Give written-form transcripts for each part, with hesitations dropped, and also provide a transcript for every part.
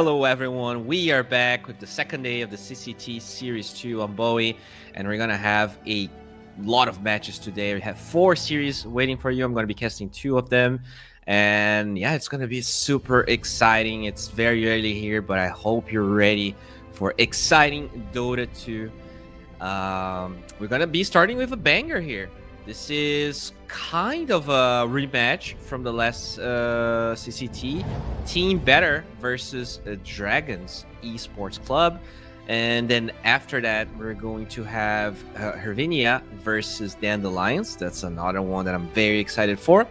Hello everyone, we are back with the second day of the CCT Series 2 on Bowie, and we're gonna have a lot of matches today. We have 4 series waiting for you. I'm gonna be casting 2 of them, and yeah, it's gonna be super exciting. It's very early here, but I hope you're ready for exciting Dota 2. We're gonna be starting with a banger here. This is kind of a rematch from the last CCT. Team Better versus Dragons Esports Club. And then after that, we're going to have Hervinia versus Dandelions. That's another one that I'm very excited for.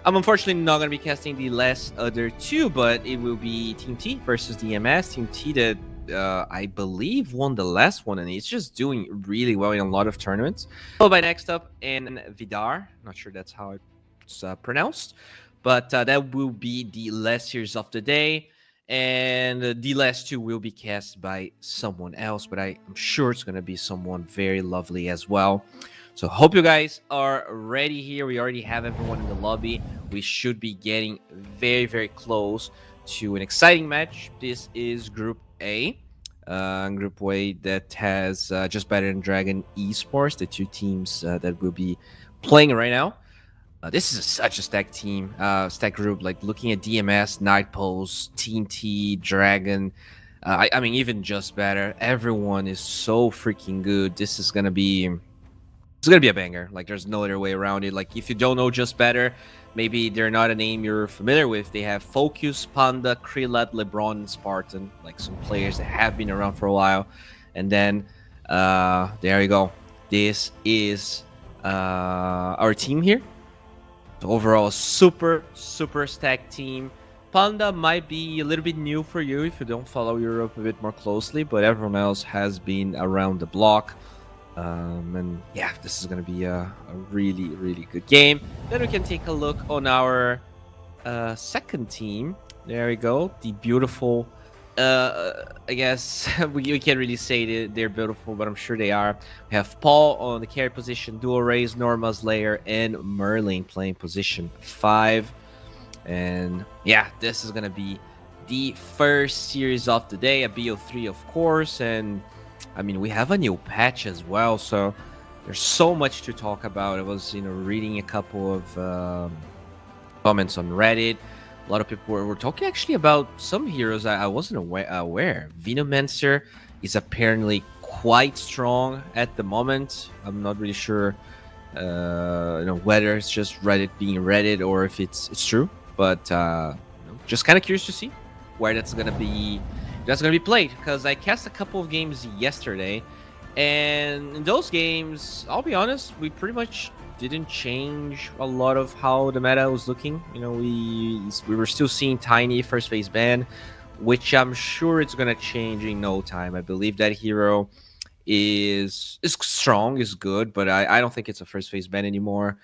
I'm unfortunately not going to be casting the last other 2, but it will be Team T versus DMS. Team T that I believe won the last one, and it's just doing really well in a lot of tournaments. Followed by next up in Vidar. Not sure that's how it's pronounced, but that will be the last series of the day, and the last 2 will be cast by someone else, but I'm sure it's going to be someone very lovely as well. So hope you guys are ready here. We already have everyone in the lobby. We should be getting very, very close to an exciting match. This is Group A. Group A that has Just Better than Dragon Esports, the 2 teams that will be playing right now. This is such a stacked team, stacked group. Like looking at DMS, Night Pulse, Team T, Dragon. I mean, even Just Better. Everyone is so freaking good. This is gonna be a banger. Like there's no other way around it. Like if you don't know Just Better, maybe they're not a name you're familiar with. They have Focus, Panda, Krilat, LeBron, and Spartan, like some players that have been around for a while. And then there you go. This is our team here. So overall, super stacked team. Panda might be a little bit new for you if you don't follow Europe a bit more closely, but everyone else has been around the block. And yeah, this is going to be a really good game. Then we can take a look on our second team. There we go. The beautiful, I guess we can't really say they're beautiful, but I'm sure they are. We have Paul on the carry position, Dual Rays, Norma's Lair, and Merlin playing position 5. And yeah, this is going to be the first series of the day, a BO3 of course, and I mean, we have a new patch as well, so there's so much to talk about. I was, reading a couple of comments on Reddit. A lot of people were talking actually about some heroes I wasn't aware. Venomancer is apparently quite strong at the moment. I'm not really sure, whether it's just Reddit being Reddit or if it's true. But just kind of curious to see where that's gonna be played, because I cast a couple of games yesterday, and in those games, I'll be honest, we pretty much didn't change a lot of how the meta was looking. We were still seeing Tiny first phase ban, which I'm sure it's gonna change in no time. I believe that hero is strong, is good, but I don't think it's a first phase ban anymore.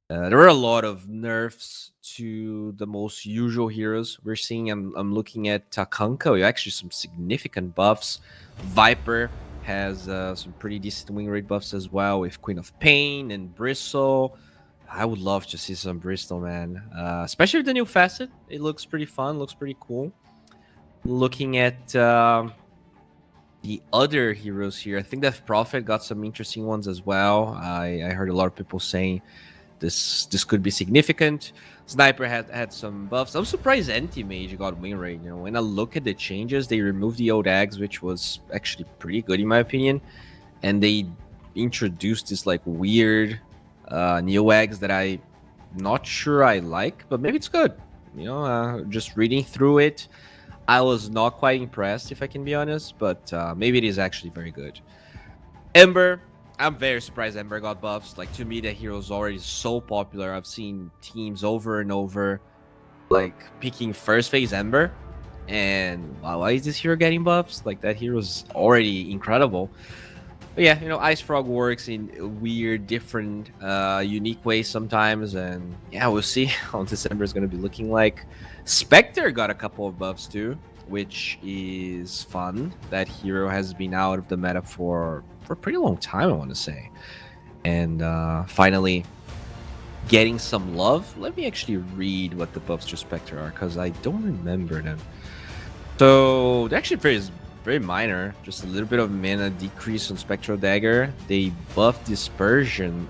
There are a lot of nerfs to the most usual heroes we're seeing. I'm looking at Takanka, actually some significant buffs. Viper has some pretty decent win rate buffs as well, with Queen of Pain and Bristle. I would love to see some Bristle, man. Especially with the new facet. It looks pretty fun, looks pretty cool. Looking at the other heroes here, I think that Prophet got some interesting ones as well. I heard a lot of people saying this could be significant. Sniper had some buffs. I'm surprised Anti-Mage got win rate. When I look at the changes, they removed the old Ags, which was actually pretty good in my opinion, and they introduced this like weird new Ags that I'm not sure I like, but maybe it's good. Just reading through it, I was not quite impressed, if I can be honest, but maybe it is actually very good. Ember, I'm very surprised Ember got buffs. Like, to me, that hero is already so popular. I've seen teams over and over, like, picking first phase Ember. And wow, why is this hero getting buffs? Like, that hero is already incredible. But yeah, Ice Frog works in weird, different, unique ways sometimes. And yeah, we'll see how this Ember is going to be looking like. Spectre got a couple of buffs too, which is fun. That hero has been out of the meta for a pretty long time, I want to say, and finally getting some love. Let me actually read what the buffs to Spectre are, because I don't remember them. So they're actually very minor. Just a little bit of mana decrease on Spectral Dagger. They buffed Dispersion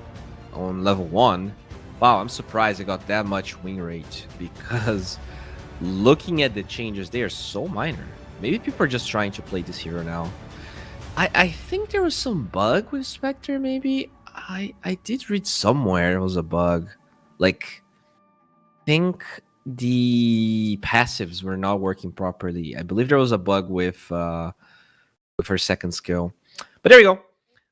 on level 1. Wow, I'm surprised they got that much win rate, because looking at the changes, they are so minor. Maybe people are just trying to play this hero now. I think there was some bug with Spectre, maybe. I did read somewhere it was a bug. Like, I think the passives were not working properly. I believe there was a bug with her second skill. But there we go.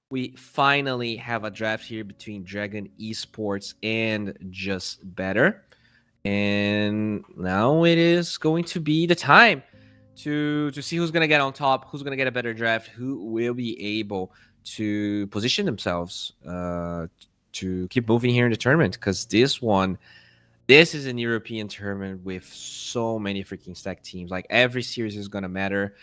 We finally have a draft here between Dragon Esports and Just Better. And now it is going to be the time to see who's going to get on top, who's going to get a better draft, who will be able to position themselves to keep moving here in the tournament. Because this is an European tournament with so many freaking stacked teams. Like, every series is going to matter.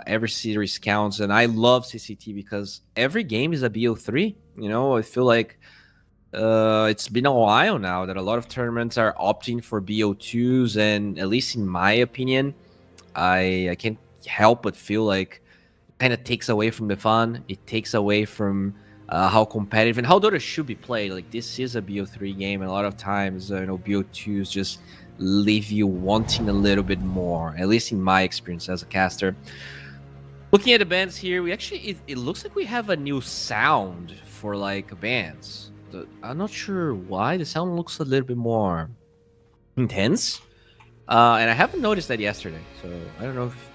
Every series counts. And I love CCT because every game is a BO3. You know, I feel like it's been a while now that a lot of tournaments are opting for BO2s. And at least in my opinion, I can't help but feel like it kind of takes away from the fun. It takes away from how competitive and how Dota should be played. Like, this is a BO3 game, and a lot of times, BO2s just leave you wanting a little bit more, at least in my experience as a caster. Looking at the bands here, we actually, it looks like we have a new sound for, like, bands. I'm not sure why. The sound looks a little bit more intense. And I haven't noticed that yesterday, so I don't know if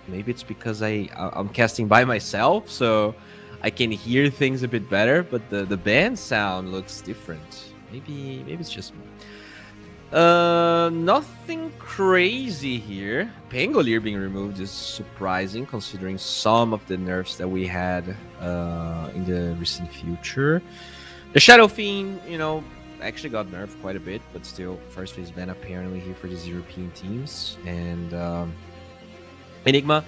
maybe it's because I'm casting by myself, so I can hear things a bit better, but the band sound looks different. Maybe it's just me. Nothing crazy here. Pangolier being removed is surprising, considering some of the nerfs that we had in the recent future. The Shadow Fiend, actually got nerfed quite a bit, but still, first phase ban apparently here for these European teams. And Enigma,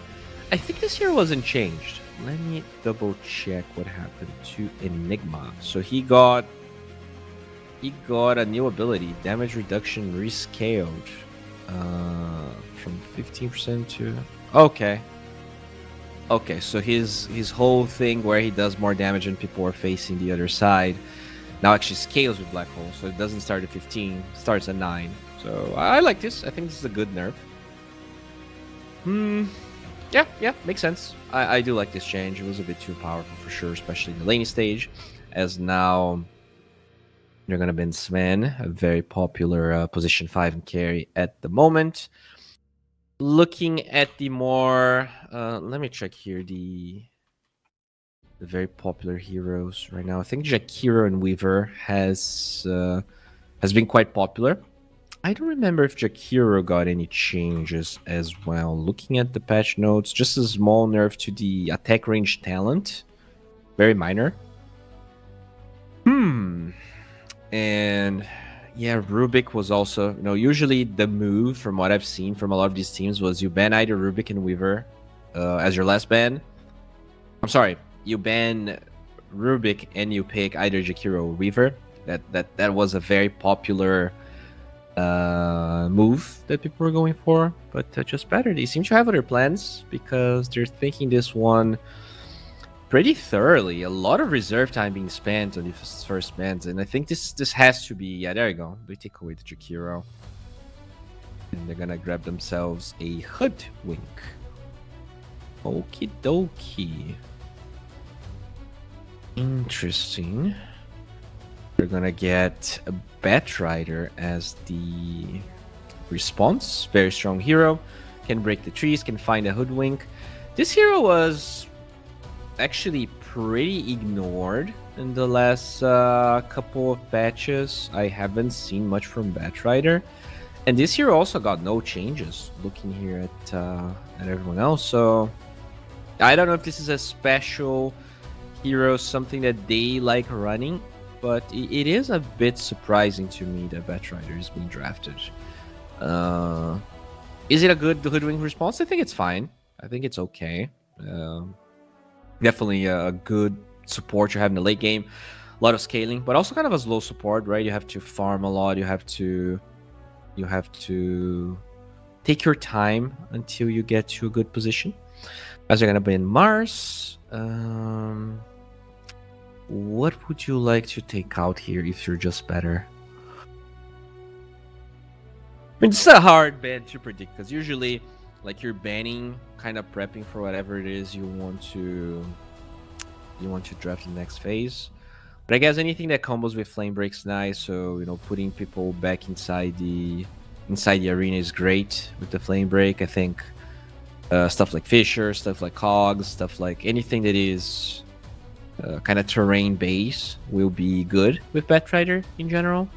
I think this here wasn't changed. Let me double check what happened to Enigma. So he got a new ability, damage reduction rescaled, from 15% to okay. So his whole thing where he does more damage when people are facing the other side now actually scales with Black Hole, so it doesn't start at 15, starts at 9. So I like this. I think this is a good nerf. Yeah, makes sense. I do like this change. It was a bit too powerful for sure, especially in the laning stage, as now they're gonna ban Sven, a very popular position 5 and carry at the moment. Looking at the more, let me check here the very popular heroes right now. I think Jakiro and Weaver has been quite popular. I don't remember if Jakiro got any changes as well. Looking at the patch notes, just a small nerf to the attack range talent. Very minor. And yeah, Rubik was also, usually the move from what I've seen from a lot of these teams was you ban either Rubik and Weaver as your last ban. I'm sorry, you ban Rubik and you pick either Jakiro or Weaver. That was a very popular move that people were going for, but Just Better, they seem to have other plans because they're thinking this one pretty thoroughly. A lot of reserve time being spent on these first bans, and I think this has to be, yeah, there you go. They take away the Jakiro, and they're gonna grab themselves a Hoodwink. Okie dokie. Interesting. They're gonna get a Batrider as the response. Very strong hero. Can break the trees, can find a Hoodwink. This hero was actually pretty ignored in the last couple of patches. I haven't seen much from Batrider. And this hero also got no changes, looking here at everyone else. So I don't know if this is a special hero, something that they like running, but it is a bit surprising to me that Batrider is being drafted. Is it a good Hoodwink response? I think it's fine. I think it's okay. Definitely a good support you have in the late game. A lot of scaling, but also kind of a slow support, right? You have to farm a lot. You have to take your time until you get to a good position. As you're gonna be in Mars. What would you like to take out here if you're just better? I mean, it's a hard ban to predict because usually, like, you're banning, kind of prepping for whatever it is you want to draft in the next phase. But I guess anything that combos with Flame Break's nice. So putting people back inside the arena is great with the Flame Break. I think stuff like Fisher, stuff like Cogs, stuff like anything that is kind of terrain base will be good with Batrider in general.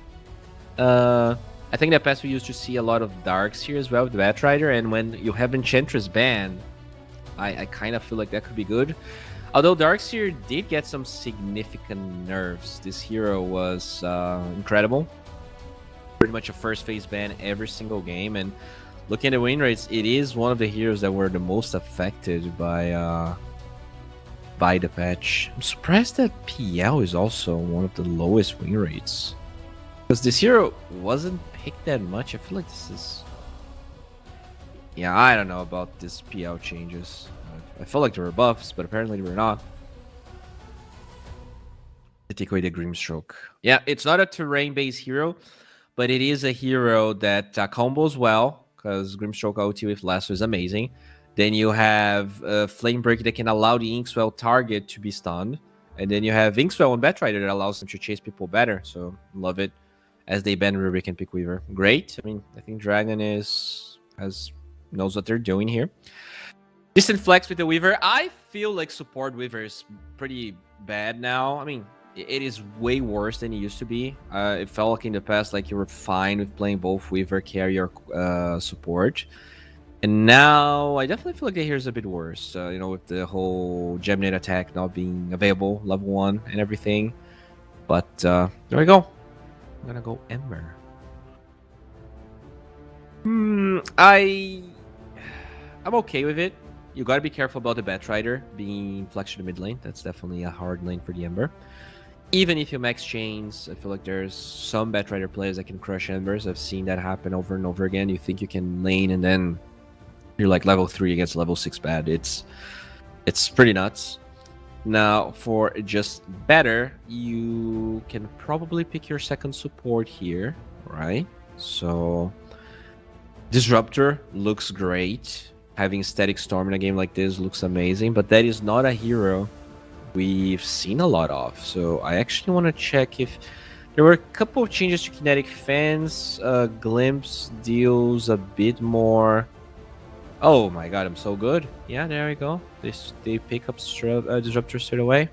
I think that past we used to see a lot of darks here as well with the Batrider, and when you have Enchantress banned, I kind of feel like that could be good. Although darks here did get some significant nerfs. This hero was incredible. Pretty much a first phase ban every single game, and looking at the win rates, it is one of the heroes that were the most affected by the patch. I'm surprised that PL is also one of the lowest win rates. Because this hero wasn't picked that much. I feel like this is... Yeah, I don't know about this PL changes. I felt like there were buffs, but apparently they were not. To take away the Grimstroke. Yeah, it's not a terrain-based hero, but it is a hero that combos well, because Grimstroke OT with Lasso is amazing. Then you have Flame Break that can allow the Inkswell target to be stunned. And then you have Inkswell on Batrider that allows them to chase people better. So, love it. As they ban Rubric and Pick Weaver. Great. I mean, I think Dragon knows what they're doing here. Distant Flex with the Weaver. I feel like support Weaver is pretty bad now. I mean, it is way worse than it used to be. It felt like in the past, like you were fine with playing both Weaver, Carrier, support. And now, I definitely feel like the hero's a bit worse. With the whole Gemnate attack not being available, level 1 and everything. But, there we go. I'm gonna go Ember. I'm okay with it. You gotta be careful about the Batrider being flexed to the mid lane. That's definitely a hard lane for the Ember. Even if you max chains, I feel like there's some Batrider players that can crush Embers. I've seen that happen over and over again. You think you can lane and then you're like level 3 against level 6 bad. It's pretty nuts. Now, for just better, you can probably pick your second support here, right? So, Disruptor looks great. Having Static Storm in a game like this looks amazing, but that is not a hero we've seen a lot of. So, I actually want to check if there were a couple of changes to Kinetic Fence. Glimpse deals a bit more... Oh my god, I'm so good. Yeah, there we go. They pick up Disruptor straight away.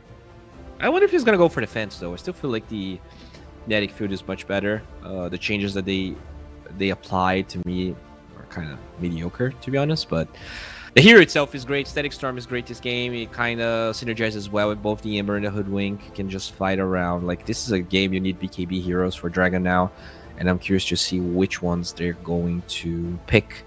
I wonder if he's going to go for defense, though. I still feel like the Kinetic Field is much better. The changes that they applied to me are kind of mediocre, to be honest. But the hero itself is great. Static Storm is great this game. It kind of synergizes well with both the Ember and the Hoodwink. You can just fight around. Like, this is a game you need BKB heroes for Dragon now. And I'm curious to see which ones they're going to pick.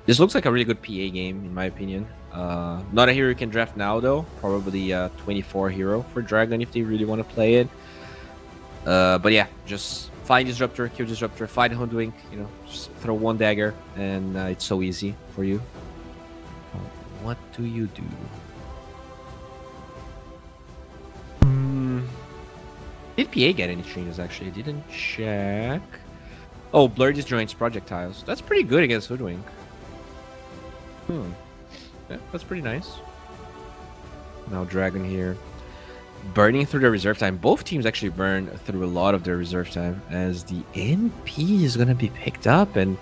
This looks like a really good PA game, in my opinion. Not a hero you can draft now, though. Probably a 24 hero for Dragon if they really want to play it. But yeah, just find Disruptor, kill Disruptor, find Hoodwink, just throw one dagger, and it's so easy for you. What do you do? Did PA get any changes, actually? I didn't check. Oh, Blur Disjoints projectiles. That's pretty good against Hoodwink. Yeah, that's pretty nice. Now Dragon here. Burning through their reserve time. Both teams actually burn through a lot of their reserve time as the NP is going to be picked up. And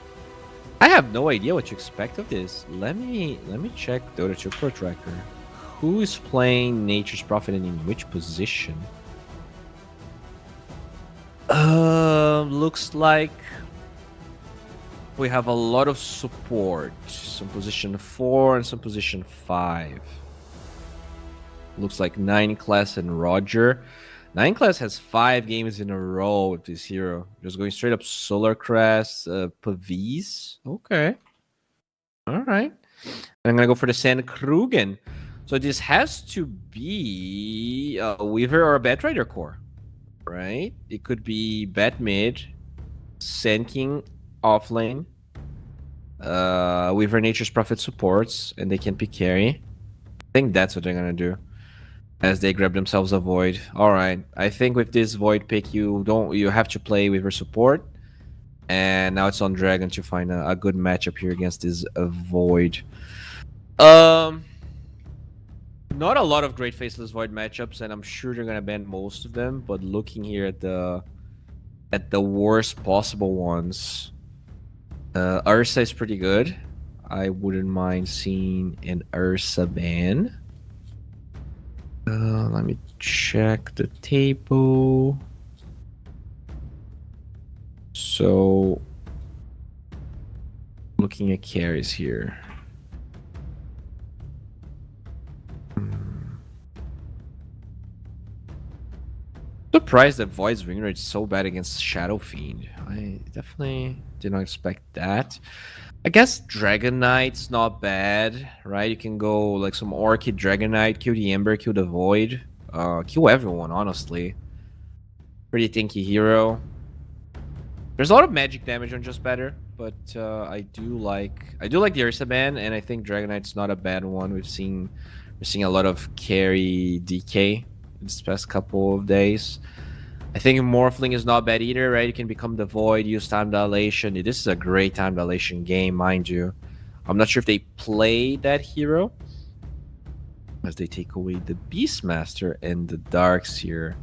I have no idea what to expect of this. Let me check Dota 2 Pro Tracker. Who is playing Nature's Prophet and in which position? Looks like we have a lot of support. Some position 4 and some position 5. Looks like 9 Class and Roger. 9 Class has 5 games in a row with this hero. Just going straight up Solar Crest, Pavis. Okay. Alright. I'm going to go for the Sand Krugen. So this has to be a Weaver or a Batrider core. Right? It could be Bat Mid, Sand King off lane, Weaver Nature's Prophet supports, and they can pick carry. I think that's what they're gonna do. As they grab themselves a void. Alright. I think with this void pick you have to play Weaver support. And now it's on Dragon to find a good matchup here against this void. Not a lot of great Faceless Void matchups, and I'm sure they're gonna ban most of them, but looking here at the worst possible ones. Ursa is pretty good. I wouldn't mind seeing an Ursa ban. Let me check the table. So, looking at carries here. Surprised that Void's win rate is so bad against Shadow Fiend. I definitely did not expect that. I guess Dragon Knight's not bad, right? You can go like some Orchid Dragon Knight, kill the Ember, kill the Void, kill everyone, honestly. Pretty tinky hero. There's a lot of magic damage on Just Better, but I do like the Ursa ban, and I think Dragon Knight's not a bad one. We're seeing a lot of carry DK this past couple of days. I think Morphling is not bad either, right? You can become the Void, use time dilation. This is a great time dilation game, mind you. I'm not sure if they play that hero, as they take away the Beastmaster and the Darks here,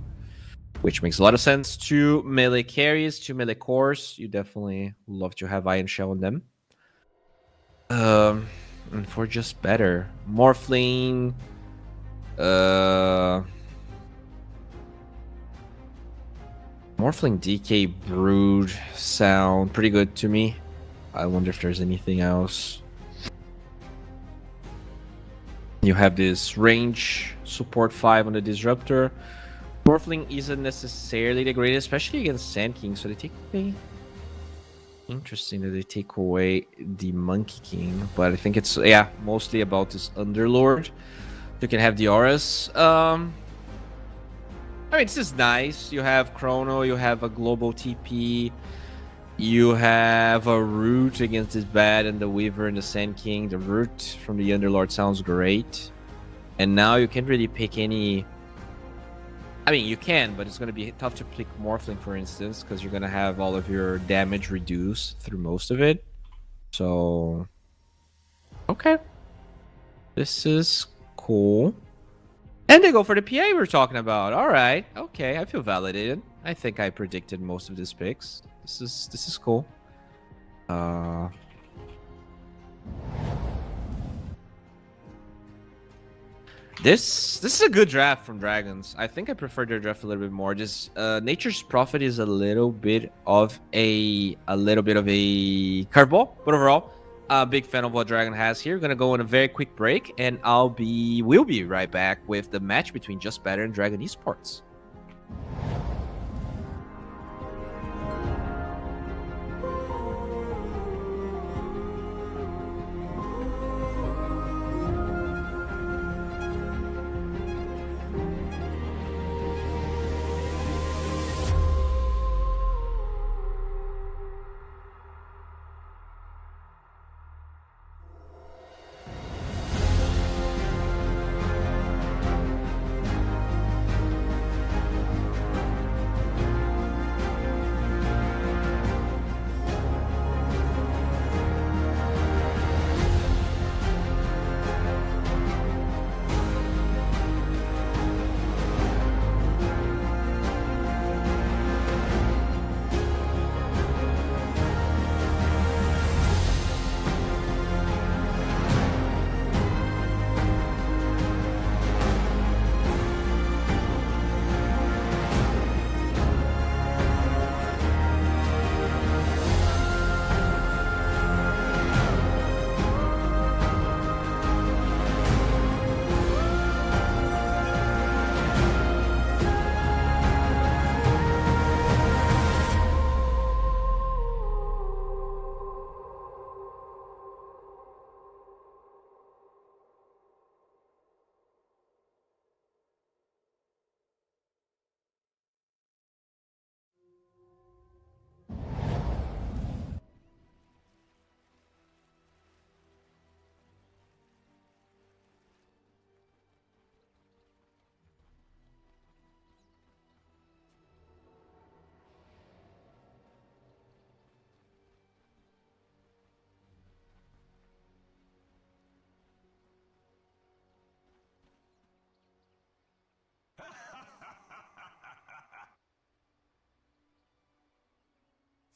which makes a lot of sense. 2 melee carries, 2 melee cores. You definitely love to have Iron Shell on them. And for Just Better, Morphling, Morphling DK Brood sound pretty good to me. I wonder if there's anything else. You have this range support 5 on the Disruptor. Morphling isn't necessarily the greatest, especially against Sand King, so they take away... Interesting that they take away the Monkey King, but I think it's, yeah, mostly about this Underlord. You can have the auras. I mean, this is nice. You have Chrono, you have a global TP, you have a Root against this bad, and the Weaver and the Sand King. The Root from the Underlord sounds great. And now you can't really pick any... I mean, you can, but it's going to be tough to pick Morphling, for instance, because you're going to have all of your damage reduced through most of it. So... okay. This is cool. And they go for the PA we're talking about. All right. Okay, I feel validated. I think I predicted most of these picks. This is cool. This is a good draft from Dragons. I think I prefer their draft a little bit more. Just Nature's Prophet is a little bit of a curveball, but overall, a big fan of what Dragon has here. We're gonna go on a very quick break, and we'll be right back with the match between Just Better and Dragon Esports.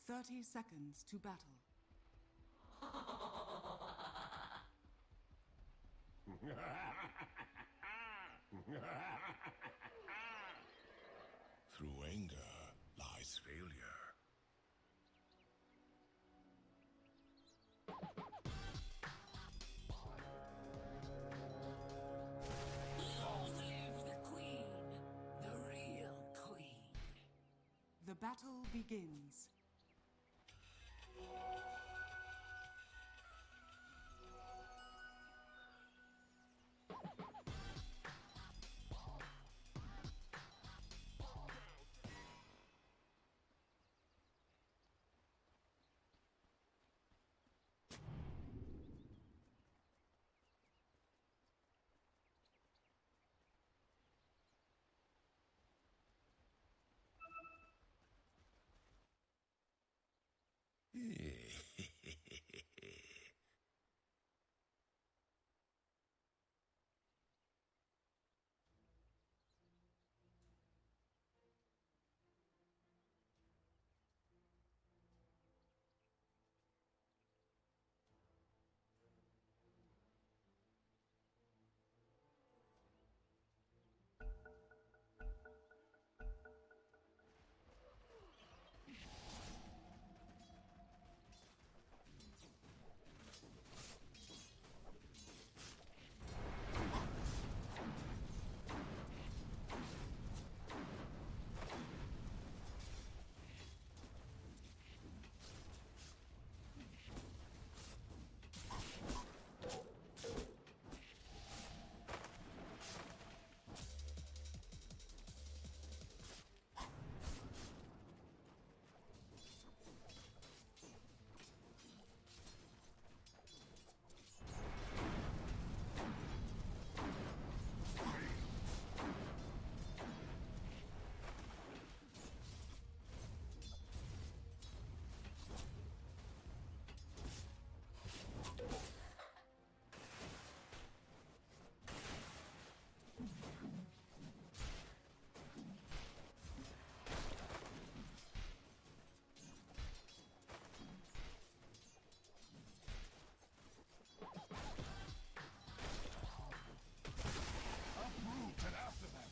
30 seconds to battle. Through anger lies failure. Long live the Queen, the real Queen. The battle begins. Uproot and after them!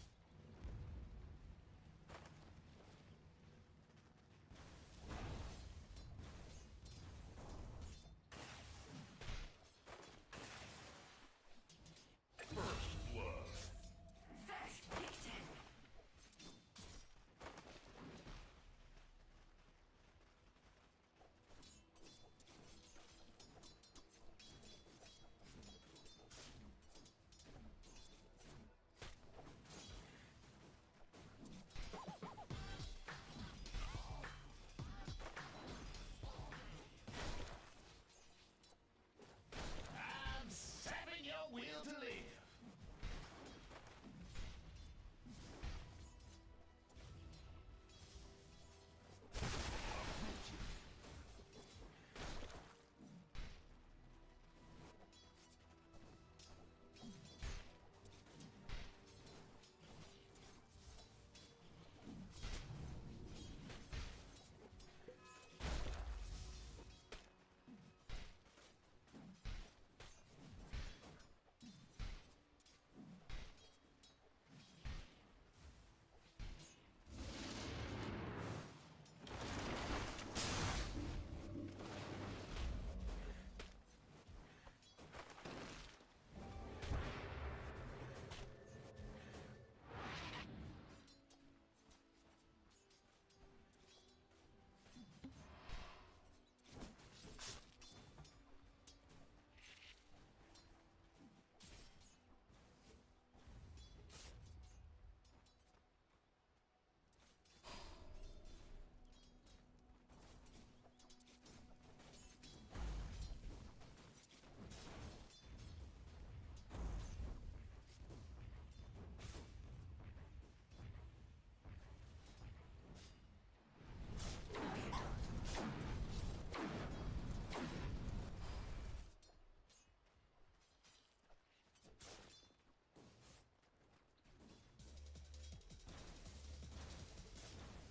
First blood. First victim. I'm saving your will to live.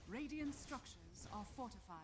Radiant structures are fortified.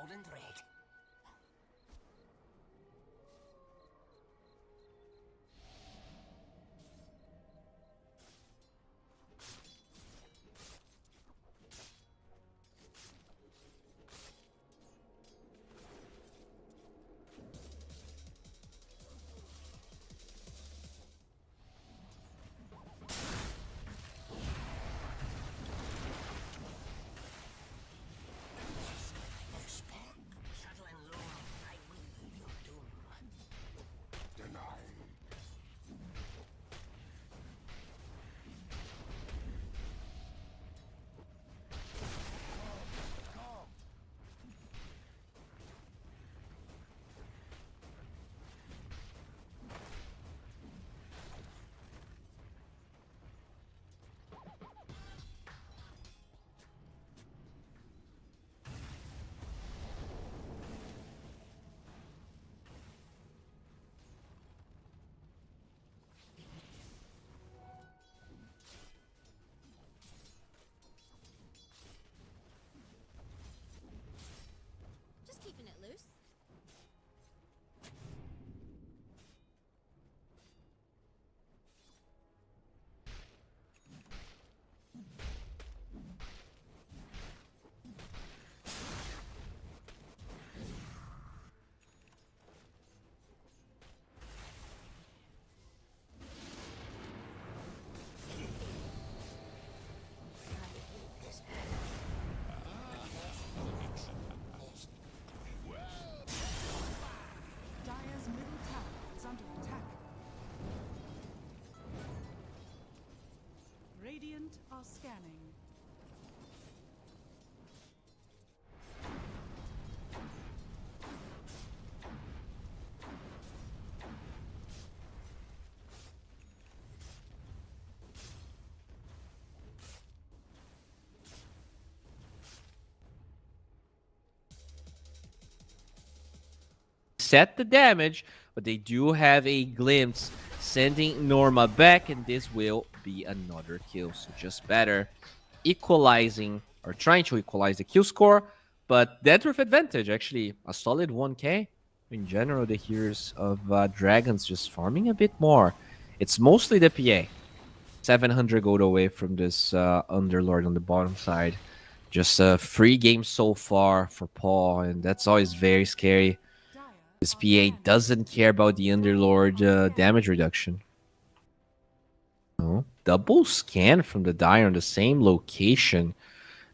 golden thread. Subtle and low, I will your doom. Denied. Just keeping it loose. Dire's middle tower is under attack. Radiant are scanning. Set the damage, but they do have a glimpse sending Norma back, and this will be another kill. So just better equalizing or trying to equalize the kill score, but dead with advantage. Actually, a solid 1k. In general, the heroes of Dragons just farming a bit more. It's mostly the PA. 700 gold away from this Underlord on the bottom side. Just a free game so far for Paul, and that's always very scary. Dire This are PA scanning. doesn't care about the Underlord damage reduction. No. Double scan from the Dire on the same location.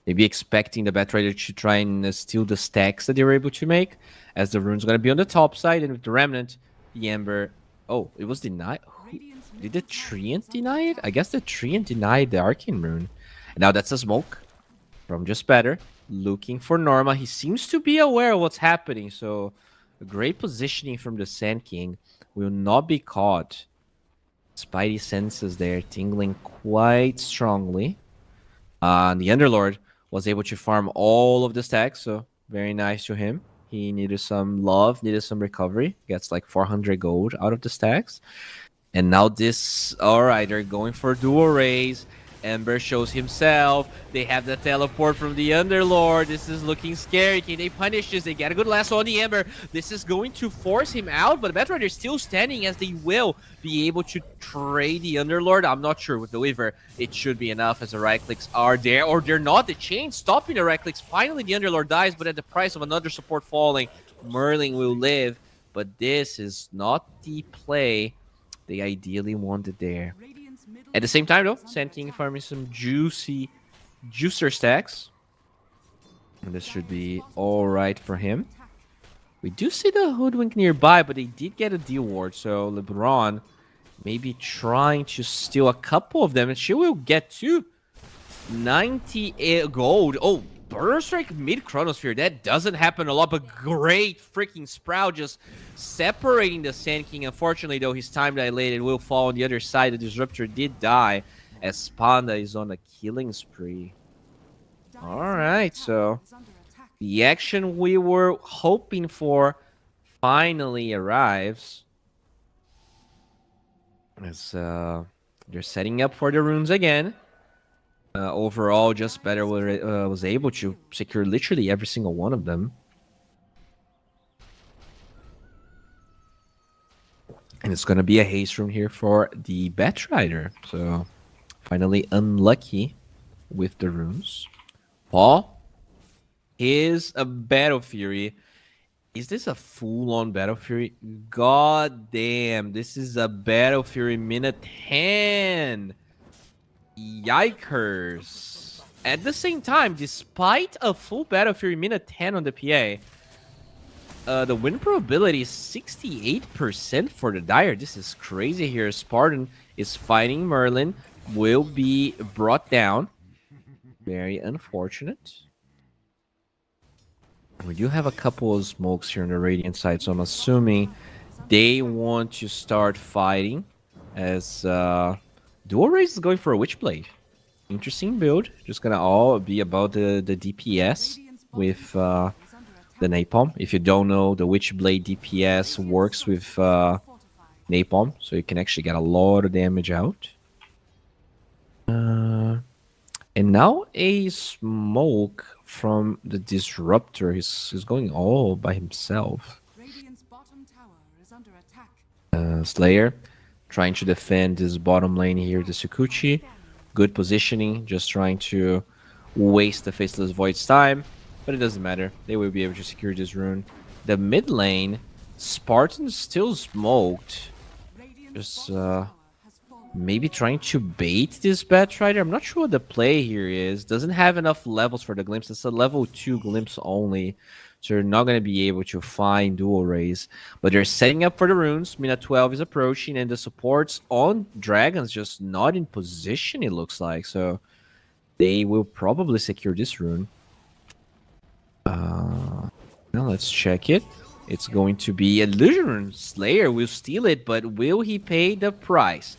Maybe expecting the Batrider to try and steal the stacks that they were able to make, as the rune's going to be on the top side, and with the Remnant, the Ember... Oh, it was denied? Radiant's Did the middle tower Treant is under deny it? attack. I guess the Treant denied the Arcane Rune. And now that's a smoke from Just Better, looking for Norma. He seems to be aware of what's happening, so a great positioning from the Sand King. Will not be caught. Spidey senses there tingling quite strongly. The Underlord was able to farm all of the stacks, so very nice to him. He needed some love, needed some recovery. Gets like 400 gold out of the stacks. And now this... Alright, they're going for dual raise. Ember shows himself. They have the teleport from the Underlord. This is looking scary. Can they punish this? They get a good lasso on the Ember. This is going to force him out, but Metroid is still standing, as they will be able to trade the Underlord. I'm not sure. With the Weaver, it should be enough, as the right clicks are there, or they're not. The chain stopping the right clicks. Finally, the Underlord dies, but at the price of another support falling. Merlin will live, but this is not the play they ideally wanted there. Radiant's middle At the same time, though, tower is under Sand King attack. farming some juicy juicer stacks. And this should be alright for him. We do see the Hoodwink nearby, but they did get a deal ward, so LeBron may be trying to steal a couple of them, and she will get to 98 gold. Oh, Berserk mid Chronosphere. That doesn't happen a lot, but great freaking Sprout just separating the Sand King. Unfortunately, though, his time dilated will fall on the other side. The Disruptor did die, as Panda is on a killing spree. Dire's Alright, middle so tower is under attack. the action we were hoping for finally arrives. As they're setting up for the runes again. Overall, Just Better was able to secure literally every single one of them. And it's going to be a haste room here for the Batrider. So finally unlucky with the runes. Paul is a Battle Fury. Is this a full-on Battle Fury? God damn, this is a Battle Fury minute 10. Yikers. At the same time, despite a full Battle Fury minute 10 on the PA, the win probability is 68% for the Dire. This is crazy here. Spartan is fighting Merlin, will be brought down. Very unfortunate. We do have a couple of smokes here on the Radiant side, so I'm assuming they want to start fighting as Dual Race is going for a Witchblade. Interesting build. Just gonna all be about the DPS with the Napalm. If you don't know, the Witchblade DPS works with Napalm, so you can actually get a lot of damage out. And now a smoke from the Disruptor. He's going all by himself. Radiant's bottom tower is under attack. Slayer trying to defend this bottom lane here, the Sukuchi. Good positioning, just trying to waste the Faceless Void's time, but it doesn't matter. They will be able to secure this rune. The mid lane, Spartan still smoked. Radiant's Just bottom tower has fallen. maybe trying to bait this Batrider. I'm not sure what the play here is. Doesn't have enough levels for the glimpse. It's a level 2 glimpse only. So you're not going to be able to find dual rays. But they're setting up for the runes. Mina 12 is approaching, and the supports on dragons just not in position, it looks like. So they will probably secure this rune. Now let's check it. It's going to be Illusion Rune. Slayer will steal it, but will he pay the price?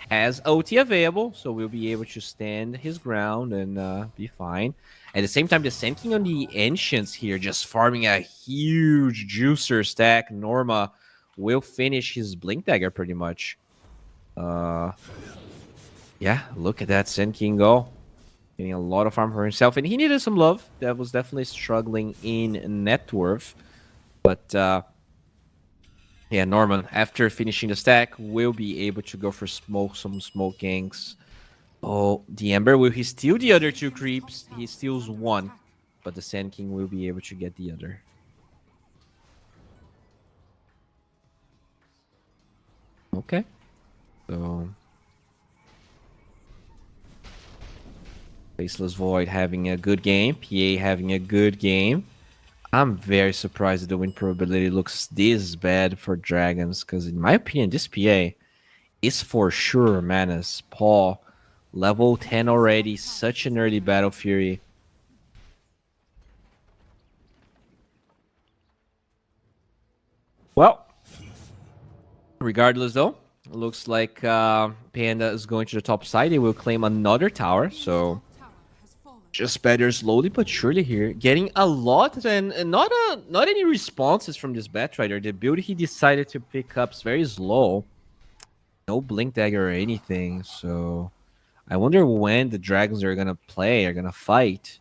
Has OT available, so we'll be able to stand his ground and be fine. At the same time, the Sand King on the Ancients here, just farming a huge juicer stack. Norma will finish his Blink Dagger pretty much. Yeah, look at that Sand King go. Getting a lot of farm for himself, and he needed some love. That was definitely struggling in net worth. But yeah, Norman, after finishing the stack, will be able to go for some smoke ganks. Oh, the Ember, will he steal the other two creeps? He steals one, but the Sand King will be able to get the other. Okay. So Faceless Void having a good game. PA having a good game. I'm very surprised that the win probability looks this bad for Dragons, because in my opinion, this PA is for sure Manus. Paul, level 10 already, such an early Battle Fury. Well, regardless though, it looks like Panda is going to the top side. They will claim another tower, so Tower has fallen. just better slowly but surely here, getting a lot and not any responses from this Batrider. The build he decided to pick up is very slow, no Blink Dagger or anything. So I wonder when the Dragons are gonna fight.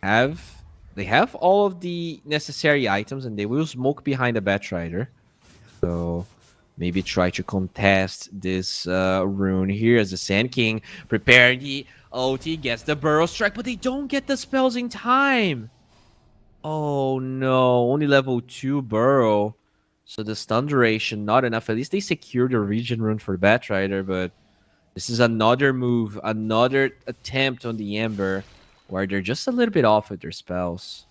They have all of the necessary items, and they will smoke behind the Batrider. So maybe try to contest this rune here as the Sand King preparing the OT, gets the Burrow Strike, but they don't get the spells in time. Oh no, only level 2 Burrow. So the stun duration, not enough. At least they secured the region rune for Batrider, but this is another move, another attempt on the Ember, where they're just a little bit off with their spells.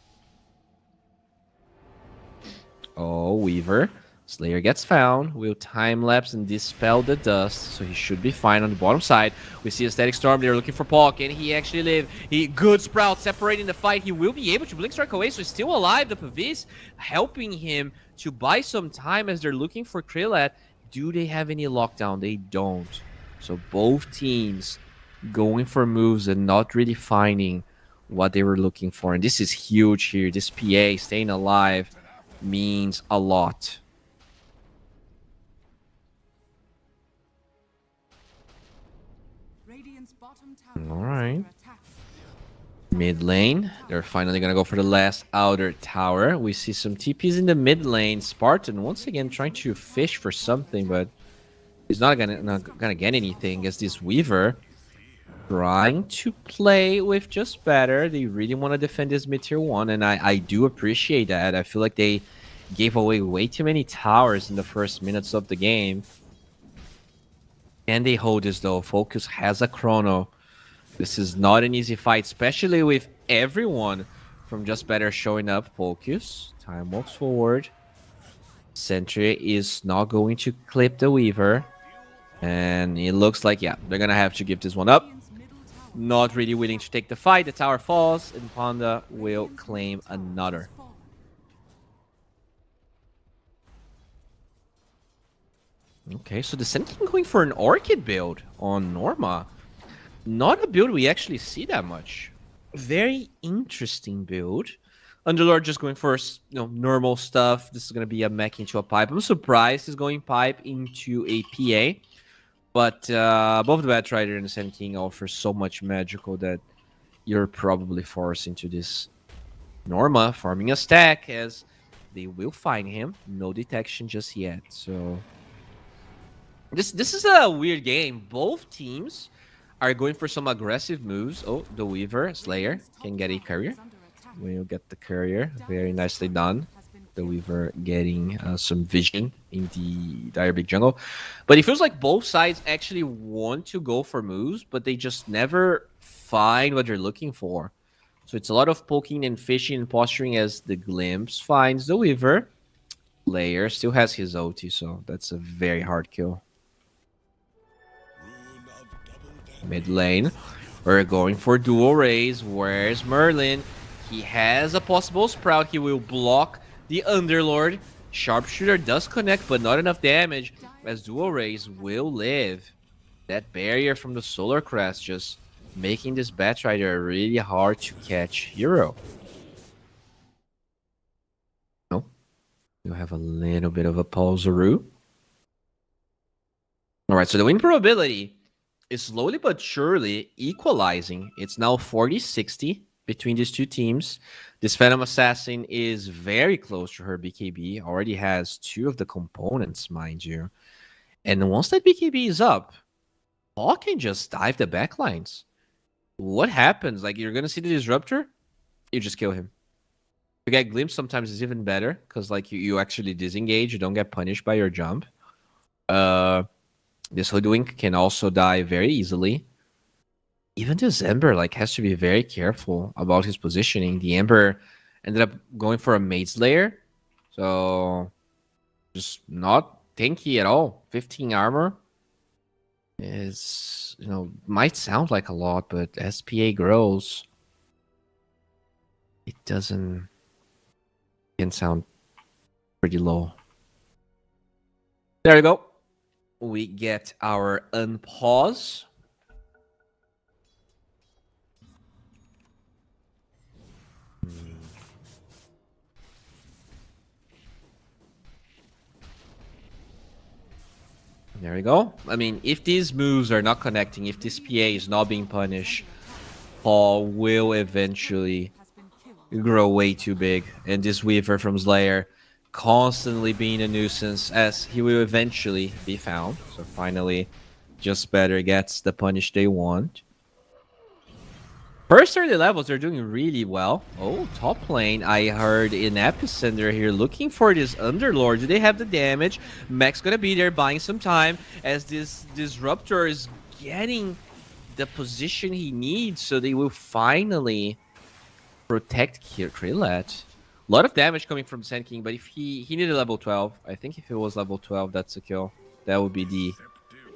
Oh, Weaver. Slayer gets found. Will time-lapse and dispel the dust, so he should be fine on the bottom side. We see a Static Storm. They're looking for Paul. Can he actually live? Good Sprout separating the fight. He will be able to Blink Strike away, so he's still alive. The Pavis helping him to buy some time as they're looking for Krillat. Do they have any lockdown? They don't. So both teams going for moves and not really finding what they were looking for. And this is huge here. This PA staying alive means a lot. Radiant's bottom tower All right. is under attack. Mid lane, they're finally gonna go for the last outer tower. We see some TPs in the mid lane. Spartan once again trying to fish for something, but he's not gonna get anything. As this Weaver trying to play with just better. They really want to defend this mid tier 1, and I do appreciate that. I feel like they gave away way too many towers in the first minutes of the game. Can they hold this though? Focus has a chrono. This is not an easy fight, especially with everyone from just better showing up. Focus. Time walks forward. Sentry is not going to clip the Weaver. And it looks like, yeah, they're going to have to give this one up. Radiant's middle tower Not really willing to take the fight. The tower falls, and Panda will claim another. has fallen. Okay, so the Sen King going for an Orchid build on Norma. Not a build we actually see that much. Very interesting build. Underlord just going for normal stuff. This is going to be a mech into a pipe. I'm surprised he's going pipe into a PA. But both the Batrider and the Sen King offer so much magical that you're probably forced into this Norma farming a stack, as they will find him. No detection just yet. So this is a weird game. Both teams are going for some aggressive moves. Oh, the Weaver Slayer can get a courier. Is under attack. We'll get the courier. Very nicely done. Has been The killed. Weaver getting some vision in the dire big jungle. But it feels like both sides actually want to go for moves, but they just never find what they're looking for. So it's a lot of poking and fishing and posturing as the Glimpse finds the Weaver. Layer still has his ulti, so that's a very hard kill. Rune of double damage. Mid lane, we're going for dual rays. Where's Merlin? He has a possible sprout. He will block the Underlord. Sharpshooter does connect, but not enough damage, as dual rays will live. That barrier from the Solar Crest just making this Batrider a really hard to catch hero. No, you have a little bit of a pauseroo. All right, so the win probability is slowly but surely equalizing. It's now 40-60 between these two teams. This Phantom Assassin is very close to her BKB. Already has 2 of the components, mind you. And once that BKB is up, Paul can just dive the backlines. What happens? Like, you're going to see the Disruptor, you just kill him. To get Glimpse sometimes is even better, because like you actually disengage. You don't get punished by your jump. This Hoodwink can also die very easily. Even this Ember has to be very careful about his positioning. The Ember ended up going for a Maid's Lair. So just not tanky at all. 15 armor is, might sound like a lot, but as PA grows, it can sound pretty low. There we go. We get our unpause. There we go. I mean, if these moves are not connecting, if this PA is not being punished, Paul will eventually Has been killed. grow way too big. And this Weaver from Slayer constantly being a nuisance, as he will eventually be found. So finally, just better gets the punish they want. First 30 levels, they're doing really well. Oh, top lane. I heard an Epicenter here looking for this Underlord. Do they have the damage? Mech's gonna be there buying some time as this Disruptor is getting the position he needs, so they will finally protect Krillet. A lot of damage coming from Sand King, but if he needed level 12. I think if it was level 12, that's a kill. That would be the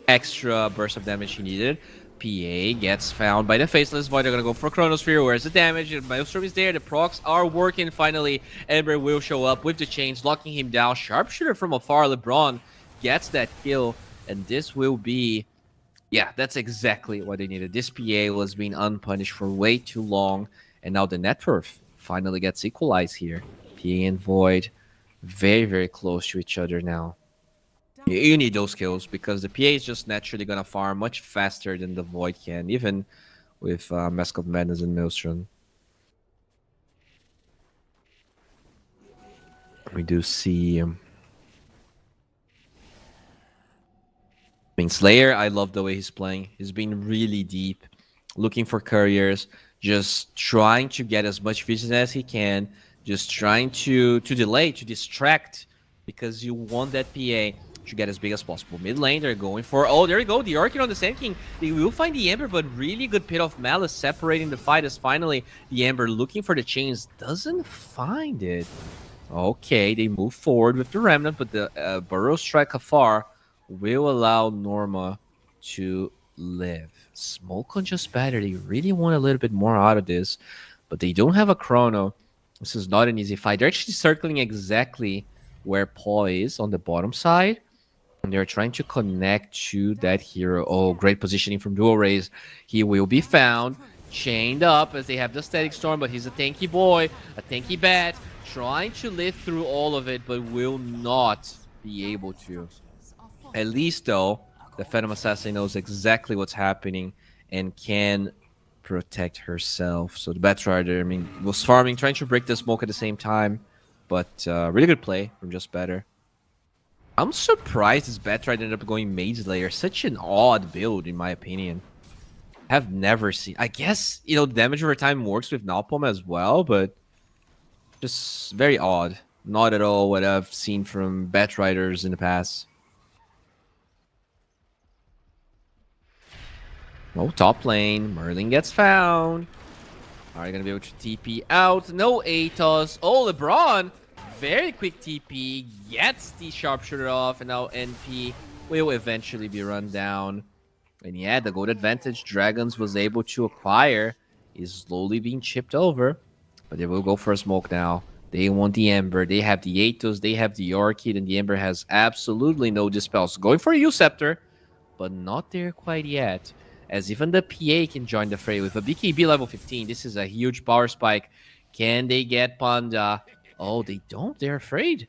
extra burst of damage he needed. PA gets found by the Faceless Void. They're gonna go for Chronosphere. Where's the damage? Maelstrom is there. The procs are working. Finally, Ember will show up with the chains, locking him down. Sharpshooter from afar. LeBron gets that kill, and this will be... Yeah, that's exactly what they needed. This PA was being unpunished for way too long, and now the net worth finally gets equalized here. PA and Void very, very close to each other now. You need those kills because the PA is just naturally gonna farm much faster than the Void can, even with Mask of Madness and Maelstrom. We do see. I mean, Slayer, I love the way he's playing. He's been really deep, looking for couriers, just trying to get as much vision as he can, just trying to delay, to distract, because you want that PA to get as big as possible. Mid lane, they're going for... Oh, there we go. The Orchid on the Sand King. They will find the Ember, but really good Pit of Malice separating the fight as finally the Ember looking for the chains. Doesn't find it. Okay, they move forward with the Remnant, but the Burrow Strike afar will allow Norma to live. Smoke on just better. They really want a little bit more out of this, but they don't have a chrono. This is not an easy fight. They're actually circling exactly where Paul is on the bottom side, and they're trying to connect to that hero. Oh, great positioning from Dual Rays. He will be found, chained up as they have the Static Storm, but he's a tanky boy, a tanky bat, trying to live through all of it, but will not be able to. At least, though, the Phantom Assassin knows exactly what's happening and can protect herself. So the Batrider, I mean, was farming, trying to break the smoke at the same time. But really good play from Just Better. I'm surprised this Batrider ended up going Mage Layer. Such an odd build, in my opinion. Have never seen... I guess, you know, damage over time works with Napalm as well, but just very odd. Not at all what I've seen from Batriders in the past. Oh, top lane. Merlin gets found. Are you going to be able to TP out? No Atos. Oh, LeBron. Very quick TP. Gets the Sharpshooter off. And now NP will eventually be run down. And yeah, the gold advantage Dragons was able to acquire is slowly being chipped over. But they will go for a smoke now. They want the Ember. They have the Atos. They have the Orchid. And the Ember has absolutely no dispel. So going for a U-Scepter. But not there quite yet, as even the PA can join the fray with a BKB level 15. This is a huge power spike. Can they get Panda? Oh, they don't. They're afraid.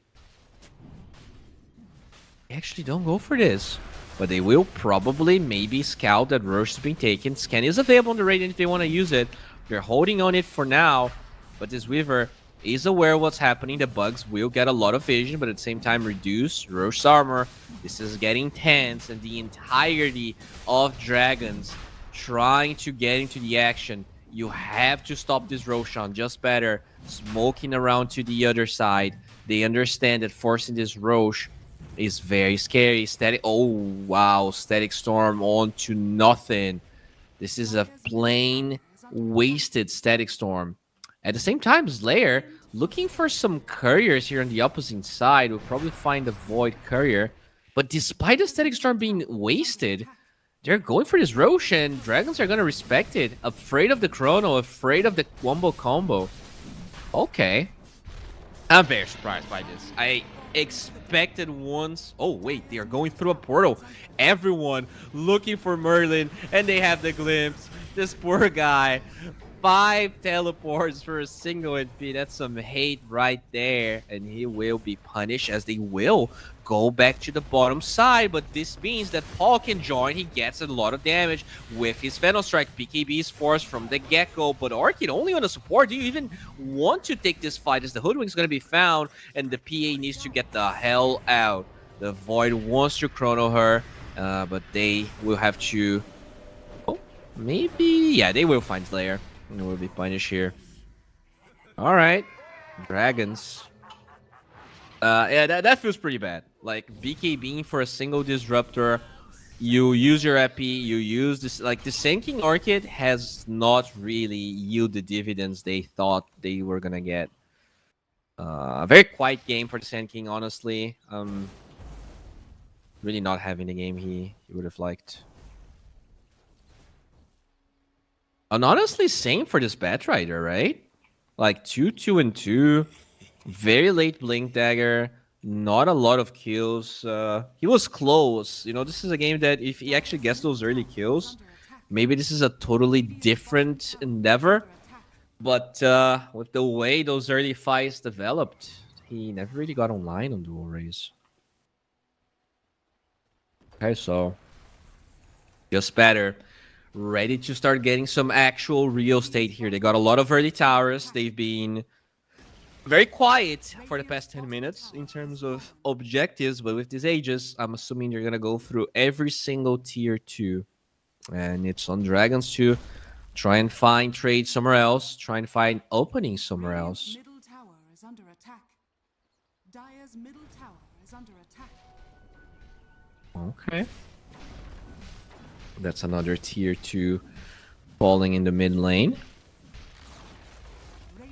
They actually don't go for this. But they will probably maybe scout that Roche has been taken. Scan is available on the Radiant if they want to use it. They're holding on it for now. But this Weaver is aware of what's happening. The bugs will get a lot of vision, but at the same time reduce Roche's armor. This is getting tense, and the entirety of Dragons trying to get into the action. You have to stop this Roshan. Just better smoking around to the other side. They understand that forcing this Roche is very scary. Static. Oh, wow. Static Storm on to nothing. This is a plain wasted Static Storm. At the same time, Slayer looking for some couriers here on the opposite side. We'll probably find the Void courier. But despite the Static Storm being wasted, they're going for this Roche, and Dragons are going to respect it. Afraid of the Chrono, afraid of the Wombo combo. Okay. I'm very surprised by this. I expected once... Oh, wait, they are going through a portal. Everyone looking for Merlin, and they have the glimpse. This poor guy... 5 teleports for a single HP. That's some hate right there. And he will be punished, as they will go back to the bottom side. But this means that Paul can join. He gets a lot of damage with his Phantom Strike. BKB is forced from the get-go. But Orchid only on the support. Do you even want to take this fight, as the Hoodwink's going to be found and the PA needs to get the hell out? The Void wants to chrono her, but they will have to... Oh, maybe... Yeah, they will find Slayer. And we'll be punished here. Alright. Dragons. Yeah, that feels pretty bad. Like, BKBing for a single Disruptor. You use your EP, you use this... Like, the Sand Orchid has not really yielded the dividends they thought they were gonna get. A very quiet game for the Sand King, honestly. Really not having the game he would have liked. And honestly, same for this Batrider, right? Like 2, 2, and 2. Very late Blink Dagger. Not a lot of kills. He was close. You know, this is a game that if he actually gets those early kills, maybe this is a totally different endeavor. But with the way those early fights developed, he never really got online on Dual Rays. Okay, so just better. Ready to start getting some actual real estate here. They got a lot of early towers. They've been very quiet for the past 10 minutes in terms of objectives, but with these Aegis, I'm assuming you're gonna go through every single tier 2. And it's on Dragons to try and find trade somewhere else, try and find openings somewhere Radiant's else. middle tower is under attack. Dire's middle tower is under attack. Okay. That's another tier 2 falling in the mid lane.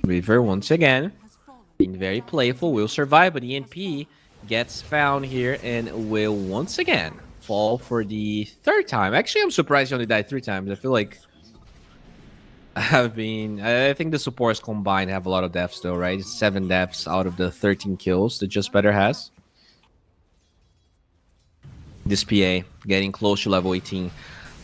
River once again Has fallen. being very playful, will survive, but ENP gets found here and will once again fall for the 3rd time. Actually, I'm surprised he only died 3 times. I feel like I think the supports combined have a lot of deaths though, right? It's 7 deaths out of the 13 kills that Just Better has. This PA getting close to level 18.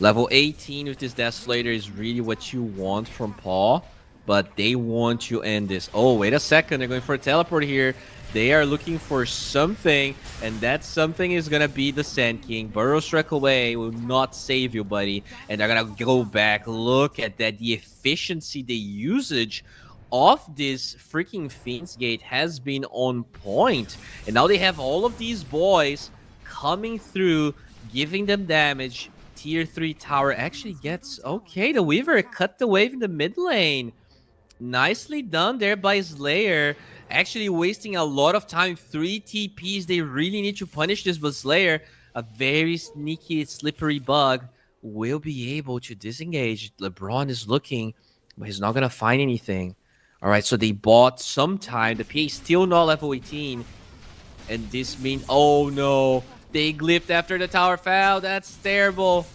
Level 18 with this Death Slayer is really what you want from Paul, but they want to end this. Oh, wait a second. They're going for a teleport here. They are looking for something, and that something is going to be the Sand King. Burrow Strike away will not save you, buddy. And they're going to go back. Look at that. The efficiency, the usage of this freaking Fiend's Gate has been on point. And now they have all of these boys coming through, giving them damage. Tier 3 tower actually gets... Okay, the Weaver cut the wave in the mid lane. Nicely done there by Slayer. Actually wasting a lot of time. 3 TPs. They really need to punish this, but Slayer, a very sneaky, slippery bug, will be able to disengage. LeBron is looking, but he's not going to find anything. All right, so they bought some time. The PA is still not level 18. And this means... Oh, no. They glyphed after the tower fell. That's terrible.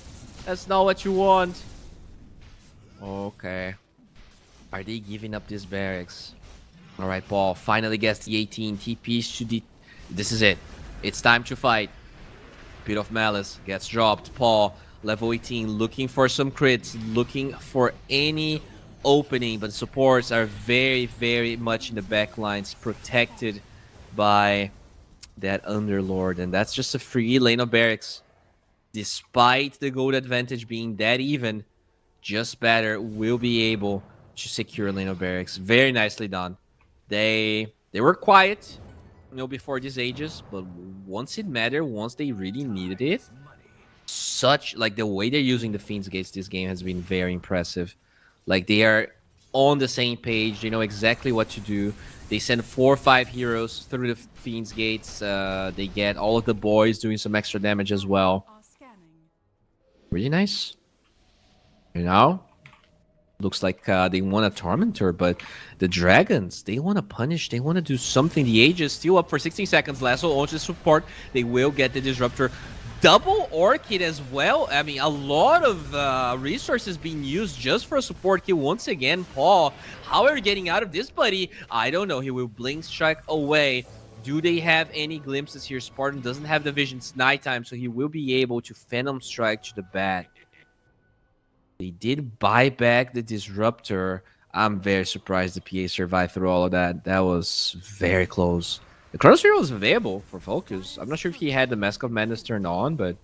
That's not what you want. Okay. Are they giving up this barracks? All right, Paul finally gets the 18 TPs to the... This is it. It's time to fight. Pit of Malice gets dropped. Paul, level 18, looking for some crits, looking for any opening, but supports are very, very much in the back lines, protected by that Underlord, and that's just a free lane of barracks. Despite the gold advantage being that even, Just Better will be able to secure lane of barracks. Very nicely done. They were quiet, you know, before these Ages, but once it mattered, once they really needed it, such like the way they're using the Fiend's Gates this game has been very impressive. Like they are on the same page, they know exactly what to do. They send 4 or 5 heroes through the Fiend's Gates. They get all of the boys doing some extra damage as well. Are scanning. Really nice. You know? Looks like they want a Tormentor, but the Dragons, they want to punish. They want to do something. The Age is still up for 16 seconds. Lasso launches support. They will get the Disruptor. Double Orchid as well. I mean, a lot of resources being used just for a support kill. Once again, Paul, how are you getting out of this, buddy? I don't know. He will Blink Strike away. Do they have any glimpses here? Spartan doesn't have the vision. It's nighttime, so he will be able to Phantom Strike to the bat. They did buy back the Disruptor. I'm very surprised the PA survived through all of that. That was very close. The Chronosphere was available for Focus. I'm not sure if he had the Mask of Madness turned on, but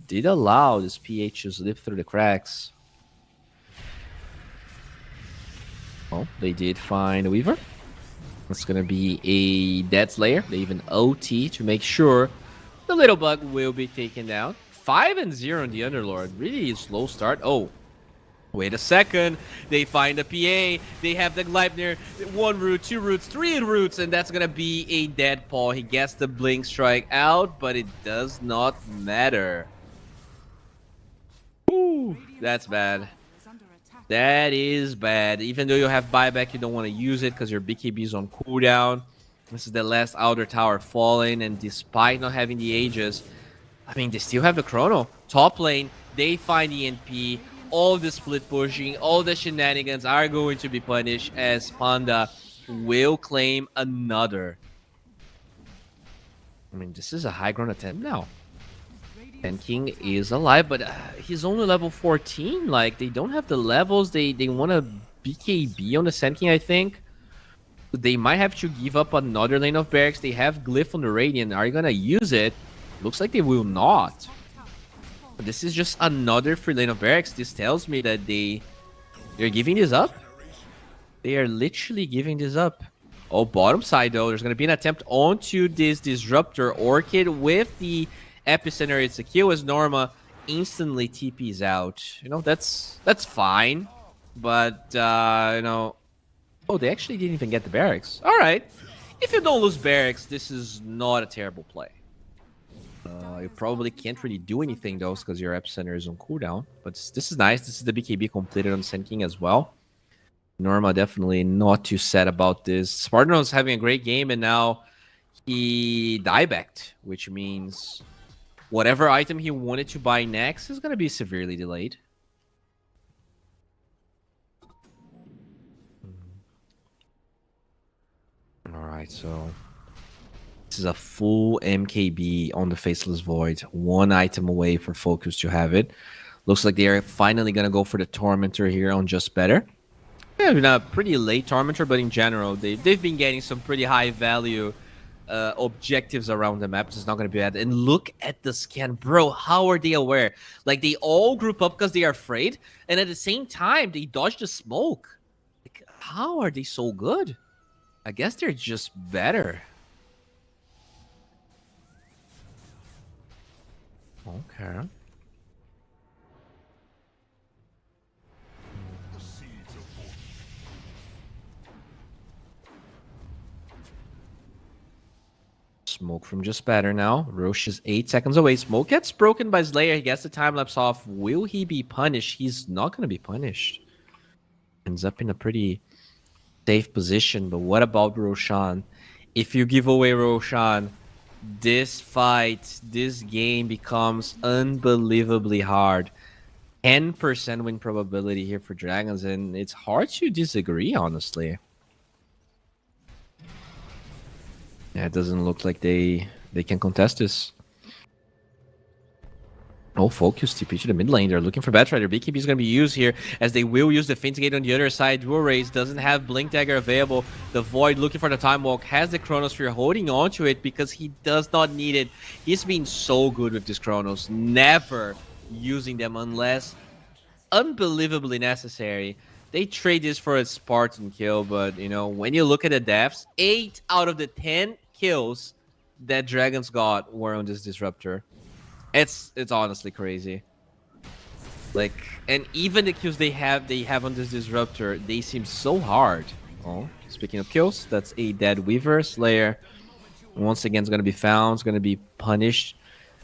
did allow this PH to slip through the cracks. Well, they did find a Weaver. It's going to be a Dead Slayer. They even OT to make sure the little bug will be taken down. 5-0 on the Underlord. Really slow start. Oh, wait a second. They find the PA. They have the Gleipnir. 1 root, 2 roots, 3 roots, and that's going to be a dead Paul. He gets the Blink Strike out, but it does not matter. Ooh, that's bad. Is under attack. That is bad. Even though you have buyback, you don't want to use it because your BKB is on cooldown. This is the last outer tower falling, and despite not having the Aegis, I mean, they still have the Chrono. Top lane, they find the NP. All the split pushing, all the shenanigans are going to be punished as Panda will claim another. I mean, this is a high ground attempt now. And King is alive, but he's only level 14. Like, they don't have the levels. They want a BKB on the Sand King, I think. They might have to give up another lane of barracks. They have Glyph on the Radiant. Are you going to use it? Looks like they will not. This is just another free lane of barracks. This tells me that they're giving this up. They are literally giving this up. Oh, bottom side though, there's gonna be an attempt onto this Disruptor Orchid with the Epicenter. It's a kill as Norma instantly TPs out. You know, that's fine. But you know, oh, they actually didn't even get the barracks. All right, if you don't lose barracks, this is not a terrible play. You probably can't really do anything though, because your Epicenter is on cooldown. But this is nice. This is the BKB completed on Sand King as well. Norma definitely not too sad about this. Spartano's having a great game, and now he diebacked, which means whatever item he wanted to buy next is going to be severely delayed. Alright, so this is a full MKB on the Faceless Void. One item away for Focus to have it. Looks like they are finally going to go for the Tormentor here on Just Better. Yeah, been a pretty late Tormentor, but in general, they've been getting some pretty high value objectives around the map. It's not going to be bad. And look at the scan. Bro, how are they aware? Like, they all group up because they are afraid, and at the same time, they dodge the smoke. Like, how are they so good? I guess they're just better. Okay. The seeds of fortune. Smoke from Just Better now. Roche is 8 seconds away. Smoke gets broken by Slayer. He gets the time lapse off. Will he be punished? He's not going to be punished. Ends up in a pretty safe position. But what about Roshan? If you give away Roshan, this fight, this game becomes unbelievably hard. 10% win probability here for Dragons, and it's hard to disagree, honestly. Yeah, it doesn't look like they can contest this. Oh, Focus TP to the mid lane. They're looking for Batrider. BKB is going to be used here, as they will use the Faint Gate on the other side. Dual Raise doesn't have Blink Dagger available. The Void looking for the Time Walk, has the Chronosphere, holding on to it because he does not need it. He's been so good with this Chronos, never using them unless unbelievably necessary. They trade this for a Spartan kill, but you know, when you look at the deaths, 8 out of the 10 kills that Dragons got were on this Disruptor. It's honestly crazy. Like, and even the kills they have on this Disruptor, they seem so hard. Oh, speaking of kills, that's a dead Weaver. Slayer once again is going to be found, is going to be punished,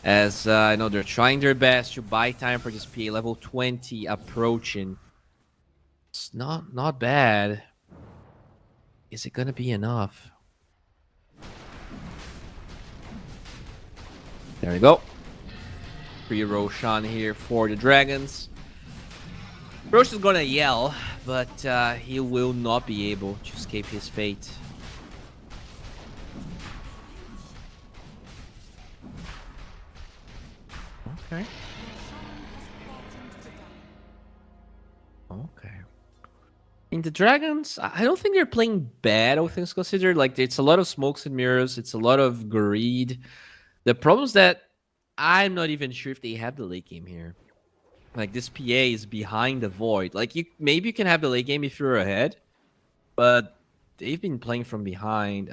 as I know they're trying their best to buy time for this PA. Level 20 approaching. It's not bad. Is it going to be enough? There we go. Free Roshan here for the Dragons. Roshan's gonna yell, but he will not be able to escape his fate. Okay. Okay. In the Dragons, I don't think they're playing bad, all things considered. Like, it's a lot of smokes and mirrors. It's a lot of greed. The problem is that I'm not even sure if they have the late game here. Like, this PA is behind the Void. Like, maybe you can have the late game if you're ahead, but they've been playing from behind.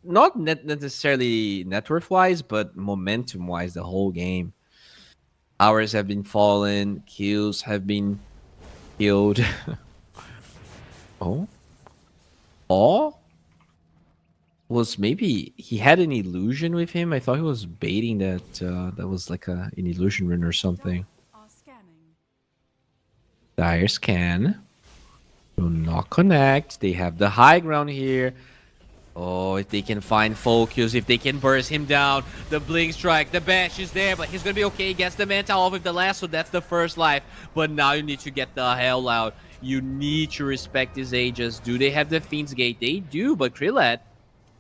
Not necessarily net worth wise, but momentum wise, the whole game. Hours have been fallen, kills have been killed. Oh, was maybe he had an illusion with him. I thought he was baiting that. That was like an illusion rune or something. Are scanning. Dire scan. Do not connect. They have the high ground here. Oh, if they can find Focus, if they can burst him down, the Blink Strike, the Bash is there, but he's gonna be okay. He gets the Manta off with the last, so that's the first life. But now you need to get the hell out. You need to respect his ages. Do they have the Fiend's Gate? They do, but Krillet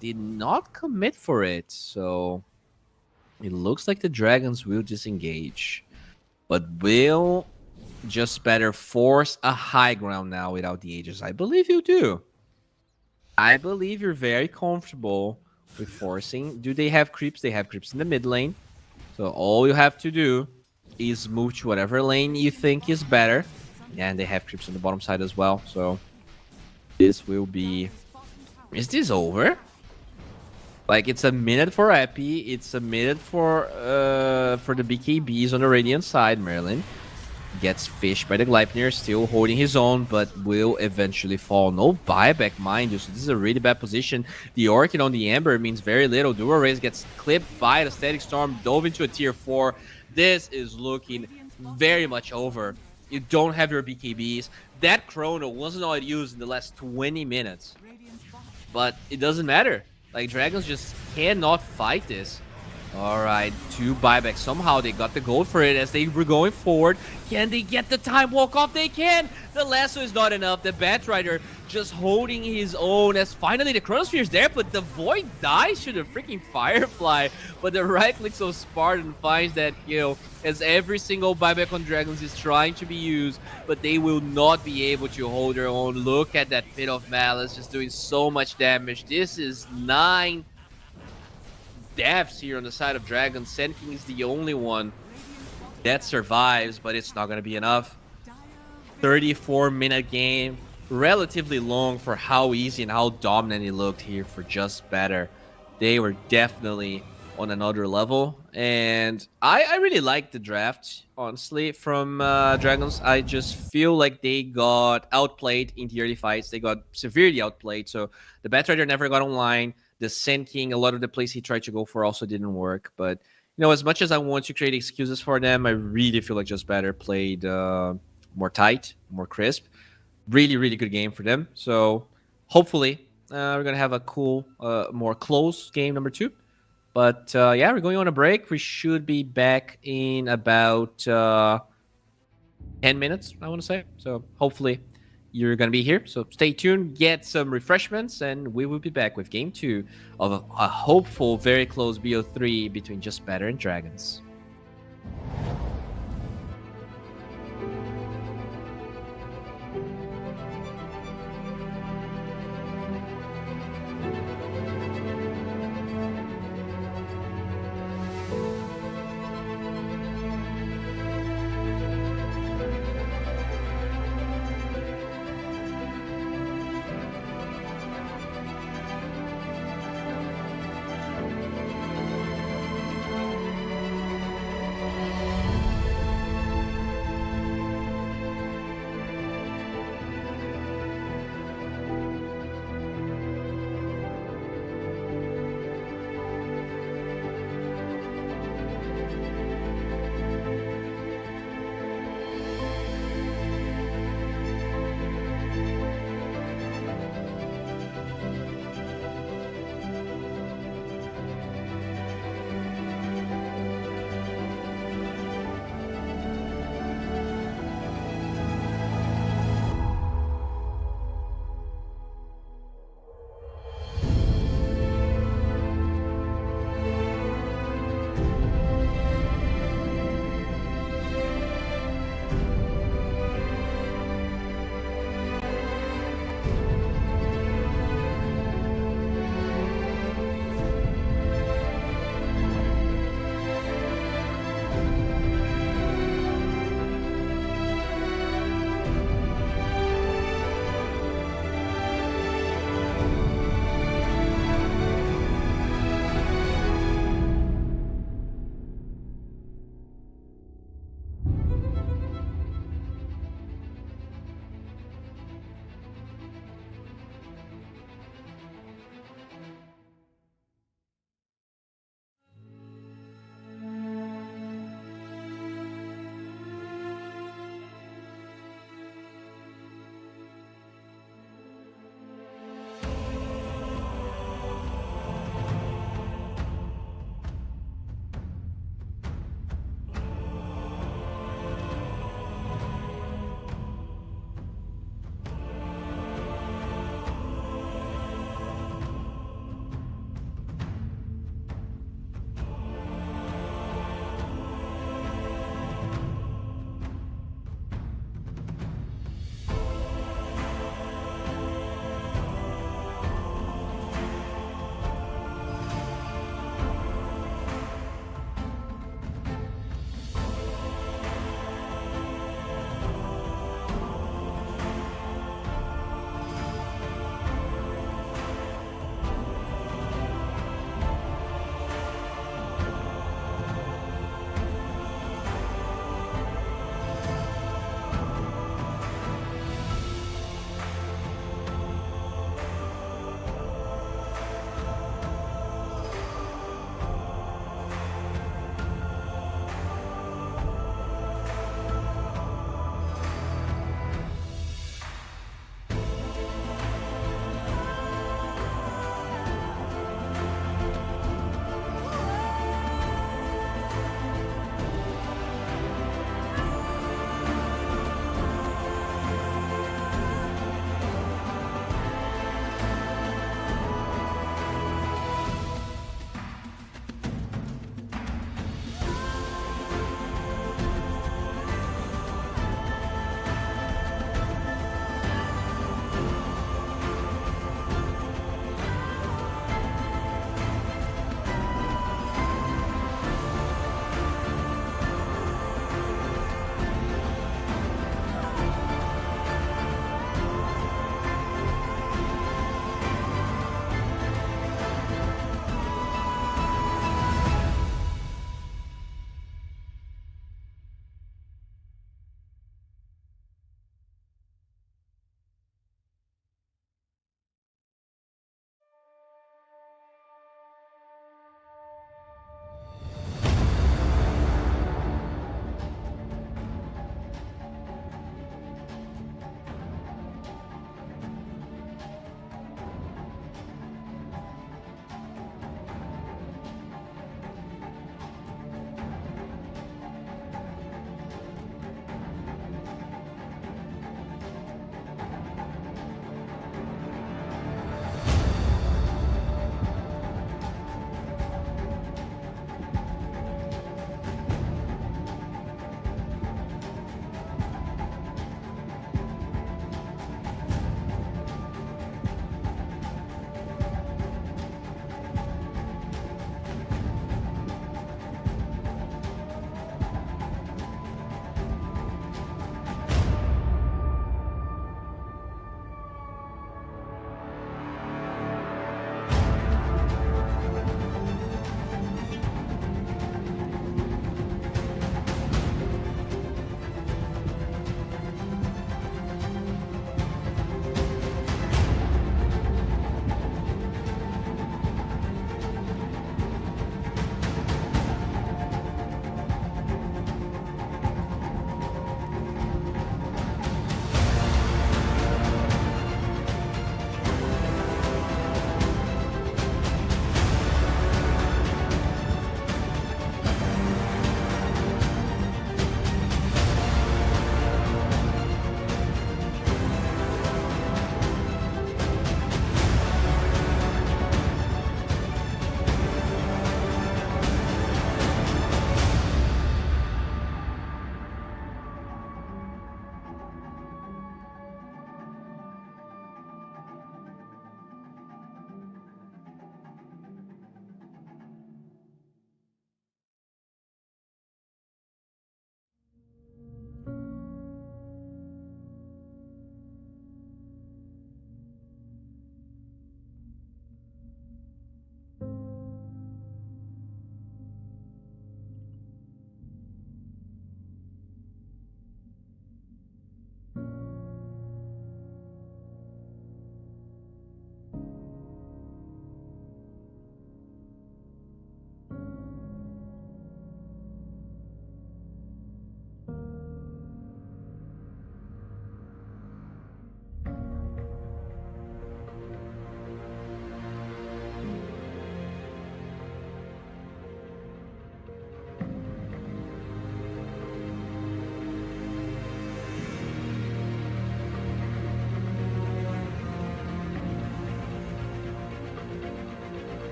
did not commit for it, so it looks like the Dragons will disengage. But will Just Better force a high ground now without the Aegis? I believe you do. I believe you're very comfortable with forcing. Do they have creeps? They have creeps in the mid lane. So all you have to do is move to whatever lane you think is better. And they have creeps on the bottom side as well. So this will be Is this over? Like, it's a minute for Epi, it's a minute for the BKBs on the Radiant side. Merlin gets fished by the Gleipnir, still holding his own, but will eventually fall. No buyback, mind you, so this is a really bad position. The Orchid on the Ember means very little. Dual Raze gets clipped by the Static Storm, dove into a tier 4. This is looking very much over. You don't have your BKBs. That Chrono wasn't all used in the last 20 minutes. But it doesn't matter. Like, Dragons just cannot fight this. Alright, 2 buybacks. Somehow they got the gold for it as they were going forward. Can they get the time walk off? They can! The lasso is not enough. The Batrider just holding his own as finally the Chronosphere is there, but the Void dies to the freaking Firefly. But the right click of Spartan finds that kill as every single buyback on Dragons is trying to be used, but they will not be able to hold their own. Look at that Pit of Malice just doing so much damage. This is 9 deaths here on the side of Dragons. Sand King is the only one that survives, but it's not going to be enough. 34-minute game, relatively long for how easy and how dominant it looked here for Just Better. They were definitely on another level, and I really like the draft, honestly, from Dragons. I just feel like they got outplayed in the early fights. They got severely outplayed, so the Batrider never got online. The Sand King, a lot of the plays he tried to go for also didn't work. But, you know, as much as I want to create excuses for them, I really feel like Just Better played more tight, more crisp. Really, really good game for them. So hopefully we're going to have a cool, more close game number 2. But, yeah, we're going on a break. We should be back in about 10 minutes, I want to say. So hopefully you're going to be here. So stay tuned, get some refreshments, and we will be back with game 2 of a hopeful, very close BO3 between Just Better and Dragons.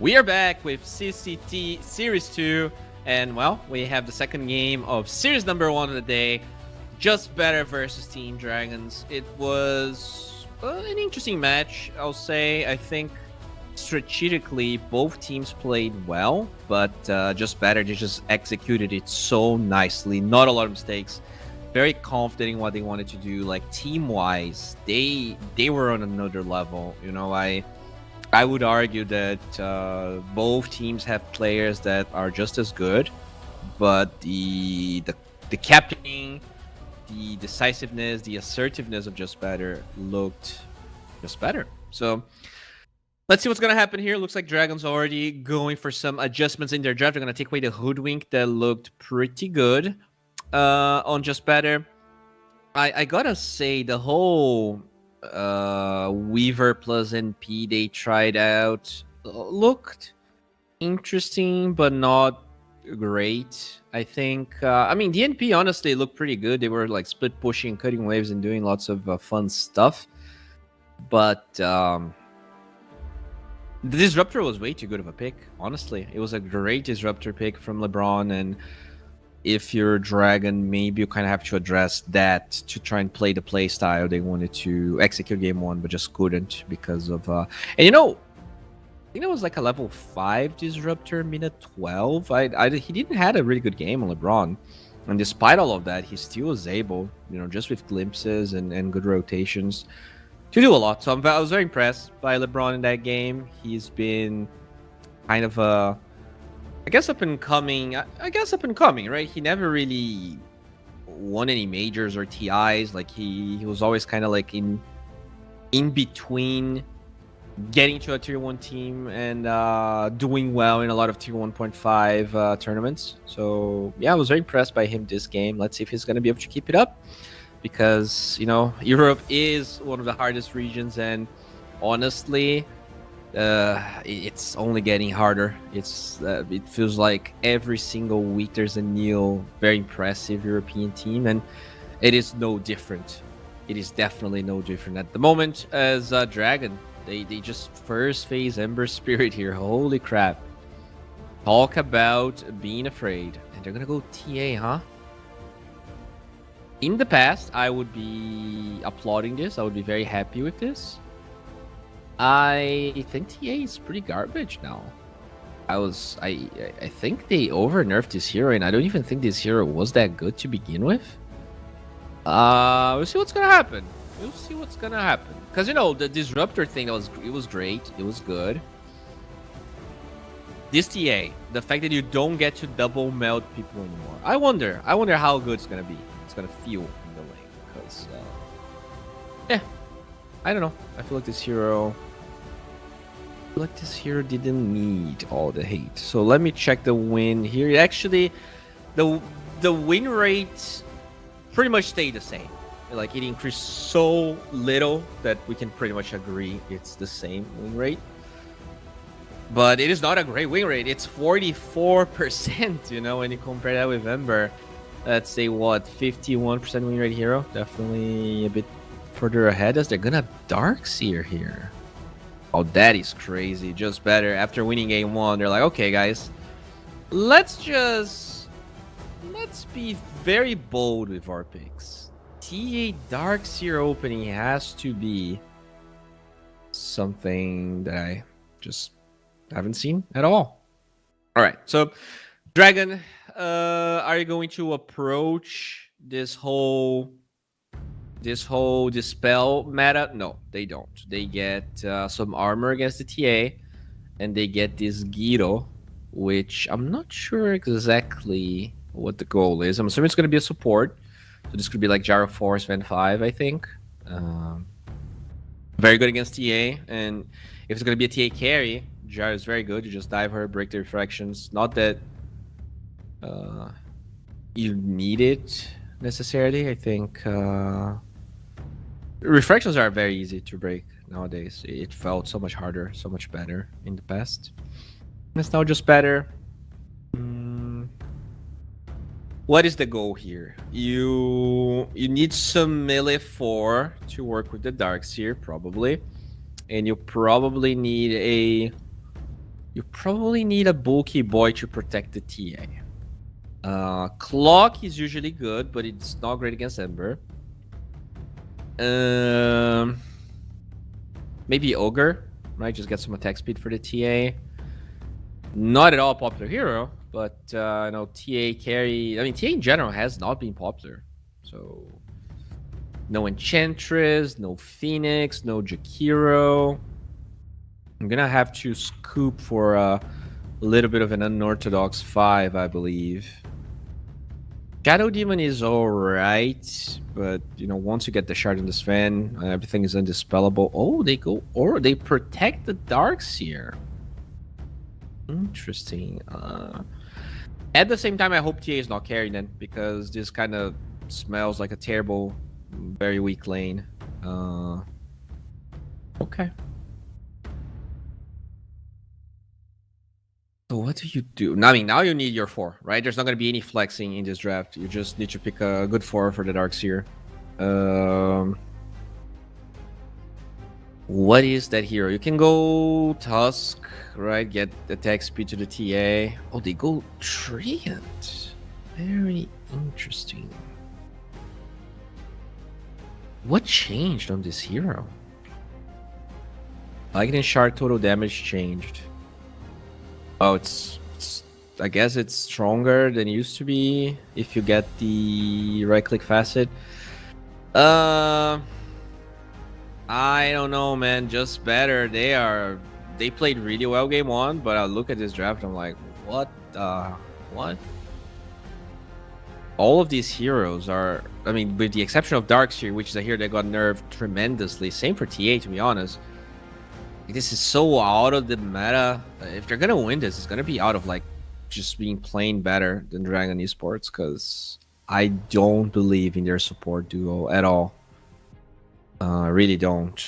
We are back with CCT Series 2, and well, we have the second game of Series number 1 of the day, Just Better versus Team Dragons. It was an interesting match, I'll say. I think strategically both teams played well, but Just Better, they just executed it so nicely. Not a lot of mistakes. Very confident in what they wanted to do. Like team-wise, they were on another level. You know, I would argue that both teams have players that are just as good, but the captaining, the decisiveness, the assertiveness of Just Better looked just better. So let's see what's gonna happen here. Looks like Dragon's already going for some adjustments in their draft. They're gonna take away the Hoodwink that looked pretty good on Just Better. I gotta say the whole Weaver plus NP they tried out looked interesting, but not great. I think I mean the NP honestly looked pretty good. They were like split pushing, cutting waves, and doing lots of fun stuff. But the Disruptor was way too good of a pick. Honestly, it was a great Disruptor pick from LeBron, and if you're a Dragon, maybe you kind of have to address that to try and play the play style they wanted to execute game 1, but just couldn't because of and you know, I think it was like a level 5 Disruptor, minute 12. He didn't had a really good game on LeBron, and despite all of that, he still was able, you know, just with glimpses and good rotations, to do a lot. So I was very impressed by LeBron in that game. He's been kind of a, I guess up and coming, right? He never really won any majors or TIs. Like he was always kind of like in between getting to a tier 1 team and doing well in a lot of tier 1.5 tournaments. So yeah, I was very impressed by him this game. Let's see if he's going to be able to keep it up, because you know, Europe is one of the hardest regions, and honestly, it's only getting harder. It feels like every single week there's a new, very impressive European team, and it is no different. It is definitely no different at the moment as Dragon. They just first phase Ember Spirit here. Holy crap! Talk about being afraid, and they're gonna go TA, huh? In the past, I would be applauding this. I would be very happy with this. I think TA is pretty garbage now. I think they over nerfed this hero, and I don't even think this hero was that good to begin with. We'll see what's gonna happen. We'll see what's gonna happen. Because you know, the Disruptor thing, it was great. It was good. This TA, the fact that you don't get to double melt people anymore. I wonder how good it's gonna be. It's gonna feel in the lane. Because yeah, I don't know. I feel like this hero didn't need all the hate. So let me check the win here. Actually, the win rate pretty much stayed the same. Like it increased so little that we can pretty much agree it's the same win rate. But it is not a great win rate. It's 44%, you know, when you compare that with Ember. Let's say what, 51% win rate hero? Definitely a bit further ahead as they're gonna Darkseer here. Oh, that is crazy. Just Better. After winning game 1, they're like, okay, guys, let's be very bold with our picks. TA Darkseer opening has to be something that I just haven't seen at all. All right, so Dragon, are you going to approach this whole Dispel meta? No, they don't. They get some armor against the TA, and they get this Gyro, which I'm not sure exactly what the goal is. I'm assuming it's going to be a support. So this could be like Gyro Force, Vent 5, I think. Very good against TA, and if it's going to be a TA carry, Gyro is very good. You just dive her, break the refractions. Not that you need it necessarily. I think refractions are very easy to break nowadays. It felt so much harder, so much better in the past. It's now just better. What is the goal here? You need some melee 4 to work with the Darkseer, probably. And you probably need You probably need a bulky boy to protect the TA. Clock is usually good, but it's not great against Ember. Maybe Ogre, right? Just get some attack speed for the TA. Not at all popular hero, but I know TA carry. I mean, TA in general has not been popular. So, no Enchantress, no Phoenix, no Jakiro. I'm gonna have to scoop for a little bit of an unorthodox 5, I believe. Shadow Demon is alright, but you know, once you get the Shard in the Sven, everything is undispellable. Oh, they go, or they protect the Darkseer. Interesting. At the same time, I hope TA is not carrying then, because this kind of smells like a terrible, very weak lane. Okay. So what do you do? I mean, now you need your 4, right? There's not going to be any flexing in this draft. You just need to pick a good 4 for the Darkseer. What is that hero? You can go Tusk, right? Get attack speed to the TA. Oh, they go Treant. Very interesting. What changed on this hero? Lightning Shard total damage changed. Oh, it's I guess it's stronger than it used to be if you get the right click facet. I don't know, man. Just better. They played really well game 1, but I look at this draft, I'm like, what? What? All of these heroes are, I mean, with the exception of Darkseer, which is a hero that got nerfed tremendously. Same for TA, to be honest. This is so out of the meta. If they're gonna win this, it's gonna be out of like just being plain better than Dragon Esports, because I don't believe in their support duo at all. I really don't.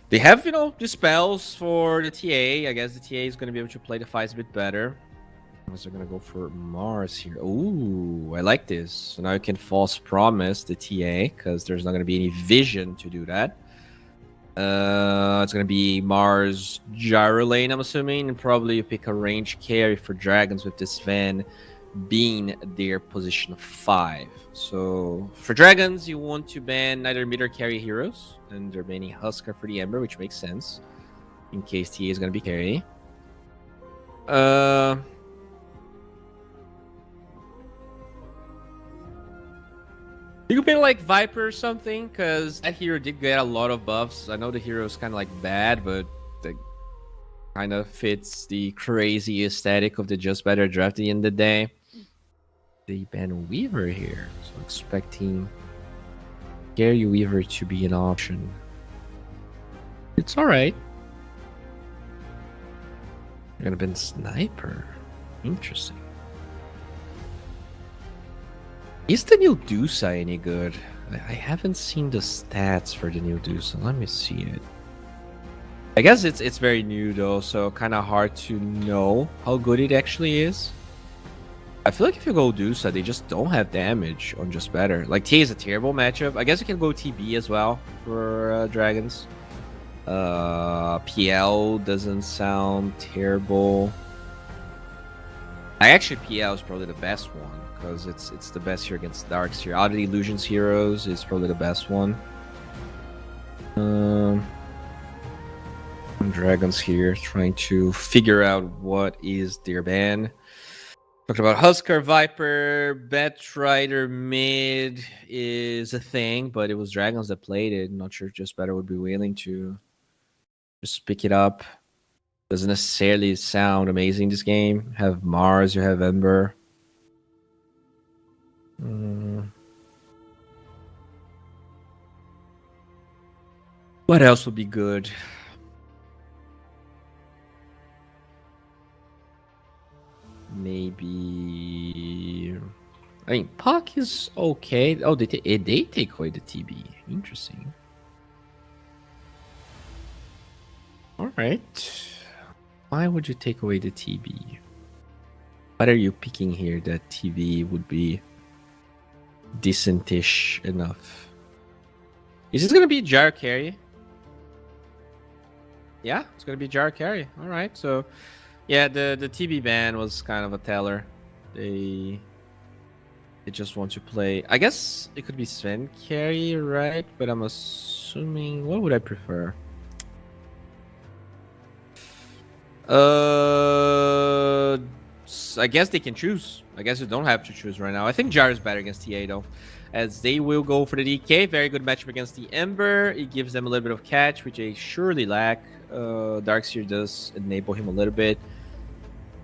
They have, you know, the spells for the TA. I guess the TA is gonna be able to play the fights a bit better. Unless they're gonna go for Mars here. Ooh, I like this. So now you can false promise the TA, because there's not gonna be any vision to do that. It's gonna be Mars Gyro Lane, I'm assuming, and probably you pick a range carry for dragons with this Sven being their position 5. So for dragons, you want to ban neither mid or carry heroes, and they're banning Huskar for the Ember, which makes sense in case TA is gonna be carry. You could play like Viper or something, because that hero did get a lot of buffs. I know the hero is kind of like bad, but it kind of fits the crazy aesthetic of the Just Better draft at the end of the day. They ban Weaver here, so expecting Gary Weaver to be an option. It's alright. You're gonna ban Sniper. Interesting. Is the new Dusa any good? I haven't seen the stats for the new Dusa. Let me see it. I guess it's very new though, so kind of hard to know how good it actually is. I feel like if you go Dusa, they just don't have damage on Just Better. Like T is a terrible matchup. I guess you can go TB as well for dragons. PL doesn't sound terrible. Actually, PL is probably the best one, because it's the best here against Darkseer. Out of the Illusions heroes, is probably the best one. Dragons here, trying to figure out what is their ban. Talked about Huskar, Viper, Batrider mid is a thing, but it was Dragons that played it. Not sure if Just Better would be willing to just pick it up. Doesn't necessarily sound amazing this game. Have Mars, you have Ember. What else would be good? Maybe, I mean, Puck is okay. Oh, they take away the TB. Interesting. All right. Why would you take away the TB? What are you picking here that TB would be decentish enough? Is this gonna be Jar carry? Yeah, it's gonna be Jar carry. All right, so yeah, the TB ban was kind of a teller. They just want to play. I guess it could be Sven carry, right? But I'm assuming what would I prefer? I guess they can choose. I guess you don't have to choose right now. I think Jar is better against TA though, as they will go for the DK. Very good matchup against the Ember. It gives them a little bit of catch, which they surely lack. Darkseer does enable him a little bit.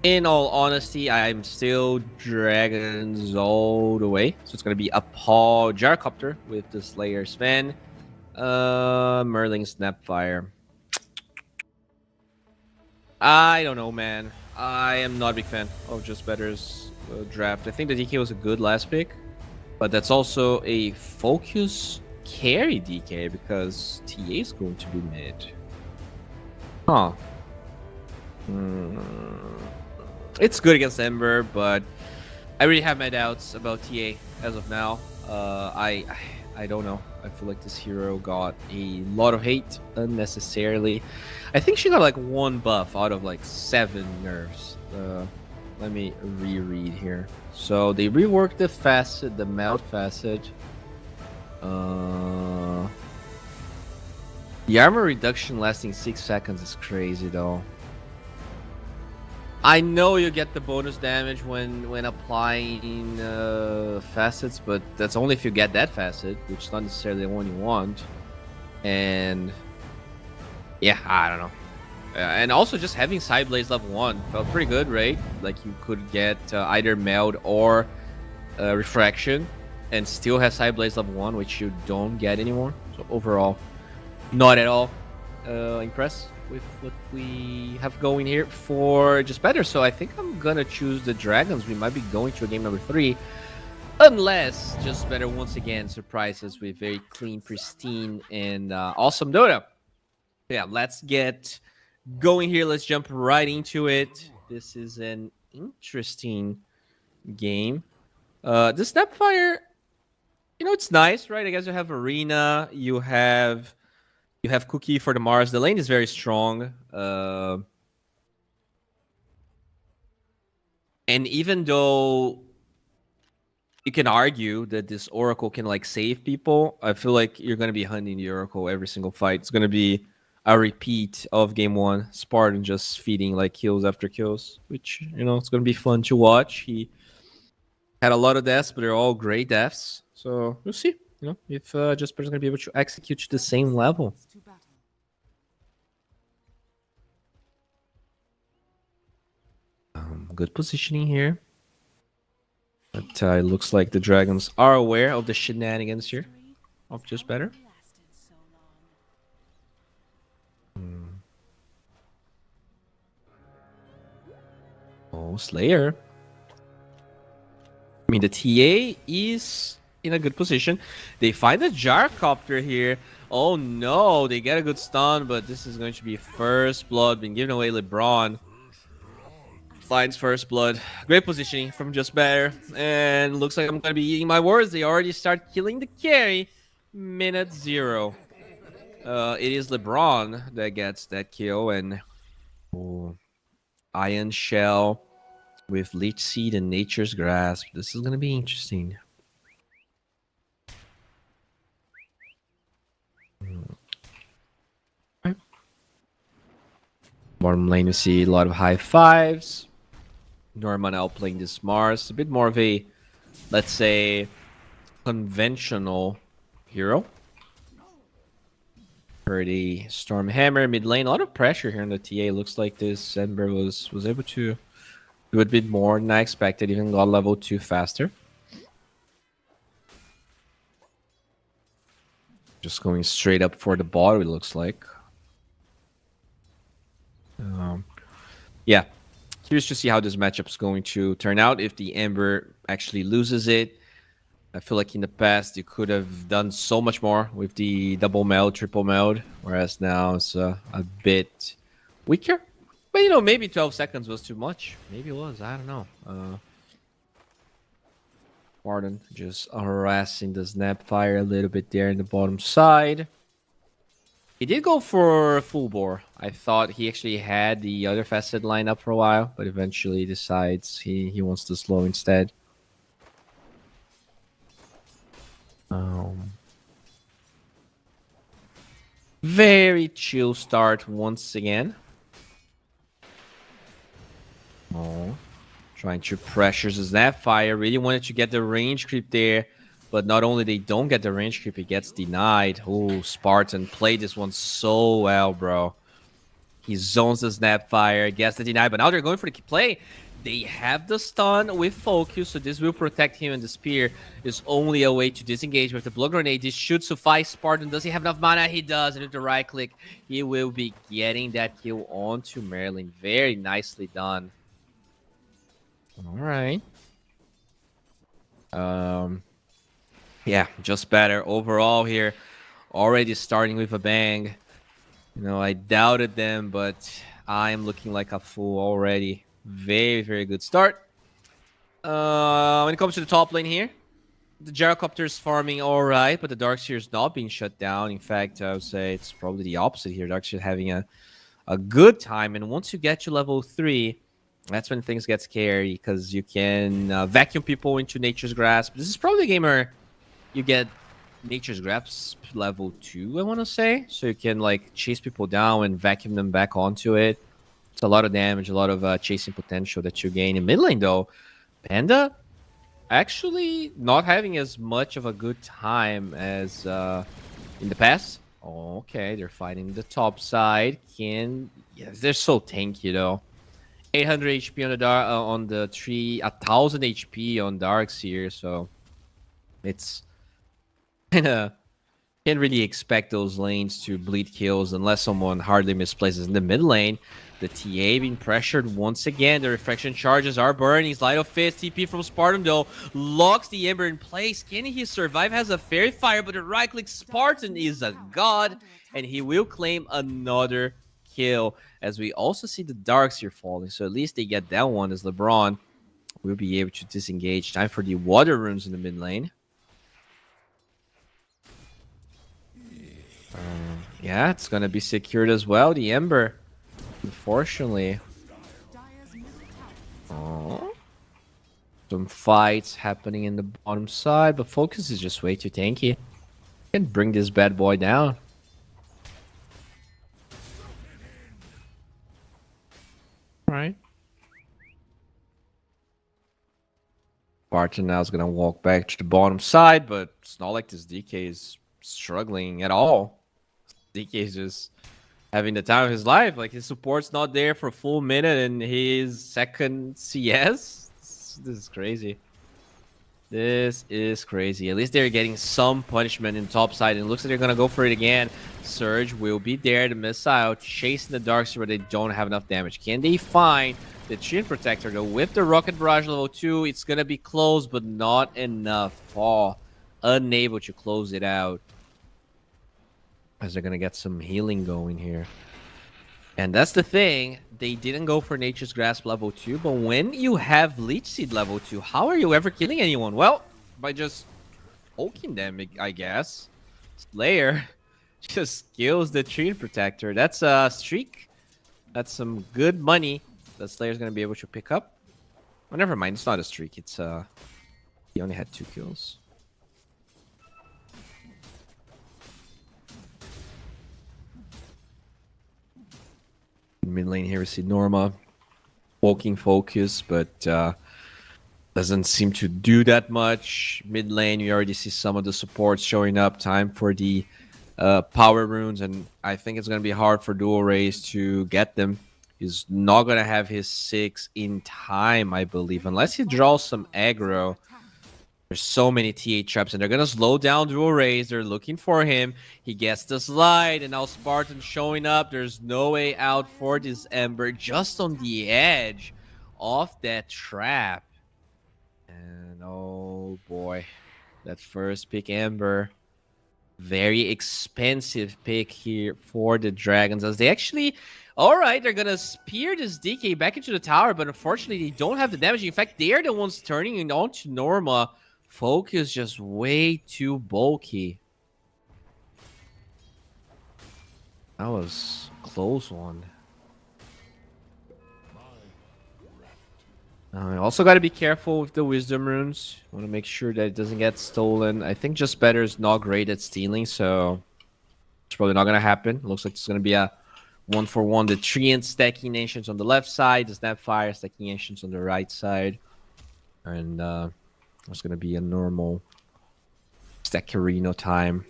In all honesty, I'm still Dragons all the way. So it's gonna be a Paul Jarcopter with the Slayer Sven, Merling Snapfire. I don't know, man. I am not a big fan of Just Better's draft. I think the DK was a good last pick, but that's also a focus carry DK because TA is going to be mid. Huh. It's good against Ember, but I really have my doubts about TA as of now. I don't know. I feel like this hero got a lot of hate unnecessarily. I think she got like 1 buff out of like 7 nerfs. Let me reread here. So they reworked the facet, the melt facet. The armor reduction lasting 6 seconds is crazy though. I know you get the bonus damage when applying facets, but that's only if you get that facet, which is not necessarily the one you want. And yeah, I don't know. And also just having Side Blaze level 1 felt pretty good, right? Like you could get either Meld or Refraction and still have Side Blaze level 1, which you don't get anymore. So overall, not at all impressed with what we have going here for Just Better. So I think I'm gonna choose the Dragons. We might be going to a game number 3, unless Just Better once again surprises with very clean, pristine, and awesome Dota. Yeah, let's get going here. Let's jump right into it. This is an interesting game. The Snapfire, you know, it's nice, right? I guess you have Arena, you have Cookie for the Mars. The lane is very strong. And even though you can argue that this Oracle can like save people, I feel like you're going to be hunting the Oracle every single fight. It's going to be a repeat of game 1. Spartan just feeding like kills after kills, which, you know, it's going to be fun to watch. He had a lot of deaths, but they're all great deaths. So we'll see, you know, if Just Better's going to be able to execute to the same level. To battle. Good positioning here. But it looks like the Dragons are aware of the shenanigans here of Just Better. Oh, Slayer. I mean, the TA is in a good position. They find a Jarcopter here. Oh no, they get a good stun, but this is going to be first blood being given away. LeBron finds first blood. Great positioning from Just Better. And looks like I'm going to be eating my words. They already start killing the carry. Minute 0. It is LeBron that gets that kill. And Iron Shell with Leech Seed and Nature's Grasp. This is going to be interesting. Bottom lane, you see a lot of high fives. Norman out playing this Mars. A bit more of a, let's say, conventional hero. For the Stormhammer mid lane. A lot of pressure here in the TA. Looks like this Ember was able to do a bit more than I expected. Even got level 2 faster. Just going straight up for the bot, it looks like. Yeah. Curious to see how this matchup's going to turn out if the Ember actually loses it. I feel like in the past you could have done so much more with the double meld, triple meld, whereas now it's a bit weaker. But, you know, maybe 12 seconds was too much. Maybe it was. I don't know. Warden just harassing the Snapfire a little bit there in the bottom side. He did go for full bore. I thought he actually had the other facet line up for a while, but eventually decides he wants to slow instead. Very chill start once again. Oh, trying to pressure the Snapfire. Really wanted to get the range creep there, but not only they don't get the range creep, it gets denied. Oh, Spartan played this one so well, bro. He zones the Snapfire, gets the deny, but now they're going for the play. They have the stun with focus, so this will protect him, and the spear is only a way to disengage with the blood grenade. This should suffice. Spartan, does he have enough mana? He does, and with the right click, he will be getting that kill onto Marilyn. Very nicely done. All right. Yeah, just better overall here. Already starting with a bang. You know, I doubted them, but I'm looking like a fool already. Very, very good start. When it comes to the top lane here, the Gyrocopter is farming all right, but the Darkseer is not being shut down. In fact, I would say it's probably the opposite here. Darkseer having a good time, and once you get to level 3, that's when things get scary, because you can vacuum people into Nature's Grasp. This is probably a game where you get Nature's Grasp level 2, I want to say. So you can like chase people down and vacuum them back onto it. It's a lot of damage, a lot of chasing potential that you gain. In mid lane though, Panda actually not having as much of a good time as in the past. Oh, okay, they're fighting the top side. Yes, they're so tanky though. 800 HP on the tree, 1000 HP on Darkseer, so it's kind of can't really expect those lanes to bleed kills unless someone hardly misplaces in the mid lane. The TA being pressured once again. The reflection charges are burning. Light of Fist, TP from Spartan though. Locks the Ember in place. Can he survive? Has a fairy fire, but the right click. Spartan is a god, and he will claim another kill. As we also see the Darkseer falling. So at least they get that one, as LeBron will be able to disengage. Time for the water runes in the mid lane. Yeah, it's gonna be secured as well. The Ember, unfortunately. Oh, some fights happening in the bottom side, but Focus is just way too tanky. Can bring this bad boy down. All right. Barton now is gonna walk back to the bottom side, but it's not like this DK is struggling at all. DK is just having the time of his life. Like, his support's not there for a full minute and his second CS. This is crazy. This is crazy. At least they're getting some punishment in top side, and it looks like they're gonna go for it again. Surge will be there, the missile chasing the Darkseer, but they don't have enough damage. Can they find the Treant Protector though? With the Rocket Barrage level 2, it's gonna be close, but not enough. Paul unable to close it out, as they're gonna get some healing going here. And that's the thing, they didn't go for Nature's Grasp level 2, but when you have Leech Seed level 2, how are you ever killing anyone? Well, by just poking them, I guess. Slayer just kills the Treant Protector. That's a streak. That's some good money that Slayer's gonna be able to pick up. Oh, never mind, it's not a streak, it's he only had 2 kills. Mid lane here we see Norma walking Focus, but doesn't seem to do that much. Mid lane you already see some of the supports showing up. Time for the power runes, and I think it's gonna be hard for Dual Rays to get them. He's not gonna have his 6 in time, I believe, unless he draws some aggro. There's so many TA traps, and they're gonna slow down Dual Rays. They're looking for him. He gets the slide, and now Spartan showing up. There's no way out for this Ember, just on the edge of that trap. And oh boy, that first pick Ember. Very expensive pick here for the Dragons, as they actually... Alright, they're gonna spear this DK back into the tower, but unfortunately they don't have the damage. In fact, they're the ones turning it on to Norma. Focus just way too bulky. That was close one. Also got to be careful with the wisdom runes. Want to make sure that it doesn't get stolen. I think just better is not great at stealing, so it's probably not going to happen. Looks like it's going to be a 1-for-1. The Treant stacking ancients on the left side, the Snapfire stacking ancients on the right side. And it's going to be a normal Stackerino time.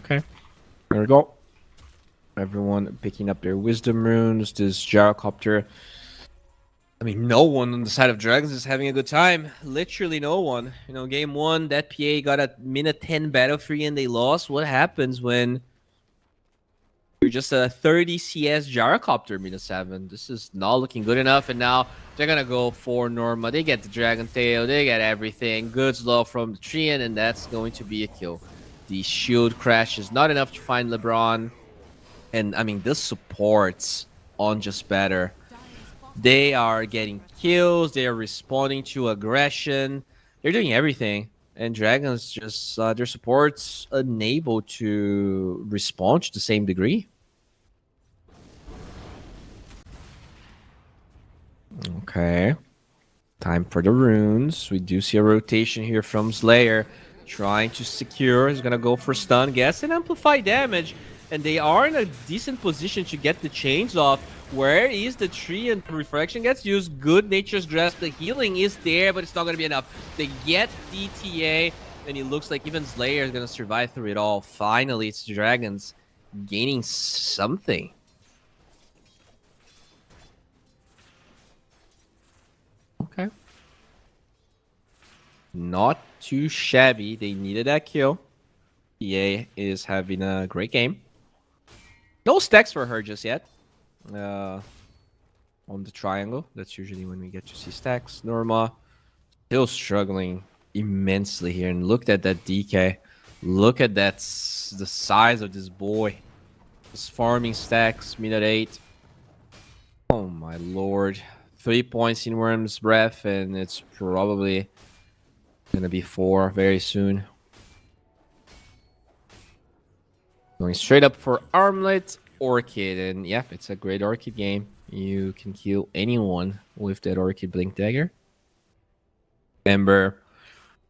Okay, there we go. Everyone picking up their wisdom runes. This gyrocopter. I mean, no one on the side of dragons is having a good time. Literally no one. You know, game 1, that PA got a minute 10 battle free and they lost. What happens when you're just a 30 CS gyrocopter minute 7? This is not looking good enough. And now they're gonna go for Norma. They get the dragon tail. They get everything. Good slow from the Treant, and that's going to be a kill. The shield crash is not enough to find LeBron. And, I mean, this supports on just better. They are getting kills. They are responding to aggression. They're doing everything. And Dragons just, their support's unable to respond to the same degree. Okay. Time for the runes. We do see a rotation here from Slayer. Trying to secure. He's going to go for stun, guess, and amplify damage. And they are in a decent position to get the chains off. Where is the tree? And refraction gets used. Good Nature's Grasp. The healing is there, but it's not going to be enough. They get DTA, and it looks like even Slayer is going to survive through it all. Finally, it's Dragons gaining something. Okay. Not too shabby. They needed that kill. EA is having a great game. No stacks for her just yet. On the triangle. That's usually when we get to see stacks. Norma still struggling immensely here. And look at that DK. Look at that, the size of this boy. Just farming stacks, minute 8. Oh my lord. 3 points in Worm's Breath, and it's probably gonna be 4 very soon. Going straight up for Armlet, Orchid, and yeah, it's a great Orchid game. You can kill anyone with that Orchid Blink Dagger. Ember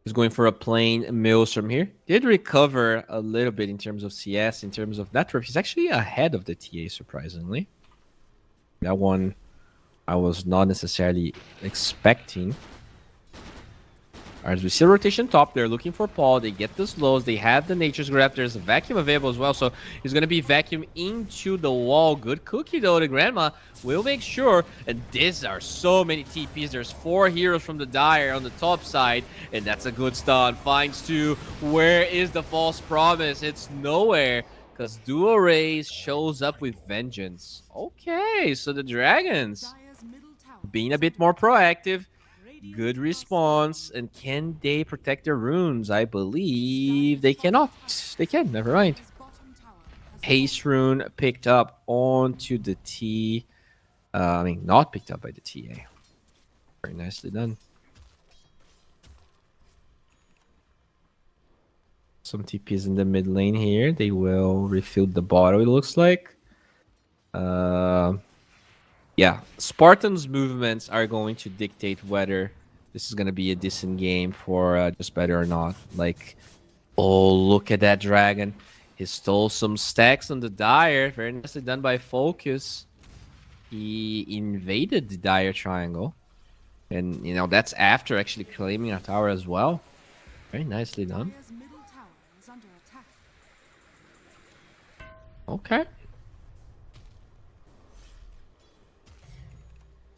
is going for a plain Maelstrom here. Did recover a little bit in terms of CS, in terms of network. He's actually ahead of the TA, surprisingly. That one I was not necessarily expecting. As we see a rotation top, they're looking for Paul. They get the slows. They have the Nature's Grab. There's a vacuum available as well, so he's going to be vacuum into the wall. Good cookie, though. The Grandma will make sure. And these are so many TPs. There's 4 heroes from the Dire on the top side, and that's a good stun. Finds 2. Where is the false promise? It's nowhere, because Duo Rays shows up with vengeance. Okay, so the Dragons being a bit more proactive. Good response. And can they protect their runes? I believe they cannot. They can, never mind. Haste rune picked up onto the T. I mean, not picked up by the TA. Very nicely done. Some TPs in the mid lane here. They will refill the bottle, it looks like. Yeah, Spartan's movements are going to dictate whether this is going to be a decent game for just better or not. Like, oh, look at that dragon. He stole some stacks on the Dire. Very nicely done by Focus. He invaded the Dire triangle. And, you know, that's after actually claiming a tower as well. Very nicely done. Okay.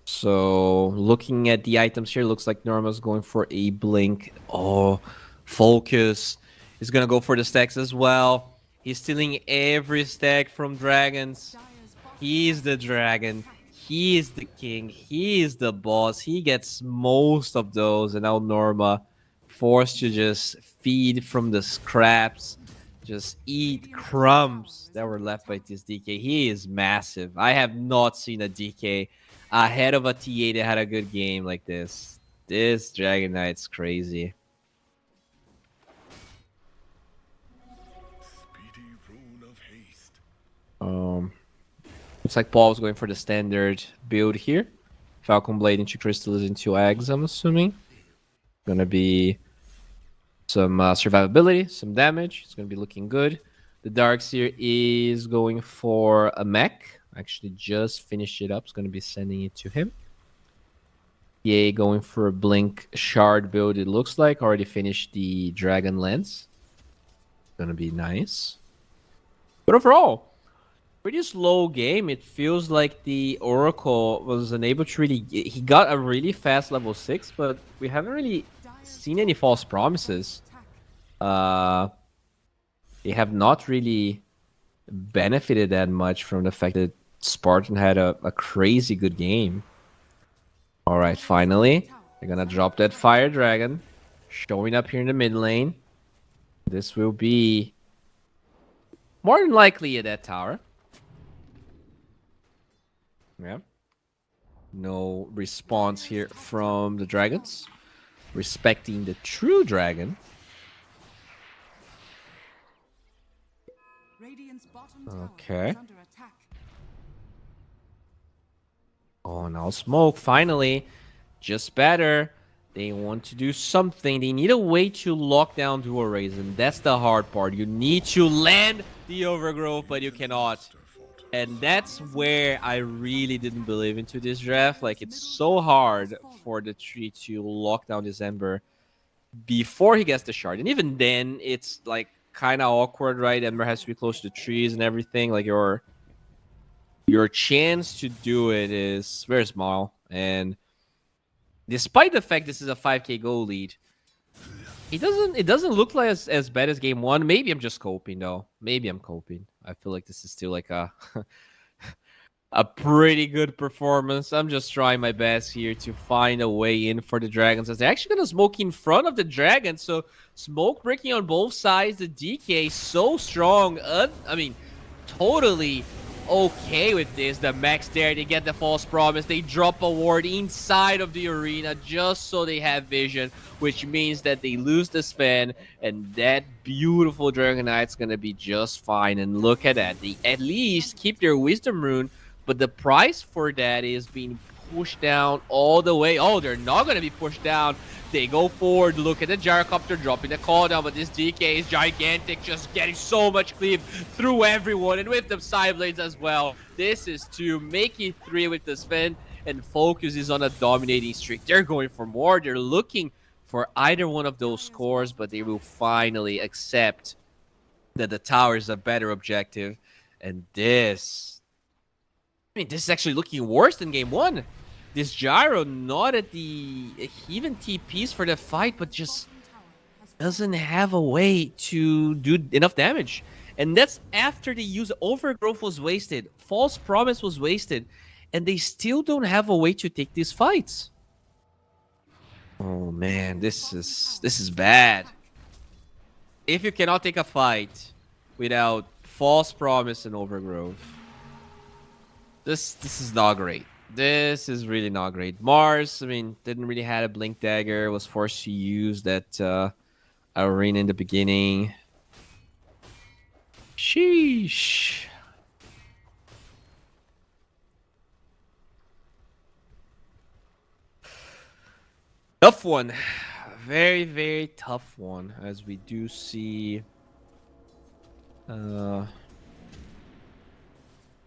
So, looking at the items here, looks like Norma's going for a blink. Oh, Focus is going to go for the stacks as well. He's stealing every stack from Dragons. He's the dragon. He is the king. He is the boss. He gets most of those. And now Norma forced to just feed from the scraps. Just eat crumbs that were left by this DK. He is massive. I have not seen a DK ahead of a TA that had a good game like this. This Dragon Knight's crazy. Looks like Paul's going for the standard build here. Falcon Blade into Crystals into Eggs, I'm assuming. Gonna be some survivability, some damage. It's gonna be looking good. The Darkseer is going for a mech. Actually, just finished it up. It's gonna be sending it to him. EA going for a Blink Shard build. It looks like already finished the Dragon Lance. Gonna be nice. But overall, pretty slow game. It feels like the Oracle was unable to really. He got a really fast level 6, but we haven't really seen any false promises. They have not really benefited that much from the fact that Spartan had a crazy good game. All right, finally, they're gonna drop that Fire Dragon, showing up here in the mid lane. This will be more than likely at that tower. Yeah. No response here from the dragons. Respecting the true dragon. Radiant's bottom tower Okay. is under attack. Oh, now smoke, finally. Just better. They want to do something. They need a way to lock down dual rays, and that's the hard part. You need to land the overgrowth, but you cannot. And that's where I really didn't believe into this draft. Like, it's so hard for the tree to lock down this Ember before he gets the shard. And even then, it's, like, kind of awkward, right? Ember has to be close to the trees and everything. Like, your chance to do it is very small. And despite the fact this is a 5k goal lead, it doesn't look like as bad as game one. Maybe I'm just coping though. Maybe I'm coping. I feel like this is still like a a pretty good performance. I'm just trying my best here to find a way in for the dragons, as they're actually gonna smoke in front of the dragons. So smoke breaking on both sides. The DK so strong. I mean, totally okay with this. The max there, they get the false promise. They drop a ward inside of the arena just so they have vision, which means that they lose the Sven, and that beautiful Dragon Knight's gonna be just fine. And look at that. They at least keep their Wisdom Rune, but the price for that is being pushed down all the way. Oh, they're not gonna be pushed down. They go forward. Look at the Gyrocopter dropping the call down, but this DK is gigantic, just getting so much cleave through everyone, and with the side blades as well. This is to make it 3 with the Sven, and Focus is on a dominating streak. They're going for more. They're looking for either one of those scores, but they will finally accept that the tower is a better objective. And this, I mean, this is actually looking worse than game one. This Gyro not at the even TPs for the fight, but just doesn't have a way to do enough damage. And that's after they use Overgrowth was wasted, False Promise was wasted, and they still don't have a way to take these fights. Oh man, this is bad. If you cannot take a fight without False Promise and Overgrowth, this is not great. This is really not great. Mars, I mean, didn't really have a Blink Dagger, was forced to use that arena in the beginning. Sheesh. Tough one. Very, very tough one, as we do see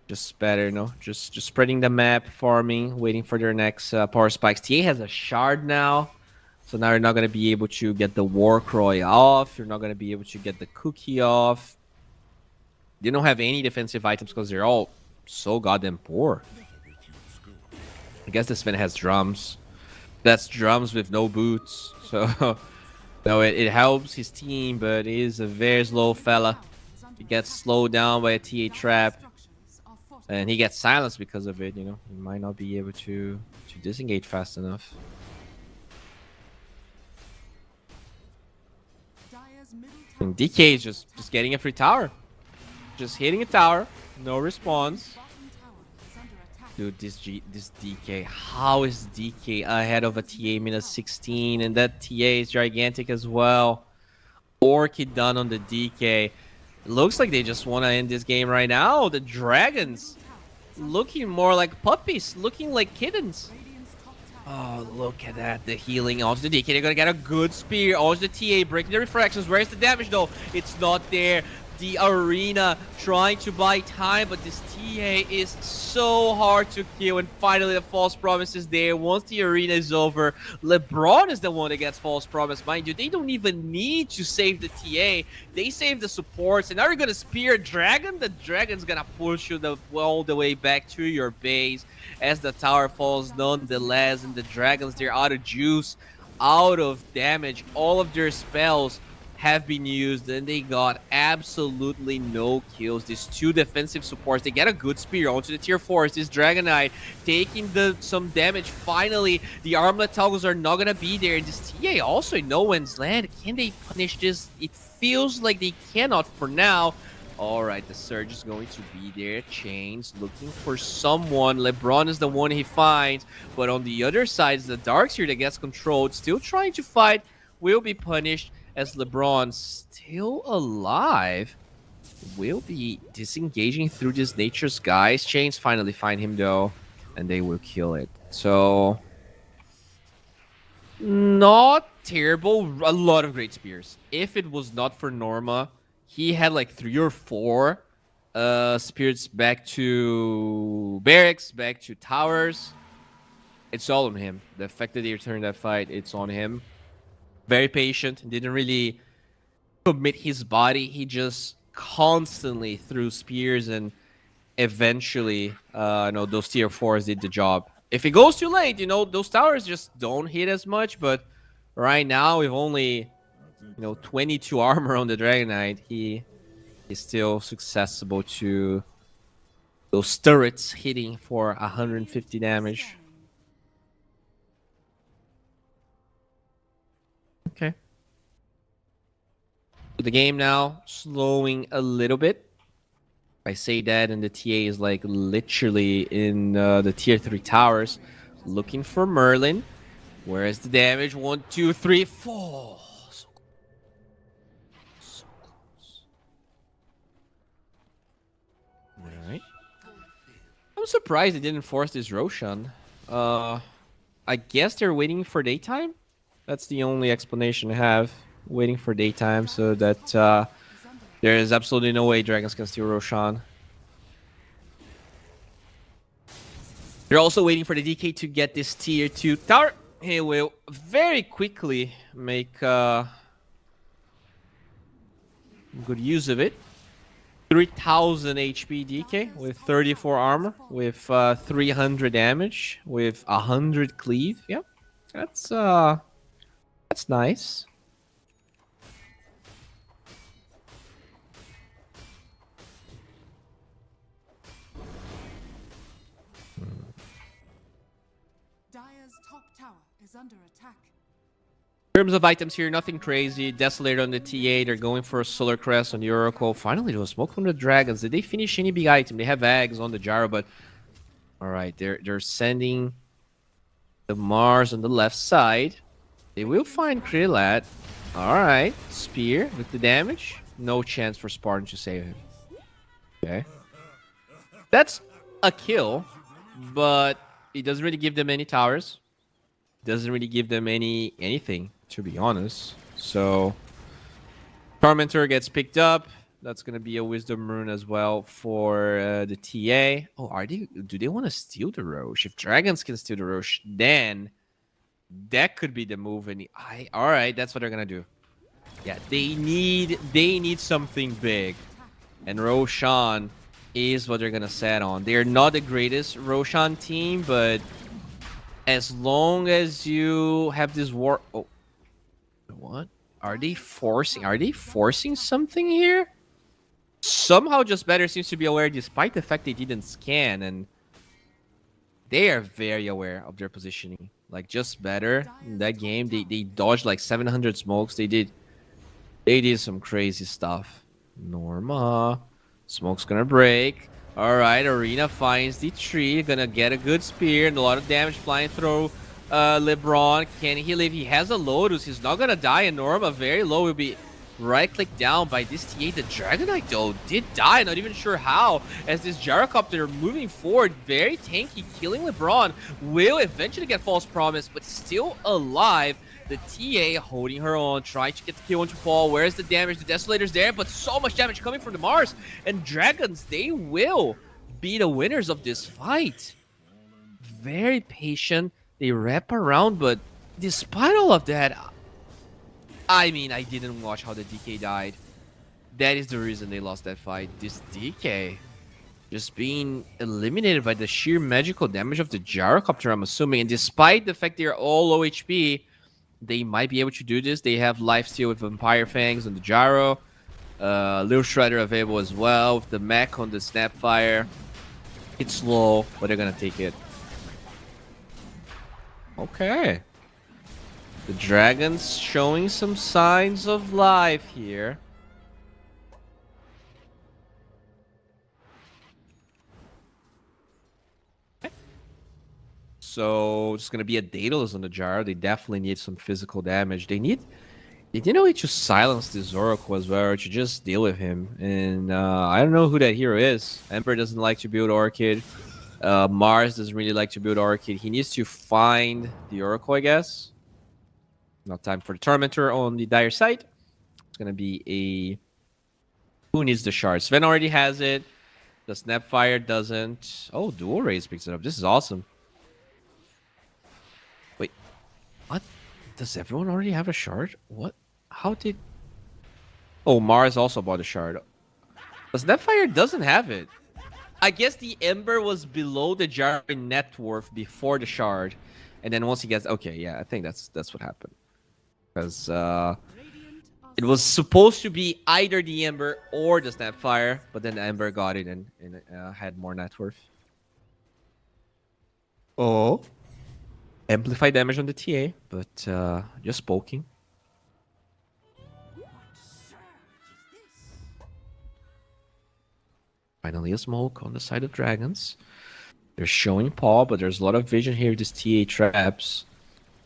just better, no? Just spreading the map, farming, waiting for their next power spikes. TA has a shard now, so now you're not going to be able to get the Warcry off. You're not going to be able to get the Cookie off. They don't have any defensive items because they're all so goddamn poor. I guess this Sven has drums. That's drums with no boots. So, no, it helps his team, but he is a very slow fella. He gets slowed down by a TA trap. And he gets silenced because of it, you know. He might not be able to disengage fast enough. And DK is just getting a free tower. Just hitting a tower. No response. Dude, this DK. How is DK ahead of a TA minus 16? And that TA is gigantic as well. Orchid done on the DK. Looks like they just want to end this game right now. The Dragons looking more like puppies, looking like kittens. Oh, look at that. The healing onto the DK. They're going to get a good spear onto the TA, breaking the refractions. Where's the damage, though? It's not there. The Arena trying to buy time, but this TA is so hard to kill. And finally, the false promise is there. Once the Arena is over, LeBron is the one that gets false promise. Mind you, they don't even need to save the TA. They save the supports. And now you're going to spear Dragon. The Dragon's going to push you all the way back to your base as the tower falls nonetheless. And the Dragons, they're out of juice, out of damage. All of their spells have been used, and they got absolutely no kills. These two defensive supports, they get a good spear onto the tier 4s. This Dragon Knight taking some damage. Finally, the Armlet toggles are not gonna be there. This TA also in no one's land. Can they punish this? It feels like they cannot for now. All right, the Surge is going to be there. Chains looking for someone. LeBron is the one he finds, but on the other side is the Darkseer that gets controlled. Still trying to fight, will be punished as LeBron, still alive, will be disengaging through this Nature's Guys. Chains finally find him though, and they will kill it. So, not terrible. A lot of great spears. If it was not for Norma, he had like 3 or 4 spears back to barracks, back to towers. It's all on him. The fact that he returned that fight, it's on him. Very patient, didn't really commit his body. He just constantly threw spears, and eventually, those tier 4s did the job. If it goes too late, those towers just don't hit as much. But right now, with only, 22 armor on the Dragon Knight, he is still susceptible to those turrets hitting for 150 damage. Okay. The game now slowing a little bit. I say that, and the TA is like literally in the tier 3 towers looking for Merlin. Where's the damage? 1, 2, 3, 4. So close. Alright. I'm surprised they didn't force this Roshan. I guess they're waiting for daytime. That's the only explanation I have. Waiting for daytime so that there is absolutely no way Dragons can steal Roshan. They're also waiting for the DK to get this tier 2 tower. He will very quickly make good use of it. 3000 HP DK with 34 armor, with 300 damage, with 100 cleave. Yep, that's nice. Dire's top tower is under attack. In terms of items here, nothing crazy. Desolator on the TA. They're going for a Solar Crest on the Oracle. Finally, there was smoke from the Dragons. Did they finish any big item? They have eggs on the Gyro, but all right, they're sending the Mars on the left side. They will find Krillat. All right, spear with the damage. No chance for Spartan to save him. Okay, that's a kill, but it doesn't really give them any towers. Doesn't really give them anything, to be honest. So Tormentor gets picked up. That's gonna be a Wisdom Rune as well for the TA. Oh, do they want to steal the Roche? If Dragons can steal the Roche, then that could be the move. All right, that's what they're gonna do. Yeah, they need something big, and Roshan is what they're gonna set on. They're not the greatest Roshan team, but as long as you have this war... Oh. What? Are they forcing something here? Somehow Just Better seems to be aware despite the fact they didn't scan, and they are very aware of their positioning. Like, Just Better in that game, they dodged like 700 smokes. They did some crazy stuff. Norma. Smoke's gonna break. Alright, Arena finds the tree. Gonna get a good spear and a lot of damage flying through LeBron. Can he live? He has a Lotus. He's not gonna die. And Norma very low will be right-click down by this TA. The Dragonite, though, did die. Not even sure how, as this Gyrocopter moving forward, very tanky, killing LeBron. Will eventually get False Promise, but still alive. The TA holding her on, trying to get the kill into Paul. Where's the damage? The Desolator's there, but so much damage coming from the Mars. And Dragons, they will be the winners of this fight. Very patient. They wrap around, but despite all of that, I mean, I didn't watch how the DK died. That is the reason they lost that fight. This DK just being eliminated by the sheer magical damage of the Gyrocopter, I'm assuming. And despite the fact they're all low HP, they might be able to do this. They have lifesteal with Vampire Fangs on the Gyro. Little Shredder available as well with the mech on the Snapfire. It's slow, but they're gonna take it. Okay. The Dragons showing some signs of life here. So it's gonna be a Daedalus on the Gyro. They definitely need some physical damage. They need a way to silence this Oracle as well, or to just deal with him. And I don't know who that hero is. Emperor doesn't like to build Orchid. Mars doesn't really like to build Orchid. He needs to find the Oracle, I guess. Not time for the Tormentor on the Dire side. It's gonna be a... Who needs the shard? Sven already has it. The Snapfire doesn't. Oh, Dual Raise picks it up. This is awesome. Wait, what? Does everyone already have a shard? What? How did... Oh, Mars also bought a shard. The Snapfire doesn't have it. I guess the Ember was below the Gyro in net worth before the shard. And then once he gets... Okay, yeah, I think that's what happened. Because it was supposed to be either the Ember or the Snapfire, but then the Ember got it and had more net worth. Oh. Amplify damage on the TA, but just poking. Finally a smoke on the side of Dragons. They're showing Paul, but there's a lot of vision here with this TA traps.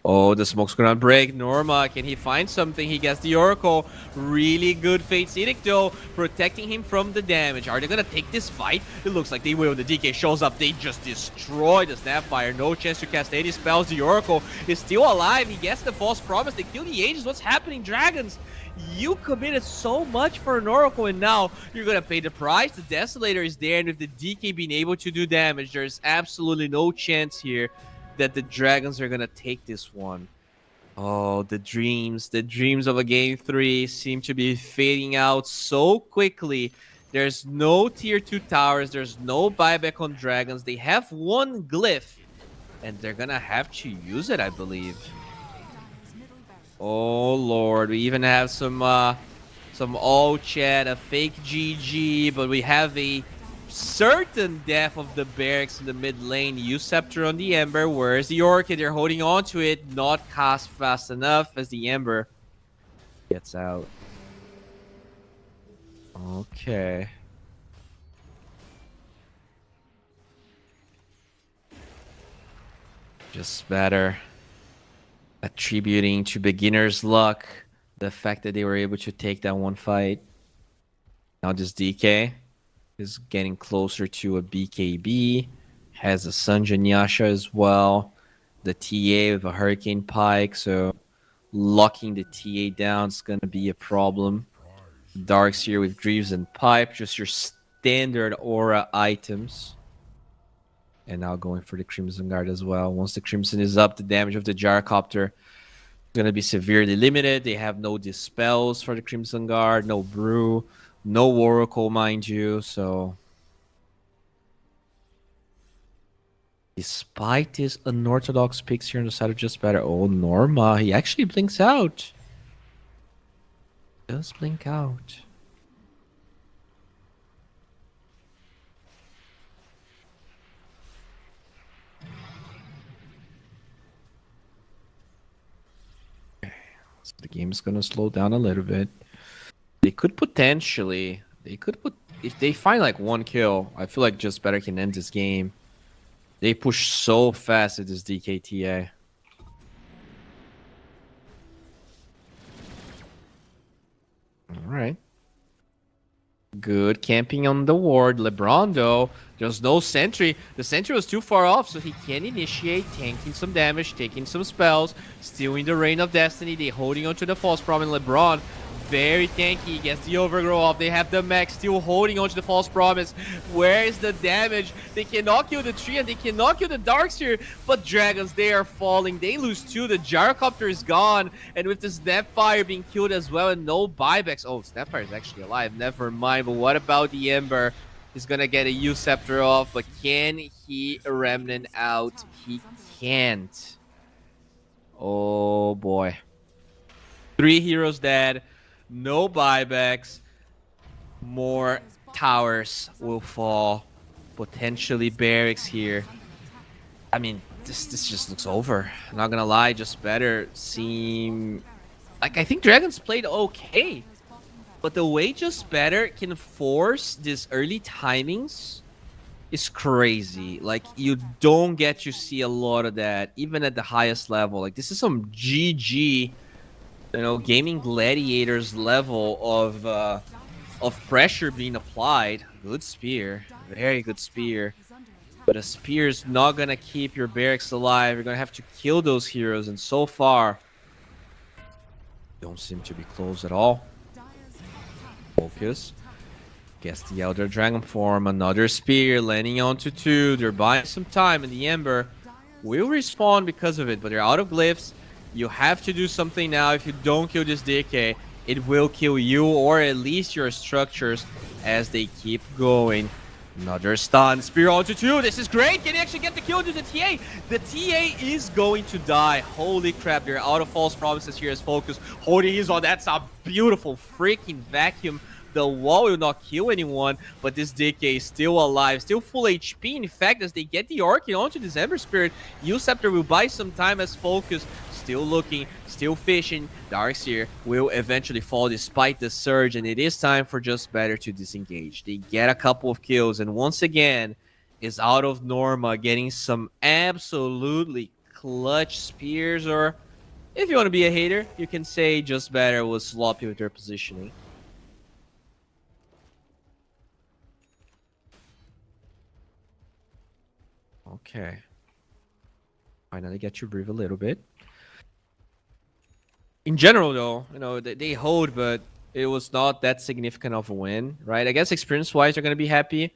Oh, the smoke's gonna break. Norma, can he find something? He gets the Oracle. Really good Fate's Edict, though, protecting him from the damage. Are they gonna take this fight? It looks like they will. The DK shows up. They just destroy the Snapfire. No chance to cast any spells. The Oracle is still alive. He gets the False Promise. They kill the Aegis. What's happening, Dragons? You committed so much for an Oracle, and now you're gonna pay the price. The Desolator is there, and with the DK being able to do damage, there's absolutely no chance here that the Dragons are gonna take this one. Oh, the dreams of a game 3 seem to be fading out so quickly. There's no tier 2 towers, there's no buyback on Dragons. They have one glyph, and they're gonna have to use it, I believe. Oh lord, we even have some all chat, a fake GG, but we have a certain death of the barracks in the mid lane. Scepter on the Ember. Where's the Orchid? They're holding on to it. Not cast fast enough as the Ember gets out. Okay. Just better attributing to beginner's luck the fact that they were able to take that one fight. Now this DK is getting closer to a BKB. Has a Sanjan Yasha as well. The TA with a Hurricane Pike, so locking the TA down is going to be a problem. Darks here with Greaves and Pipe, just your standard aura items. And now going for the Crimson Guard as well. Once the Crimson is up, the damage of the Gyrocopter is going to be severely limited. They have no Dispels for the Crimson Guard, no Brew, no Oracle, mind you, so... Despite his unorthodox picks here on the side of Just Better. Oh, Norma, he actually blinks out. Does blink out. So the game is going to slow down a little bit. They could potentially... If they find like one kill, I feel like Just Better can end this game. They push so fast at this DKTA. Good camping on the ward. LeBron, though, there's no sentry. The sentry was too far off, so he can initiate, tanking some damage, taking some spells, still in the Reign of Destiny. They holding on to the False Promise. LeBron, very tanky, gets the Overgrow off. They have the mech still holding on to the False Promise. Where is the damage? They cannot kill the tree and they cannot kill the Darkseer, but Dragons, they are falling. They lose 2. The Gyrocopter is gone, and with the Snapfire being killed as well and no buybacks. Oh, Snapfire is actually alive. Never mind, but what about the Ember? He's gonna get a U-Scepter off, but can he Remnant out? He can't. Oh boy. 3 heroes dead. No buybacks. More towers will fall. Potentially barracks here. I mean, this just looks over. I'm not gonna lie, just better seem like I think Dragons played okay. But the way just better can force these early timings is crazy. Like, you don't get to see a lot of that, even at the highest level. Like, this is some GG, gaming gladiators level of pressure being applied. Good spear, very good spear. But a spear is not gonna keep your barracks alive. You're gonna have to kill those heroes, and so far, don't seem to be close at all. Focus. Gets the Elder Dragon form. Another spear landing onto 2. They're buying some time, and the Ember will respawn because of it, but they're out of glyphs. You have to do something now. If you don't kill this DK, it will kill you, or at least your structures, as they keep going. Another stun. Spear onto 2. This is great. Can he actually get the kill to the TA? The TA is going to die. Holy crap. They're out of false promises here as Focus. Holding his on. That's a beautiful freaking vacuum. The wall will not kill anyone, but this DK is still alive, still full HP. In fact, as they get the Arcane onto this Ember Spirit, U-Scepter will buy some time as Focus. Still looking, still fishing. Darkseer will eventually fall despite the surge, and it is time for Just Better to disengage. They get a couple of kills, and once again, is out of Norma getting some absolutely clutch spears, or if you want to be a hater, you can say Just Better was sloppy with their positioning. Okay. Finally get to breathe a little bit. In general, though, they hold, but it was not that significant of a win, right? I guess experience-wise, they're going to be happy.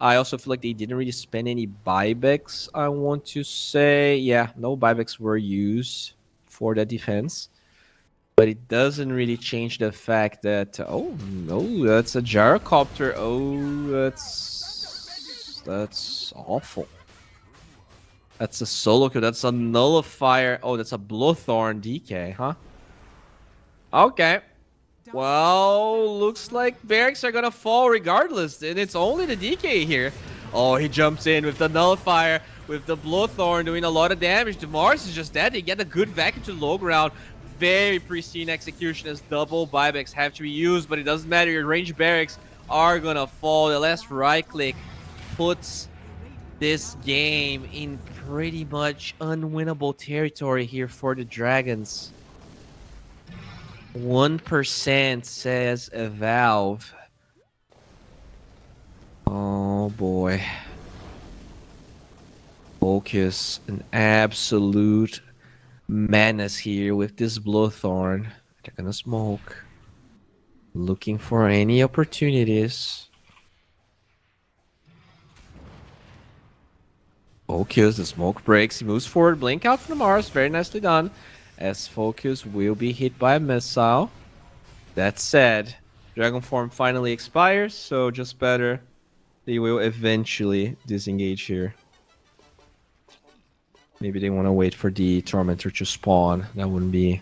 I also feel like they didn't really spend any buybacks, I want to say. Yeah, no buybacks were used for that defense. But it doesn't really change the fact that... Oh, no, that's a Gyrocopter. Oh, that's awful. That's a solo kill. That's a nullifier. Oh, that's a Blowthorn DK, huh? Okay. Well, looks like barracks are gonna fall regardless, and it's only the DK here. Oh, he jumps in with the nullifier, with the Blowthorn doing a lot of damage. The Mars is just dead. They get a good vacuum to low ground. Very pristine execution as double buybacks have to be used, but it doesn't matter. Your ranged barracks are gonna fall. The last right click puts this game in pretty much unwinnable territory here for the Dragons. 1% says a Valve. Oh boy. Focus, an absolute menace here with this Blowthorn. They're gonna smoke. Looking for any opportunities. Focus, the smoke breaks, he moves forward, blink out from the Mars, very nicely done. As Focus will be hit by a missile. That said, Dragon Form finally expires, so Just Better, they will eventually disengage here. Maybe they want to wait for the Tormentor to spawn. That wouldn't be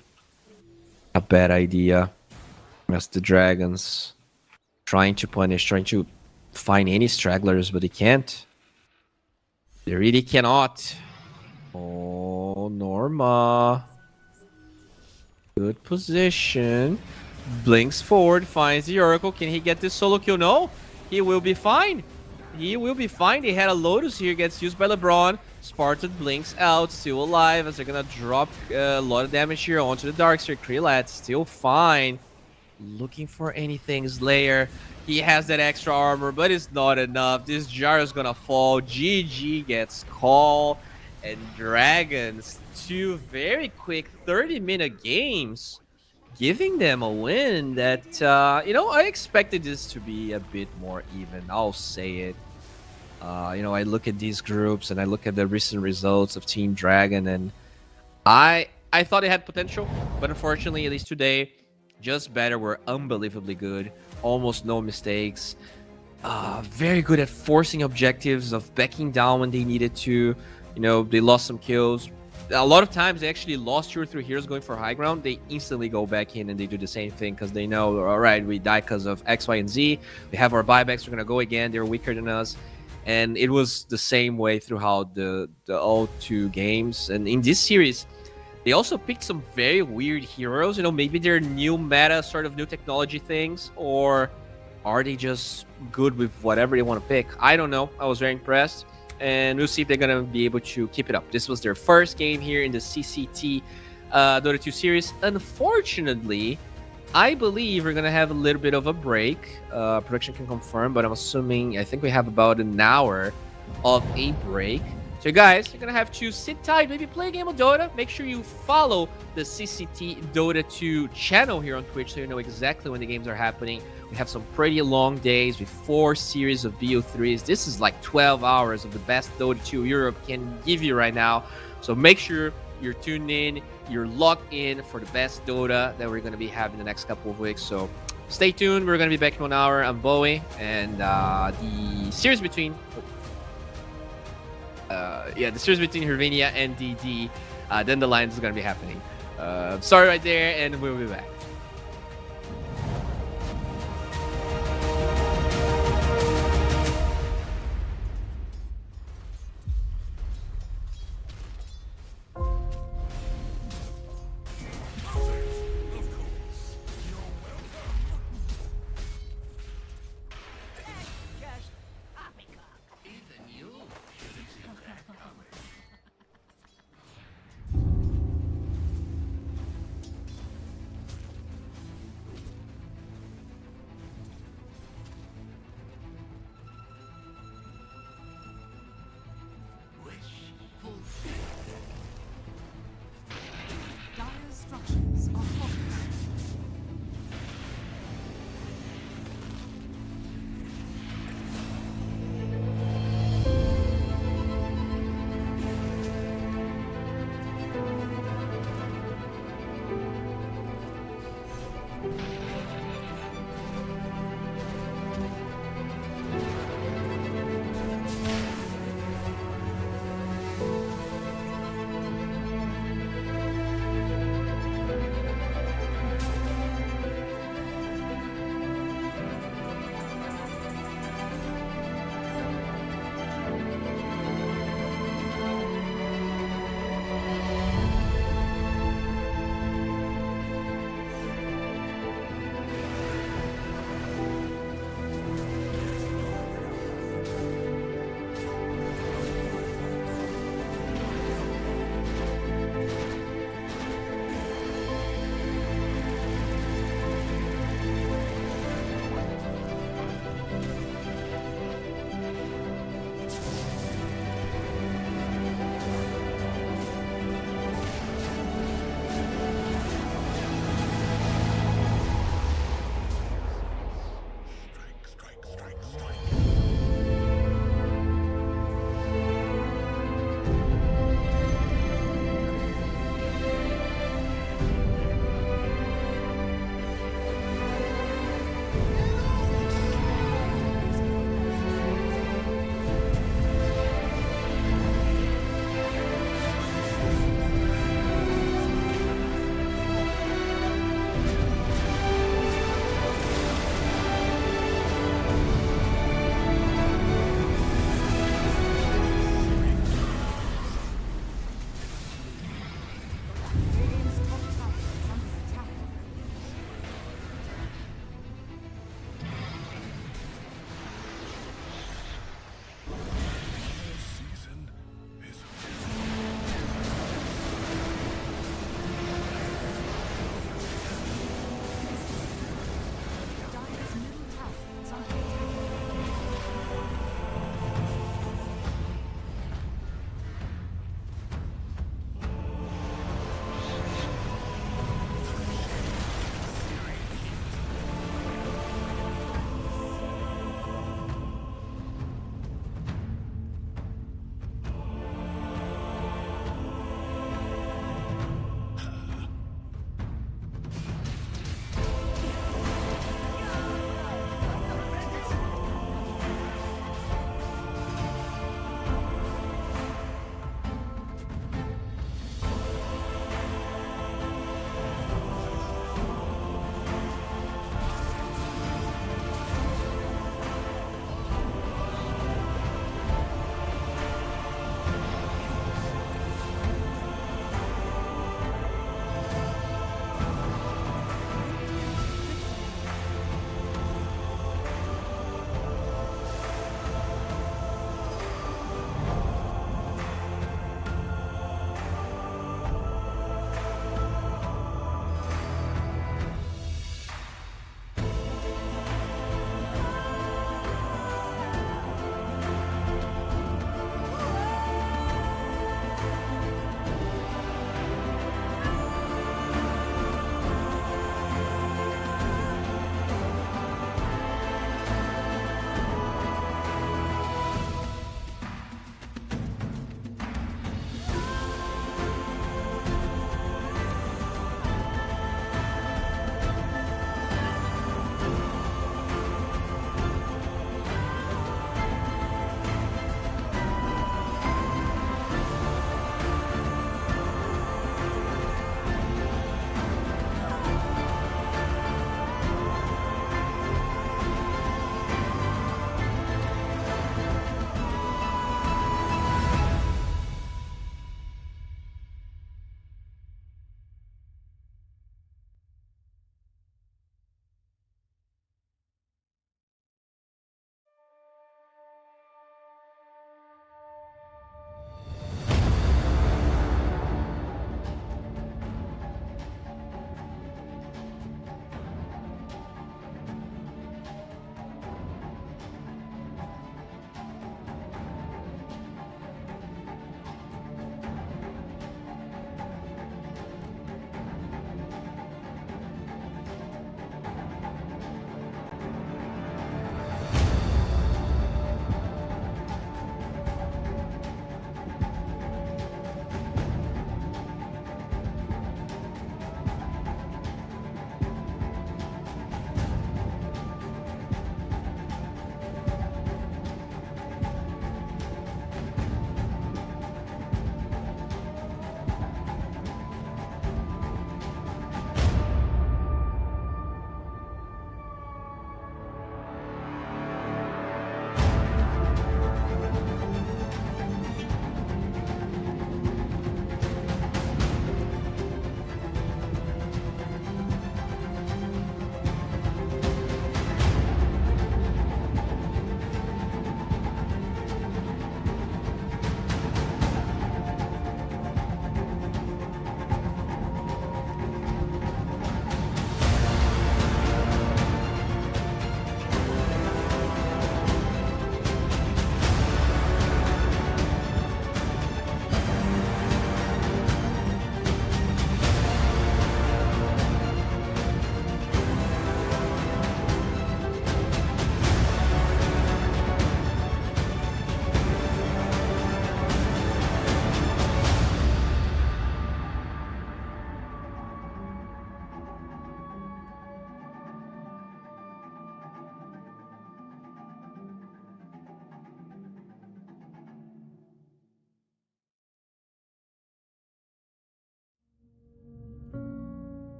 a bad idea. As the Dragons trying to punish, trying to find any stragglers, but they can't. They really cannot. Oh, Norma. Good position. Blinks forward, finds the Oracle. Can he get this solo kill? No. He will be fine. He will be fine. They had a Lotus here. Gets used by LeBron. Spartan blinks out. Still alive as they're going to drop a lot of damage here onto the Darkseer. Krillats still fine. Looking for anything. Slayer, he has that extra armor, but it's not enough. This jar is gonna fall. GG gets called. And Dragons, 2 very quick 30-minute games, giving them a win that, I expected this to be a bit more even. I'll say it. I look at these groups and I look at the recent results of Team Dragon, and I thought it had potential, but unfortunately, at least today, just better. Were unbelievably good, almost no mistakes. Very good at forcing objectives, of backing down when they needed to. They lost some kills. A lot of times, they actually lost 2 or 3 heroes going for high ground. They instantly go back in and they do the same thing because they know, all right, we die because of X, Y, and Z. We have our buybacks. We're gonna go again. They're weaker than us. And it was the same way throughout the all 2 games. And in this series, they also picked some very weird heroes. Maybe they're new meta, sort of new technology things, or are they just good with whatever they want to pick? I don't know. I was very impressed, and we'll see if they're going to be able to keep it up. This was their first game here in the CCT Dota 2 series. Unfortunately, I believe we're going to have a little bit of a break. Production can confirm, but I think we have about an hour of a break. So guys, you're going to have to sit tight, maybe play a game of Dota. Make sure you follow the CCT Dota 2 channel here on Twitch so you know exactly when the games are happening. We have some pretty long days with 4 series of BO3s. This is like 12 hours of the best Dota 2 Europe can give you right now. So make sure you're tuned in, you're locked in for the best Dota that we're going to be having the next couple of weeks. So stay tuned. We're going to be back in 1 hour. I'm Bowie, and the series between... the series between Hervinia and DD, then the lines is going to be happening. Sorry right there, and we'll be back. Just poppycock. Even you should have seen that coming.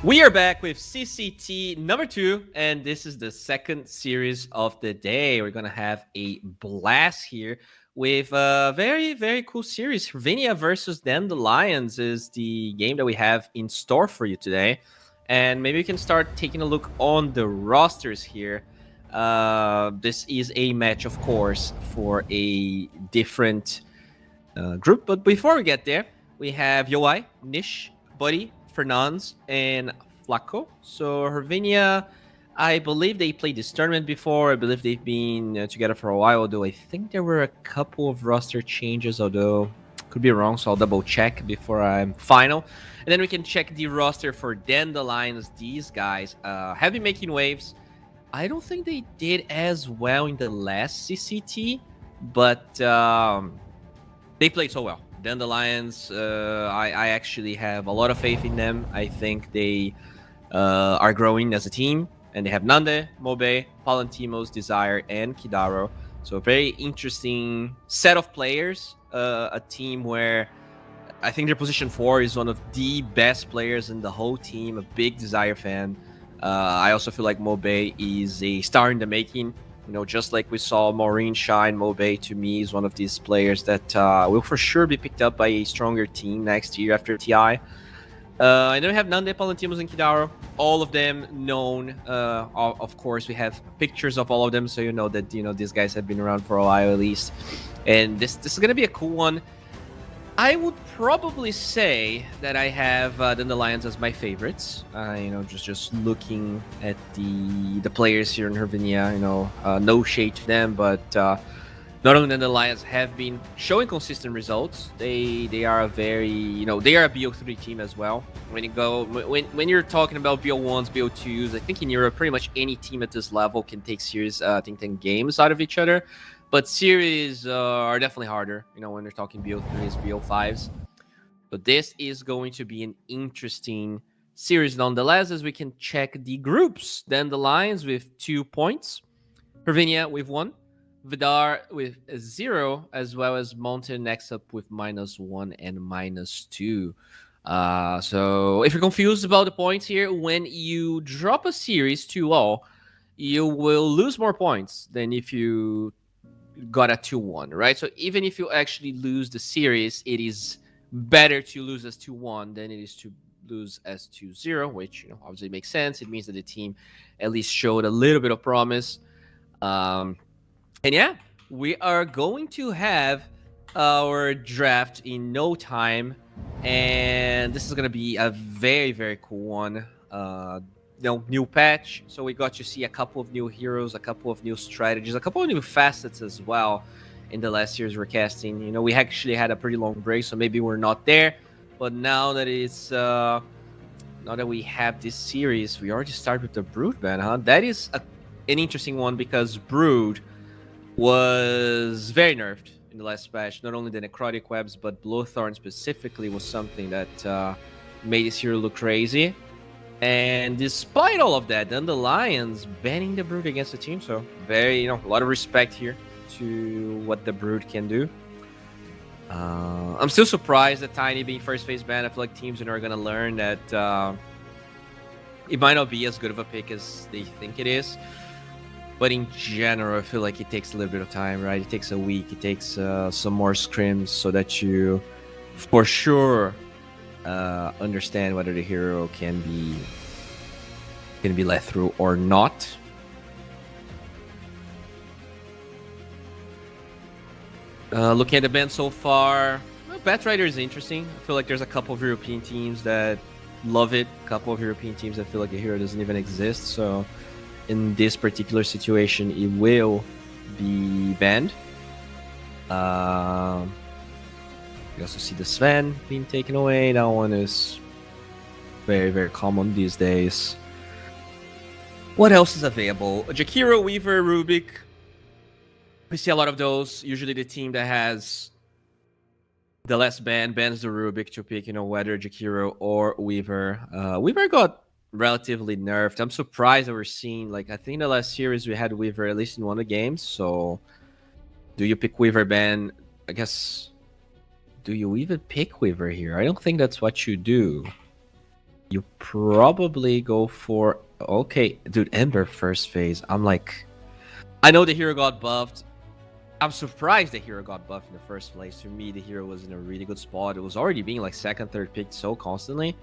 We are back with CCT number 2, and this is the second series of the day. We're gonna have a blast here with a very, very cool series. Virginia versus Dandelions is the game that we have in store for you today. And maybe we can start taking a look on the rosters here. This is a match, of course, for a different group. But before we get there, we have Yoai, Nish, Buddy, Fernandes, and Flaco. So Hervinia, I believe they played this tournament before. I believe they've been together for a while, although I think there were a couple of roster changes, although could be wrong, so I'll double check before I'm final. And then we can check the roster for Dandelions. These guys have been making waves. I don't think they did as well in the last CCT, but they played so well. Dandelions, I actually have a lot of faith in them. I think they are growing as a team, and they have Nande, Mobe, Palantimos, Desire, and Kidaro. So a very interesting set of players. A team where I think their position 4 is one of the best players in the whole team. A big Desire fan. I also feel like Mobe is a star in the making. You know, just like we saw Maureen shine, Mobe to me is one of these players that will for sure be picked up by a stronger team next year after TI. And then we have Nande, Palantimos, and Kidaro. All of them known. Of course, we have pictures of all of them, so you know that these guys have been around for a while at least. And this is gonna be a cool one. I would probably say that I have Dandelions as my favorites. Just looking at the players here in Hervinia, no shade to them, but not only Dandelions have been showing consistent results, they are a very, they are a BO3 team as well. When you're talking about BO1s, BO2s, I think in Europe, pretty much any team at this level can take series, 10 games out of each other. But series are definitely harder, when they're talking BO3s, BO5s. But this is going to be an interesting series nonetheless, as we can check the groups. Dandelions with 2 points, Hervinia with 1, Vidar with 0, as well as Mountain next up with -1 and -2. So if you're confused about the points here, when you drop a series 2-all, you will lose more points than if you got a 2-1, right? So even if you actually lose the series, it is better to lose as 2-1 than it is to lose as 2-0, which obviously makes sense. It means that the team at least showed a little bit of promise. And yeah, we are going to have our draft in no time, and this is going to be a very, very cool one. New patch, so we got to see a couple of new heroes, a couple of new strategies, a couple of new facets as well in the last year's we're casting. We actually had a pretty long break, so maybe we're not there, but now that it's now that we have this series, we already start with the Brood ban, huh? That is an interesting one, because Brood was very nerfed in the last patch. Not only the necrotic webs, but Blowthorn specifically was something that made this hero look crazy. And despite all of that, Dandelions banning the Brood against the team. So very, a lot of respect here to what the Brood can do. I'm still surprised that Tiny being first phase ban. I feel like teams are going to learn that it might not be as good of a pick as they think it is. But in general, I feel like it takes a little bit of time, right? It takes a week. It takes some more scrims so that you, for sure, understand whether the hero can be let through or not. Looking at the band so far, Batrider is interesting. I feel like there's a couple of European teams that love it, a couple of European teams that feel like the hero doesn't even exist. So in this particular situation, it will be banned. You also see the Sven being taken away. That one is very, very common these days. What else is available? Jakiro, Weaver, Rubik. We see a lot of those. Usually the team that has the last ban bans the Rubik to pick, whether Jakiro or Weaver. Weaver got relatively nerfed. I'm surprised that we're seeing, I think in the last series we had Weaver at least in one of the games. So do you pick Weaver ban? I guess... Do you even pick Weaver here? I don't think that's what you do. You probably go for... Okay, dude, Ember first phase. I'm like... I know the hero got buffed. I'm surprised the hero got buffed in the first place. For me, the hero was in a really good spot. It was already being like second, third picked so constantly.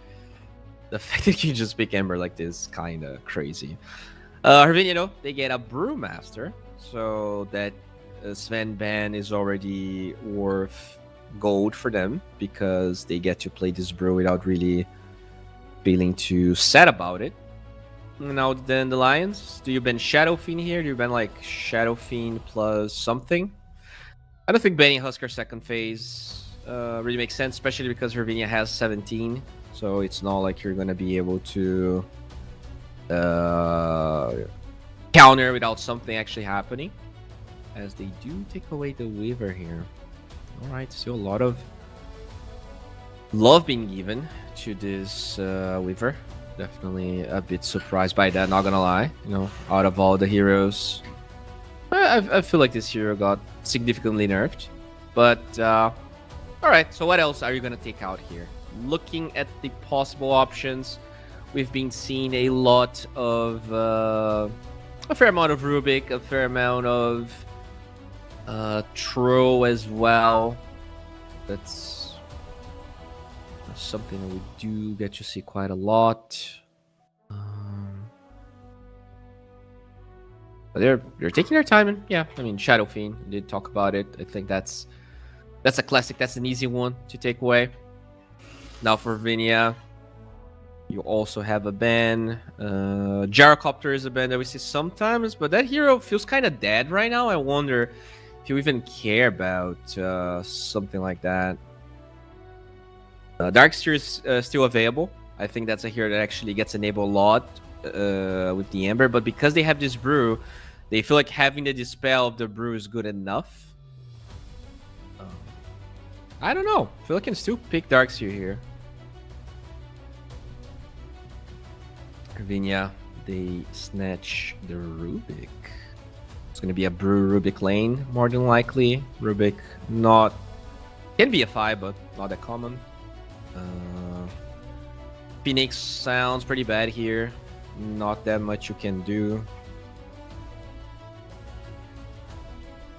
The fact that you just pick Ember like this kind of crazy. Hervinia, though, they get a Brewmaster. So that Sven ban is already worth gold for them because they get to play this brew without really feeling too sad about it. Now then the Lions, do you ban Shadow Fiend here? Do you ban like Shadow Fiend plus something? I don't think banning Husker second phase really makes sense, especially because Hervinia has 17. So it's not like you're gonna be able to counter without something actually happening. As they do take away the Weaver here. Alright, still a lot of love being given to this Weaver. Definitely a bit surprised by that, not gonna lie. You know, out of all the heroes, I feel like this hero got significantly nerfed. But, alright, so what else are you gonna take out here? Looking at the possible options, we've been seeing a lot of, a fair amount of Rubik, a fair amount of Tro as well. That's something that we do get to see quite a lot. But they're taking their time, and yeah, I mean Shadow Fiend, we did talk about it. I think that's a classic. That's an easy one to take away. Now for Vinia, you also have a ban. Gyrocopter is a ban that we see sometimes, but that hero feels kind of dead right now. I wonder if you even care about something like that. Darkseer is still available. I think that's a hero that actually gets enabled a lot with the Ember, but because they have this brew, they feel like having the dispel of the brew is good enough. I don't know. I feel like I can still pick Darkseer here. Vinia, they snatch the Rubik. It's going to be a brew Rubik lane, more than likely. Rubik not... Can be a 5, but not that common. Phoenix sounds pretty bad here. Not that much you can do.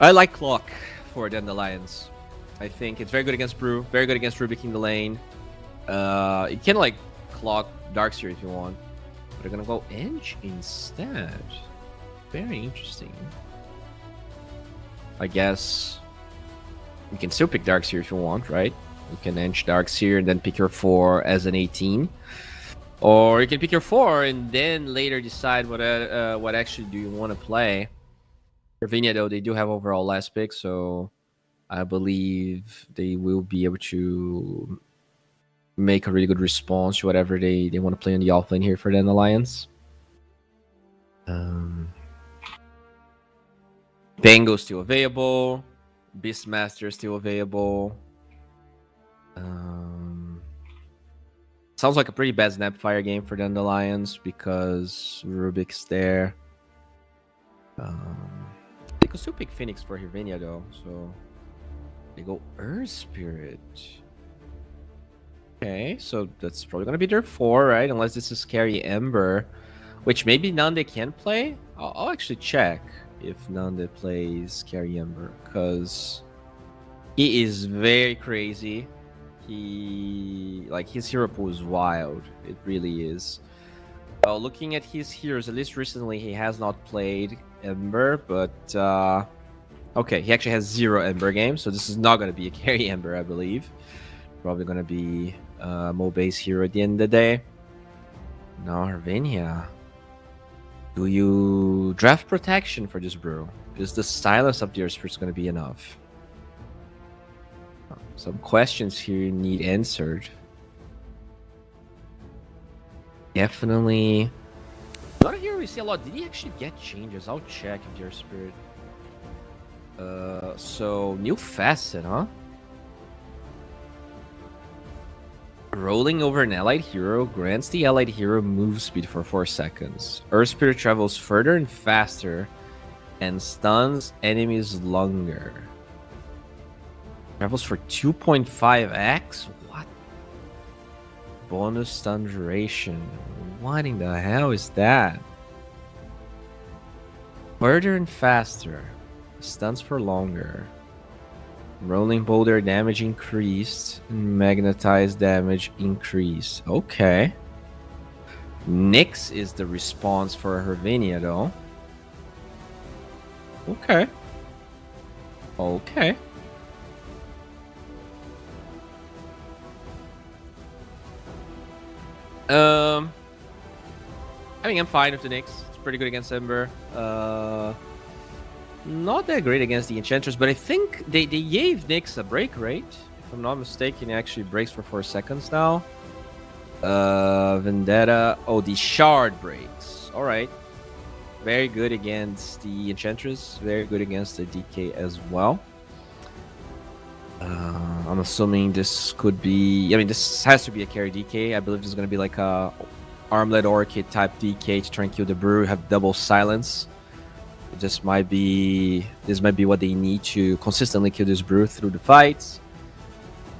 I like Clock for Dandelions. I think it's very good against Brew, very good against Rubik in the lane. You can like Clock Darkseer if you want. But they're gonna go Edge instead. Very interesting. I guess you can still pick Darkseer if you want, right? You can Edge Darkseer and then pick your 4 as an 18. Or you can pick your 4 and then later decide what actually do you want to play. For Vinia, though, they do have overall last pick, so I believe they will be able to make a really good response to whatever they want to play on the offlane here for the Alliance. Bango's still available. Beastmaster is still available. Sounds like a pretty bad Snapfire game for Dandelions because Rubik's there. They could still pick Phoenix for Hirvania though, so they go Earth Spirit. Okay, so that's probably gonna be their 4, right? Unless this is Carry Ember, which maybe Nande can play. I'll actually check if Nande plays Carry Ember because he is very crazy. His hero pool is wild. It really is. Well, looking at his heroes, at least recently, he has not played Ember, but okay, he actually has 0 Ember games, so this is not going to be a carry Ember, I believe. Probably going to be Mo-based hero at the end of the day. Now, Harvenia. Do you draft protection for this brew? Is the silence of the Earth Spirit going to be enough? Some questions here need answered. Definitely. Not here we see a lot. Did he actually get changes? I'll check if your Spirit. So new facet, huh? Rolling over an allied hero grants the allied hero move speed for 4 seconds. Earth Spirit travels further and faster and stuns enemies longer. Travels for 2.5x? What? Bonus stun duration. What in the hell is that? Further and faster. Stuns for longer. Rolling boulder damage increased. And magnetized damage increased. Okay. Nyx is the response for Hervinia, though. Okay. Okay. I mean, I'm fine with the Nyx. It's pretty good against Ember. Not that great against the Enchantress, but I think they gave Nyx a break, right? If I'm not mistaken, it actually breaks for 4 seconds now. Vendetta. Oh, the Shard breaks. All right. Very good against the Enchantress. Very good against the DK as well. I'm assuming this could be... I mean, this has to be a carry DK. I believe this is going to be like a Armlet Orchid type DK to try and kill the Brew. Have double silence. This might be what they need to consistently kill this Brew through the fights.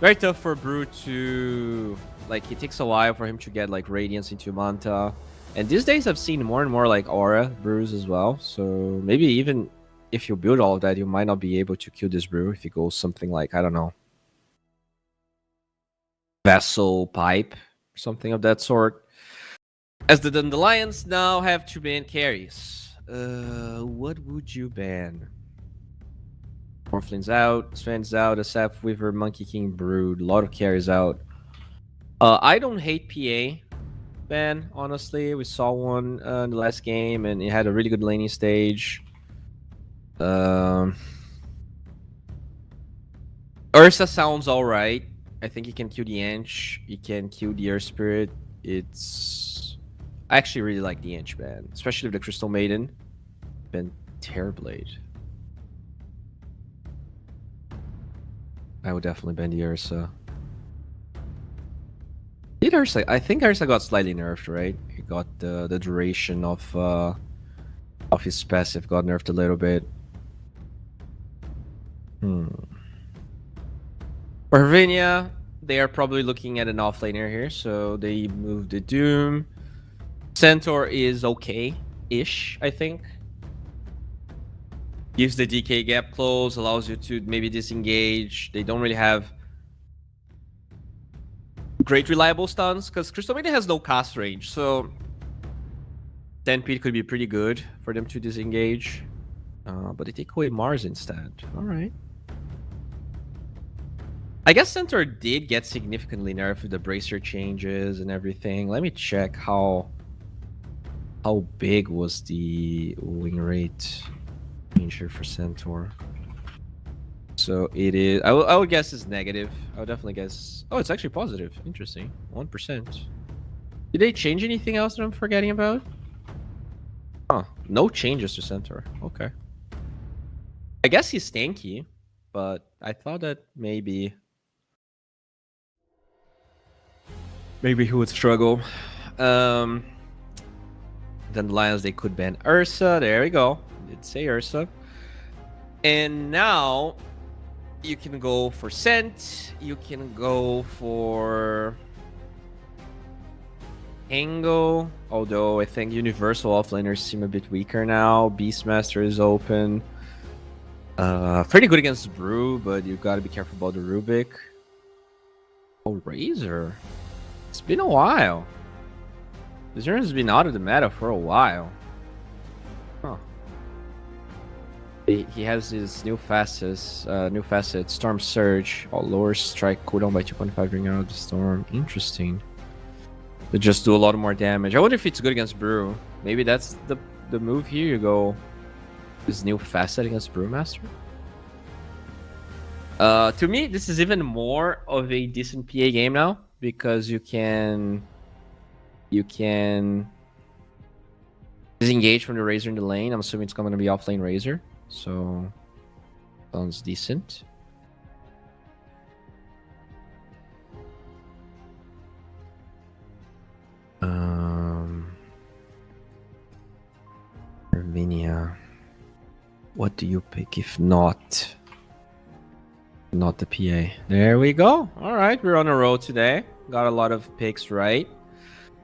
Very tough for Brew to... Like, it takes a while for him to get, like, Radiance into Manta. And these days I've seen more and more, like, Aura Brews as well. So maybe even if you build all of that, you might not be able to kill this Brew if it goes something like, I don't know, Vessel Pipe, something of that sort. As the Dandelions now have to ban carries. What would you ban? Morphlin's out, Sven's out, Asaph Weaver, Monkey King Brood. A lot of carries out. I don't hate PA ban, honestly. We saw one in the last game, and it had a really good laning stage. Ursa sounds alright. I think you can kill the Ench. You can kill the Earth Spirit. It's... I actually really like the Ench ban, especially with the Crystal Maiden. And Terrorblade. I would definitely ban the Ursa. Did Ursa? I think Ursa got slightly nerfed, right? He got the duration of his passive got nerfed a little bit. For Hervinia, they are probably looking at an offlaner here, so they moved the Doom. Centaur is okay-ish, I think. Gives the DK gap close, allows you to maybe disengage. They don't really have great reliable stuns, because Crystal Maiden has no cast range, so 10p could be pretty good for them to disengage. But they take away Mars instead. Alright. I guess Centaur did get significantly nerfed with the bracer changes and everything. Let me check how big was the win rate change here for Centaur. So it is... I would guess it's negative. I would definitely guess... Oh, it's actually positive. Interesting. 1%. Did they change anything else that I'm forgetting about? Huh. No changes to Centaur. Okay. I guess he's tanky, but I thought that maybe he would struggle. Then the Lions, they could ban Ursa. There we go. Did say Ursa. And now you can go for Scent. You can go for Ango. Although I think Universal offlaners seem a bit weaker now. Beastmaster is open. Pretty good against Brew, but you gotta be careful about the Rubik. Oh, Razor. It's been a while. This has been out of the meta for a while. Huh. He has his new facet, Storm Surge. Lowers strike cooldown by 2.5 during out of the storm. Interesting. To just do a lot more damage. I wonder if it's good against Brew. Maybe that's the move here. You go this new facet against Brewmaster. To me, this is even more of a decent PA game now, because you can disengage from the Razor in the lane. I'm assuming it's going to be offlane Razor, so sounds decent. Hervinia. What do you pick if not the PA? There we go. All right, we're on a roll today. got a lot of picks right.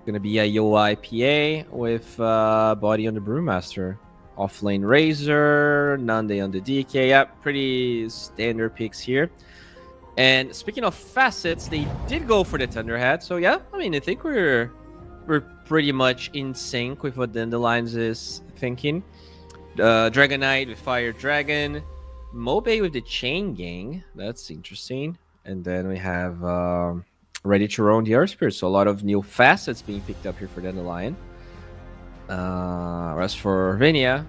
Gonna be a UI PA with body on the Brewmaster. Offlane Razor, Nande on the DK. Yeah, pretty standard picks here. And speaking of facets, they did go for the Thunderhead. So yeah, I mean, I think we're pretty much in sync with what Dandelions is thinking. Dragonite with Fire Dragon, Mobe with the Chain Gang. That's interesting. And then we have Ready to Roam the Earth Spirit. So a lot of new facets being picked up here for Dandelion. As for Vinia,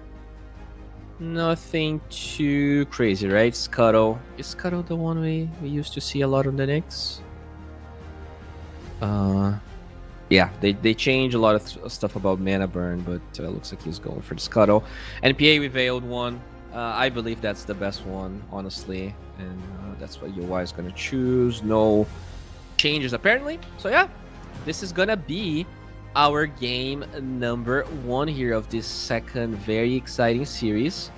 nothing too crazy, right? Scuttle. Is Scuttle the one we used to see a lot on the Knicks? Yeah, they change a lot of stuff about mana burn, but looks like he's going for the Scuttle. NPA we veiled one. I believe that's the best one, honestly, and that's what UI is gonna choose. No changes apparently. So yeah, this is gonna be our game number 1 here of this second very exciting series.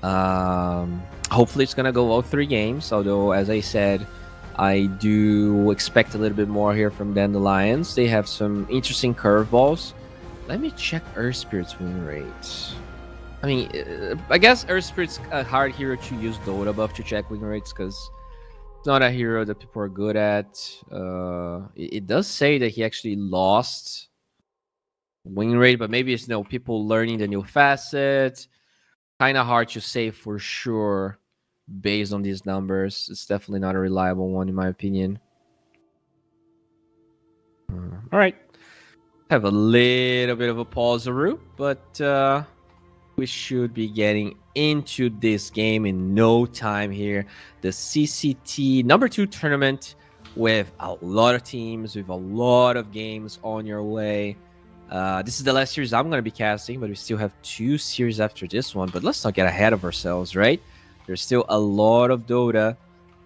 Hopefully it's gonna go all 3 games, although as I said, I do expect a little bit more here from Dandelions. They have some interesting curveballs. Let me check Earth Spirit's win rate. I mean, I guess Earth Spirit's a hard hero to use Dota buff to check win rates because it's not a hero that people are good at. It does say that he actually lost win rate, but maybe it's people learning the new facet. Kind of hard to say for sure based on these numbers. It's definitely not a reliable one in my opinion. All right, have a little bit of a pause, but we should be getting into this game in no time here. The CCT number 2 tournament with a lot of teams, with a lot of games on your way. This is the last series I'm going to be casting, but we still have 2 series after this one. But let's not get ahead of ourselves, right? There's still a lot of Dota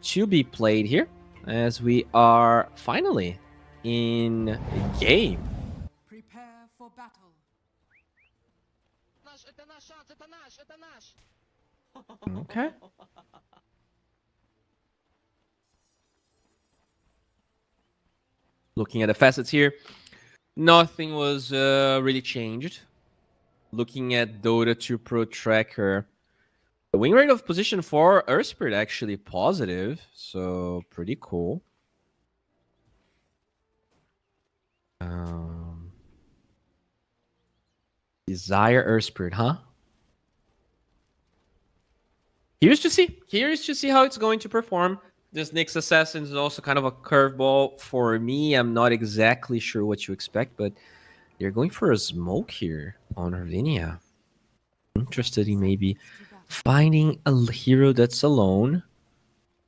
to be played here as we are finally in game. Prepare for battle. Okay. Looking at the facets here, nothing was really changed. Looking at Dota 2 Pro Tracker, the win rate of position 4 Earth Spirit actually positive, so pretty cool. Desire Earth Spirit, huh? Curious to see how it's going to perform. This Nyx Assassin is also kind of a curveball for me. I'm not exactly sure what to expect, but they're going for a smoke here on Hervinia. Interested in maybe finding a hero that's alone.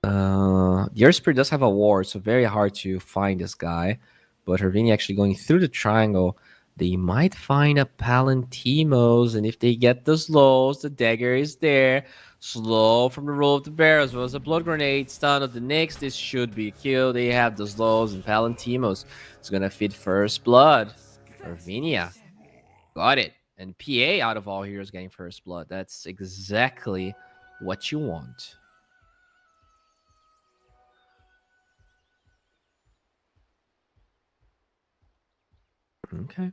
The Earth Spirit does have a ward, so very hard to find this guy. But Hervinia actually going through the triangle. They might find a Palantimos, and if they get the slows, the dagger is there. Slow from the roll of the bear, as well as a blood grenade. Stun of the Nyx. This should be a kill. They have the slows and Palantimos. It's gonna fit first blood. Hervinia. Got it. And PA out of all heroes getting first blood. That's exactly what you want. Okay.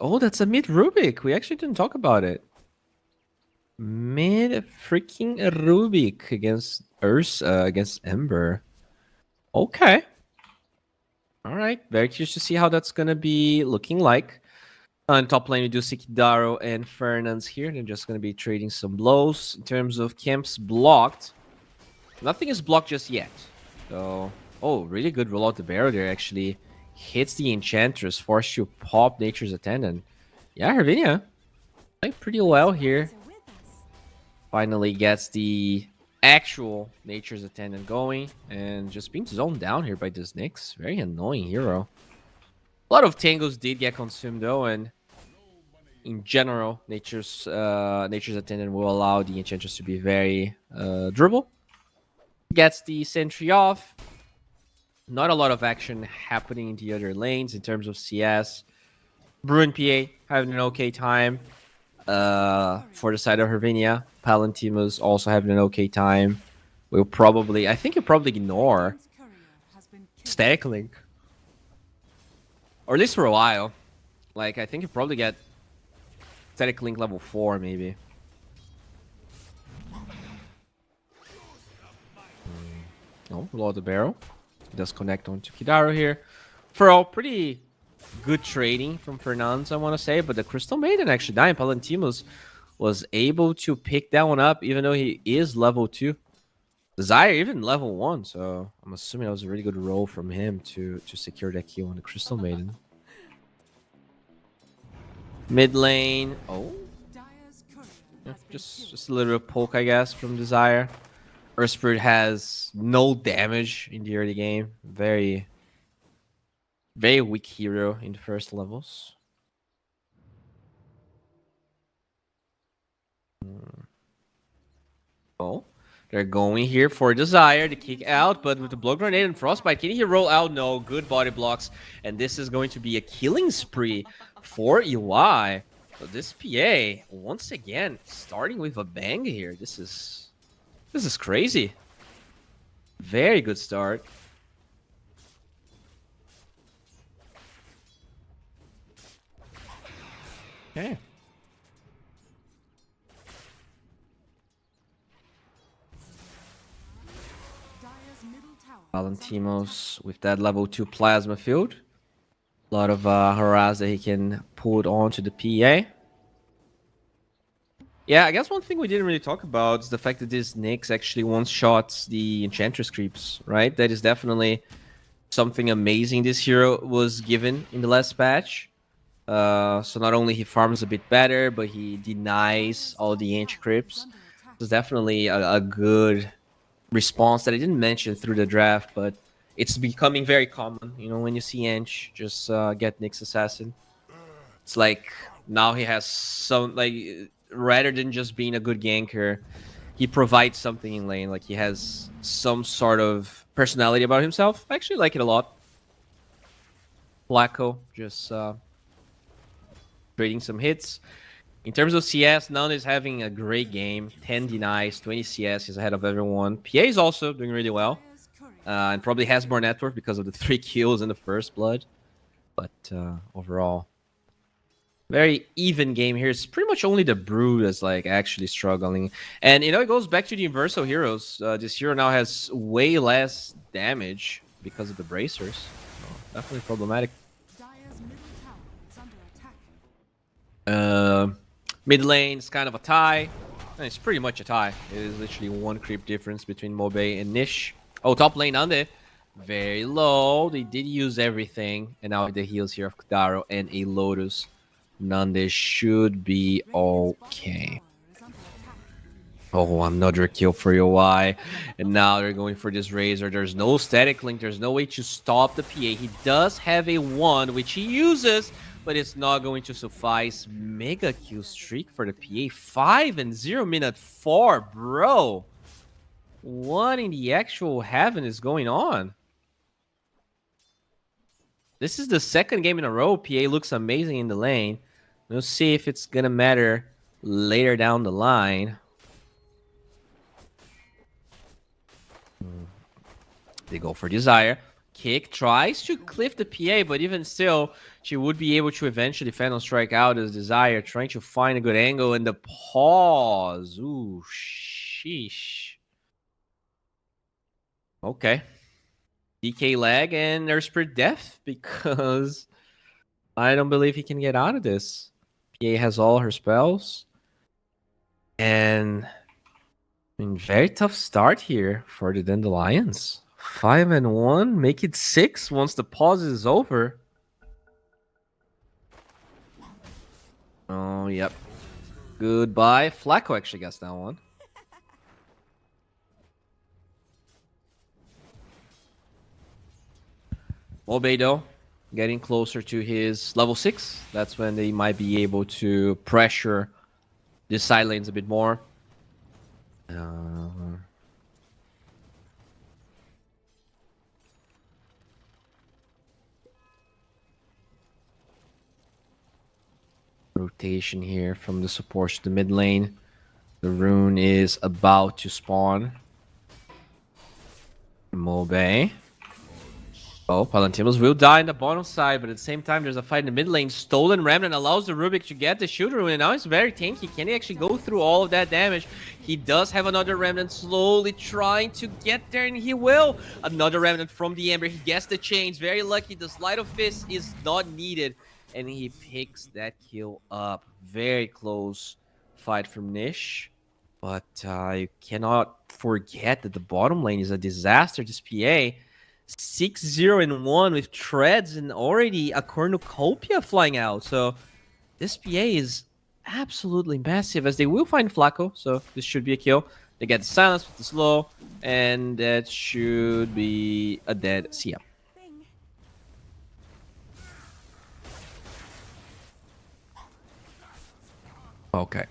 Oh, that's a mid Rubik. We actually didn't talk about it. Mid freaking Rubik against against Ember. Okay. All right. Very curious to see how that's gonna be looking like. On top lane, we do Sikidaro and Fernandes here. They're just gonna be trading some blows. In terms of camps blocked, nothing is blocked just yet. So, oh, really good roll out the barrel there. Actually hits the Enchantress, forced to pop Nature's Attendant. Yeah, Hervinia playing pretty well here. Finally gets the actual Nature's Attendant going and just being zoned down here by this Nyx. Very annoying hero. A lot of tangles did get consumed though, and in general, Nature's Attendant will allow the Enchantress to be very durable. Gets the sentry off. Not a lot of action happening in the other lanes in terms of CS. Bruin PA having an okay time. For the side of Hervinia, Palantimos also having an okay time will probably... I think you'll probably ignore Radiant's courier has been killed. Static Link. Or at least for a while. Like, I think you probably get Static Link level 4, maybe. Oh, below the barrel. He does connect onto Kidaru here. For all, pretty good trading from Fernandes, I want to say. But the Crystal Maiden actually dying. Palantimos was able to pick that one up, even though he is level 2. Desire even level 1, so I'm assuming that was a really good roll from him to secure that kill on the Crystal Maiden. Mid lane. Oh, Dire's courier yeah, has been just a little bit of poke, I guess, from Desire. Earthspirit has no damage in the early game. Very, very weak hero in the first levels. Oh, they're going here for Desire to kick out, but with the Blow Grenade and Frostbite, can he roll out? No, good body blocks. And this is going to be a killing spree for EY. So this PA, once again, starting with a bang here. This is crazy. Very good start. Okay. Dire's middle tower. Valentimos with that level 2 plasma field. A lot of harass that he can put onto the PA. Yeah, I guess one thing we didn't really talk about is the fact that this Nyx actually one-shots the Enchantress creeps, right? That is definitely something amazing this hero was given in the last patch. So not only he farms a bit better, but he denies all the Ench creeps. It's definitely a good response that I didn't mention through the draft, but it's becoming very common. You know, when you see Ench, just get Nyx Assassin. It's like now he has some, like, rather than just being a good ganker, he provides something in lane. Like, he has some sort of personality about himself. I actually like it a lot. Flacco just trading some hits. In terms of CS, None is having a great game. 10 denies, 20 CS. He's ahead of everyone. PA is also doing really well. Dire's courier And probably has more net worth because of the 3 kills in the first blood. But overall, very even game here. It's pretty much only the Brood that's like actually struggling. And you know, it goes back to the Universal Heroes. This hero now has way less damage because of the bracers. So definitely problematic. Dire's middle tower is under attack. Mid lane is kind of a tie. And it's pretty much a tie. It is literally 1 creep difference between Mobe and Nish. Oh, top lane Ande. Very low. They did use everything. And now the heals here of Kudaro and a Lotus. Nande should be okay. Tower is under attack. Oh, another kill for UI. And now they're going for this Razor. There's no static link. There's no way to stop the PA. He does have a 1, which he uses, but it's not going to suffice. Mega kill streak for the PA. 5 and 0 minute 4, bro. What in the actual heaven is going on? This is the second game in a row. PA looks amazing in the lane. We'll see if it's gonna matter later down the line. They go for Desire. Kick tries to cliff the PA, but even still, she would be able to eventually Phantom Strike out as Desire, trying to find a good angle, and the pause. Ooh, sheesh. Okay. DK lag and there's Spirit Death because I don't believe he can get out of this. PA has all her spells. And I mean, very tough start here for the Dandelions. 5 and 1, make it 6 once the pause is over. Oh, yep. Goodbye. Flacco actually gets that one. Mobedo getting closer to his level 6. That's when they might be able to pressure the side lanes a bit more. Rotation here from the support to the mid lane. The rune is about to spawn. Mobe. Oh, Palantimos will die in the bottom side, but at the same time, there's a fight in the mid lane. Stolen Remnant allows the Rubik to get the Shooter Rune, and now it's very tanky. Can he actually go through all of that damage? He does have another Remnant slowly trying to get there, and he will. Another Remnant from the Ember. He gets the chains. Very lucky. The Sleight of Fist is not needed, and he picks that kill up. Very close fight from Nish. But you cannot forget that the bottom lane is a disaster. This PA 6-0-1 with treads and already a cornucopia flying out. So this PA is absolutely massive, as they will find Flaco. So this should be a kill. They get the silence with the slow, and that should be a dead CM. Okay.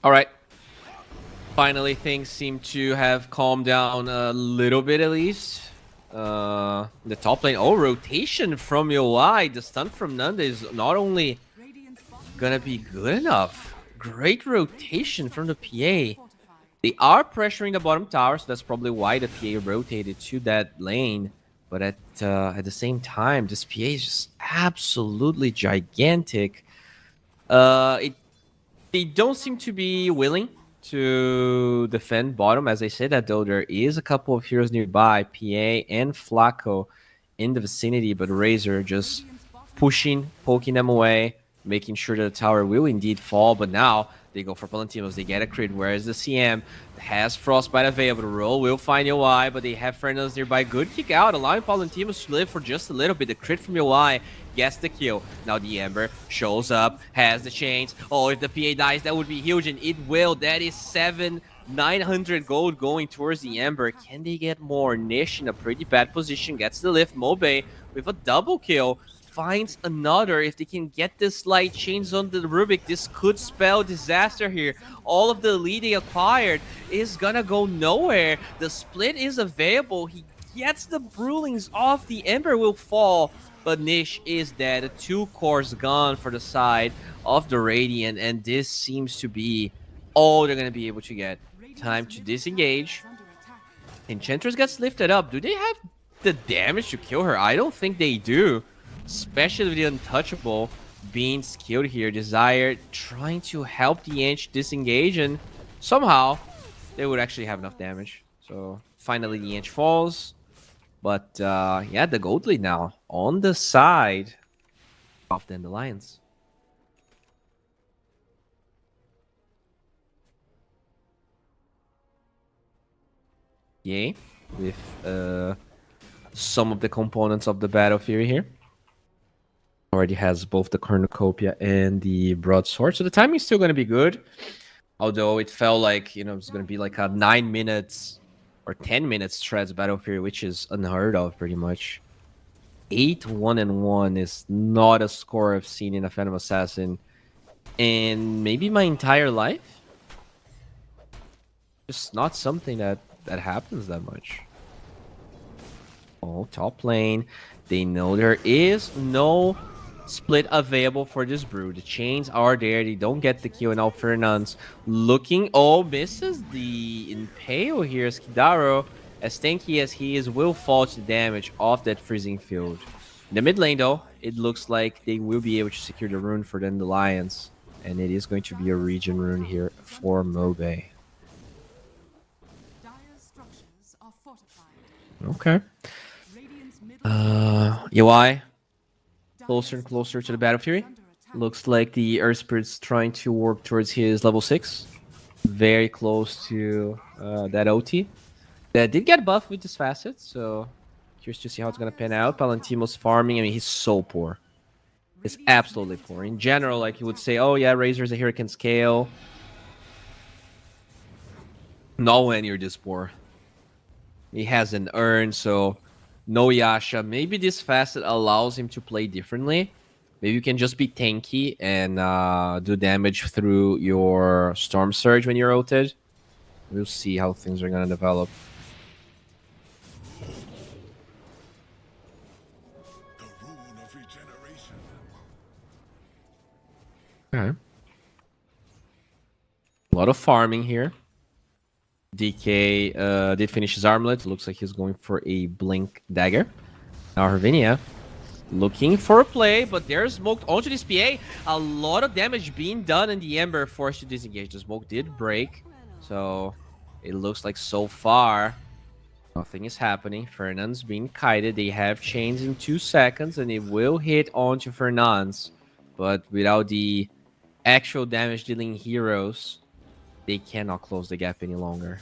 All right. Finally, things seem to have calmed down a little bit, at least. The top lane. Oh, rotation from UI. The stun from Nanda is not only gonna be good enough. Great rotation from the PA. They are pressuring the bottom tower, so that's probably why the PA rotated to that lane. But at the same time, this PA is just absolutely gigantic. They don't seem to be willing to defend bottom. As I said that, though, there is a couple of heroes nearby, PA and Flaco in the vicinity, but Razor just pushing, poking them away, making sure that the tower will indeed fall. But now they go for Palantimos. They get a crit. Whereas the CM has Frostbite available. The roll will find UI, but they have Fernandez nearby. Good kick out, allowing Palantimos to live for just a little bit. The crit from UI gets the kill. Now the Ember shows up, has the chains. Oh, if the PA dies, that would be huge, and it will. That is 900 gold going towards the Ember. Can they get more? Nish in a pretty bad position, gets the lift. Mobe with a double kill finds another. If they can get this light chains on the Rubik, this could spell disaster here. All of the lead they acquired is gonna go nowhere. The split is available. He gets the Brewlings off. The Ember will fall, but Nish is dead. 2 cores gone for the side of the Radiant, and this seems to be all they're gonna be able to get. Time to disengage. Enchantress gets lifted up. Do they have the damage to kill her? I don't think they do. Especially with the Untouchable being skilled here. Desire trying to help the Ench disengage, and somehow they would actually have enough damage. So finally the Ench falls. But yeah, the gold lead now on the side of the Dandelions. Yay, with some of the components of the Battle Fury here. Already has both the Cornucopia and the Broadsword, so the timing is still going to be good. Although it felt like, you know, it's going to be like a 9 minutes or 10 minutes stretch Battle Fury, which is unheard of pretty much. 8-1-1 is not a score I've seen in a Phantom Assassin in maybe my entire life. Just not something that happens that much. Oh, top lane. They know there is no split available for this brew. The chains are there. They don't get the kill. And now Fernand's looking. Oh, misses the Impale here. Skidaro, as tanky as he is, will fall to the damage of that freezing field. In the mid lane, though, it looks like they will be able to secure the rune for the Dandelions. And it is going to be a region rune here for Mobe. Okay. UI closer and closer to the Battle Fury. Looks like the Earth Spirit's trying to work towards his level 6. Very close to that OT. That did get buffed with this facet, so curious to see how it's gonna pan out. Palantimos farming, I mean, he's so poor. He's absolutely poor. In general, like you would say, oh yeah, Razor's a hero can scale. Not when you're this poor. He has an urn, so no Yasha. Maybe this facet allows him to play differently. Maybe you can just be tanky and do damage through your Storm Surge when you're ulted. We'll see how things are going to develop. Okay. A lot of farming here. DK did finish his armlet. Looks like he's going for a blink dagger. Now Hervinia looking for a play, but there's smoked onto this PA. A lot of damage being done, and the Ember forced to disengage. The smoke did break, so it looks like so far nothing is happening. Fernand's being kited. They have chains in 2 seconds, and it will hit onto Fernand's, but without the actual damage dealing heroes, they cannot close the gap any longer.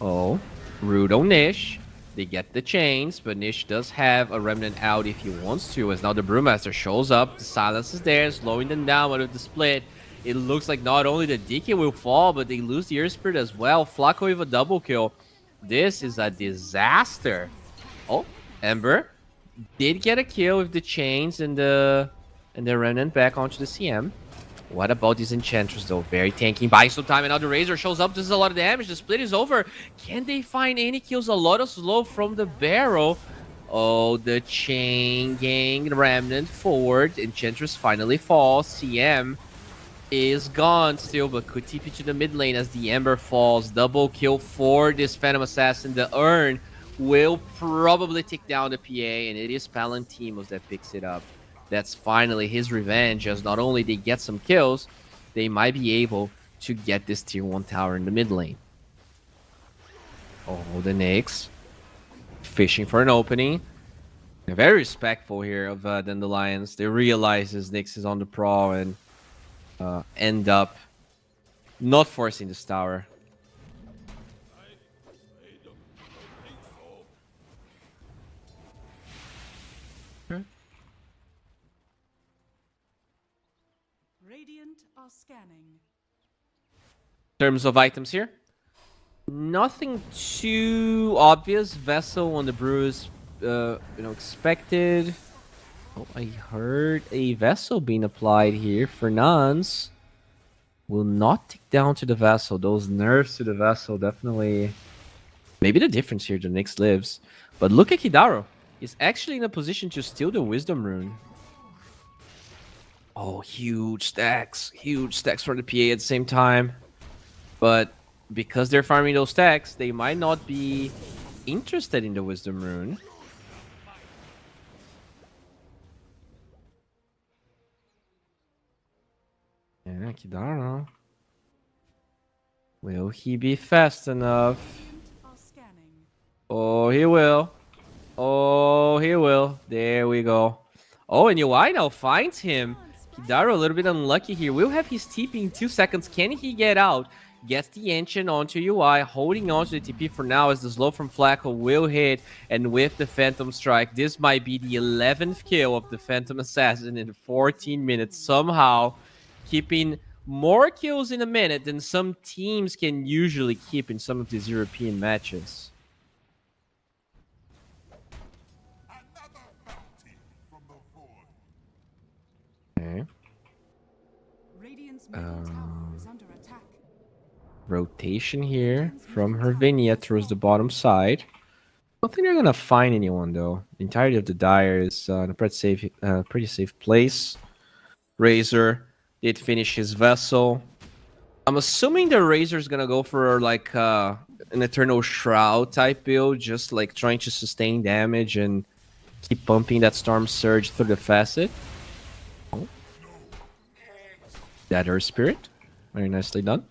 Oh, rude on Nish. They get the chains, but Nish does have a remnant out if he wants to, as now the Brewmaster shows up. The silence is there, slowing them down with the split. It looks like not only the DK will fall, but they lose the Earth Spirit as well. Flacco with a double kill. This is a disaster. Oh, Ember did get a kill with the chains and the remnant back onto the CM. What about these Enchantress, though? Very tanking. Buying some time, and now the Razor shows up. This is a lot of damage. The split is over. Can they find any kills? A lot of slow from the barrel. Oh, the chain gang remnant forward. Enchantress finally falls. CM is gone still, but could TP to the mid lane as the Ember falls. Double kill for this Phantom Assassin. The Urn will probably take down the PA, and it is Palantimos that picks it up. That's finally his revenge, as not only they get some kills, they might be able to get this tier 1 tower in the mid lane. Oh, the Nyx fishing for an opening. They're very respectful here of Dandelions. They realize his Nyx is on the prowl and end up not forcing this tower. Radiant are scanning. In terms of items here, nothing too obvious. Vessel on the Brews, expected. Oh, I heard a Vessel being applied here. Fernand's will not take down to the Vessel. Those nerfs to the Vessel definitely maybe the difference here. The Nyx lives, but look at Kidaro. He's actually in a position to steal the Wisdom Rune. Oh, huge stacks for the PA at the same time. But because they're farming those stacks, they might not be interested in the Wisdom Rune. Yeah, Kidaro. Will he be fast enough? Are scanning. Oh, he will. Oh, he will. There we go. Oh, and UI now finds him. Kidaro a little bit unlucky here. Will have his TP in 2 seconds. Can he get out? Gets the Ancient onto UI, holding on to the TP for now as the slow from Flacco will hit. And with the Phantom Strike, this might be the 11th kill of the Phantom Assassin in 14 minutes. Somehow keeping more kills in a minute than some teams can usually keep in some of these European matches. Okay. Radiant's middle tower is under attack. Rotation here from Hervinia towards the bottom side. I don't think they're gonna find anyone though. The entirety of the Dire is in a pretty safe place. Razor did finish his Vessel. I'm assuming the Razor's gonna go for like an Eternal Shroud type build, just like trying to sustain damage and keep pumping that Storm Surge through the facet. Oh. That Earth Spirit, very nicely done.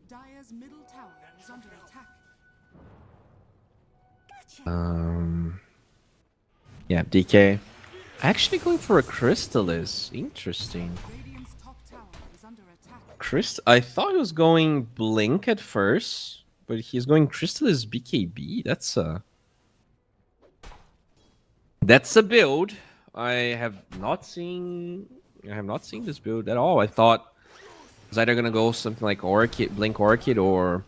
Dire's middle tower is under attack. Yeah, DK. Actually going for a Crystallis. Interesting. Radiant's top tower is under attack. I thought he was going Blink at first, but he's going Crystallis BKB. That's a build I have not seen this build at all. I thought it was either gonna go something like Orchid, Blink Orchid, or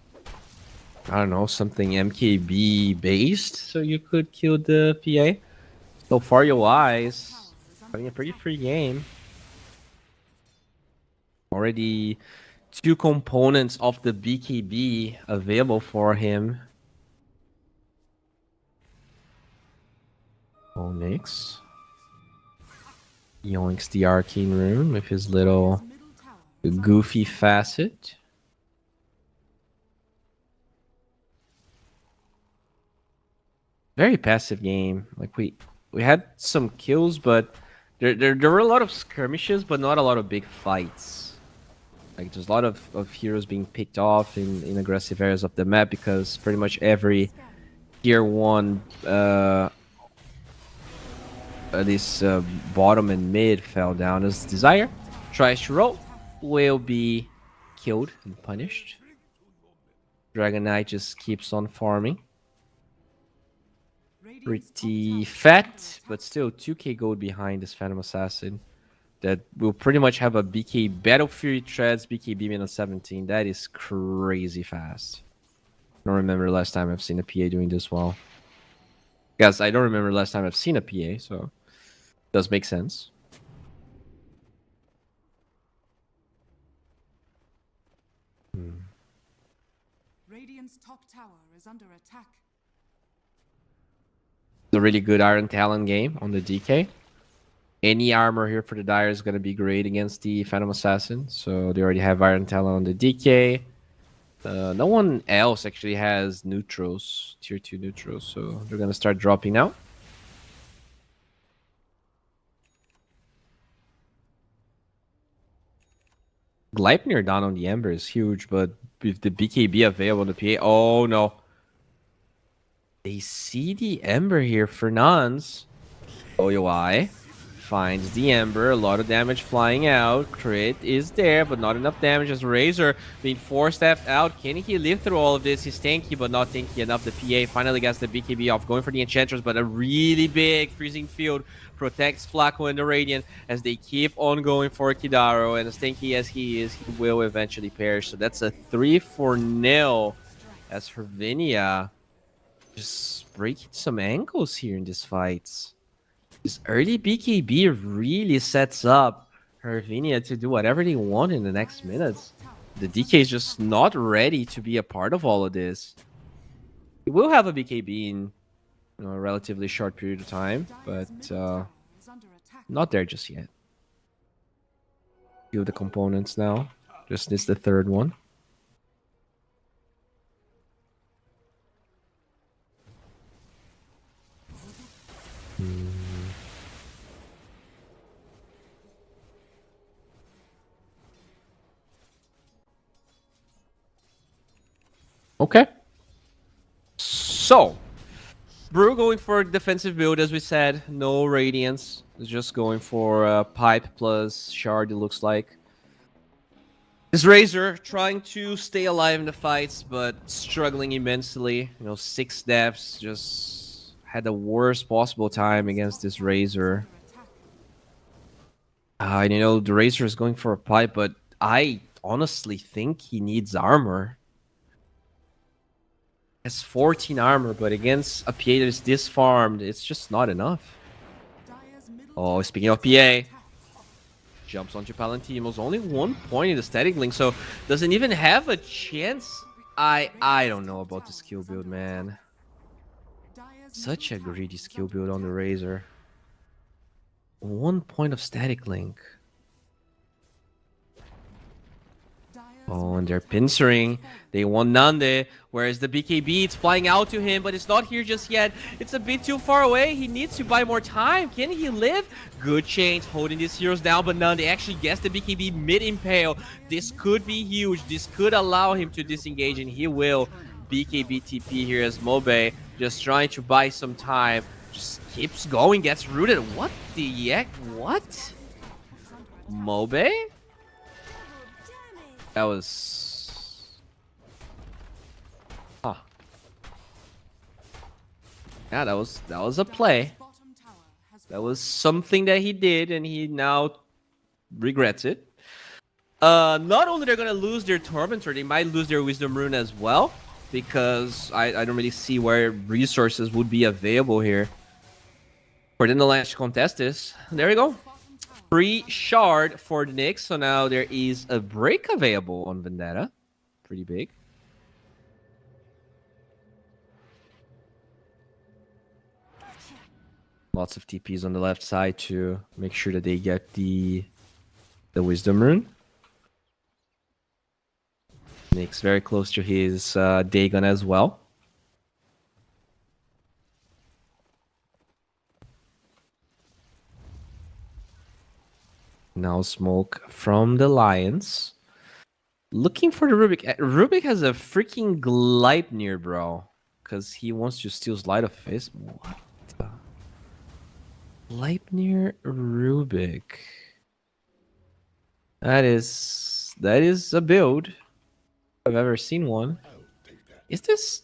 I don't know, something MKB based, so you could kill the PA. So far, UI is having a pretty free game. Already 2 components of the BKB available for him. Onyx yoinks the Arcane Rune with his little Dire's middle tower is under goofy facet. Very passive game. Like we had some kills, but there were a lot of skirmishes, but not a lot of big fights. Like there's a lot of heroes being picked off in aggressive areas of the map because pretty much every tier 1 this bottom and mid fell down as Desire tries to roll, will be killed and punished. Dragon Knight just keeps on farming. Radiant's top Pretty tower is fat, under but attack. still 2k gold behind this Phantom Assassin. That will pretty much have a BK Battle Fury Treads, BKB minus 17. That is crazy fast. I don't remember the last time I've seen a PA doing this well. Guys, I don't remember the last time I've seen a PA, so does make sense. Radiant's top tower is under attack. It's a really good Iron Talon game on the DK. Any armor here for the Dire is going to be great against the Phantom Assassin. So they already have Iron Talon on the DK. No one else actually has neutrals, tier 2 neutrals. So they're going to start dropping now. Gleipnir down on the Ember is huge, but with the BKB available on the PA... Oh, no. They see the Ember here for Nans. OUI finds the Ember. A lot of damage flying out. Crit is there, but not enough damage as Razor being force-staffed out. Can he live through all of this? He's tanky, but not tanky enough. The PA finally gets the BKB off, going for the Enchantress, but a really big freezing field protects Flaco and the Radiant as they keep on going for Kidaro. And as tanky as he is, he will eventually perish. So that's a 3-0 as Hervinia just breaking some ankles here in this fight. This early BKB really sets up Hervinia to do whatever they want in the next minutes. The DK is just not ready to be a part of all of this. He will have a BKB in a relatively short period of time, but Dire's middle tower is under attack. not there just yet. Few of the components now. Just needs the third one. Okay. So, Brew going for defensive build, as we said. No Radiance. It's just going for Pipe plus Shard, it looks like. This Razor trying to stay alive in the fights, but struggling immensely. 6 deaths. Just had the worst possible time against this Razor. The Razor is going for a Pipe, but I honestly think he needs armor. Has 14 armor, but against a PA that is disfarmed, it's just not enough. Dire's middle Oh, tower speaking of is under PA, attack. jumps onto Palantimos. Only 1 point in the static link, so doesn't even have a chance. I don't know about the skill build, man. Dire's Such a middle tower greedy is skill under build on the attack. Razor. 1 point of static link. Dire's Oh, and middle they're tower has pincering. fallen. They want Nande, whereas the BKB, it's flying out to him, but it's not here just yet. It's a bit too far away. He needs to buy more time. Can he live? Good change, holding these heroes down, but Nande actually gets the BKB mid-impale. This could be huge. This could allow him to disengage, and he will. BKB TP here as Mobe, just trying to buy some time. Just keeps going, gets rooted. What the heck? What? Mobe? That was... Huh. Yeah, that was a play. Bottom tower has That was something that he did, and he now regrets it. Not only they're gonna lose their Tormentor, they might lose their Wisdom Rune as well, because I don't really see where resources would be available here for them to launch to contest this. There we go. Free shard for the Knicks, so now there is a break available on Vendetta. Pretty big. Lots of TPs on the left side to make sure that they get the Wisdom Rune. Nick's very close to his Dagon as well. Now smoke from the Lions. Looking for the Rubik. Rubik has a freaking Gleipnir, bro. Because he wants to steal Light of Fist. What the? Gleipnir Rubik. That is a build. I've ever seen one. Is this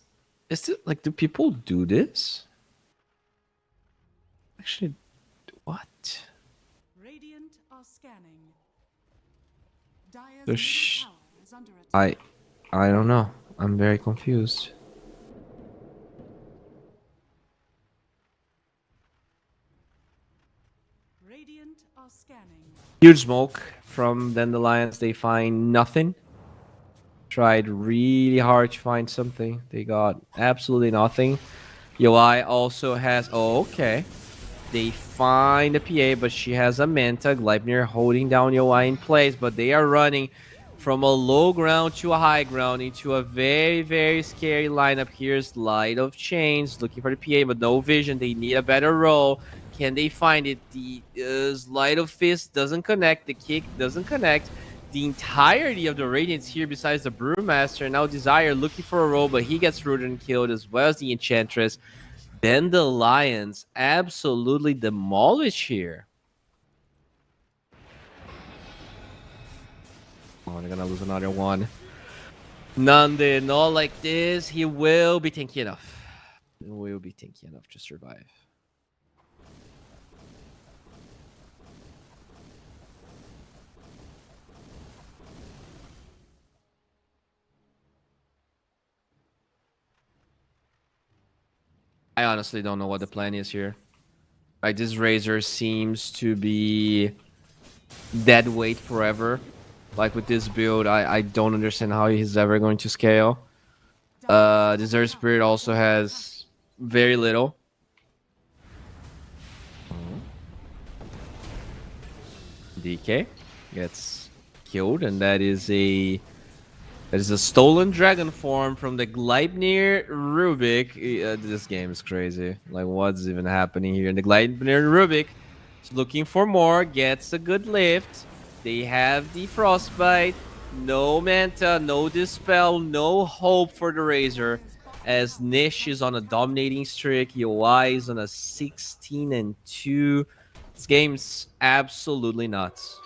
like, do people do this? Actually, what? Radiant are scanning. Dire's The middle tower is under attack. I don't know. I'm very confused. Radiant are scanning. Huge smoke from Dandelions. They find nothing. Tried really hard to find something. They got absolutely nothing. UI also has... Oh, okay. They find a PA, but she has a Manta. Gleipnir holding down UI in place, but they are running from a low ground to a high ground into a very, very scary lineup. Here's Light of Chains looking for the PA, but no vision. They need a better roll. Can they find it? The Light of Fist doesn't connect. The kick doesn't connect. The entirety of the Radiants here, besides the Brewmaster, now Desire looking for a roll, but he gets rooted and killed, as well as the Enchantress. Then the Lions absolutely demolish here. Oh, they're gonna lose another one. Nande, not like this. He will be tanky enough. He will be tanky enough to survive. I honestly don't know what the plan is here. Like, this Razor seems to be dead weight forever. Like, with this build, I don't understand how he's ever going to scale. Desert Spirit also has very little. DK gets killed, and that is a stolen dragon form from the Gleipnir Rubik. This game is crazy. Like, what's even happening here? And the Gleipnir Rubik is looking for more, gets a good lift. They have the Frostbite. No Manta, no Dispel, no hope for the Razor. As Nish is on a dominating streak, UI is on a 16-2. This game's absolutely nuts.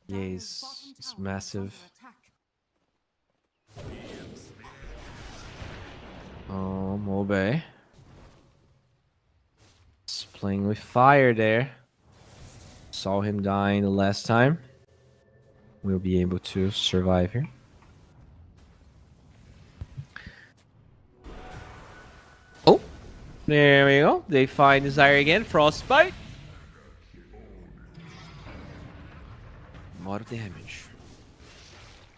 Dire's Yes, bottom it's tower is massive. under attack. Oh, Mobe. He's playing with fire there. Saw him dying the last time. We'll be able to survive here. Oh, there we go. They find Desire again. Frostbite. More damage.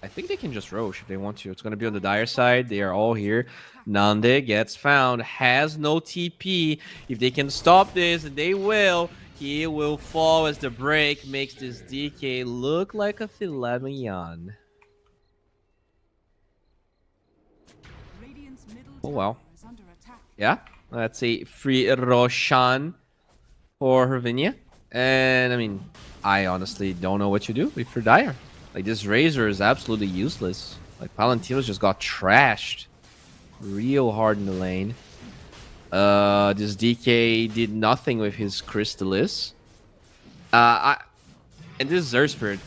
I think they can just Roche if they want to. It's going to be on the Dire side. They are all here. Nande gets found. Has no TP. If they can stop this, and they will, he will fall as the break makes this DK look like a filet mignon. Radiant's middle Oh, well. tower is under attack. Yeah, that's a free Roshan for Hervinia. And, I mean, I honestly don't know what to do if you're Dire. Like, this Razor is absolutely useless. Like, Palantino's just got trashed real hard in the lane. This DK did nothing with his Crystallis. And this Xur Spirit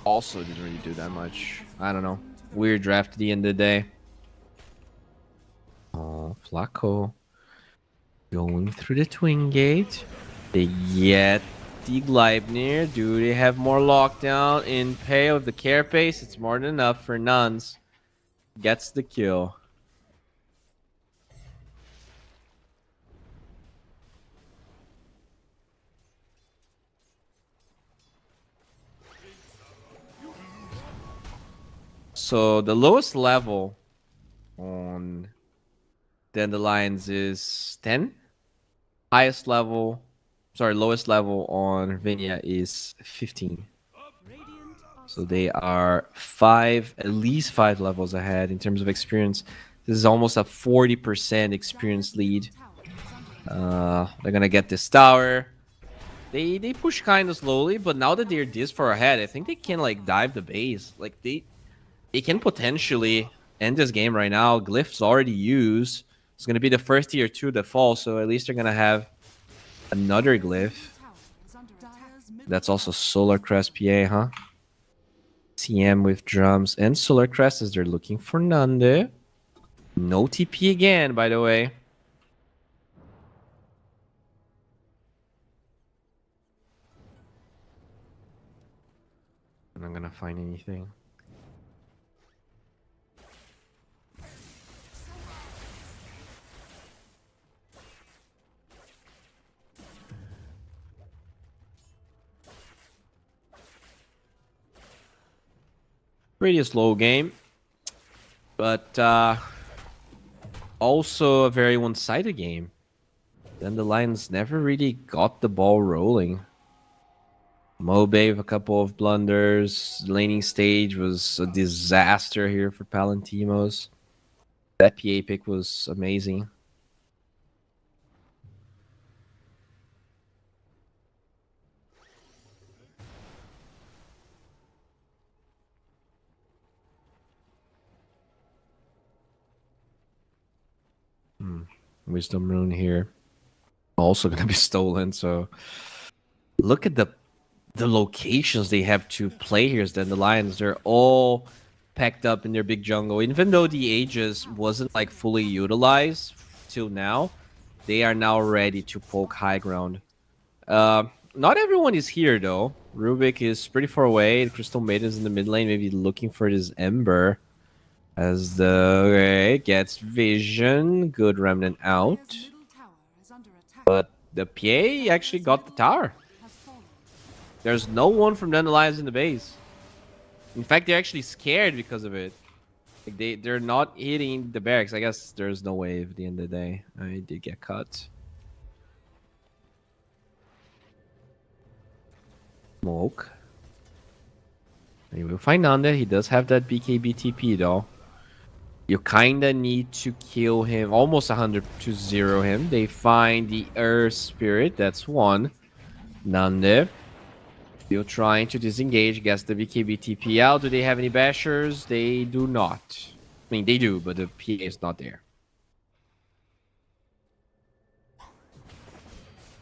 also didn't really do that much. I don't know. Weird draft at the end of the day. Oh, Flaco. Going through the Twin Gate. They get the Gleipnir. Do they have more lockdown in pay of the Carapace? It's more than enough for Nuns. Gets the kill. So the lowest level on Dandelions is 10. Highest level, sorry, lowest level on Ravinia is 15. Radiant are So they are at least five levels ahead in terms of experience. This is almost a 40% experience lead. They're gonna get this tower. They push kind of slowly, but now that they're this far ahead, I think they can like dive the base. Like they can potentially end this game right now. Glyph's already used. It's gonna be the first tier 2 that falls, so at least they're gonna have another glyph. That's also Solar Crest PA, huh? TM with drums and Solar Crest as they're looking for Nande. No TP again, by the way. I'm not gonna find anything. Pretty slow game, but also a very one-sided game. Then the Lions never really got the ball rolling. Mobe with a couple of blunders. Laning stage was a disaster here for Palantimos. That PA pick was amazing. Wisdom Rune here. Also gonna be stolen, so look at the locations they have to play here. Then the Lions, they're all packed up in their big jungle. Even though the Aegis wasn't like fully utilized till now, they are now ready to poke high ground. Not everyone is here though. Rubik is pretty far away. The Crystal Maiden is in the mid lane, maybe looking for this Ember. As the gets vision, good remnant out. But the PA actually got the tower. There's no one from Dandelions in the base. In fact, they're actually scared because of it. Like they're not hitting the barracks. I guess there's no wave at the end of the day. I did get cut. Smoke. And you will find Nanda. He does have that BKB TP though. You kinda need to kill him, almost 100 to 0 him. They find the Earth Spirit, that's one. Nande. Still trying to disengage, gets the BKB TP out. Do they have any bashers? They do not. I mean, they do, but the PA is not there.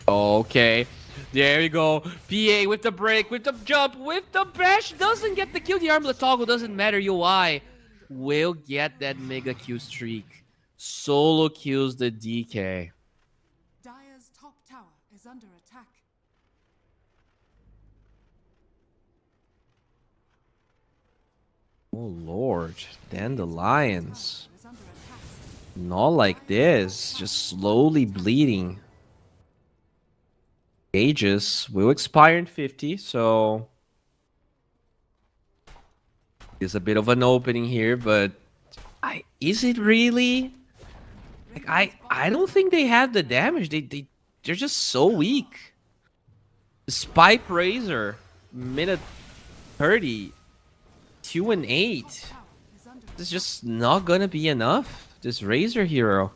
Okay. There you go. PA with the break, with the jump, with the bash. Doesn't get the kill. The armlet toggle doesn't matter. UI will get that mega kill streak. Solo kills the DK. Dire's top tower is under attack. Oh lord, Dandelions. Not like this, just slowly bleeding. Aegis will expire in 50, so there's a bit of an opening here, but is it really? Like I don't think they have the damage. They're just so weak. Spike Razor, minute 30, 2 and 8. This is just not gonna be enough. This Razor hero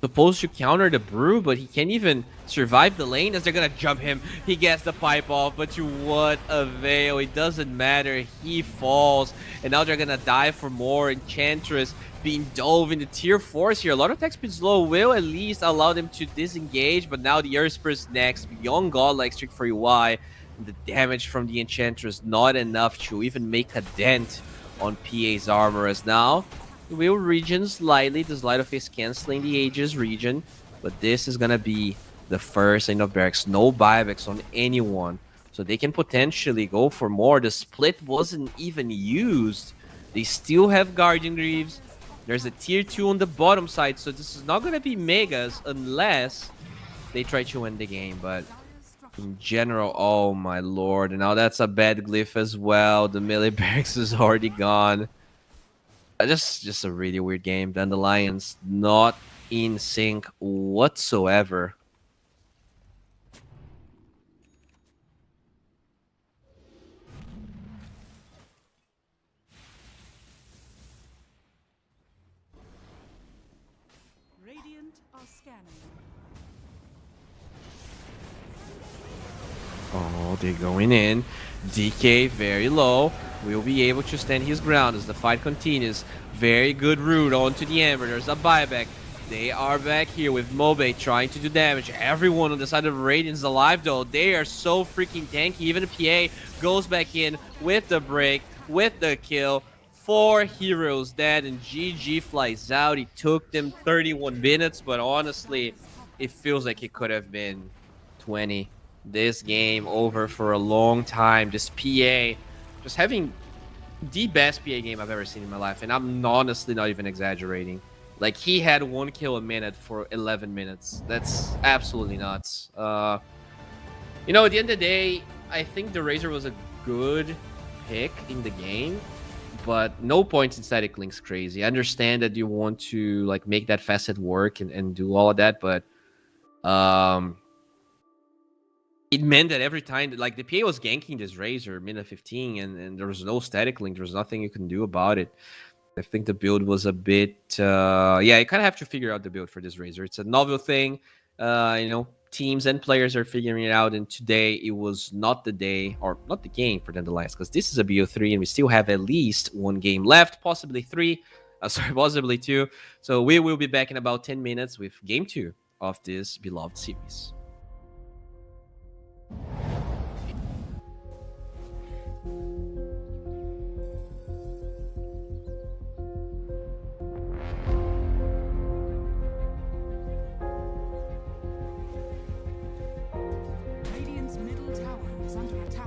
supposed to counter the Brew, but he can't even survive the lane as they're gonna jump him. He gets the pipe off, but to what avail? It doesn't matter. He falls, and now they're gonna die for more. Enchantress being dove into tier 4s here. A lot of attack speed slow will at least allow them to disengage, but now the Earthspur's next. Beyond Godlike Streak for UI. And the damage from the Enchantress not enough to even make a dent on PA's armor, as now will regen slightly. The Light of Face canceling the Aegis regen, but this is gonna be the first end of barracks. No buybacks on anyone, so they can potentially go for more. The split wasn't even used. They still have Guardian Greaves. There's a tier 2 on the bottom side, so this is not gonna be megas unless they try to win the game. But in general, oh my lord, and now that's a bad glyph as well. The melee barracks is already gone. Just a really weird game. Dandelions not in sync whatsoever. Radiant are scanning. Oh, they're going in. DK very low. Will be able to stand his ground as the fight continues. Very good root onto the Ember. There's a buyback. They are back here with Mobe trying to do damage. Everyone on the side of Radiant's alive though. They are so freaking tanky. Even PA goes back in with the break, with the kill. 4 heroes dead and GG flies out. It took them 31 minutes, but honestly, it feels like it could have been 20. This game over for a long time. Just PA, just having the best PA game I've ever seen in my life, and I'm honestly not even exaggerating. Like, he had 1 kill a minute for 11 minutes. That's absolutely nuts. You know, at the end of the day, I think the Razor was a good pick in the game, but no points in static links crazy. I understand that you want to like make that facet work and do all of that, but it meant that every time like the PA was ganking this Razor minute 15 and there was no static link, there was nothing you can do about it. I think the build was a bit yeah, you kind of have to figure out the build for this Razor. It's a novel thing. You know, teams and players are figuring it out, and today it was not the day or not the game for Dandelions, because this is a BO3 and we still have at least 1 game left, possibly 3. Sorry, possibly 2. So we will be back in about 10 minutes with game 2 of this beloved series. Radiant's middle tower is under attack.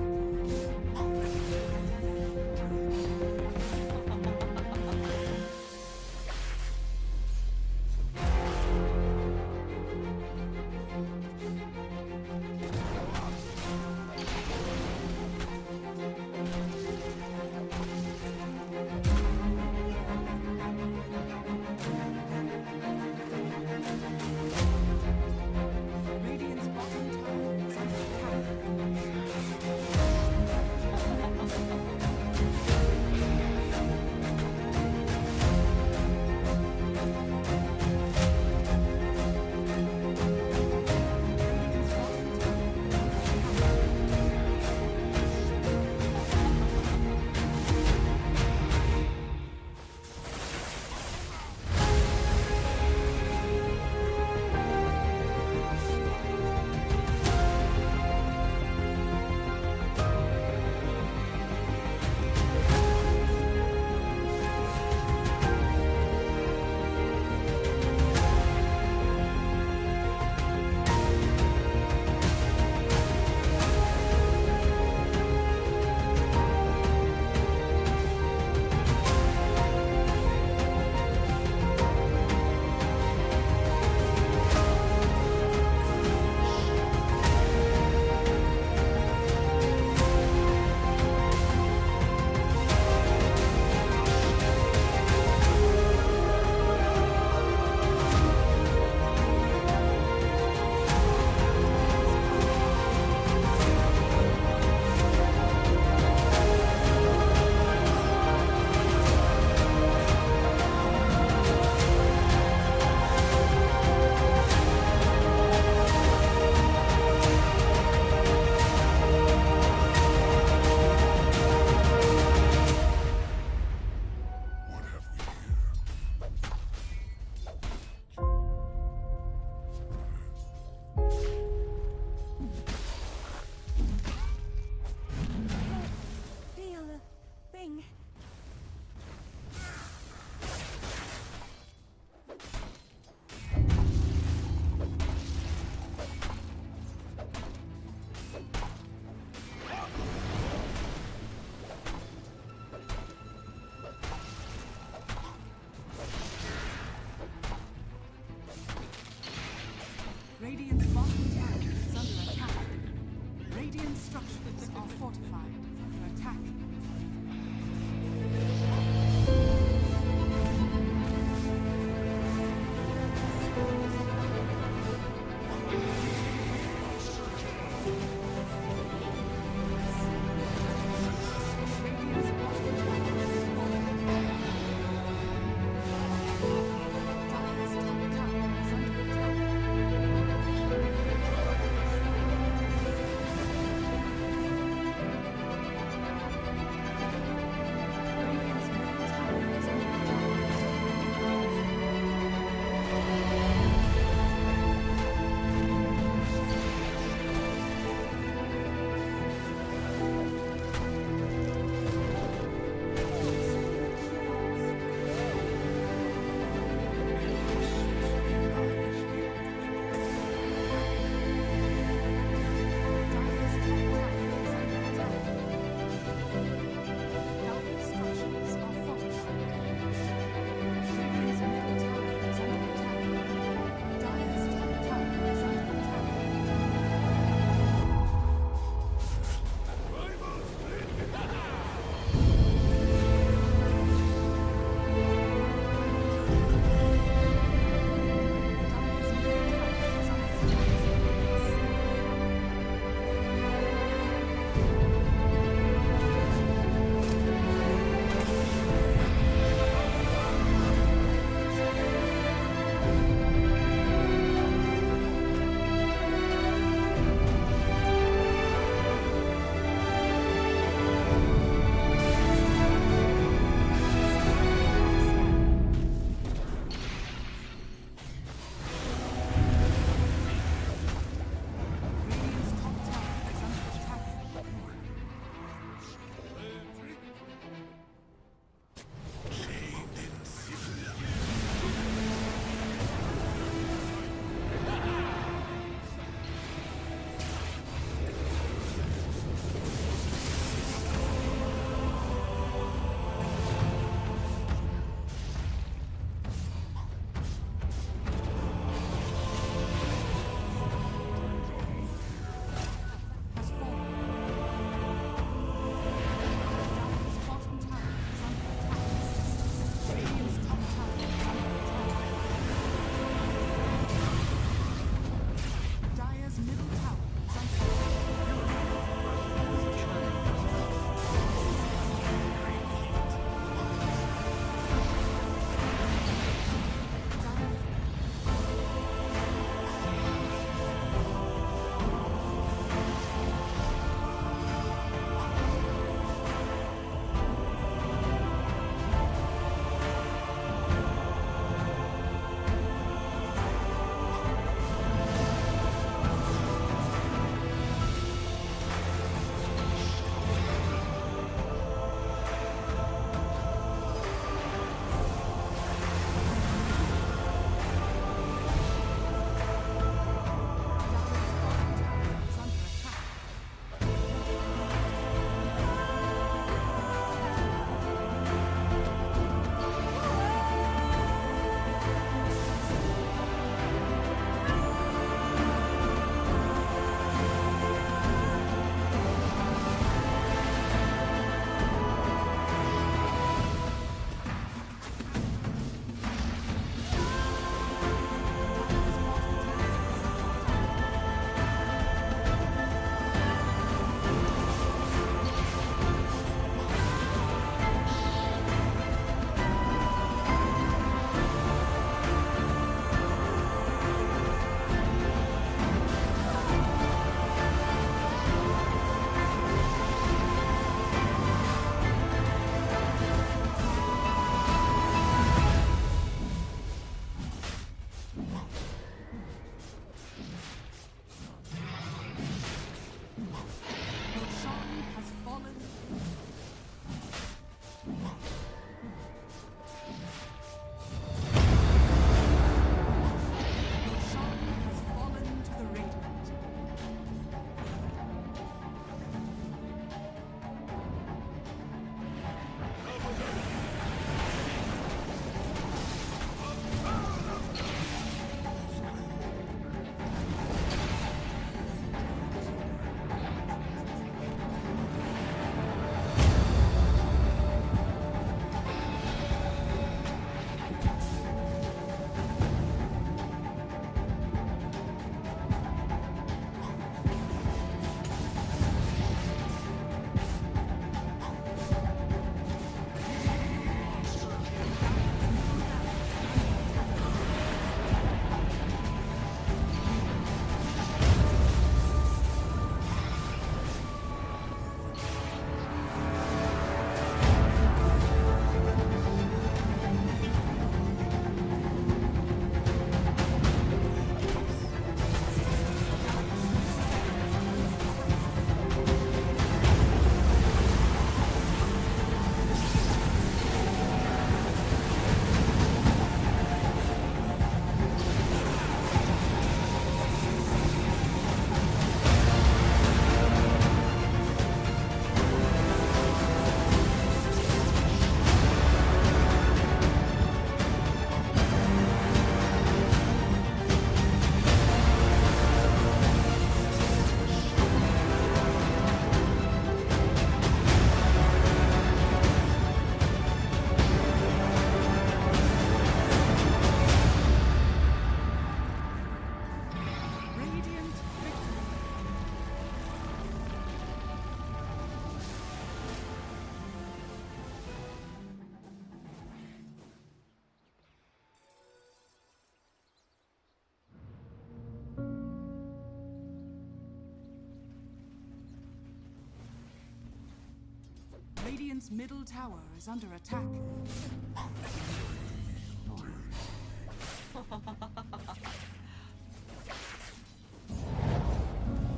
Radiant's middle tower is under attack.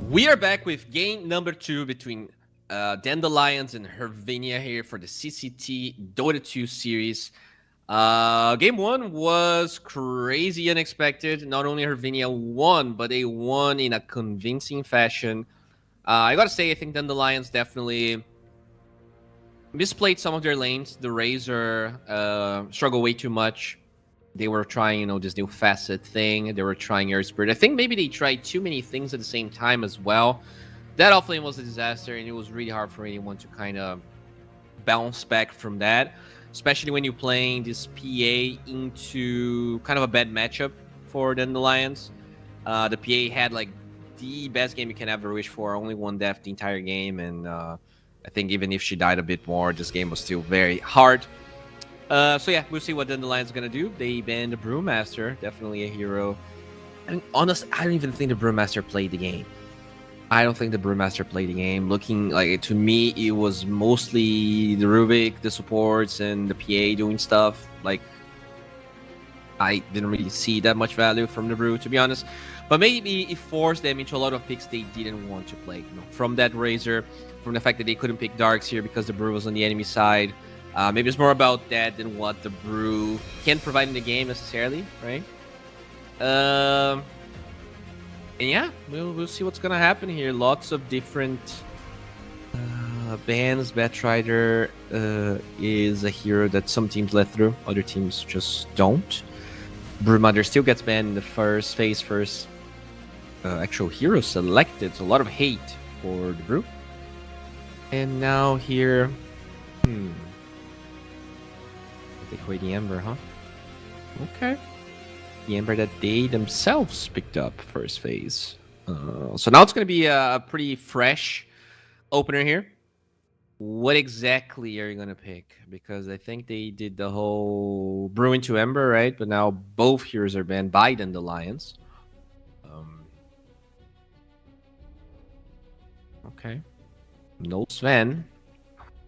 We are back with game number 2 between Dandelions and Hervinia here for the CCT Dota 2 series. Game 1 was crazy unexpected. Not only Hervinia won, but they won in a convincing fashion. I gotta say, I think Dandelions definitely misplayed some of their lanes. The Razor struggled way too much. They were trying, this new facet thing. They were trying Air Spirit. I think maybe they tried too many things at the same time as well. That offlane was a disaster, and it was really hard for anyone to kind of bounce back from that, especially when you're playing this PA into kind of a bad matchup for Dandelions. The PA had like the best game you can ever wish for, only one death the entire game, and I think even if she died a bit more, this game was still very hard. So yeah, we'll see what Dandelion's gonna do. They banned the Brewmaster, definitely a hero. And honestly, I don't even think the Brewmaster played the game. Looking like, to me, it was mostly the Rubik, the supports, and the PA doing stuff. Like, I didn't really see that much value from the Brew, to be honest. But maybe it forced them into a lot of picks they didn't want to play. From that Razor, from the fact that they couldn't pick Darks here because the Brew was on the enemy side. Maybe it's more about that than what the Brew can provide in the game necessarily, right? And yeah, we'll see what's gonna happen here. Lots of different bans. Batrider is a hero that some teams let through, other teams just don't. Brewmother still gets banned in the first phase, actual hero selected. So a lot of hate for the Brew. And now here, take away the Ember, huh? Okay. The Ember that they themselves picked up first phase. So now it's going to be a pretty fresh opener here. What exactly are you going to pick? Because I think they did the whole Brew into Ember, right? But now both heroes are banned by Dandelions. Okay. No Sven.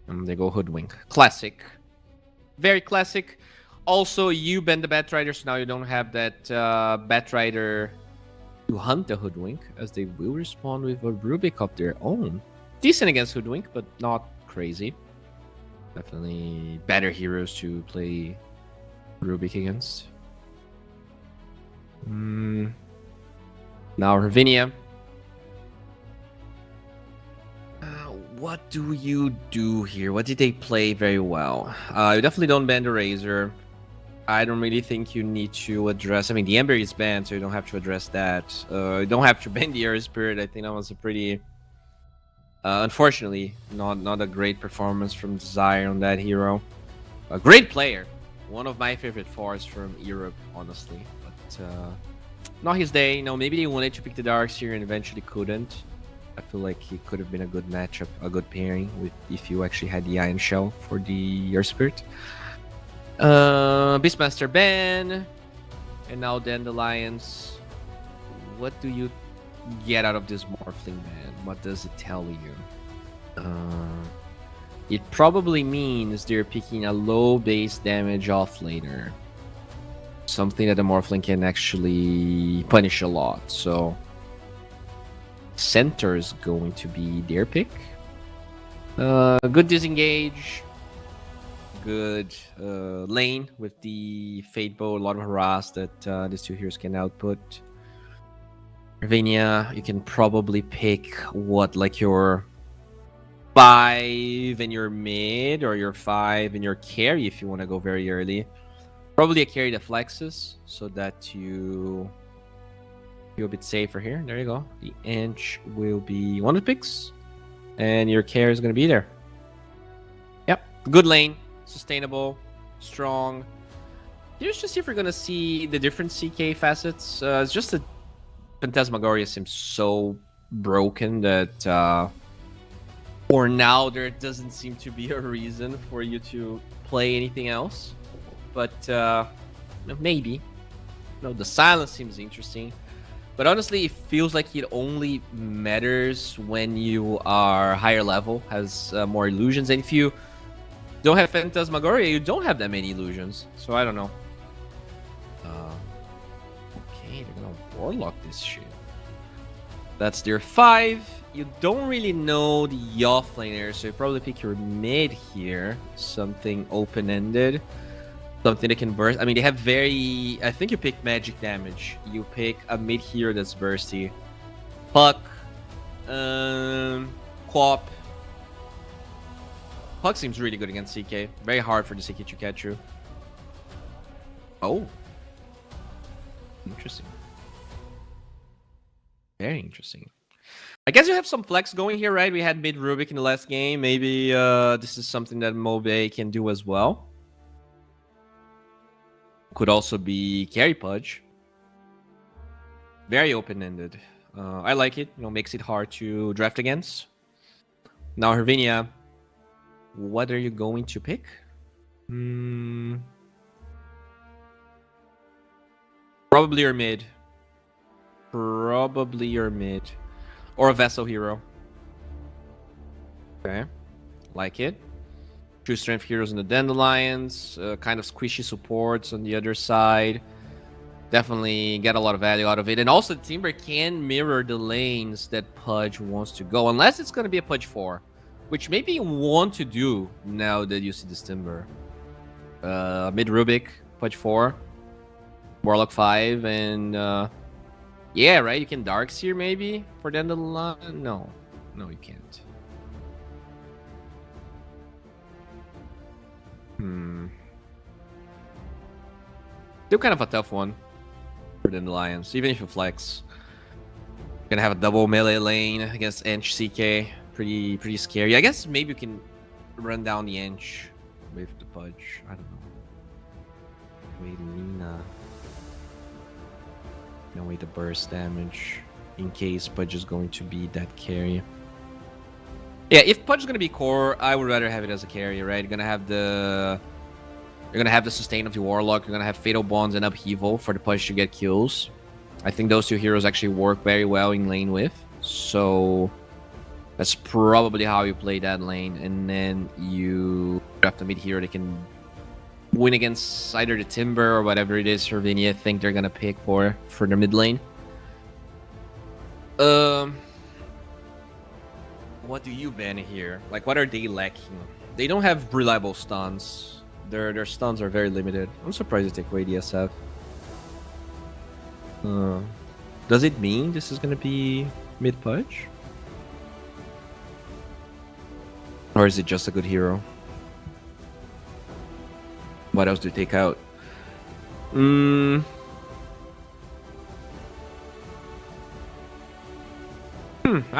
And they go Hoodwink. Classic. Very classic. Also, you ban the Batrider, so now you don't have that Batrider to hunt the Hoodwink, as they will respond with a Rubik of their own. Decent against Hoodwink, but not crazy. Definitely better heroes to play Rubik against. Now Hervinia. What do you do here? What did they play very well? You definitely don't ban the Razor. I don't really think you need to address... I mean, the Ember is banned, so you don't have to address that. You don't have to ban the Air Spirit. I think that was a pretty... unfortunately, not a great performance from Desire on that hero. A great player. One of my favorite fours from Europe, honestly. But not his day. Maybe they wanted to pick the Darks here and eventually couldn't. I feel like he could have been a good matchup, a good pairing with if you actually had the Iron Shell for the Air Spirit. Beastmaster ban, and now Dandelions. What do you get out of this Morphling ban? What does it tell you? It probably means they're picking a low base damage offlaner, something that the Morphling can actually punish a lot. So Center is going to be their pick. Good disengage. Good lane with the Fate Bow. A lot of harass that these two heroes can output. Hervinia, you can probably pick like your 5 in your mid or your 5 in your carry if you want to go very early. Probably a carry that flexes so that you feel a bit safer here. There you go. The Inch will be one of the picks, and your carry is going to be there. Yep. Good lane. Sustainable. Strong. Here's just if we're going to see the different CK facets. It's just that Phantasmagoria seems so broken that for now there doesn't seem to be a reason for you to play anything else. But maybe. The silence seems interesting. But honestly, it feels like it only matters when you are higher level, has more illusions. And if you Don't have Phantasmagoria, you don't have that many illusions. So I don't know. Okay, they're gonna Warlock this shit. That's their 5. You don't really know the offlaner, so you probably pick your mid here. Something open-ended. Something that can burst. I mean, they have very... I think you pick magic damage. You pick a mid here that's bursty. Puck. Quap. Puck seems really good against CK. Very hard for the CK to catch you. Oh. Interesting. Very interesting. I guess you have some flex going here, right? We had mid Rubik in the last game. Maybe this is something that Mobe can do as well. Could also be carry Pudge. Very open-ended. I like it. You know, makes it hard to draft against. Now, Hervinia, what are you going to pick? Probably your mid. Probably your mid. Or a Vessel Hero. Okay. Like it. 2 Strength Heroes in the Dandelions. Kind of squishy supports on the other side. Definitely get a lot of value out of it. And also, the Timber can mirror the lanes that Pudge wants to go. Unless it's going to be a Pudge 4. Which maybe you want to do now that you see this Timber. Mid Rubik, Pudge 4. Warlock 5, and... yeah, right? You can Darkseer maybe for Dandelion? No. No, you can't. Still kind of a tough one for Dandelions, even if you flex. You're gonna have a double melee lane against Ench CK. Pretty scary. I guess maybe you can run down the Ench with the Pudge. I don't know. Wait, Lina. No way to burst damage in case Pudge is going to be that carry. Yeah, if Pudge is gonna be core, I would rather have it as a carry, right? You're gonna have the sustain of the Warlock. You're gonna have Fatal Bonds and Upheaval for the Pudge to get kills. I think those 2 heroes actually work very well in lane with. So that's probably how you play that lane, and then you draft a mid hero that can win against either the Timber or whatever it is Hervinia think they're gonna pick for the mid lane. What do you ban here? Like, what are they lacking? They don't have reliable stuns. Their stuns are very limited. I'm surprised they take away DSF. Does it mean this is gonna be mid Pudge? Or is it just a good hero? What else do you take out? I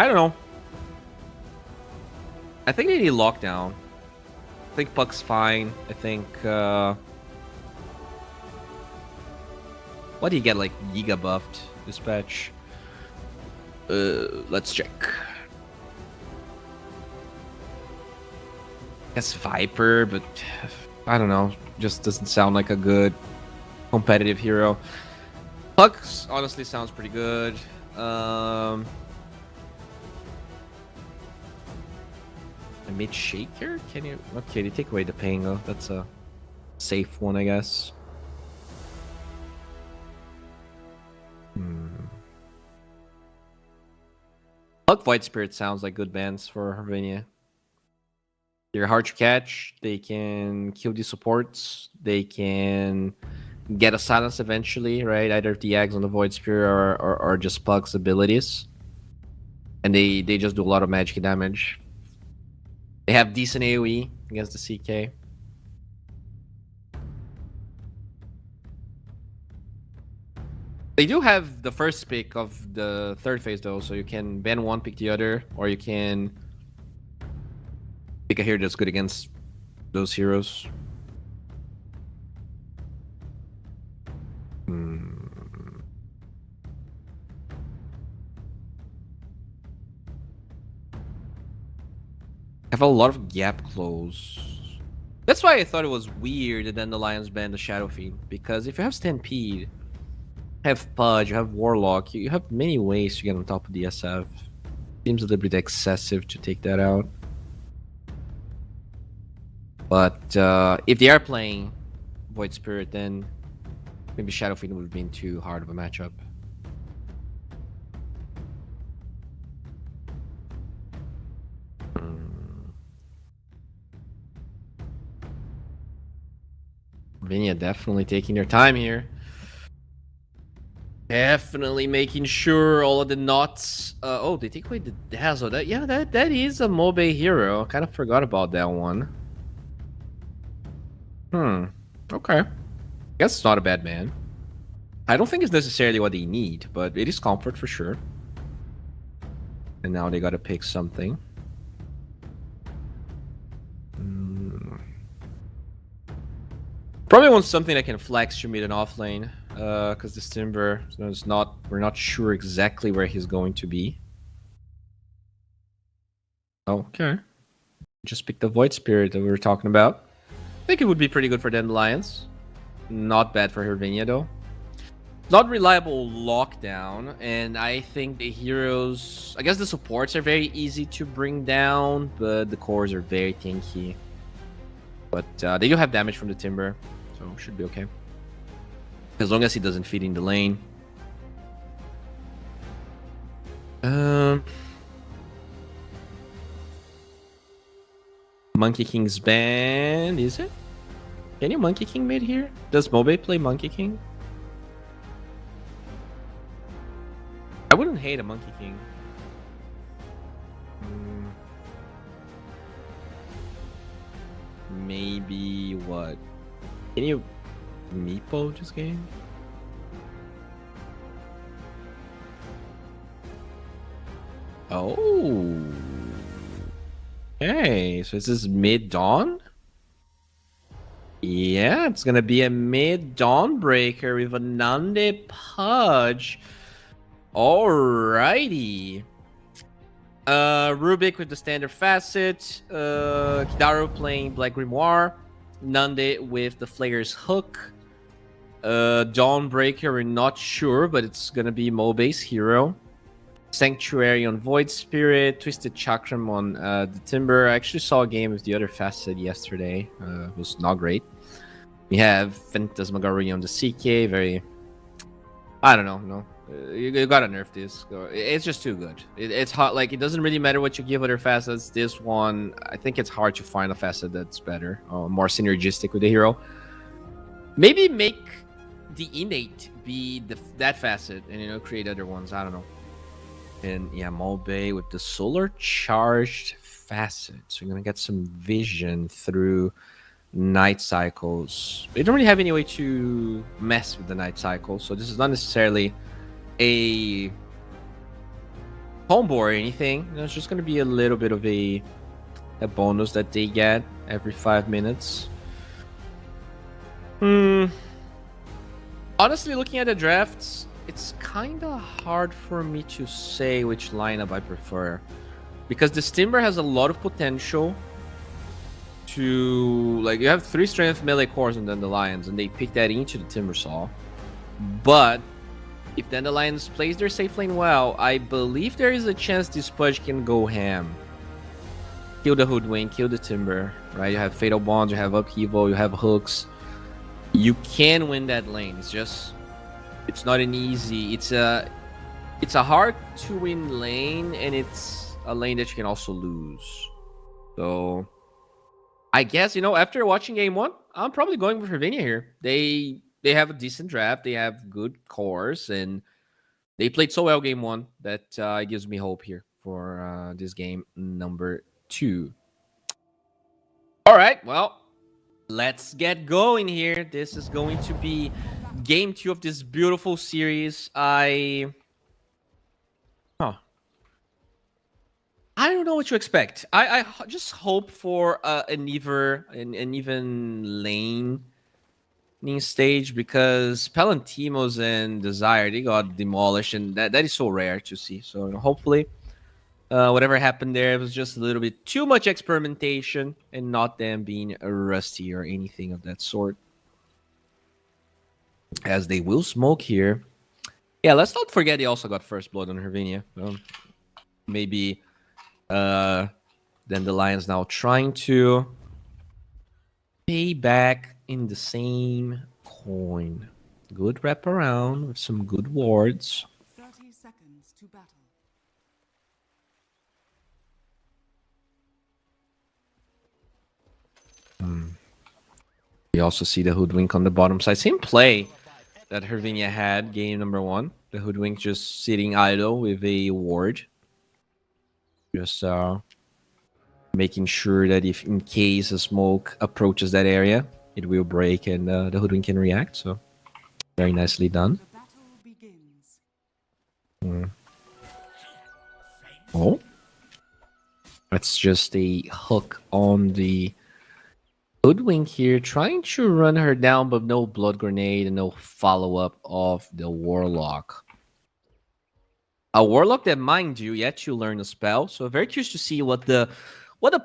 don't know. I think they need lockdown. I think Puck's fine. I think what do you get, like Giga buffed this patch? Let's check. I guess Viper, but I don't know. Just doesn't sound like a good competitive hero. Puck's honestly sounds pretty good. A mid shaker? Can you? Okay, they take away the Pango. That's a safe one, I guess. Puck Void Spirit sounds like good bans for Hervinia. They're hard to catch. They can kill the supports. They can get a silence eventually, right? Either the Eggs on the Void Spirit or just Puck's abilities. And they just do a lot of magic damage. They have decent AoE against the CK. They do have the first pick of the third phase though, so you can ban one, pick the other, or you can pick a hero that's good against those heroes. Have a lot of gap close. That's why I thought it was weird that then the Lions banned the Shadow Fiend, because if you have Stampede, have Pudge, you have Warlock, you have many ways to get on top of the SF. Seems a little bit excessive to take that out. But if they are playing Void Spirit, then maybe Shadow Fiend would have been too hard of a matchup. Vinia definitely taking their time here. Definitely making sure all of the knots. Oh, they take away the dazzle. That is a Mobe hero. Kind of forgot about that one. Okay. Guess it's not a bad man. I don't think it's necessarily what they need, but it is comfort for sure. And now they gotta pick something. Probably want something that can flex to mid and off lane. Because this Timber is not. We're not sure exactly where he's going to be. Okay. Just pick the Void Spirit that we were talking about. I think it would be pretty good for Dandelions. Not bad for Hervinia though. Not reliable lockdown, and I think the heroes. I guess the supports are very easy to bring down, but the cores are very tanky. But they do have damage from the Timber, so should be okay. As long as he doesn't feed in the lane. Monkey King's banned, is it? Can you Monkey King mid here? Does Mobe play Monkey King? I wouldn't hate a Monkey King. Maybe what? Can you Meepo this game? Oh. Okay, so this is mid-dawn? Yeah, it's gonna be a mid-dawn breaker with a Nande Pudge. Alrighty. Rubik with the standard facet. Kidaru playing Black Grimoire. Nande with the Flayer's Hook. Dawnbreaker, we're not sure, but it's gonna be Mobe's hero. Sanctuary on Void Spirit. Twisted Chakram on the Timber. I actually saw a game with the other facet yesterday. It was not great. We have Phantasmagoria on the CK. Very... I don't know, no. You gotta nerf this. It's just too good. It's hot. Like, it doesn't really matter what you give other facets. This one, I think it's hard to find a facet that's better, or more synergistic with the hero. Maybe make the innate be that facet, and create other ones. I don't know. And yeah, Mobe with the solar charged facet. So you're gonna get some vision through night cycles. They don't really have any way to mess with the night cycle, so this is not necessarily a combo or anything. It's just gonna be a little bit of a bonus that they get every 5 minutes. Honestly, looking at the drafts, it's kind of hard for me to say which lineup I prefer, because this Timber has a lot of potential to, like, you have 3 strength melee cores in Dandelions, and they pick that into the Timbersaw. But if Dandelions plays their safe lane well, I believe there is a chance this Pudge can go ham. Kill the Hoodwink, kill the Timber, right? You have Fatal Bonds, you have Upheaval, you have hooks. You can win that lane. It's just... it's not an easy... It's a hard to win lane, and it's a lane that you can also lose. So I guess, after watching game 1, I'm probably going with Hervinia here. They have a decent draft. They have good cores, and they played so well game 1 that it gives me hope here for this game number 2. All right, well, let's get going here. This is going to be game 2 of this beautiful series. I don't know what to expect. I just hope for an even lane stage, because Palantimos and Desire, they got demolished, and that is so rare to see. So hopefully whatever happened there, it was just a little bit too much experimentation and not them being rusty or anything of that sort, as they will smoke here. Yeah, let's not forget they also got first blood on Hervinia. Maybe then the Lions now trying to pay back in the same coin. Good wrap around with some good wards. 30 seconds to battle. You also see the Hoodwink on the bottom side. Same play that Hervinia had game number 1. The Hoodwink just sitting idle with a ward. Just making sure that if in case a smoke approaches that area, it will break and the Hoodwink can react. So very nicely done. The battle begins. Oh. That's just a hook on the Hoodwink here, trying to run her down, but no blood grenade and no follow-up of the Warlock. A Warlock that, mind you, yet to learn a spell. So very curious to see what the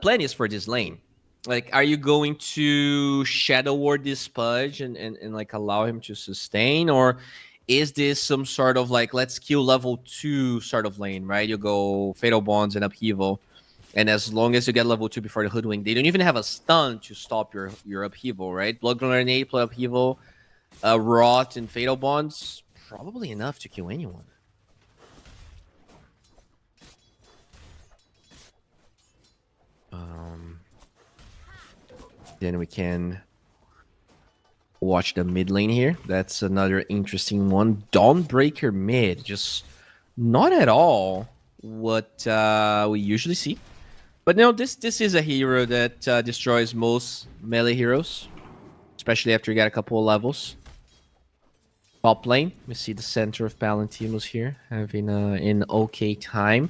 plan is for this lane. Like, are you going to Shadow Ward this Pudge and like allow him to sustain? Or is this some sort of like, let's kill level 2 sort of lane, right? You go Fatal Bonds and Upheaval. And as long as you get level 2 before the Hoodwink, they don't even have a stun to stop your Upheaval, right? Blood Grenade, play Upheaval, Rot, and Fatal Bonds, probably enough to kill anyone. Then we can watch the mid lane here. That's another interesting one. Dawnbreaker mid, just not at all what we usually see. But no, this is a hero that destroys most melee heroes, especially after you get a couple of levels. Top lane, we see the center of Palantimos here, having an okay time.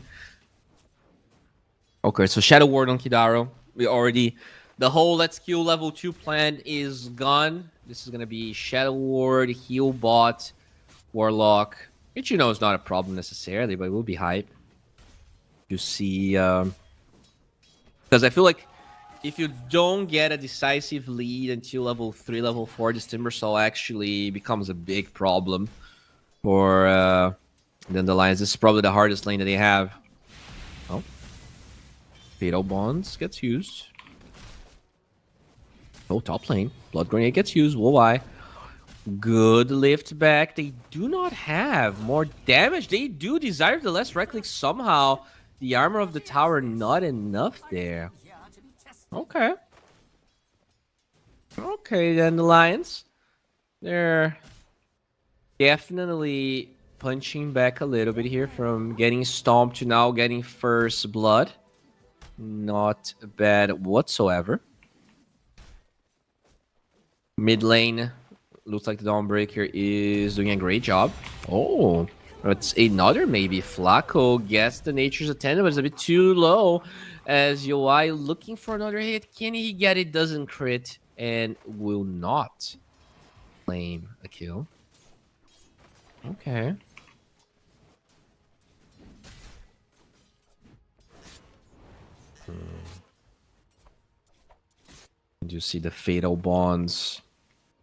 Okay, so Shadow Ward on Kidaro. We already... The whole let's kill level 2 plan is gone. This is going to be Shadow Ward, Heal Bot, Warlock. Which you know is not a problem necessarily, but it will be hype. You see... Because I feel like if you don't get a decisive lead until level 3, level 4, this Timbersaw actually becomes a big problem for then the Lions. This is probably the hardest lane that they have. Oh. Fatal Bonds gets used. Oh, top lane. Blood Grenade gets used. Why? Good lift back. They do not have more damage. They do desire the less right click somehow. The armor of the tower not enough there. Okay. Okay, then the Lions. They're definitely punching back a little bit here from getting stomped to now getting first blood. Not bad whatsoever. Mid lane, looks like the Dawnbreaker is doing a great job. Oh, that's another maybe. Flacco gets the Nature's Attendant, but it's a bit too low. As UI looking for another hit. Can he get it? Doesn't crit and will not claim a kill. Okay. You see the Fatal Bonds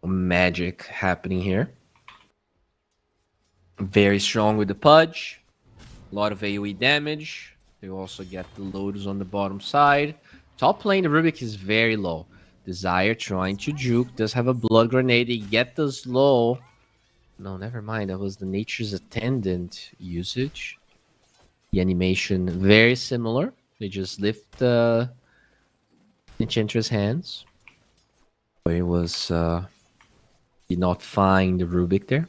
magic happening here. Very strong with the Pudge. A lot of AoE damage. They also get the Lotus on the bottom side. Top lane, the Rubik is very low. Desire trying to juke. Does have a Blood Grenade. They get the slow. No, never mind. That was the Nature's Attendant usage. The animation, very similar. They just lift the Enchantress hands. But it was... did not find the Rubik there.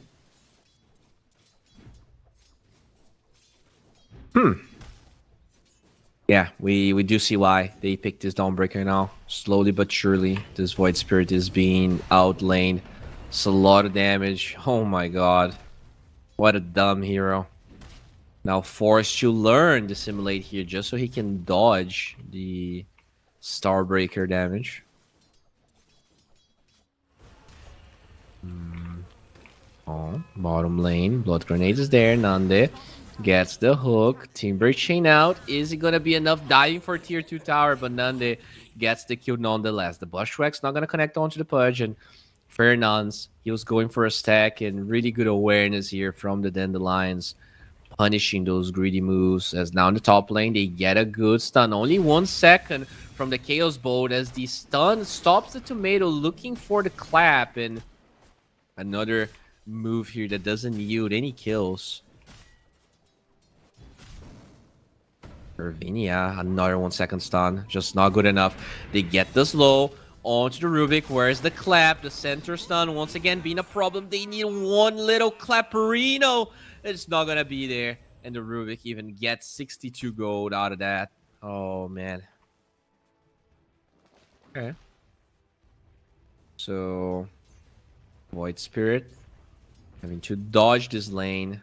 Yeah, we do see why they picked this Dawnbreaker now. Slowly but surely, this Void Spirit is being outlaned. It's a lot of damage. Oh my god. What a dumb hero. Now forced to learn Dissimulate here just so he can dodge the Starbreaker damage. Oh, bottom lane. Blood Grenade is there. Nande gets the hook. Timber Chain out. Is it going to be enough diving for tier 2 tower? But Nande gets the kill nonetheless. The Bushwhack's not going to connect onto the Pudge. And Fernandes, he was going for a stack and really good awareness here from the Dandelions. punishing those greedy moves. As now in the top lane, they get a good stun. Only 1 second from the Chaos Bolt as the stun stops the Tomato looking for the clap. And another move here that doesn't yield any kills. Irvinia, another 1 second stun. Just not good enough. They get the slow onto the Rubik. Where's the clap? The center stun once again being a problem. They need one little clapperino. It's not gonna be there. And the Rubik even gets 62 gold out of that. Oh man. Okay. So Void Spirit having to dodge this lane.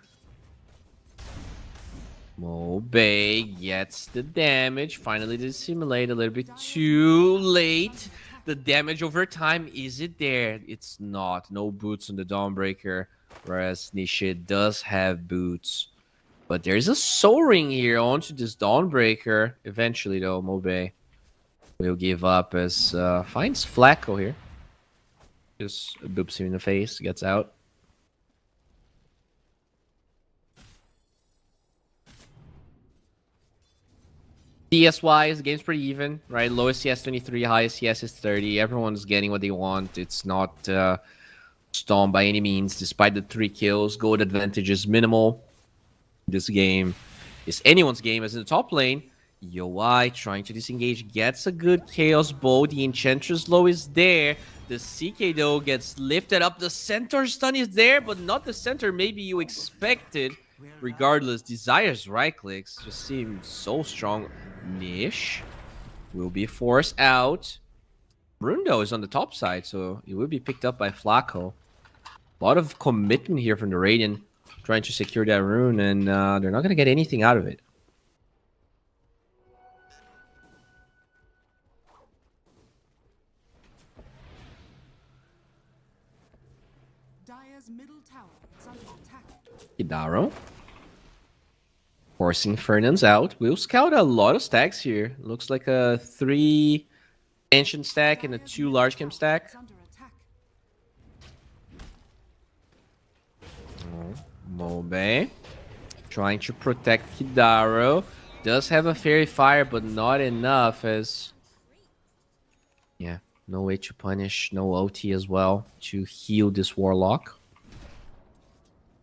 Mobay gets the damage. Finally, they simulate a little bit too late. The damage over time, is it there? It's not. No boots on the Dawnbreaker, whereas Nishi does have boots. But there's a Soul Ring here onto this Dawnbreaker. Eventually, though, Mobay will give up as finds Flacco here. Just boops him in the face, gets out. CS-wise, the game's pretty even, right? Lowest CS 23, highest CS is 30. Everyone's getting what they want. It's not storm by any means, despite the 3 kills. Gold advantage is minimal. This game is anyone's game, as in the top lane. Yoi trying to disengage, gets a good Chaos Bow. The Enchantress low is there. The CK though gets lifted up. The center stun is there, but not the center maybe you expected. Regardless, Desire's right clicks just seem so strong. Nish will be forced out. Brundo is on the top side, so it will be picked up by Flacco. A lot of commitment here from the Radiant, trying to secure that rune, and they're not going to get anything out of it. Dire's middle tower is under attack. Hidaro forcing Fernand's out. We'll scout a lot of stacks here. Looks like a 3 ancient stack and a 2 large camp stack. Is under attack. Mobe trying to protect Hidaro. Does have a Fairy Fire, but not enough as... Yeah, no way to punish. No OT as well to heal this Warlock.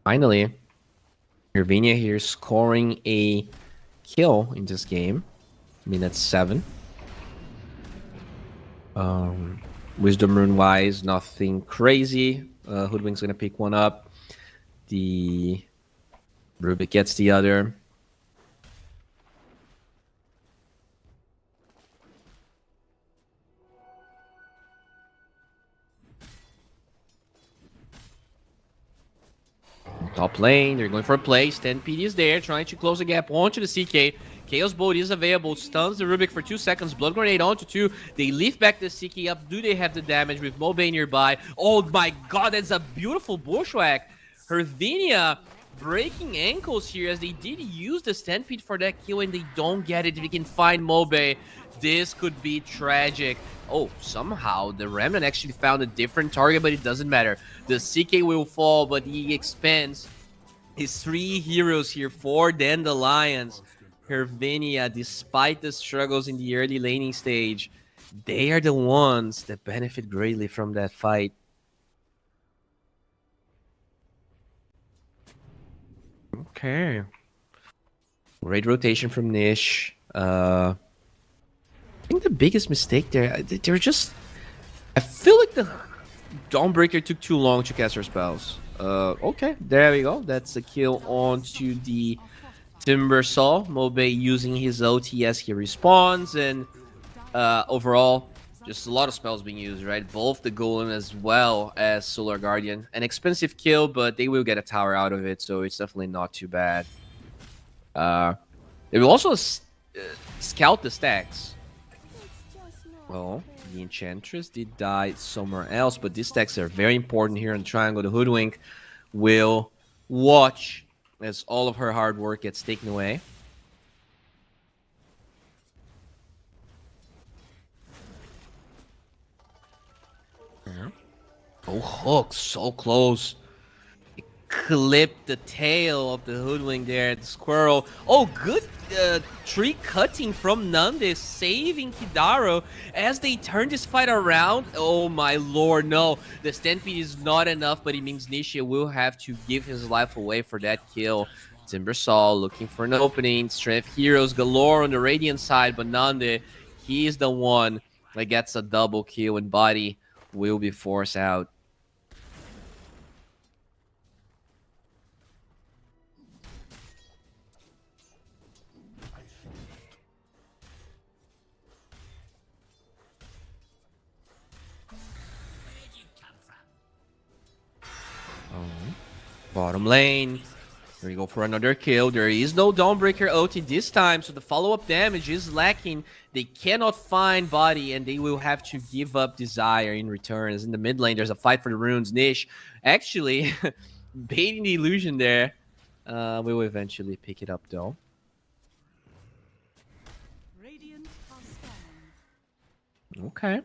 Finally, Irvinia here scoring a kill in this game. Minute 7. Wisdom Rune wise, nothing crazy. Hoodwink's gonna pick one up. The Rubik gets the other. Top lane, they're going for a play. Stampede is there, trying to close the gap onto the CK. Chaos Bolt is available, stuns the Rubik for 2 seconds. Blood Grenade onto 2. They lift back the CK up. Do they have the damage with Mobay nearby? Oh my god, that's a beautiful bushwhack. Hervinia breaking ankles here as they did use the Stampede for that kill and they don't get it. If we can find Mobay, this could be tragic. Oh, somehow the Remnant actually found a different target, but it doesn't matter. The CK will fall, but he expends his 3 heroes here for Dandelions. Hervinia, despite the struggles in the early laning stage, they are the ones that benefit greatly from that fight. Okay. Great rotation from Nish. I think the biggest mistake there, they're just... I feel like the Dawnbreaker took too long to cast her spells. Okay, there we go. That's a kill onto the Timbersaw. Mobay using his OT as he respawns, and overall, just a lot of spells being used, right? Both the Golem as well as Solar Guardian. An expensive kill, but they will get a tower out of it, so it's definitely not too bad. They will also scout the stacks. Well, the Enchantress did die somewhere else, but these stacks are very important here in Triangle. The Hoodwink will watch as all of her hard work gets taken away. Oh, Hook, so close. clip the tail of the hoodwink there, the squirrel. Oh, good tree cutting from Nande, saving Kidaro as they turn this fight around. Oh my lord, no. The Stampede is not enough, but it means Nisha will have to give his life away for that kill. Timbersaw looking for an opening. Strength heroes galore on the Radiant side, but Nande, he is the one that gets a double kill, and Body will be forced out. Where'd you come from? Bottom lane. There you go for another kill. There is no Dawnbreaker ulti this time, so the follow-up damage is lacking. They cannot find Body, and they will have to give up Desire in return. As in the mid lane, there's a fight for the runes. Nish actually baiting the illusion there. We will eventually pick it up, though. Radiant are scanning. Okay.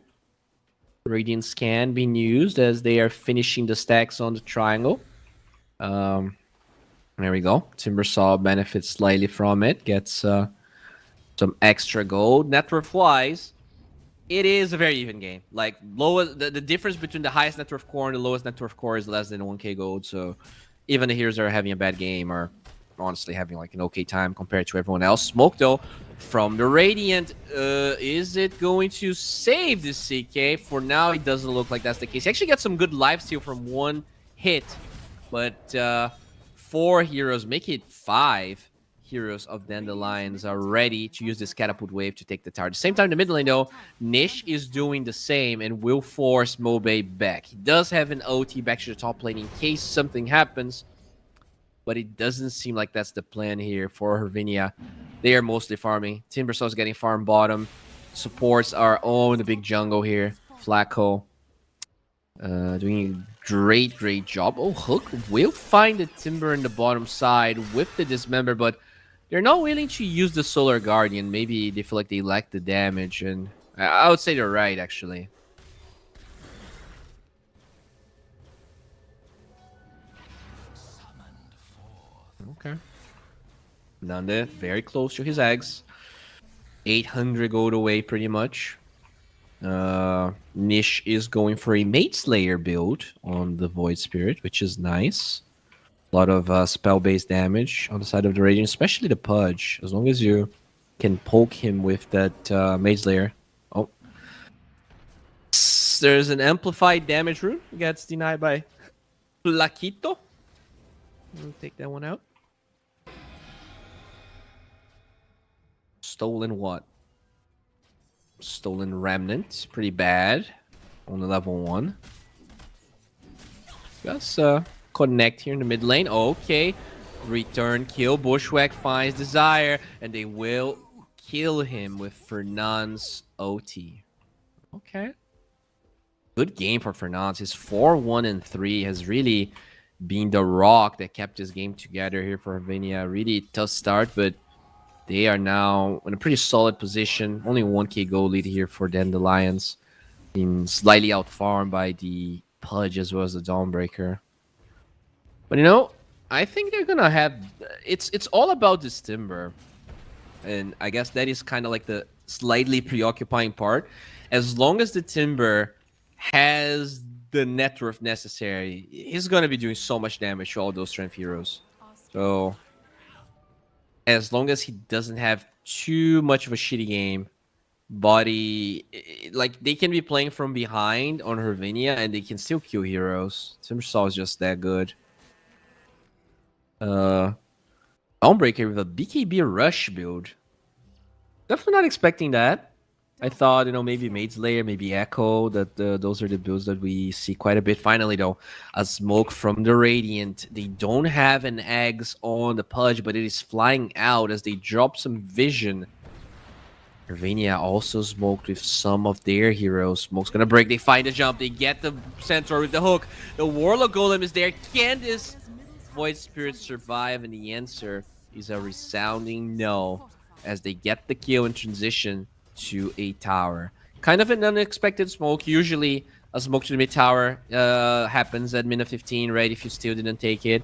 Radiant scan being used as they are finishing the stacks on the triangle. There we go. Timbersaw benefits slightly from it. Gets some extra gold. Net worth wise, it is a very even game. Like the difference between the highest net worth core and the lowest net worth core is less than 1k gold. So even the heroes that are having a bad game are honestly having like an okay time compared to everyone else. Smoke though from the Radiant. Is it going to save this CK? For now, it doesn't look like that's the case. He actually got some good lifesteal from one hit, but 4 heroes, make it 5 heroes of Dandelions are ready to use this catapult wave to take the tower. At the same time, the mid lane though, Nish is doing the same and will force Mobe back. He does have an OT back to the top lane in case something happens, but it doesn't seem like that's the plan here for Hervinia. They are mostly farming. Timbersaw is getting farm bottom. Supports are on the big jungle here. Flacco doing a great job. Oh, Hook will find the Timber in the bottom side with the Dismember, but they're not willing to use the Solar Guardian. Maybe they feel like they lack the damage, and I would say they're right, actually. Okay. Nande very close to his eggs. 800 gold away, pretty much. Nish is going for a Mate Slayer build on the Void Spirit, which is nice. A lot of spell-based damage on the side of the Radiant, especially the Pudge. As long as you can poke him with that Mate Slayer. Oh. There's an amplified damage rune. Gets denied by Plaquito. We'll take that one out. Stolen what? Stolen Remnant. Pretty bad on the level 1. Let's connect here in the mid lane. Okay. Return kill. Bushwhack finds Desire, and they will kill him with Fernand's OT. Okay. Good game for Fernand. His 4-1-3 has really been the rock that kept this game together here for Hervinia. Really tough start, but they are now in a pretty solid position. Only 1k gold lead here for Dandelions. Being slightly outfarmed by the Pudge as well as the Dawnbreaker. But you know, I think they're gonna have... It's all about this Timber. And I guess that is kind of like the slightly preoccupying part. As long as the Timber has the net worth necessary, he's gonna be doing so much damage to all those strength heroes. So as long as he doesn't have too much of a shitty game, Body, like, they can be playing from behind on Hervinia and they can still kill heroes. Timbersaw is just that good. Dawnbreaker with a BKB rush build. Definitely not expecting that. I thought, you know, maybe Mage Slayer, maybe Echo, that those are the builds that we see quite a bit. Finally, though, a smoke from the Radiant. They don't have an eggs on the Pudge, but it is flying out as they drop some vision. Hervinia also smoked with some of their heroes. Smoke's gonna break. They find a jump. They get the Centaur with the hook. The Warlock Golem is there. Can this Void Spirit survive? And the answer is a resounding no, as they get the kill and transition to a tower. Kind of an unexpected smoke. Usually A smoke to the mid tower happens at minute 15, right? If you still didn't take it.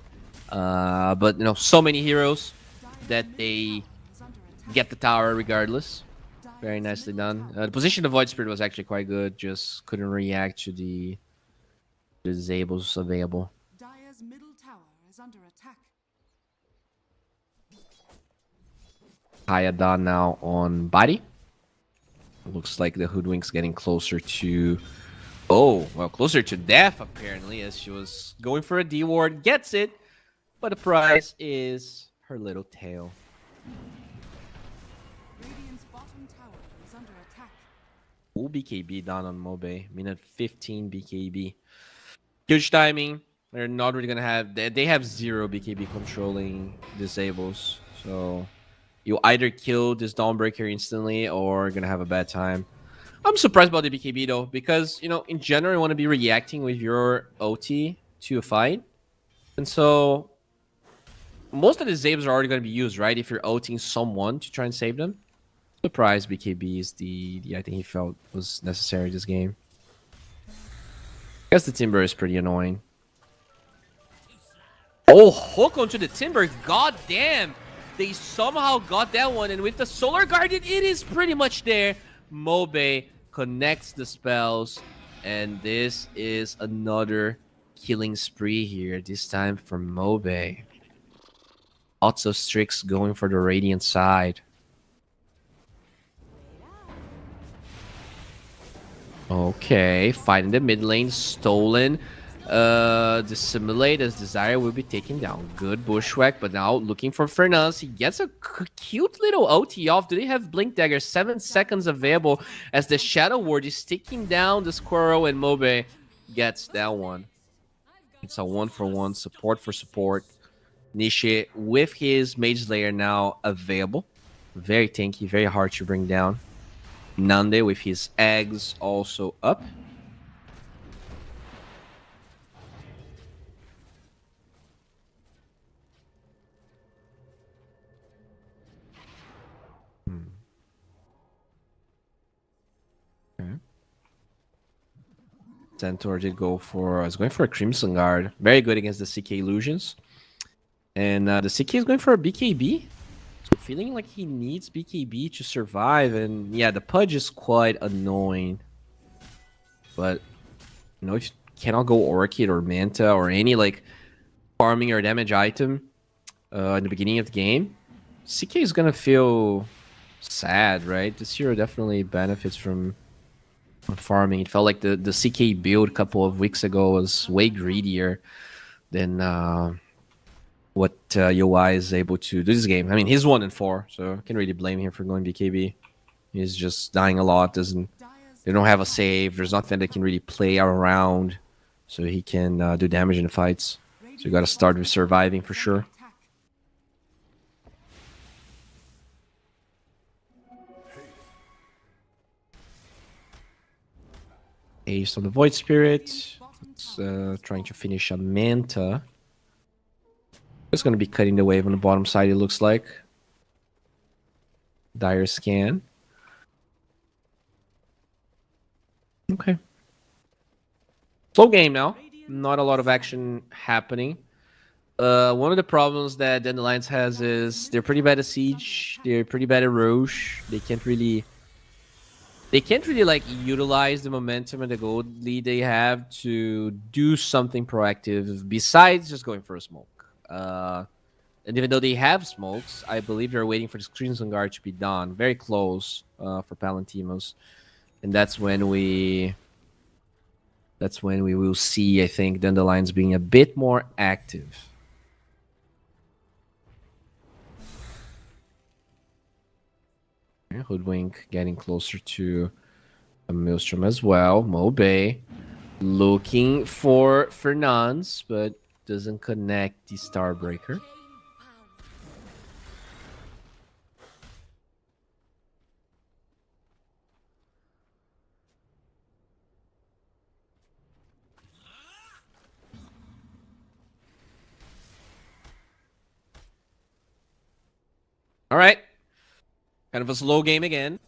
But, so many heroes that they get the tower regardless. Very nicely done. The position of Void Spirit was actually quite good. Just couldn't react to the disables available. Dire's middle tower is under attack. Kaya done now on body. Looks like the Hoodwink's getting closer to... Oh, well, closer to death, apparently, as she was going for a D-ward. Gets it, but the prize is her little tail. Radiant's bottom tower is under attack. Full BKB down on Mobe. Minute 15 BKB. Huge timing. They're not really going to have... They have 0 BKB controlling disables. So you either kill this Dawnbreaker instantly or going to have a bad time. I'm surprised about the BKB though, because, in general, you want to be reacting with your OT to a fight. And so most of the saves are already going to be used, right? If you're OTing someone to try and save them. Surprise BKB is the I think he felt was necessary this game. I guess the Timber is pretty annoying. Oh, hook onto the Timber. God damn. They somehow got that one. And with the Solar Guardian, it is pretty much there. Mobe connects the spells. And this is another killing spree here. This time for Mobe. Lots of Strix going for the Radiant side. Okay, fight in the mid lane, stolen. Dissimulate as Desire will be taken down. Good bushwhack, but now looking for Fernandes. He gets a cute little OT off. Do they have Blink Dagger? 7 seconds available as the Shadow Ward is taking down the Squirrel, and Mobe gets that one. It's a 1-for-1, support for support. Nishi with his Mage Slayer now available. Very tanky, very hard to bring down. Nande with his eggs also up. Okay. Centaur did go for... I was going for a Crimson Guard. Very good against the CK Illusions. And the CK is going for a BKB. So feeling like he needs BKB to survive. And yeah, the Pudge is quite annoying. But, if you cannot go Orchid or Manta or any farming or damage item in the beginning of the game, CK is going to feel sad, right? This hero definitely benefits from farming. It felt like the CK build a couple of weeks ago was way greedier than what UI is able to do this game. I mean, he's 1-4, so I can't really blame him for going BKB. He's just dying a lot. They don't have a save. There's nothing that can really play around, so he can do damage in the fights. So you got to start with surviving for sure. Ace on the Void Spirit. It's trying to finish a Manta. It's going to be cutting the wave on the bottom side, it looks like. Dire scan. Okay. Slow game now. Not a lot of action happening. One of the problems that Dandelions has is they're pretty bad at Siege. They're pretty bad at Roche. They can't really utilize the momentum and the gold lead they have to do something proactive besides just going for a smoke. And even though they have smokes, I believe they're waiting for the Crimson Guard to be done. Very close for Palantimos. And that's when we will see, I think, Dandelions being a bit more active. Hoodwink getting closer to a Maelstrom as well. Mobe looking for Fernandes, but doesn't connect the Starbreaker. All right. Kind of a slow game again.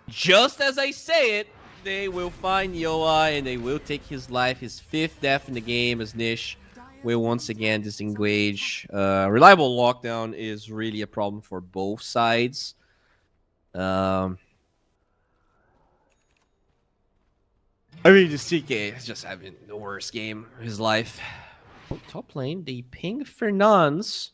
Just as I say it, They will find Yoa and they will take his life, his 5th death in the game as Nish will once again disengage. Reliable lockdown is really a problem for both sides. I mean, the CK is just having the worst game of his life. Oh, top lane, they ping Fernandes.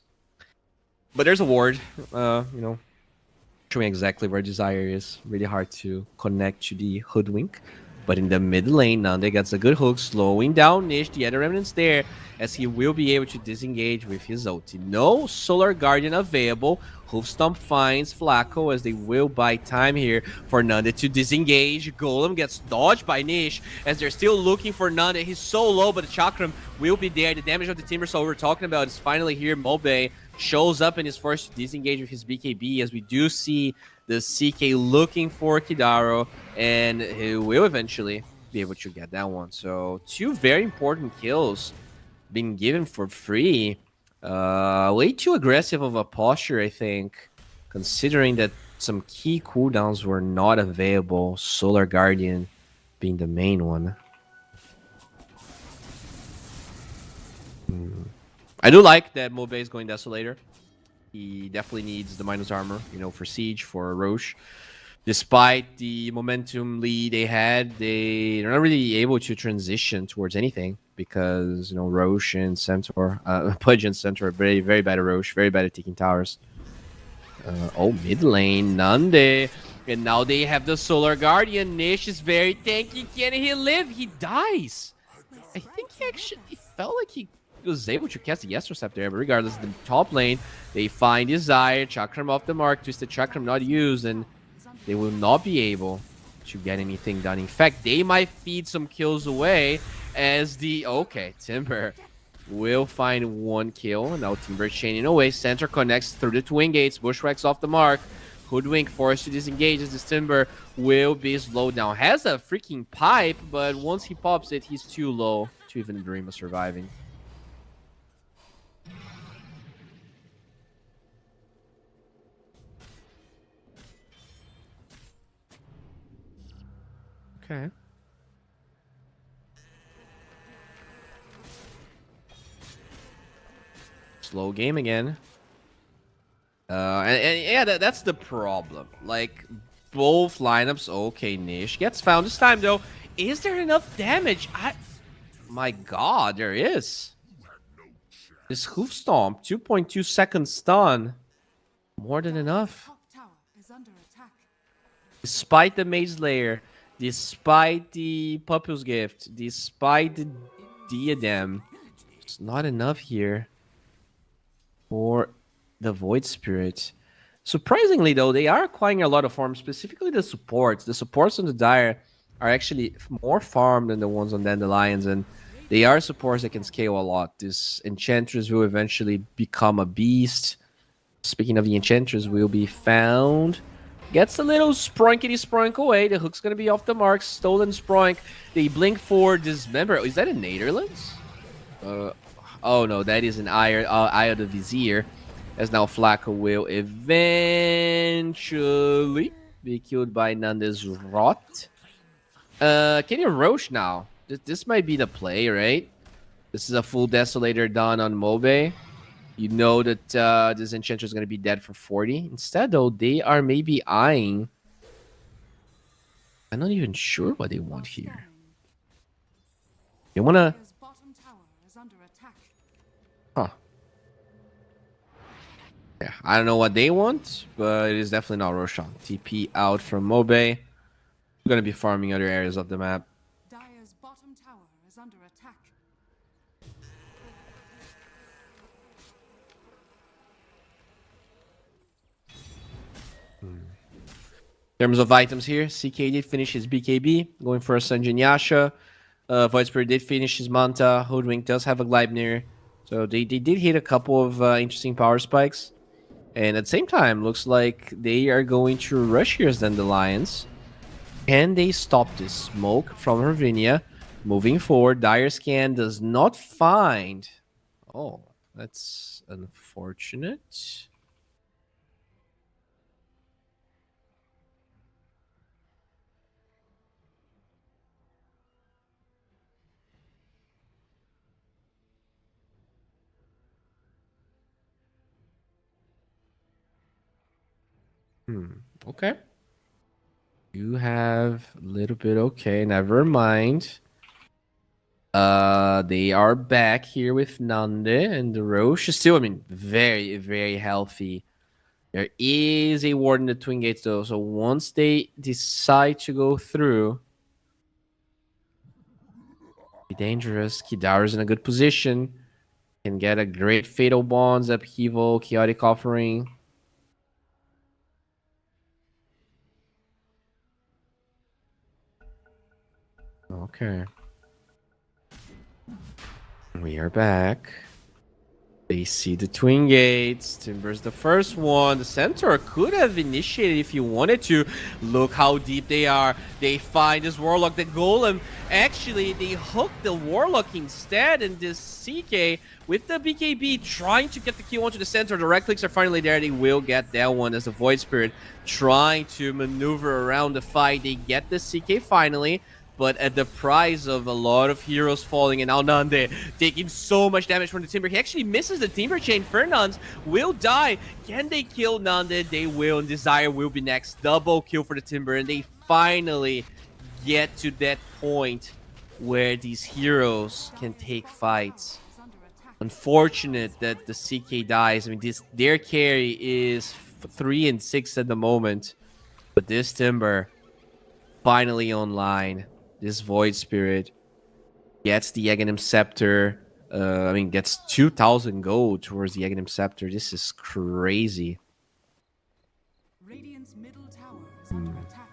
But there's a ward, showing exactly where Desire is. Really hard to connect to the Hoodwink. But in the mid lane, Nande gets a good hook, slowing down Nish. The other remnants there, as he will be able to disengage with his ulti. No Solar Guardian available. Hoofstomp finds Flacco as they will buy time here for Nande to disengage. Golem gets dodged by Nish as they're still looking for Nande. He's so low, but the Chakram will be there. The damage of the Timbersaw we're talking about is finally here. Mobe shows up and is forced to disengage with his BKB as we do see the CK looking for Kidaro, and he will eventually be able to get that one. So 2 very important kills being given for free. Way too aggressive of a posture, I think, considering that some key cooldowns were not available, Solar Guardian being the main one. I do like that Mobe is going Desolator. He definitely needs the minus armor, for Siege, for Roche. Despite the momentum lead they had, they're not really able to transition towards anything because, Roche and Centaur, Pudge and Centaur are very, very bad at Roche, very bad at taking towers. Mid lane, Nande. And now they have the Solar Guardian. Nish is very tanky. Can he live? He dies. I think he felt like he was able to cast the Yesterstep there, but regardless, the top lane, they find Desire, Chakram off the mark, Twisted Chakram not used, and they will not be able to get anything done. In fact, they might feed some kills away as Timber will find 1 kill. Now Timber chaining away, Center connects through the Twin Gates, Bushwhack's off the mark, Hoodwink forced to disengage as this Timber will be slowed down. Has a freaking pipe, but once he pops it, he's too low to even dream of surviving. Okay. Slow game again. And yeah, that's the problem. Like, both lineups, okay, Nish gets found this time, though. Is there enough damage? My god, there is. This Hoof Stomp, 2.2 second stun. More than enough. Despite the Maze Layer, despite the Pupil's Gift, despite the Diadem, it's not enough here for the Void Spirit. Surprisingly, though, they are acquiring a lot of farms, specifically the supports. The supports on the Dire are actually more farmed than the ones on Dandelions, and they are supports that can scale a lot. This Enchantress will eventually become a beast. Speaking of the Enchantress, will be found. Gets a little Sproinkity-Sproink away. The hook's going to be off the mark. Stolen Sproink. They blink for Dismember. Is that in Netherlands? Oh no, that is an Eye of the Vizier. As now Flacco will eventually be killed by Nande's Rot. Can you Roche now? This might be the play, right? This is a full Desolator done on Mobe. You know that this Enchantress is going to be dead for 40. Instead, though, they are maybe eyeing... I'm not even sure what they want here. They want to... Huh. Yeah, I don't know what they want, but it is definitely not Roshan. TP out from Mobe. We're going to be farming other areas of the map. Dire's bottom tower is under attack. In terms of items here, CK did finish his BKB, going for a Sanjin Yasha. Void Spirit did finish his Manta. Hoodwink does have a Gleipnir. So they did hit a couple of interesting power spikes. And at the same time, looks like they are going to rush here as Dandelions. Can they stop this smoke from Ravinia? Moving forward, Dire Scan does not find... Oh, that's unfortunate. Okay. You have a little bit. Okay, never mind. They are back here with Nande and the Roche. Still, I mean, very, very healthy. There is a ward in the Twin Gates, though. So once they decide to go through, be dangerous. Kidaru's in a good position. Can get a great Fatal Bonds, Upheaval, Chaotic Offering. Okay. We are back. They see the Twin Gates. Timber's the first one. The Centaur could have initiated if you wanted to. Look how deep they are. They find this Warlock, the Golem. Actually, they hook the Warlock instead, and this CK with the BKB trying to get the kill onto the Centaur. The right clicks are finally there. They will get that one as the Void Spirit trying to maneuver around the fight. They get the CK finally, but at the price of a lot of heroes falling, and now Nande taking so much damage from the Timber. He actually misses the Timber Chain. Fernandes will die. Can they kill Nande? They will, and Desire will be next. Double kill for the Timber, and they finally get to that point where these heroes can take fights. Unfortunate that the CK dies. I mean, their carry is 3 and 6 at the moment, but this Timber finally online. This Void Spirit gets the Aghanim Scepter. Gets 2,000 gold towards the Aghanim Scepter. This is crazy. Radiant's middle tower is under attack.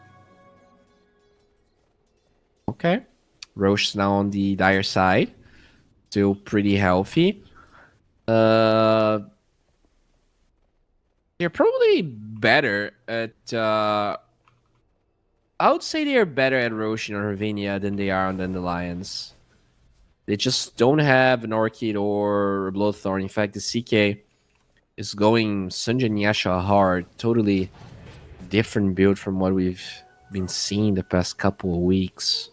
Okay. Roche now on the Dire side. Still pretty healthy. They're probably better at... I would say they are better at Roshan or Ravinia than they are on Dandelions. They just don't have an Orchid or a Bloodthorn. In fact, the CK is going Sanjan Yasha hard. Totally different build from what we've been seeing the past couple of weeks.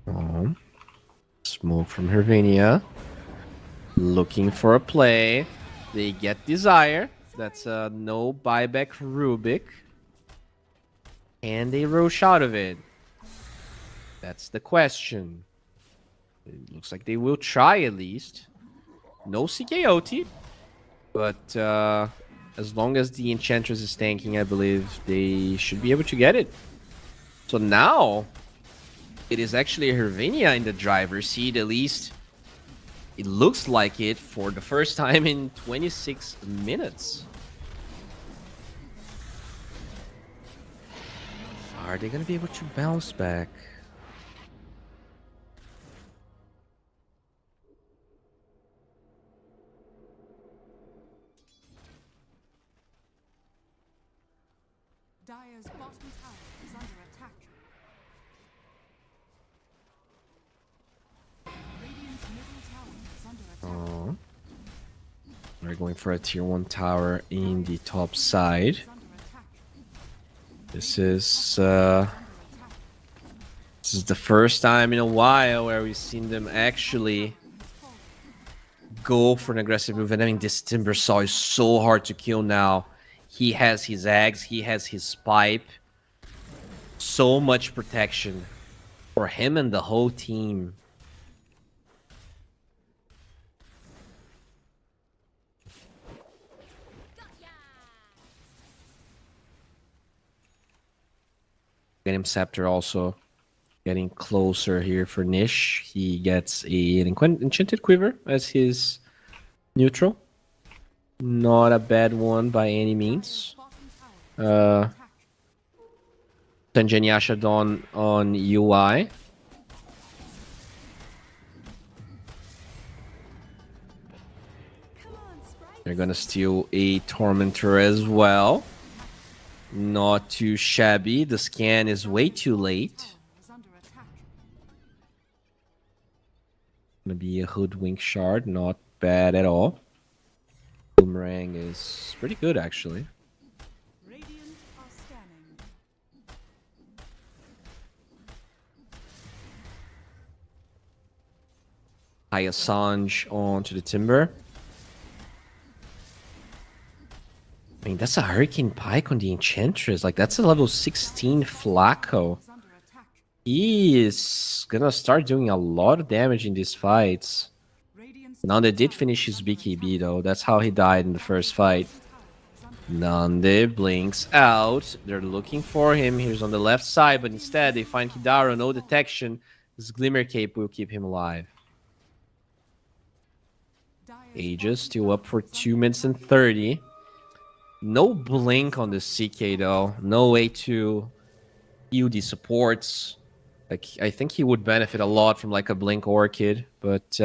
Oh. Smoke from Hervania. Looking for a play. They get Desire. That's a no buyback Rubik. And they rush out of it. That's the question. It looks like they will try at least. No CKOT. But as long as the Enchantress is tanking, I believe they should be able to get it. So now, it is actually Hervania in the driver's seat, at least. It looks like it for the first time in 26 minutes. Are they going to be able to bounce back? Dire's bottom tower is under attack. Radiant's middle tower is under attack. Oh. We're going for a tier 1 tower in the top side. This is the first time in a while where we've seen them actually go for an aggressive move. And I mean, this Timbersaw is so hard to kill now. He has his eggs, he has his pipe. So much protection for him and the whole team. Aghanim Scepter also getting closer here for Nish. He gets an Enchanted Quiver as his neutral. Not a bad one by any means. Sanjan Yasha Dawn on UI. They're gonna steal a Tormentor as well. Not too shabby. The scan is way too late. Gonna be a Hoodwink Shard. Not bad at all. Boomerang is pretty good, actually. Radiant are scanning. High Assange onto the Timber. mean, that's a Hurricane Pike on the Enchantress. Like, that's a level 16 Flacco. Is under attack. He is gonna start doing a lot of damage in these fights. Radiant's Nande top did tower finish is his under BKB attack. though. That's how he died in the first fight. Tower is under Nande blinks out. They're looking for him. He's on the left side, but instead they find Kidaru. No detection. His Glimmer Cape will keep him alive. Dire's Aegis bottom still tower up for is under 2 minutes and 30. No blink on the CK though. No way to heal the supports. Like, I think he would benefit a lot from like a blink orchid, but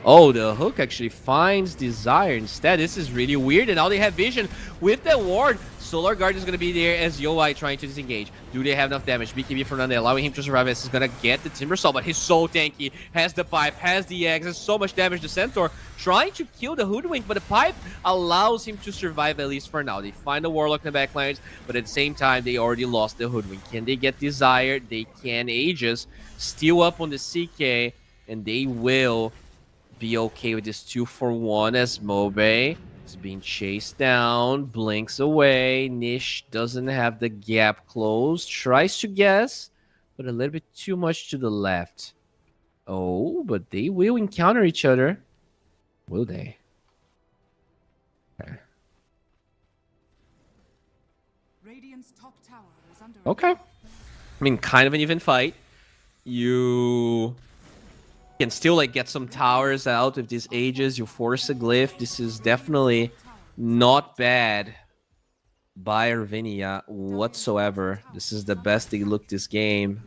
oh, the hook actually finds Desire instead. This is really weird, and now they have vision with the ward. Solar Guard is going to be there as Yoi trying to disengage. Do they have enough damage? BKB from Nande allowing him to survive as he's going to get the Timber Saw, but he's so tanky. Has the pipe, has the eggs, has so much damage. The Centaur trying to kill the Hoodwink, but the pipe allows him to survive at least for now. They find the Warlock in the backlines, but at the same time, they already lost the Hoodwink. Can they get Desire? They can. Aegis still up on the CK, and they will be okay with this 2-for-1 as Mobe is being chased down, blinks away. Nish doesn't have the gap closed, tries to guess, but a little bit too much to the left. Oh, but they will encounter each other. Will they? Radiant's top tower is under Okay. attack. I mean, kind of an even fight. You can still like get some towers out with these Aegis. You force a glyph. This is definitely not bad by Arvinia whatsoever. This is the best they look this game.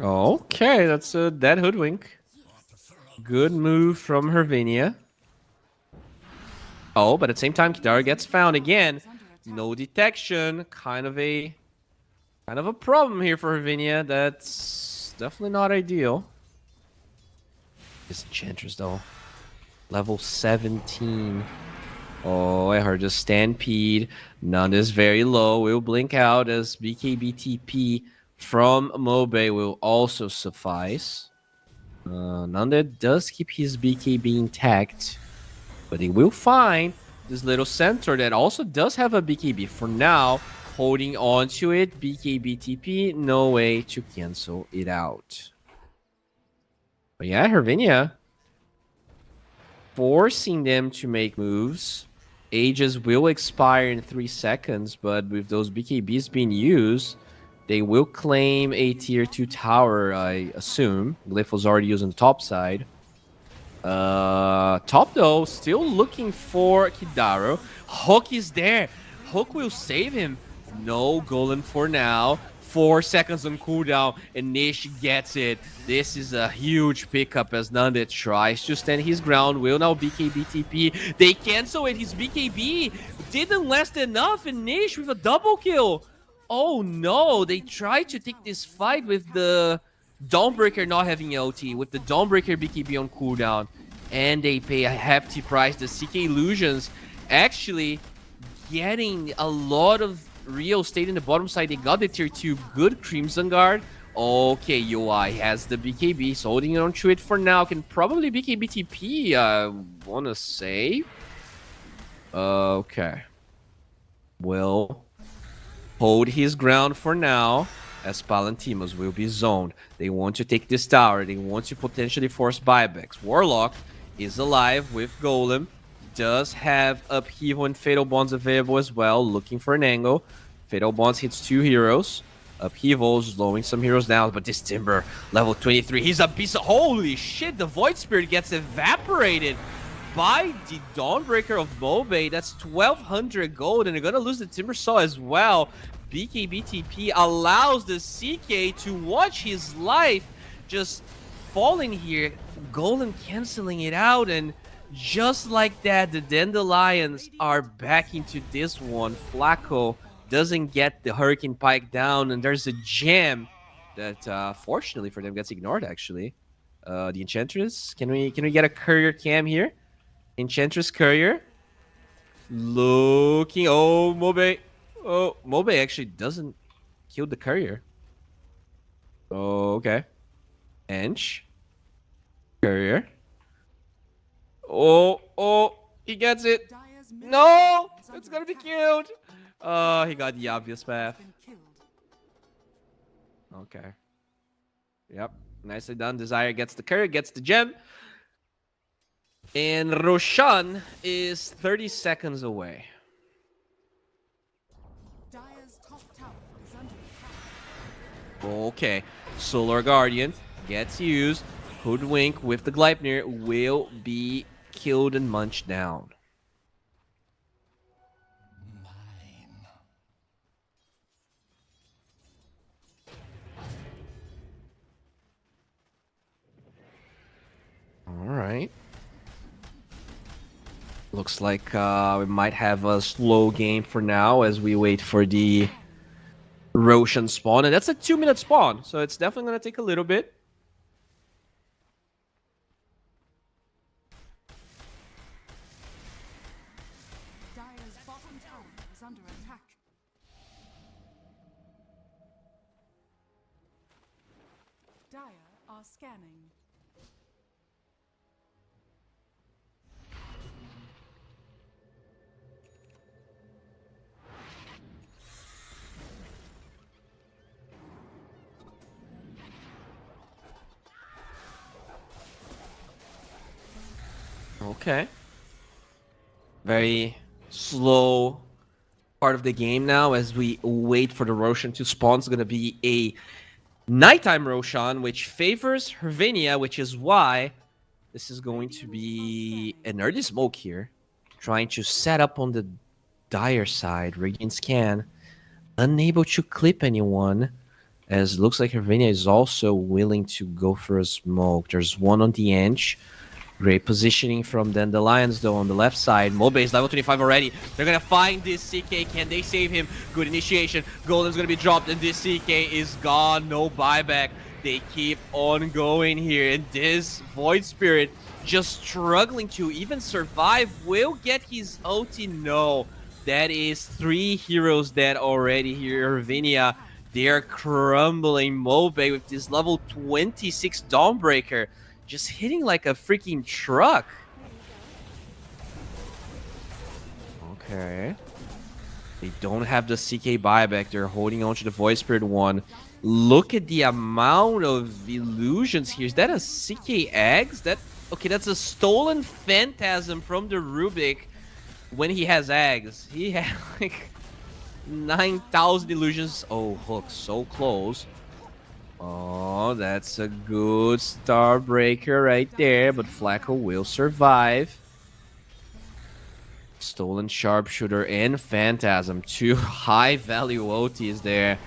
Okay, that's a dead Hoodwink. Good move from Hervinia. Oh, but at the same time, Kidaru gets found again. No detection. Kind of a problem here for Hervinia. That's definitely not ideal. This Enchantress, though. Level 17. Oh, I heard a Stampede. None is very low. Will blink out as BKB-TP from Mobe will also suffice. Nanda does keep his BKB intact, but he will find this little centaur that also does have a BKB. For now, holding on to it, BKB TP, no way to cancel it out. But yeah, Hervinia forcing them to make moves. Ages will expire in 3 seconds, but with those BKBs being used, they will claim a tier 2 tower, I assume. Glyph was already used on the top side. Top, though, still looking for Kidaru. Hook is there. Hook will save him. No Golem for now. 4 seconds on cooldown, and Nish gets it. This is a huge pickup as Nanda tries to stand his ground. Will now BKB TP. They cancel it. His BKB didn't last enough, and Nish with a double kill. Oh no, they tried to take this fight with the Dawnbreaker not having LT, with the Dawnbreaker BKB on cooldown, and they pay a hefty price. The CK Illusions actually getting a lot of real estate in the bottom side. They got the tier 2 good Crimson Guard. Okay, UI has the BKB, he's holding on to it for now. Can probably BKB TP, I wanna say. Okay. Will hold his ground for now, as Palantimos will be zoned. They want to take this tower. They want to potentially force buybacks. Warlock is alive with Golem. Does have Upheaval and Fatal Bonds available as well. Looking for an angle. Fatal Bonds hits 2 heroes. Upheaval slowing some heroes down. But this Timber, level 23, he's a beast. Holy shit, the Void Spirit gets evaporated by the Dawnbreaker of Mobe. That's 1,200 gold, and they're gonna lose the Timber Saw as well. BKB TP allows the CK to watch his life just falling here. Golem canceling it out, and just like that, the Dandelions are back into this one. Flacco doesn't get the Hurricane Pike down, and there's a gem that, fortunately for them, gets ignored, actually. The Enchantress, can we get a courier cam here? Enchantress courier. Looking. Oh, Mobe. Oh, Mobe actually doesn't kill the courier. Oh, okay. Ench. Courier. Oh, he gets it. Dire's middle No, tower is it's under gonna be attack. killed. Oh, he got the obvious path. Been killed. Okay. Yep. Nicely done. Desire gets the courier, gets the gem. And Roshan is 30 seconds away. Dire's top tower is under attack. Okay. Solar Guardian gets used. Hoodwink with the Gleipnir will be killed and munched down. Mine. All right. Looks like we might have a slow game for now as we wait for the Roshan spawn. And that's a 2-minute spawn, so it's definitely going to take a little bit. Dire's bottom tower is under attack. Dire are scanning. Okay. Very slow part of the game now as we wait for the Roshan to spawn. It's going to be a nighttime Roshan, which favors Hervinia, which is why this is going to be an early smoke here. Trying to set up on the Dire side. Radiant scan. Unable to clip anyone. As it looks like Hervinia is also willing to go for a smoke. There's one on the edge. Great positioning from Dandelions, though, on the left side. Mobe is level 25 already. They're going to find this CK. Can they save him? Good initiation. Golden's going to be dropped, and this CK is gone. No buyback. They keep on going here, and this Void Spirit just struggling to even survive. Will get his ulti? No. That is 3 heroes dead already here. Hervinia, they are crumbling. Mobe with this level 26 Dawnbreaker. Just hitting like a freaking truck. Okay. They don't have the CK buyback. They're holding on to the Void Spirit one. Look at the amount of illusions here. Is that a CK eggs? Okay, that's a stolen phantasm from the Rubik when he has eggs. He had like 9,000 illusions. Oh, Hook, so close. Oh, that's a good Starbreaker right there, but Flacco will survive. Stolen Sharpshooter and Phantasm, 2 high-value OTs there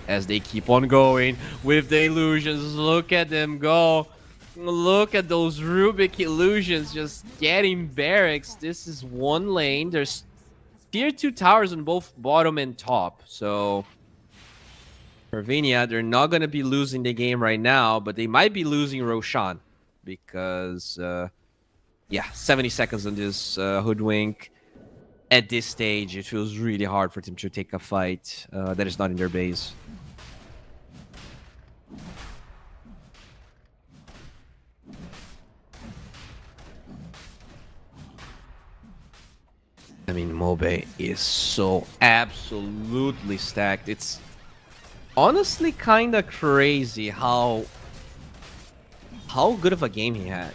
as they keep on going with the illusions. Look at them go. Look at those Rubik illusions just getting barracks. This is one lane. There's tier 2 towers on both bottom and top, so Hervinia, they're not going to be losing the game right now, but they might be losing Roshan because, yeah, 70 seconds on this Hoodwink. At this stage, it feels really hard for them to take a fight that is not in their base. I mean, Mobe is so absolutely stacked. It's honestly kind of crazy how good of a game he had.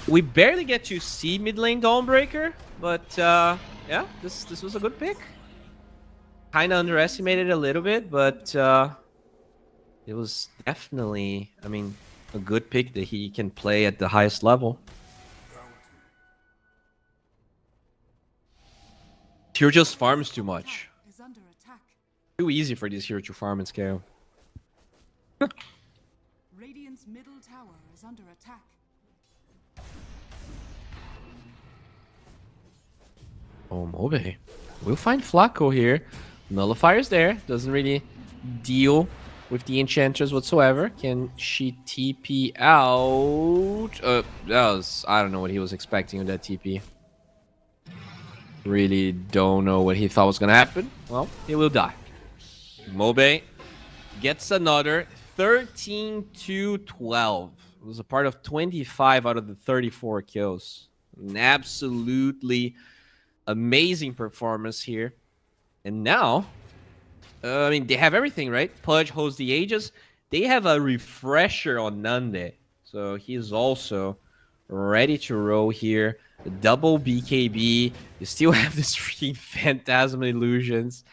We barely get to see mid lane Dawnbreaker, but yeah, this was a good pick. Kind of underestimated a little bit, but it was definitely, I mean, a good pick that he can play at the highest level. Hero just farms too much. Is under attack. Too easy for this hero to farm and scale. Radiant's middle tower is under attack. Oh, Mobe. We'll find Flacco here. Nullifier's there. Doesn't really deal with the Enchantress whatsoever. Can she TP out? That was... I don't know what he was expecting with that TP. Really don't know what he thought was gonna happen. Well, he will die. Mobe gets another 13 to 12. It was a part of 25 out of the 34 kills. An absolutely amazing performance here. And now, I mean, they have everything, right? Pudge holds the Aegis. They have a refresher on Nande. So he's also ready to roll here. The double BKB. You still have this freaking Phantasm Illusions.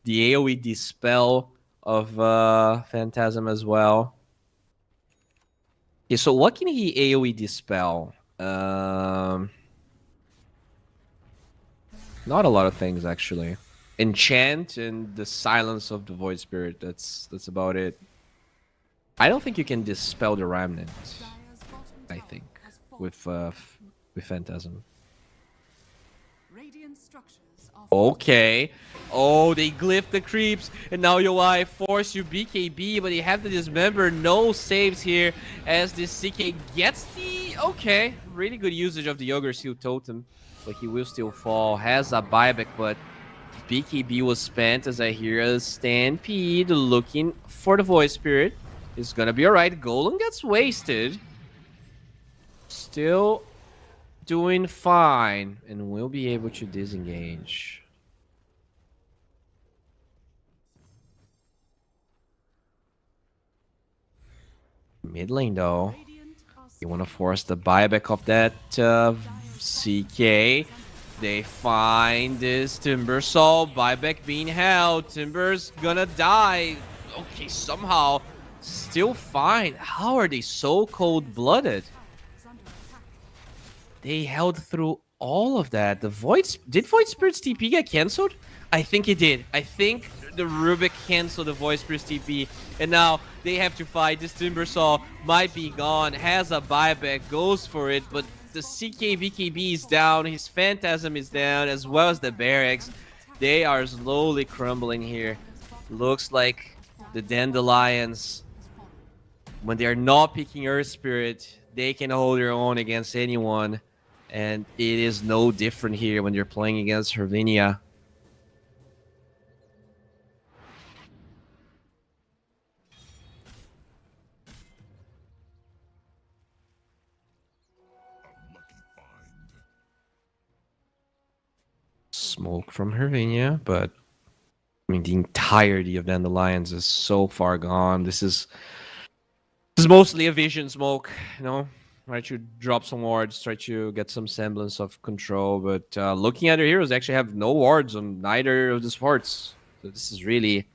The AoE Dispel of Phantasm as well. Okay, so what can he AoE Dispel? Not a lot of things, actually. Enchant and the Silence of the Void Spirit. That's about it. I don't think you can dispel the Remnant. I think with Phantasm. Radiant structures are Okay. Oh, they glyph the creeps, and now UI force you BKB, but you have to dismember. No saves here as this CK gets the... Okay, really good usage of the Ogre Seal Totem, but he will still fall. Has a buyback, but BKB was spent as I hear a Stampede looking for the Void Spirit. It's gonna be alright. Golem gets wasted. Still doing fine, and will be able to disengage. Mid lane though, you want to force the buyback of that CK. They find this Timbersaw, buyback being held. Timber's gonna die. Okay, somehow still fine. How are they so cold-blooded? They held through all of that. The did Void Spirit's TP get cancelled? I think it did. I think the Rubik canceled the Void Spirit's TP, and now they have to fight. This Timbersaw might be gone, has a buyback, goes for it, but the CK BKB is down, his Phantasm is down, as well as the Barracks. They are slowly crumbling here. Looks like the Dandelions, when they are not picking Earth Spirit, they can hold their own against anyone. And it is no different here when you're playing against Hervinia. Smoke from Hervinia, but I mean the entirety of Dandelions is so far gone. This is mostly a vision smoke, you know. Try to drop some wards, try to get some semblance of control, but looking at their heroes, they actually have no wards on neither of the sports. So this is really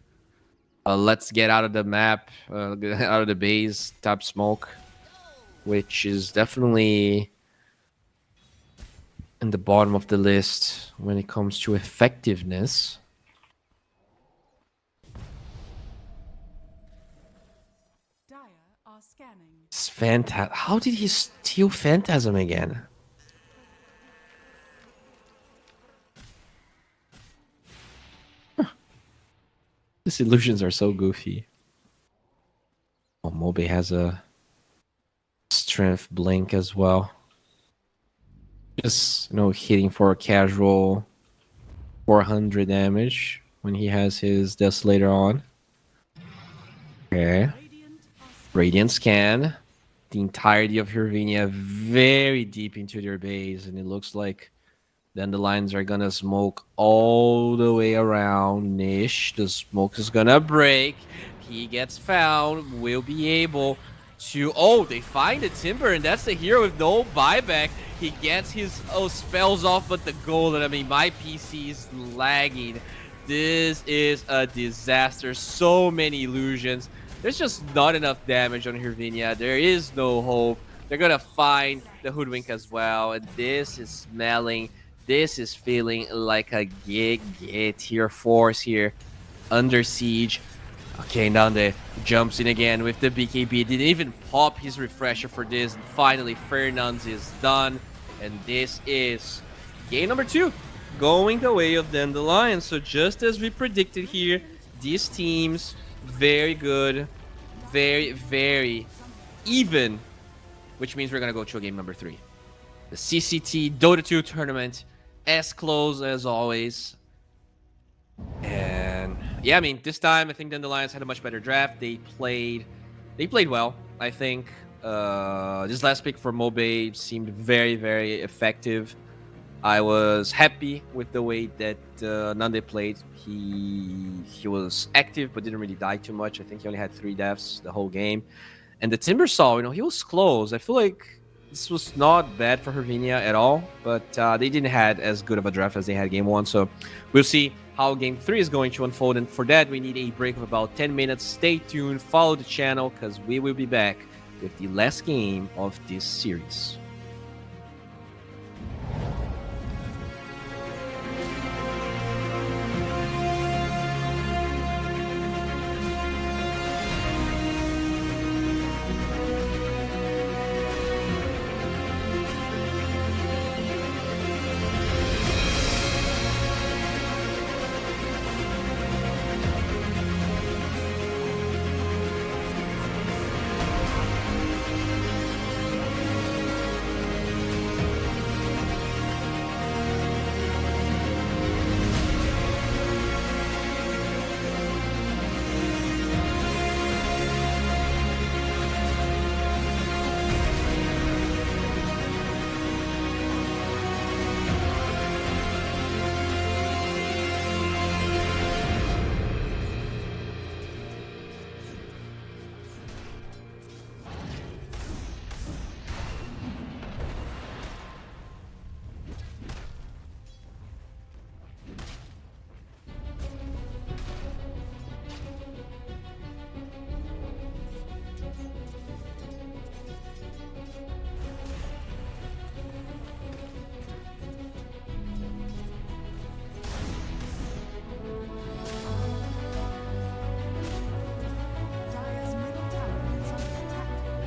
let's get out of the map, get out of the base type smoke, which is definitely in the bottom of the list when it comes to effectiveness. It's Phantasm. How did he steal Phantasm again? Huh. These illusions are so goofy. Oh, Mobe has a strength blink as well. Just, you know, hitting for a casual 400 damage when he has his Desolator on. Okay. Radiant scan. The entirety of Hervinia very deep into their base, and it looks like Dandelions are gonna smoke all the way around Nish. The smoke is gonna break. He gets found. Will be able to... Oh, they find the Timber, and that's the hero with no buyback. He gets his spells off, but the golden, I mean, my PC is lagging. This is a disaster. So many illusions. There's just not enough damage on Hervinia. There is no hope. They're gonna find the Hoodwink as well. And this is smelling, this is feeling like a gig tier force here. Under siege. Okay, Nande jumps in again with the BKB. Didn't even pop his refresher for this. And finally, Fernandes is done. And this is game number 2. Going the way of Dandelion. So just as we predicted here, these teams... very good, very even, which means we're gonna go to game number 3. The CCT Dota 2 tournament as close as always. And yeah, I mean, this time I think Dandelions had a much better draft. They played well. I think this last pick for Mobe seemed very, very effective. I was happy with the way that Nande played. He was active but didn't really die too much. I think he only had 3 deaths the whole game. And the Timbersaw, he was close. I feel like this was not bad for Hervinia at all, but they didn't have as good of a draft as they had game 1. So we'll see how game 3 is going to unfold. And for that, we need a break of about 10 minutes. Stay tuned, follow the channel, because we will be back with the last game of this series. Dire's middle tower is under attack.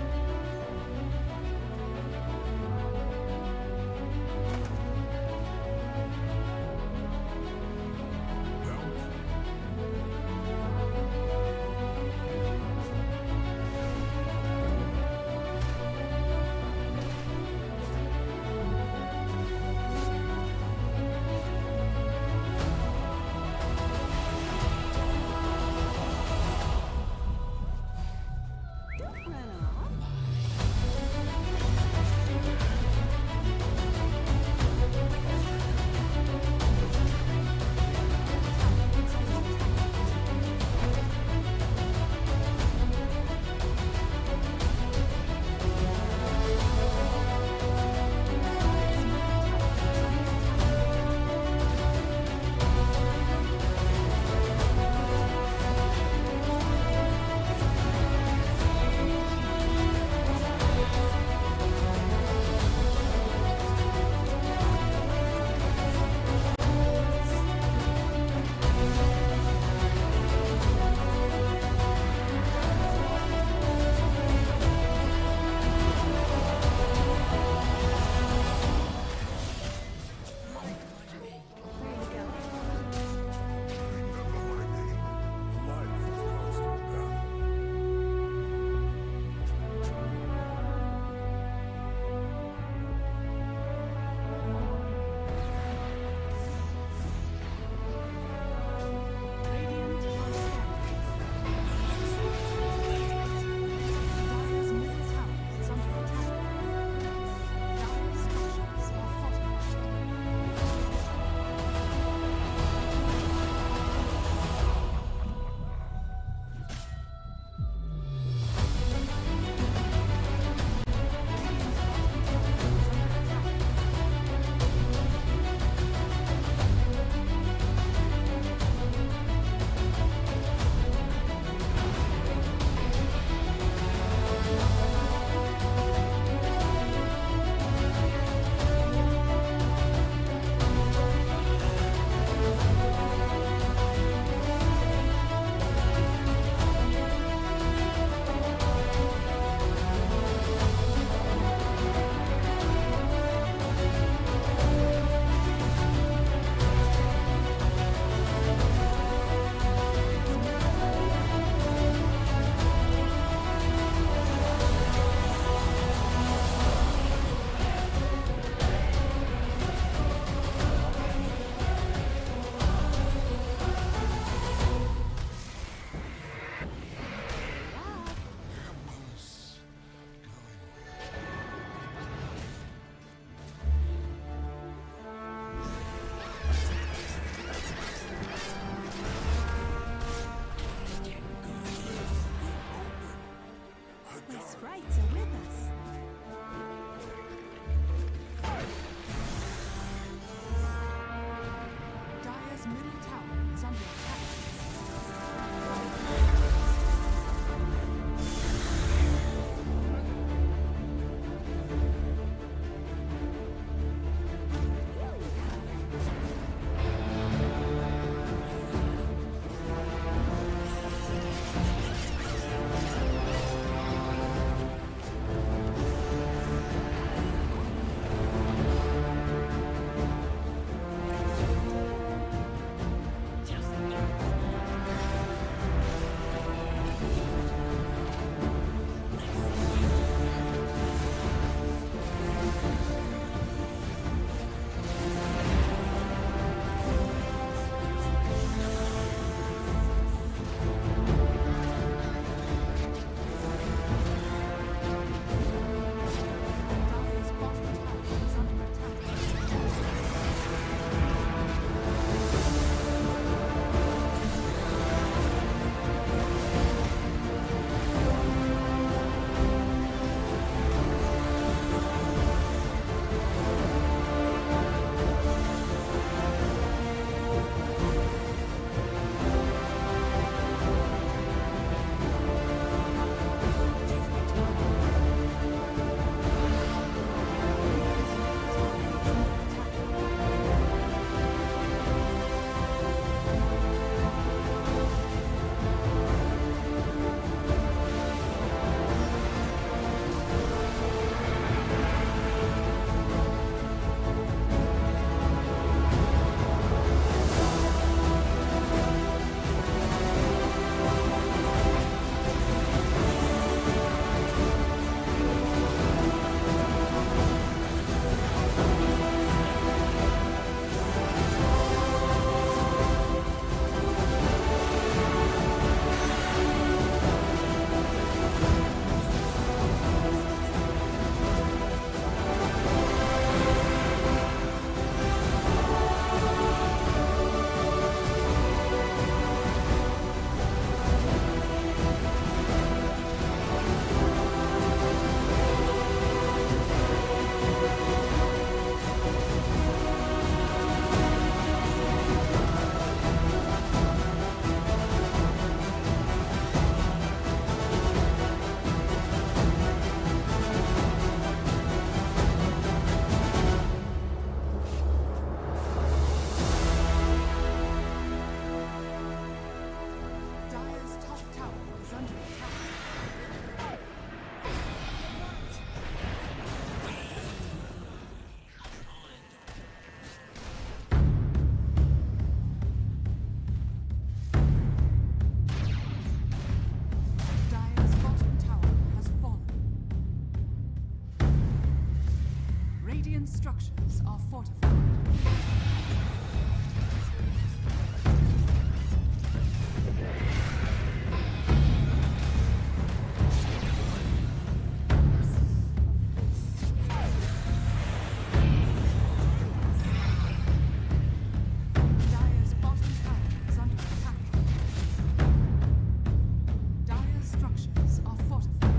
The sprites are with us. Dire's middle tower is under attack. Dire's bottom tower is under attack. Dire's top tower is under attack. Dire's bottom tower has fallen. Radiant structures are fortified. Dire's bottom tower is under attack. Dire's structures are fortified.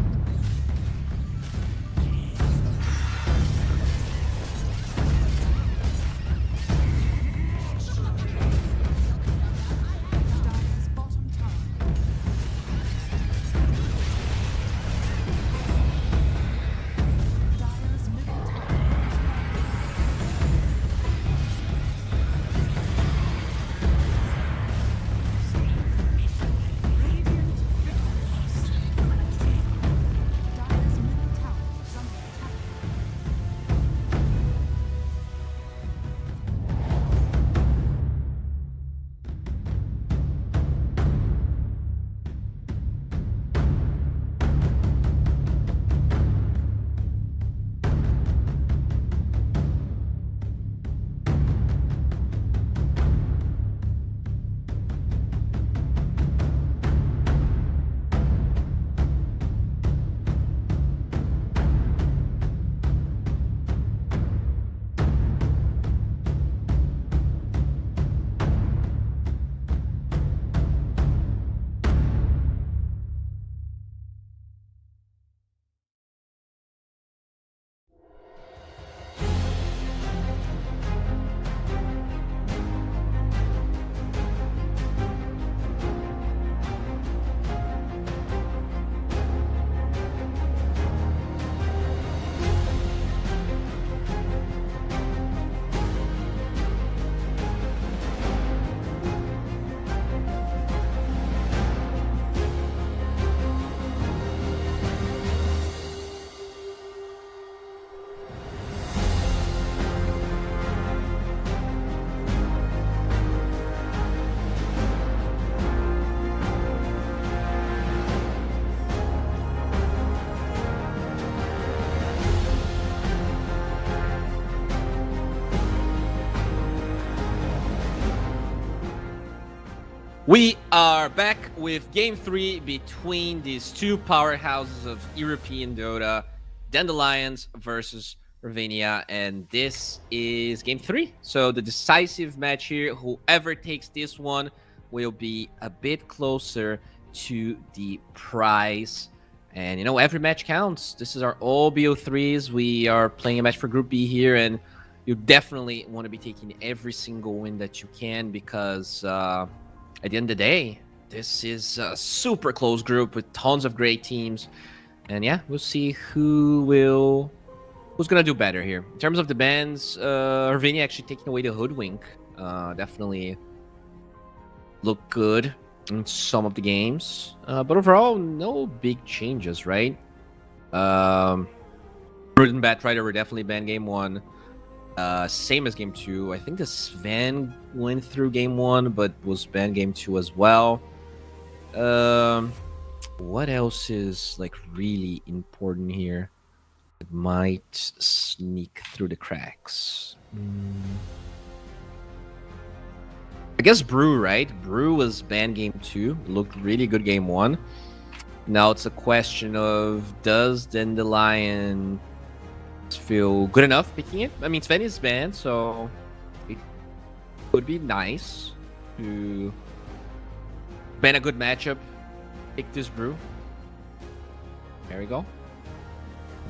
We are back with Game 3 between these two powerhouses of European Dota, Dandelions versus Ravenia, and this is Game 3. So the decisive match here, whoever takes this one will be a bit closer to the prize. And, you know, every match counts. This is our all BO3s. We are playing a match for Group B here, and you definitely want to be taking every single win that you can because... at the end of the day, this is a super close group with tons of great teams. And yeah, we'll see who's gonna do better here. In terms of the bans, Ravenia actually taking away the Hoodwink. Definitely look good in some of the games. But overall, no big changes, right? Prudent Batrider were definitely banned game 1. Same as game 2. I think the Sven went through game 1, but was banned game 2 as well. What else is like really important here? It might sneak through the cracks. I guess Brew, right? Brew was banned game 2. Looked really good game 1. Now it's a question of does Dandelion feel good enough picking it? I mean, Sven is banned, so it would be nice to ban a good matchup, pick this Brew. There we go.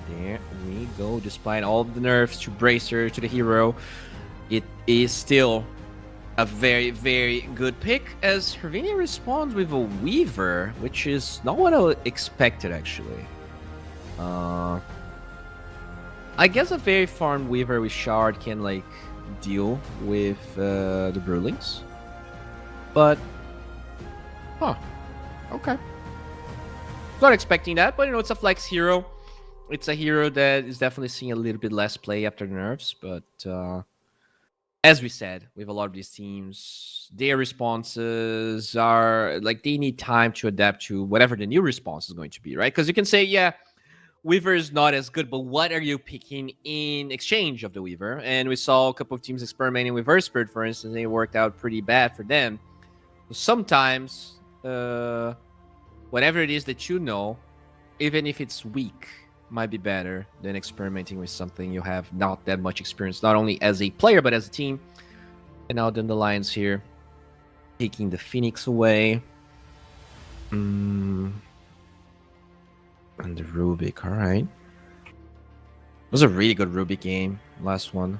There we go. Despite all the nerfs to Bracer, to the hero, it is still a very, very good pick as Ravenia responds with a Weaver, which is not what I expected, actually. I guess a very farmed Weaver with Shard can, like, deal with the Brewlings. But, okay. Not expecting that, but, you know, it's a flex hero. It's a hero that is definitely seeing a little bit less play after the nerfs, but as we said, with a lot of these teams, their responses are, like, they need time to adapt to whatever the new response is going to be, right? Because you can say, yeah, Weaver is not as good, but what are you picking in exchange of the Weaver? And we saw a couple of teams experimenting with Earthspirit, for instance, and it worked out pretty bad for them. Sometimes, whatever it is that you know, even if it's weak, might be better than experimenting with something you have not that much experience, not only as a player, but as a team. And now Dandelions here, taking the Phoenix away. And the Rubik, alright. It was a really good Rubik game, last one.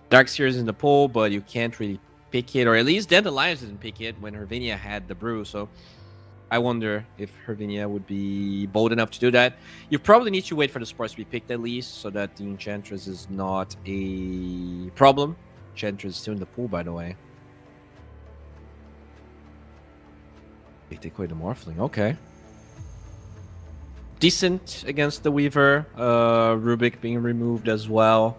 Darkseer is in the pool, but you can't really pick it, or at least Dandelions didn't pick it when Ravenia had the Brew, so I wonder if Ravenia would be bold enough to do that. You probably need to wait for the Spars to be picked at least, so that the Enchantress is not a problem. Enchantress is still in the pool, by the way. They take away the Morphling, okay. Decent against the Weaver. Rubik being removed as well.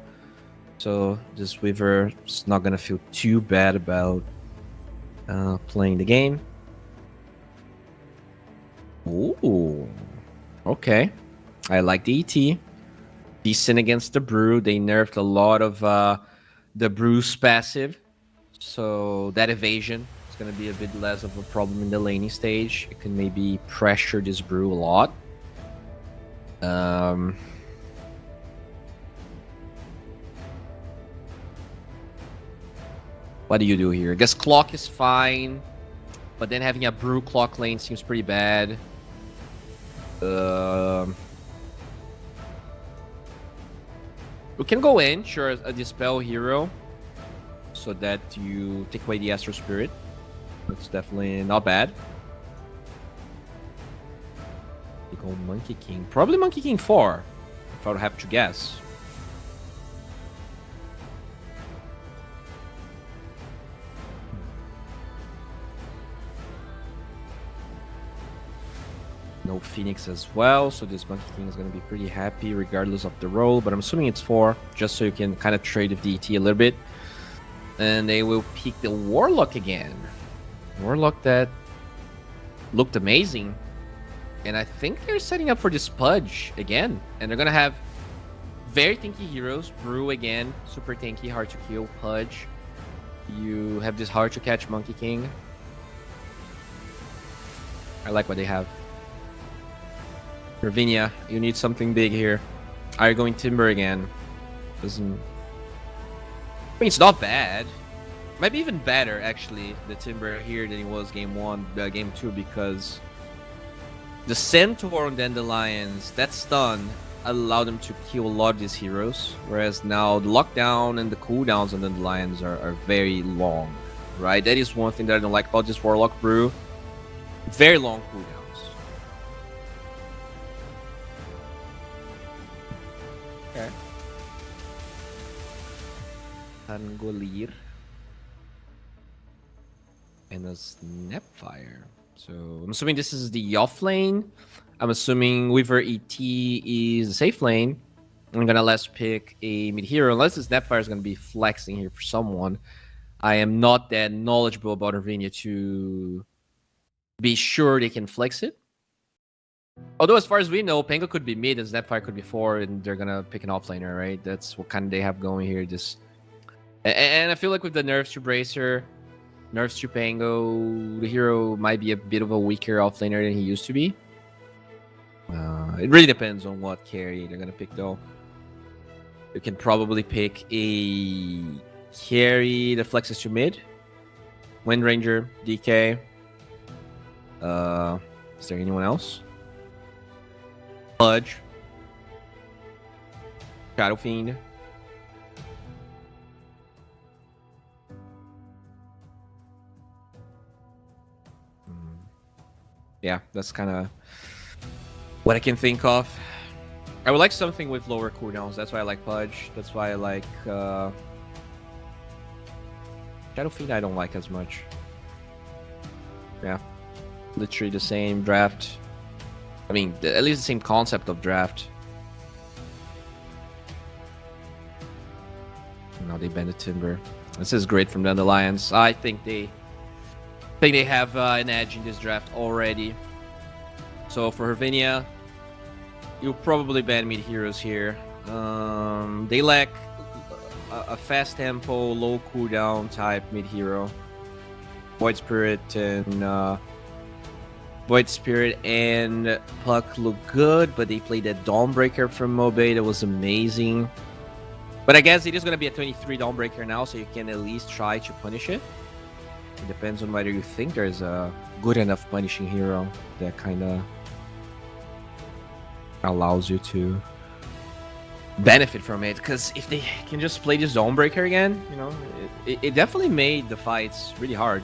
So this Weaver is not going to feel too bad about playing the game. Ooh, okay. I like the ET. Decent against the Brew. They nerfed a lot of the Brew's passive. So that evasion is going to be a bit less of a problem in the laning stage. It can maybe pressure this Brew a lot. What do you do here? I guess Clock is fine, but then having a Brew Clock lane seems pretty bad. We can go in, sure, a Dispel hero, so that you take away the Astral Spirit. That's definitely not bad. You go Monkey King. Probably Monkey King 4, if I would have to guess. No Phoenix as well, so this Monkey King is going to be pretty happy regardless of the role, but I'm assuming it's 4, just so you can kind of trade with DT a little bit. And they will pick the Warlock again. Warlock that looked amazing. And I think they're setting up for this Pudge again. And they're going to have Very tanky heroes. Brew again, super tanky, hard to kill. Pudge. You have this hard to catch Monkey King. I like what they have. Ravinia, you need something big here. Are you going Timber again? Doesn't. I mean, it's not bad. Might be even better actually, the Timber here than it was game 2, because the Centaur on Dandelions, that stun allowed them to kill a lot of these heroes, whereas now the lockdown and the cooldowns on Dandelions are very long, right? That is one thing that I don't like about this Warlock Brew. Very long cooldowns. Okay. Tangolir. And a Snapfire. So I'm assuming this is the off lane. I'm assuming Weaver ET is the safe lane. I'm gonna let's pick a mid hero, unless the Snapfire is gonna be flexing here for someone. I am not that knowledgeable about Arvenia to be sure they can flex it. Although as far as we know, Pango could be mid and Snapfire could be 4, and they're gonna pick an offlaner, right? That's what kind of they have going here. Just and I feel like with the nerfs to Bracer, nerfs to Pango, the hero might be a bit of a weaker offlaner than he used to be. It really depends on what carry they're gonna pick, though. You can probably pick a carry that flexes to mid. Wind Ranger, DK. Is there anyone else? Pudge. Shadow Fiend. Yeah, that's kind of what I can think of. I would like something with lower cooldowns. That's why I like Pudge. That's why I like Shadow Fiend. I don't like as much. Yeah, literally the same draft. I mean, at least the same concept of draft. Now they banned the Timber. This is great from Dandelions. I think they have an edge in this draft already. So for Hervinia, you'll probably ban mid heroes here. They lack a fast tempo, low cooldown type mid hero. Void Spirit and Puck look good, but they played that Dawnbreaker from Mobe that was amazing. But I guess it is going to be a 23 Dawnbreaker now, so you can at least try to punish it. It depends on whether you think there's a good enough punishing hero that kind of allows you to benefit from it. Because if they can just play this Dawnbreaker again, you know, it definitely made the fights really hard.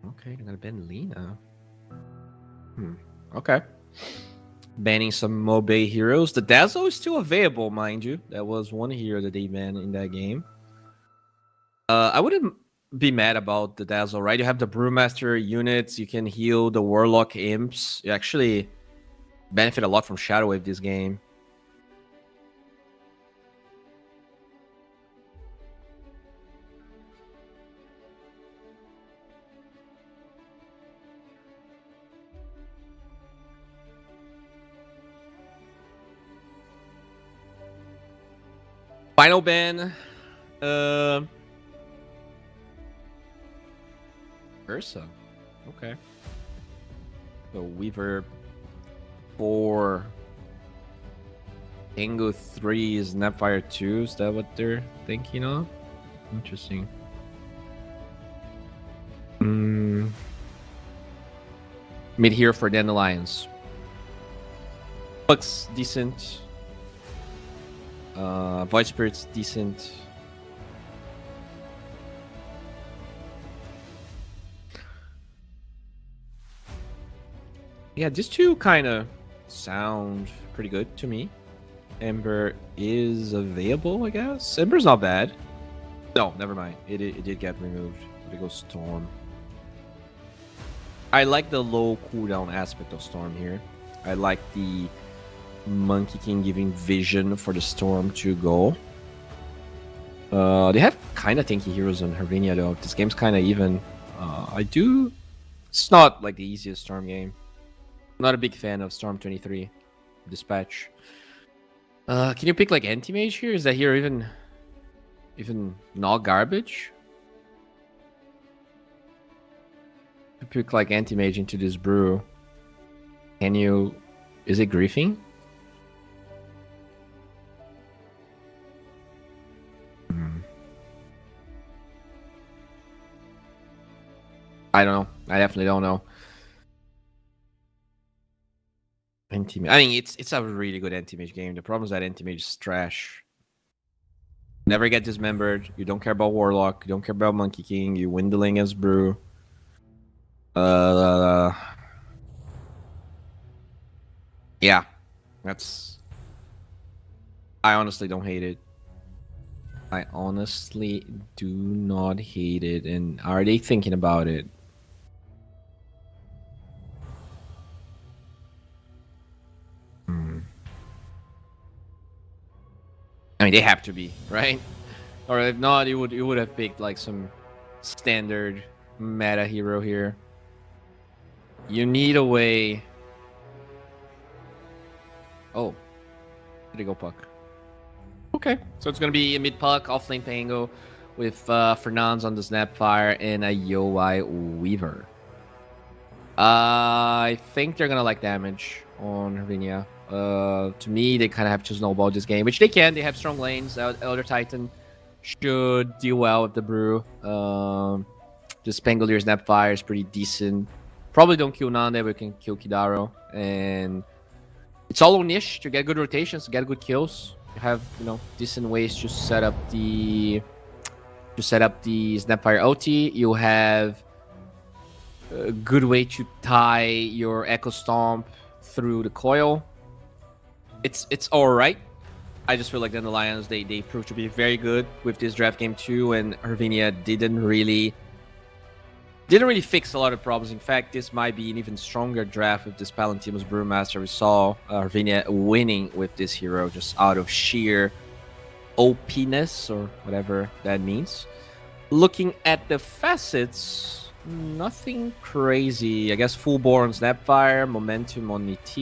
Okay, they're gonna ban Lina. Okay. Banning some Mobe heroes. The Dazzle is still available, mind you. That was one hero that they banned in that game. I wouldn't be mad about the Dazzle, right? You have the Brewmaster units. You can heal the Warlock imps. You actually benefit a lot from Shadow Wave this game. Final ban. Ursa. Okay. So Weaver 4. Tango 3 is Snapfire 2. Is that what they're thinking of? Interesting. Mid here for Dandelions. Looks decent. Void Spirit's decent. Yeah, these two kind of sound pretty good to me. Ember is available, I guess. Ember's not bad. No, never mind. It did get removed. It goes Storm. I like the low cooldown aspect of Storm here. I like the Monkey King giving vision for the Storm to go. They have kind of tanky heroes on Hervinia though. This game's kind of even. I do. It's not like the easiest Storm game. I'm not a big fan of Storm 23 Dispatch. Can you pick like Anti-Mage here? Is that here even not garbage? I pick like Anti-Mage into this brew. Can you? Is it griefing? I don't know. I definitely don't know. Anti-Mage. I mean, it's a really good Anti-Mage game. The problem is that Anti-Mage is trash. Never get dismembered. You don't care about Warlock. You don't care about Monkey King. You win the lane as brew. Yeah, that's. I honestly don't hate it. I honestly do not hate it. And are they thinking about it? I mean, they have to be, right? Or if not, you would have picked like some standard meta hero here. You need a way. Oh, there you go, puck. Okay, so it's gonna be a mid puck, off lane Pango, with Fernandes on the Snapfire and a Yoi Weaver. I think they're gonna like damage on Hervinia. To me, they kind of have to snowball this game, which they can. They have strong lanes. Elder Titan should deal well with the brew. This Pangolier Snapfire is pretty decent. Probably don't kill Nande, but we can kill Kidaro. And it's all on niche to get good rotations, to get good kills. You have, decent ways to set up the Snapfire OT. You have a good way to tie your Echo Stomp through the coil. It's alright. I just feel like then the Lions they proved to be very good with this draft game too, and Hervinia didn't really fix a lot of problems. In fact, this might be an even stronger draft with this Palantino's Brewmaster. We saw Hervinia winning with this hero just out of sheer OP-ness or whatever that means. Looking at the facets, nothing crazy. I guess full bore on Snapfire, momentum on ET.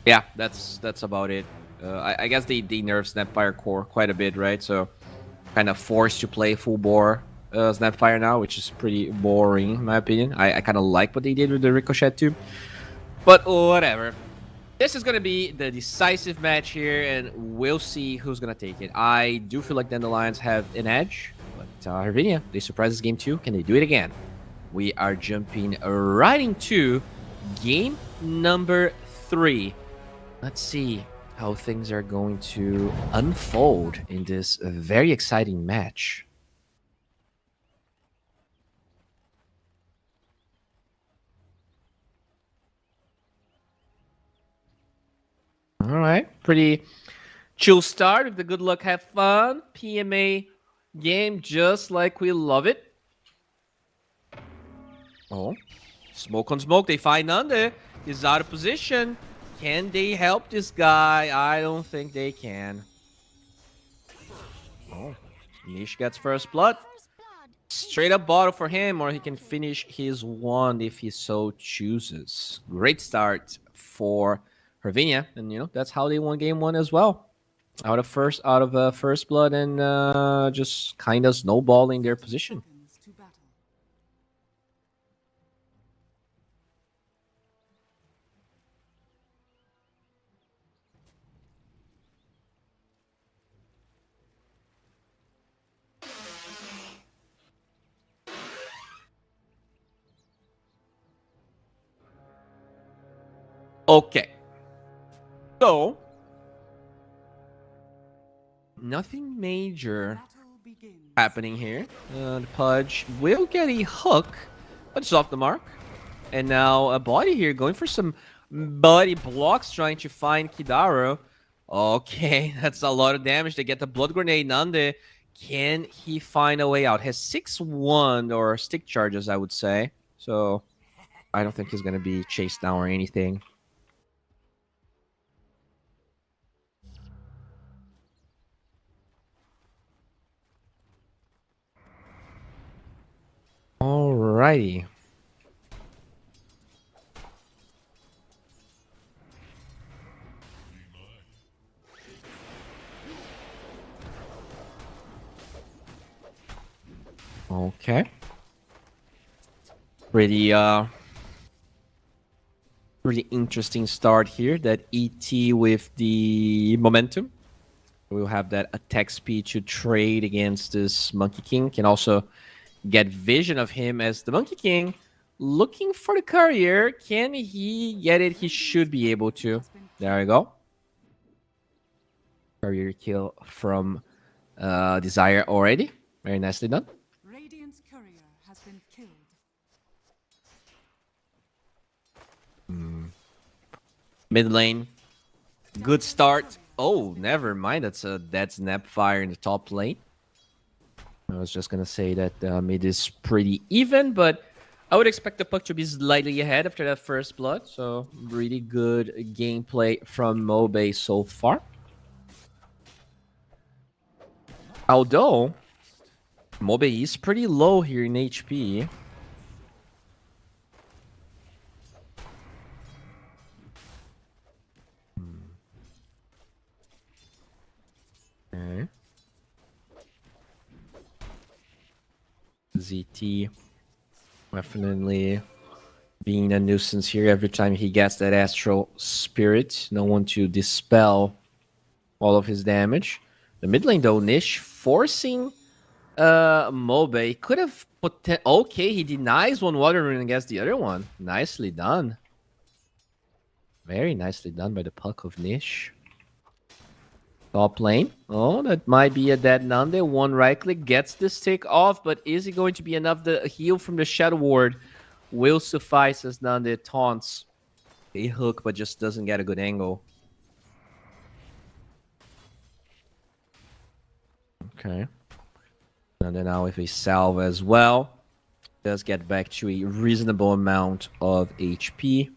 Yeah, that's about it. I guess they nerfed Snapfire core quite a bit, right? So kind of forced to play full bore Snapfire now, which is pretty boring in my opinion. I kind of like what they did with the Ricochet too, but whatever. This is going to be the decisive match here, and we'll see who's going to take it. I do feel like Dandelions have an edge, but Hervinia, they surprised this game too. Can they do it again? We are jumping right into game number 3. Let's see how things are going to unfold in this very exciting match. All right, pretty chill start with the good luck, have fun PMA game, just like we love it. Oh, smoke on smoke. They find Nande. He's out of position. Can they help this guy? I don't think they can. Oh, Nish gets first blood. Straight up bottle for him, or he can finish his one if he so chooses. Great start for Hervinia, and that's how they won game 1 as well. Out of first blood, and just kind of snowballing their position. Okay. So, nothing major happening here. The Pudge will get a hook, but it's off the mark. And now a body here going for some body blocks, trying to find Kidaro. Okay, that's a lot of damage. They get the blood grenade. Nande, can he find a way out? Has 6-1 or stick charges, I would say. So I don't think he's going to be chased down or anything. Alrighty. Okay. Pretty interesting start here. That ET with the momentum. We'll have that attack speed to trade against this Monkey King. Can also get vision of him as the Monkey King looking for the courier. Can he get it? He should be able to. There we go. Courier kill from Desire already. Very nicely done. Radiant's courier has been killed. Mid lane. Good start. Oh, never mind. That's a dead snap fire in the top lane. I was just gonna say that mid is pretty even, but I would expect the puck to be slightly ahead after that first blood. So really good gameplay from Mobe so far. Although Mobe is pretty low here in HP. Okay. ZT definitely being a nuisance here every time he gets that Astral Spirit. No one to dispel all of his damage. The mid lane though, Nish forcing Mobe. Could have okay, he denies one water rune against the other one. Nicely done. Very nicely done by the puck of Nish. Top lane. Oh, that might be a dead Nande. One right click gets this tick off, but is it going to be enough? The heal from the Shadow Ward will suffice as Nande taunts a hook, but just doesn't get a good angle. Okay. And then now with a salve as well. Does get back to a reasonable amount of HP.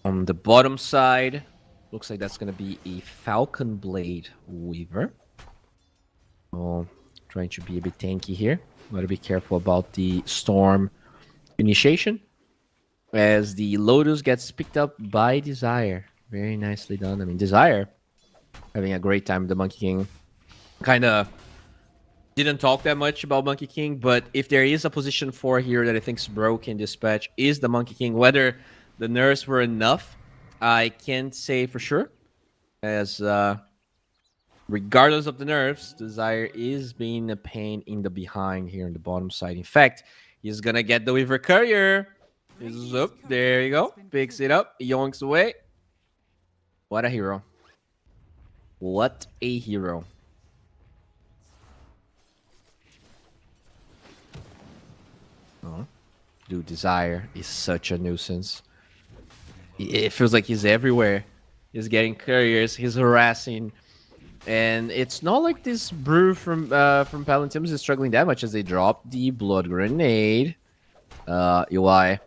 On the bottom side, looks like that's going to be a Falcon Blade Weaver. Oh, trying to be a bit tanky here. Gotta be careful about the Storm initiation. As the Lotus gets picked up by Desire. Very nicely done. I mean, Desire having a great time with the Monkey King. Kind of didn't talk that much about Monkey King, but if there is a position 4 here that I think is broke in this patch, is the Monkey King. Whether the nerfs were enough, I can't say for sure. As regardless of the nerfs, Desire is being a pain in the behind here on the bottom side. In fact, he's gonna get the Weaver Courier. He's up. There you go. Picks it up. Yoinks away. What a hero. What a hero. Oh, dude, Desire is such a nuisance. It feels like he's everywhere. He's getting couriers. He's harassing, and it's not like this brew from Palantins is struggling that much as they drop the blood grenade. UI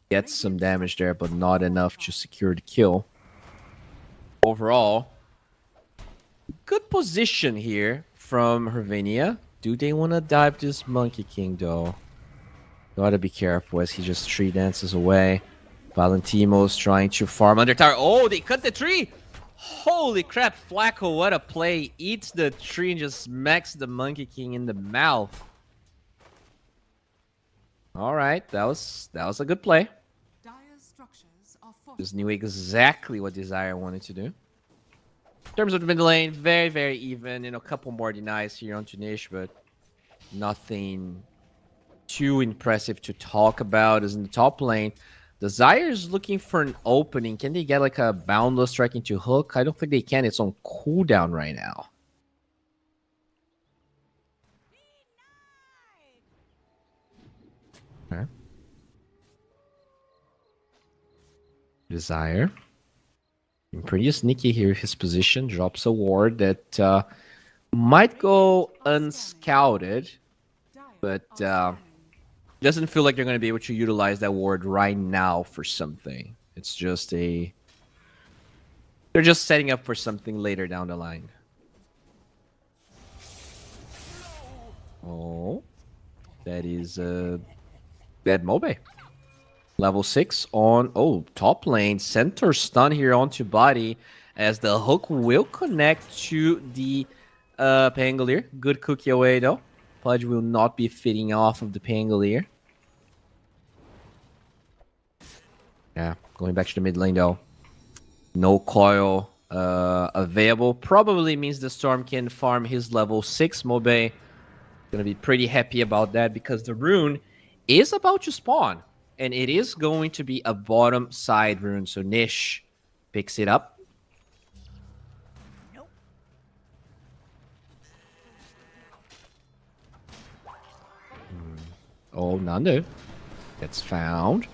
gets some damage there, but not enough to secure the kill. Overall, good position here from Hervania. Do they want to dive this Monkey King though? Gotta be careful as he just tree dances away. Valentimo's trying to farm under tower. Oh, they cut the tree! Holy crap, Flacco, what a play. Eats the tree and just smacks the Monkey King in the mouth. Alright, that was a good play. Just knew exactly what Desire wanted to do. In terms of the mid lane, very, very even. You know, a couple more denies here on Nish, but nothing too impressive to talk about. Is in the top lane. Desire's looking for an opening. Can they get like a boundless strike into hook? I don't think they can. It's on cooldown right now. Okay. Desire. Pretty sneaky here. His position drops a ward that might go unscouted, but doesn't feel like they're going to be able to utilize that ward right now for something. It's just they're just setting up for something later down the line. Oh. That is Dead Mobe. Level 6 on, oh, top lane. Center stun here onto body as the hook will connect to the Pangolier. Good cookie away though. Pudge will not be fitting off of the Pangolier. Yeah, going back to the mid lane though. No coil available. Probably means the Storm can farm his level 6 Mobe. Gonna be pretty happy about that because the rune is about to spawn. And it is going to be a bottom side rune. So Nish picks it up. Nope. Oh, Nando. That's found.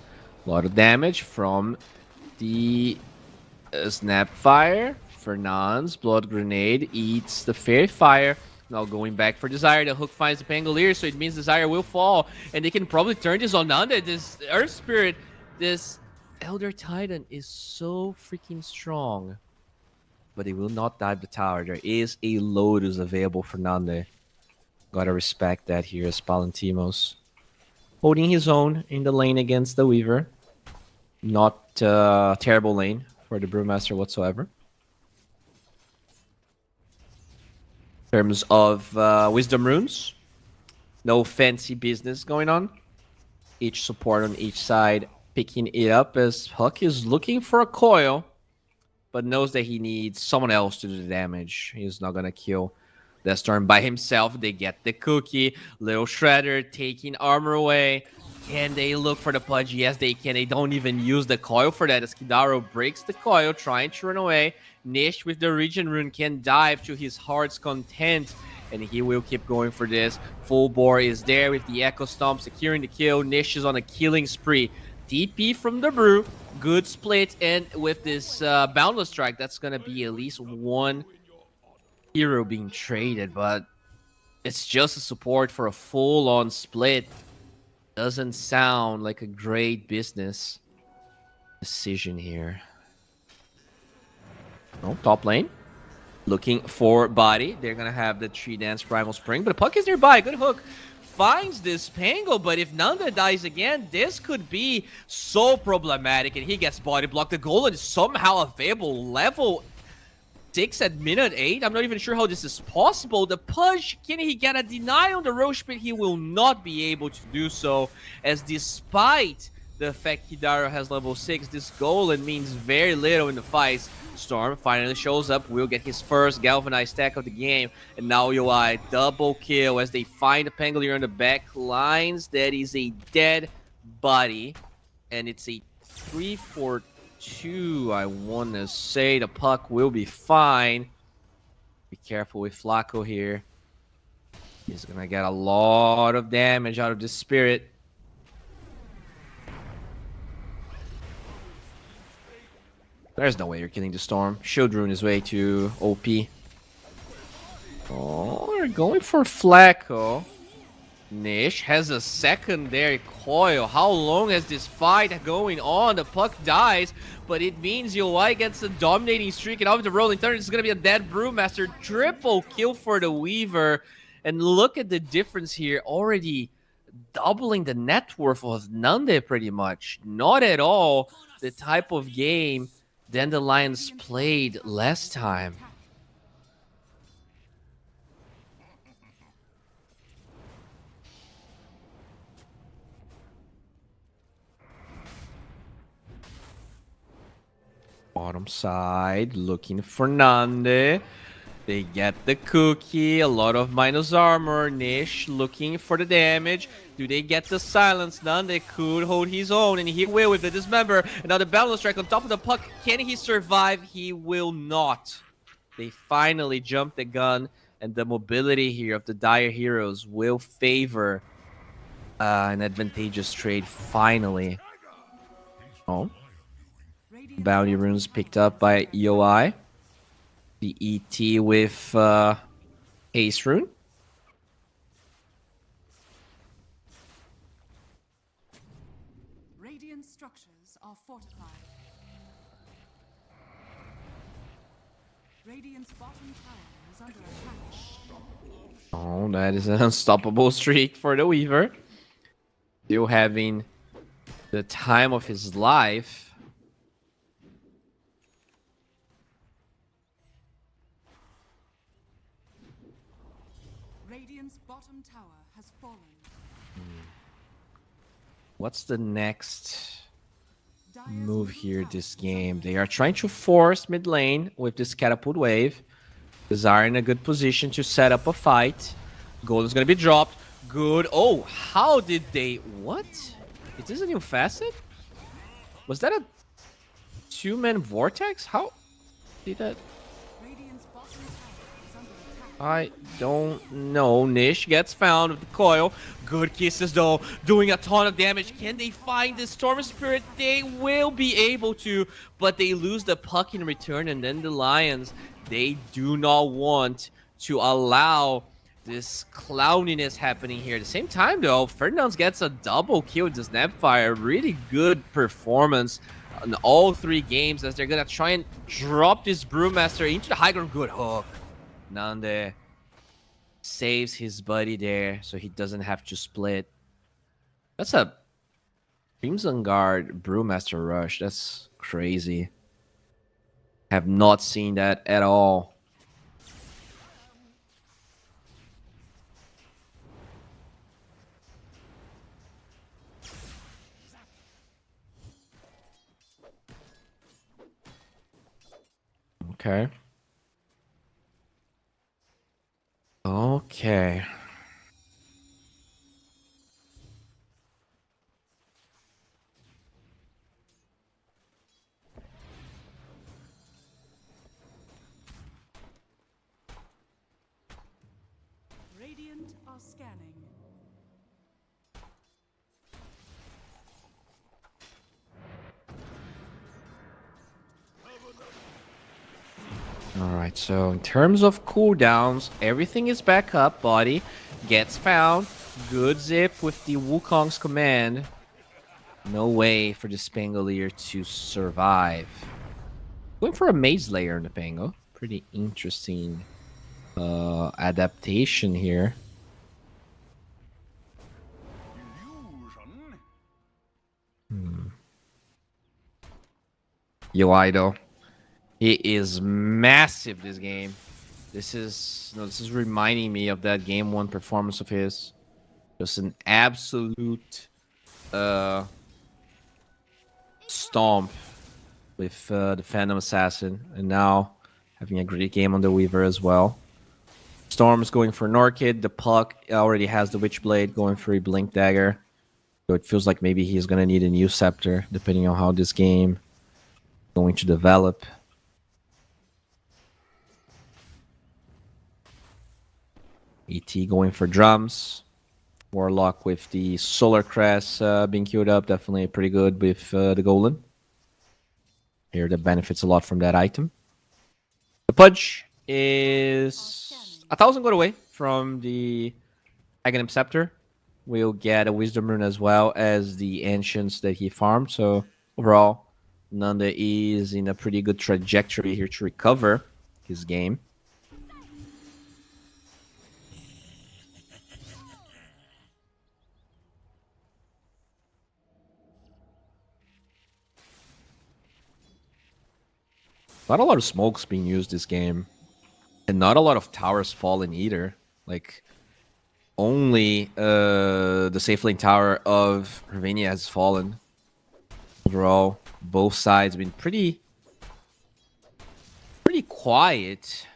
A lot of damage from the Snapfire. Fernand's Blood Grenade eats the Fairy Fire. Now going back for Desire. The hook finds the Pangolier, so it means Desire will fall. And they can probably turn this on Nanda. This Earth Spirit, this Elder Titan is so freaking strong. But he will not dive the tower. There is a Lotus available for Nanda. Gotta respect that here as Palantimos. Holding his own in the lane against the Weaver. Not terrible lane for the Brewmaster whatsoever. In terms of Wisdom Runes, no fancy business going on. Each support on each side picking it up as Huck is looking for a coil, but knows that he needs someone else to do the damage. He's not going to kill the Storm by himself. They get the cookie. Little Shredder taking armor away. Can they look for the Pudge? Yes, they can. They don't even use the coil for that as Kidaro breaks the coil, trying to run away. Nish with the Regen Rune can dive to his heart's content, and he will keep going for this. Full Bore is there with the Echo Stomp, securing the kill. Nish is on a killing spree. TP from the Brew. Good split, and with this Boundless Strike, that's going to be at least one hero being traded, but it's just a support for a full-on split. Doesn't sound like a great business decision here. Oh, top lane. Looking for body. They're going to have the Tree Dance Primal Spring, but Puck is nearby. Good hook. Finds this Pango, but if Nanda dies again, this could be so problematic, and he gets body blocked. The Golem is somehow available. Level 6 at minute 8. I'm not even sure how this is possible. The Pudge, can he get a deny on the Roche Pit? He will not be able to do so, as despite the fact Kidaro has level 6, this Golem means very little in the fights. Storm finally shows up, will get his first galvanized stack of the game, and now UI double kill as they find the Pangolier on the back lines. That is a dead body, and it's a 3-4-2. I want to say the Puck will be fine. Be careful with Flacco here. He's gonna get a lot of damage out of this Spirit. There's no way you're killing the Storm. Shield Rune is way too OP. Oh, they're going for Flacco. Nish has a secondary coil. How long has this fight going on? The Puck dies, but it means UI gets a dominating streak, and off the rolling turn, it's going to be a dead Brewmaster. Triple kill for the Weaver. And look at the difference here. Already doubling the net worth of Nande pretty much. Not at all the type of game Dandelions played last time. Bottom side, looking for Nande. They get the cookie, a lot of minus armor. Nish looking for the damage. Do they get the silence? Nande could hold his own, and he will with the dismember. Another Boundless Strike on top of the Puck. Can he survive? He will not. They finally jumped the gun, and the mobility here of the Dire Heroes will favor an advantageous trade finally. Oh. Bounty runes picked up by EOI. The ET with Ace Rune. Radiant structures are fortified. Radiant's bottom tower is is under attack. Oh, that is an unstoppable streak for the Weaver. Still having the time of his life. Radiant's bottom tower has fallen. What's the next Dire's move middle here tower this is game? under They are trying to force mid lane with this catapult wave. Are in a good position to set up a fight. Gold is going to be dropped. Good. Oh, how did they... What? Is this a new facet? Was that a two-man vortex? How did that... Radiant's bottom tower is under attack. I don't know. Nish gets found with the coil. Good kisses though, doing a ton of damage. Can they find the Storm Spirit? They will be able to, but they lose the puck in return, and then the Lions, they do not want to allow this clowniness happening here. At the same time though, Ferdinand gets a double kill with the Snapfire. Really good performance in all three games as they're gonna try and drop this Brewmaster into the high ground. Good hook. Nande saves his buddy there so he doesn't have to split. That's a Crimson Guard Brewmaster rush. That's crazy. Have not seen that at all. Okay. Okay. Radiant are scanning. Alright, so in terms of cooldowns, everything is back up. Body gets found. Good zip with the Wukong's command. No way for the Spangolier to survive. Going for a Maze Layer in the Pango. Pretty interesting adaptation here. UI though. He is massive this game. This is reminding me of that game one performance of his. Just an absolute stomp with the Phantom Assassin, and now having a great game on the Weaver as well. Storm's going for Norkid. The Puck already has the Witchblade going for a Blink Dagger. So it feels like maybe he's gonna need a new Scepter depending on how this game is going to develop. ET going for drums. Warlock with the Solar Crest being queued up. Definitely pretty good with the Golem. Here that benefits a lot from that item. The Pudge is 1,000 gold away from the Aghanim Scepter. We'll get a Wisdom Rune as well as the Ancients that he farmed. So overall, Nanda is in a pretty good trajectory here to recover his game. Not a lot of smokes being used this game. And not a lot of towers fallen either. Like, only the safe lane tower of Ravenia has fallen. Overall, both sides been pretty quiet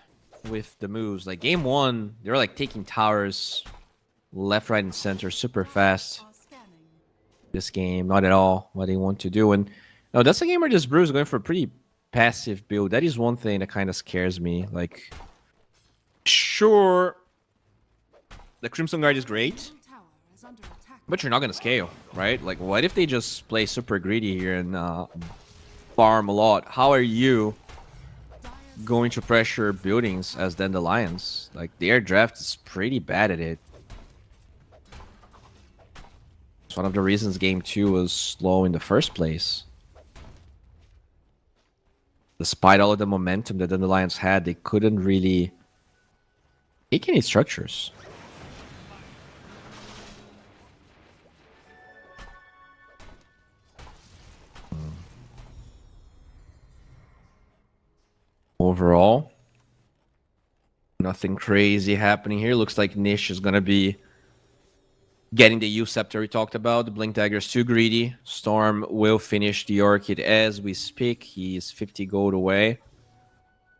with the moves. Like, game one, they were like taking towers left, right, and center super fast. Are scanning. This game, not at all what they want to do. And no, that's a game where this Brew is going for a pretty passive build. That is one thing that kind of scares me. Like, sure, the Crimson Guard is great, Middle tower is under attack. but you're not gonna scale, right? Like, what if they just play super greedy here and farm a lot? How are you Dire's going to pressure buildings as Dandelions? Like, their draft is pretty bad at it. It's one of the reasons game 2 was slow in the first place. Despite all of the momentum that the Lions had, they couldn't really Take any structures. Overall, nothing crazy happening here. Looks like Nish is going to be getting the U-Scepter we talked about. The Blink Dagger is too greedy. Storm will finish the Orchid as we speak. He's 50 gold away.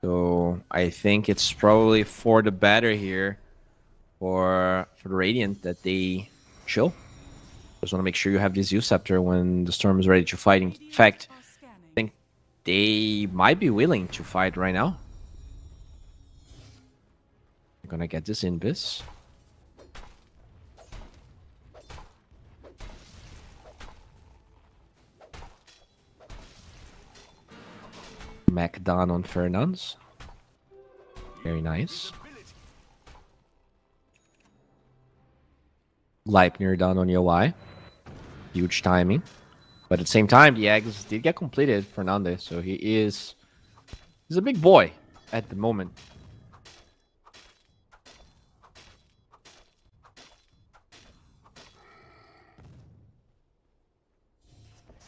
So I think it's probably for the better here for the Radiant that they chill. Just want to make sure you have this U-Scepter when the Storm is ready to fight. In fact, I think they might be willing to fight right now. I'm gonna get this Invis. Mac down on Fernandes. Very nice. Leipnir down on UI. Huge timing. But at the same time, the eggs did get completed, Fernandes. So he's a big boy at the moment.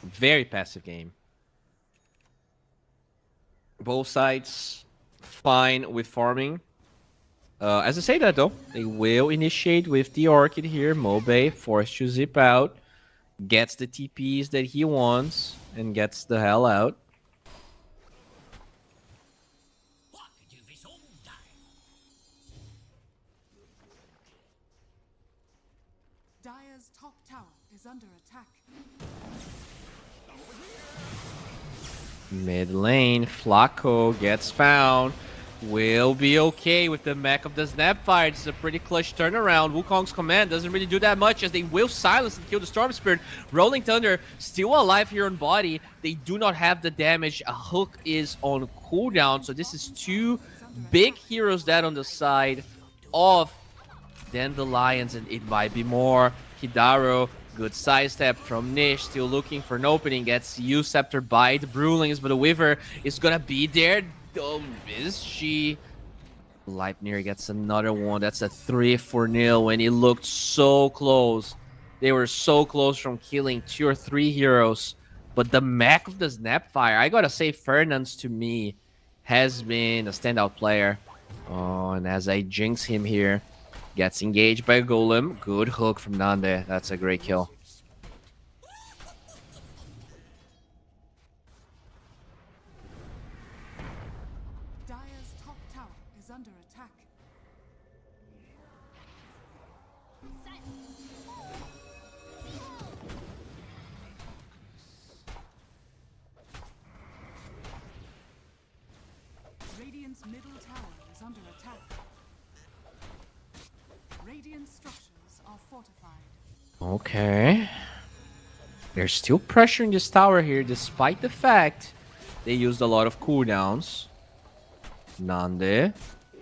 Very passive game. Both sides fine with farming. As I say that though, they will initiate with the Orchid here. Mobe forced to zip out, gets the TPs that he wants, and gets the hell out. Dire's top tower is under attack. Mid lane, Flacco gets found. Will be okay with the mech of the Snapfire. It's a pretty clutch turnaround. Wukong's command doesn't really do that much as they will silence and kill the Storm Spirit. Rolling Thunder still alive here on body. They do not have the damage. A hook is on cooldown. So this is two big heroes dead on the side of Dandelions, and it might be more. Kidaro, good sidestep from Nish, still looking for an opening. Gets U-Scepter by the Brewlings, but the Weaver is gonna be there. Is she? Leipnir gets another one. That's a 3-4-0 when he looked so close. They were so close from killing 2 or 3 heroes. But the mech of the Snapfire, I gotta say, Fernandes to me has been a standout player. Oh, and as I jinx him here, gets engaged by a Golem. Good hook from Nande. That's a great kill. Dire's top tower is under attack. Radiant's middle tower is under attack. Radiant structures are fortified. Okay. They're still pressuring this tower here, despite the fact they used a lot of cooldowns. Nande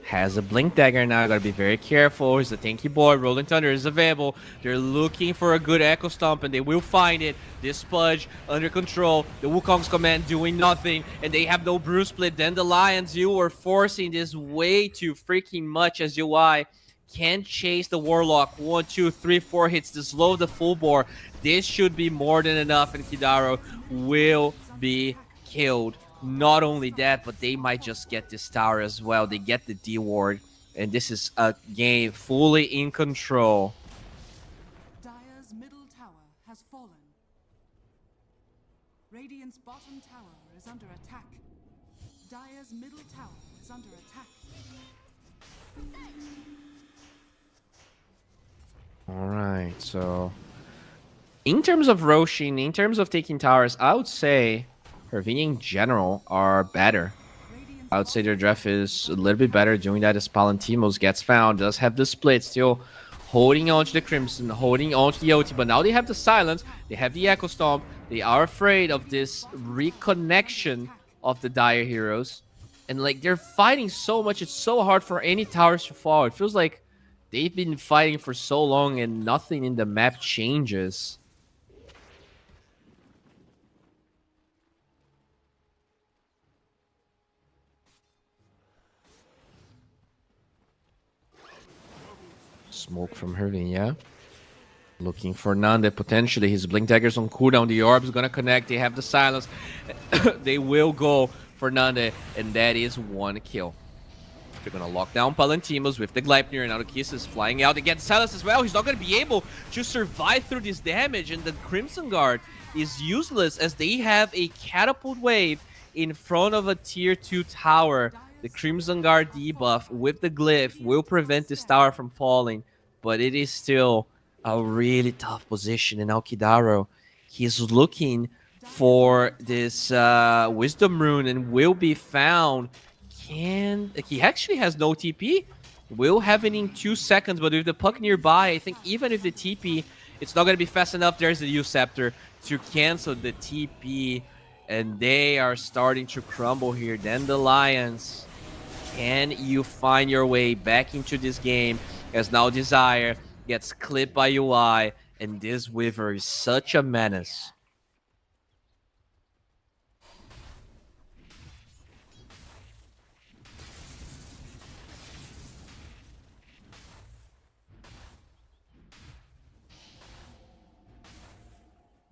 has a Blink Dagger now. Gotta be very careful. He's a tanky boy. Rolling Thunder is available. They're looking for a good Echo Stomp, and they will find it. This Pudge under control. The Wukong's command doing nothing, and they have no Brew Split. Dandelions, you are forcing this way too freaking much as UI. Can't chase the Warlock. 1, 2, 3, 4 hits to slow the full bore. This should be more than enough, and Kidaro will be killed. Not only that, but they might just get this tower as well. They get the D ward, and this is a game fully in control. Dire's middle tower has fallen. Radiant's bottom tower is under attack. Dire's middle tower is under attack. All right, so in terms of Roshin, in terms of taking towers, I would say Hervini in general are better. I would say their draft is a little bit better doing that as Palantimos gets found, does have the split, still holding on to the Crimson, holding on to the OT, but now they have the Silence, they have the Echo Stomp, they are afraid of this reconnection of the Dire heroes, and like they're fighting so much, it's so hard for any towers to fall. It feels like they've been fighting for so long and nothing in the map changes. Smoke from Hervinia. Looking for Nande, potentially. His Blink Dagger's on cooldown. The Orb's gonna connect. They have the silence. They will go for Nande, and that is one kill. They're gonna lock down Palantimos with the Gleipnir, and now the Kiss is flying out. They get silence as well. He's not gonna be able to survive through this damage, and the Crimson Guard is useless as they have a catapult wave in front of a tier 2 tower. The Crimson Guard debuff with the glyph will prevent this tower from falling, but it is still a really tough position. And Alkidaro, he's looking for this Wisdom Rune and will be found. He actually has no TP. Will have it in 2 seconds, but with the puck nearby, I think even if the TP, it's not going to be fast enough. There's the Uceptor to cancel the TP, and they are starting to crumble here. Dandelions, can you find your way back into this game as now Desire gets clipped by UI, and this Weaver is such a menace.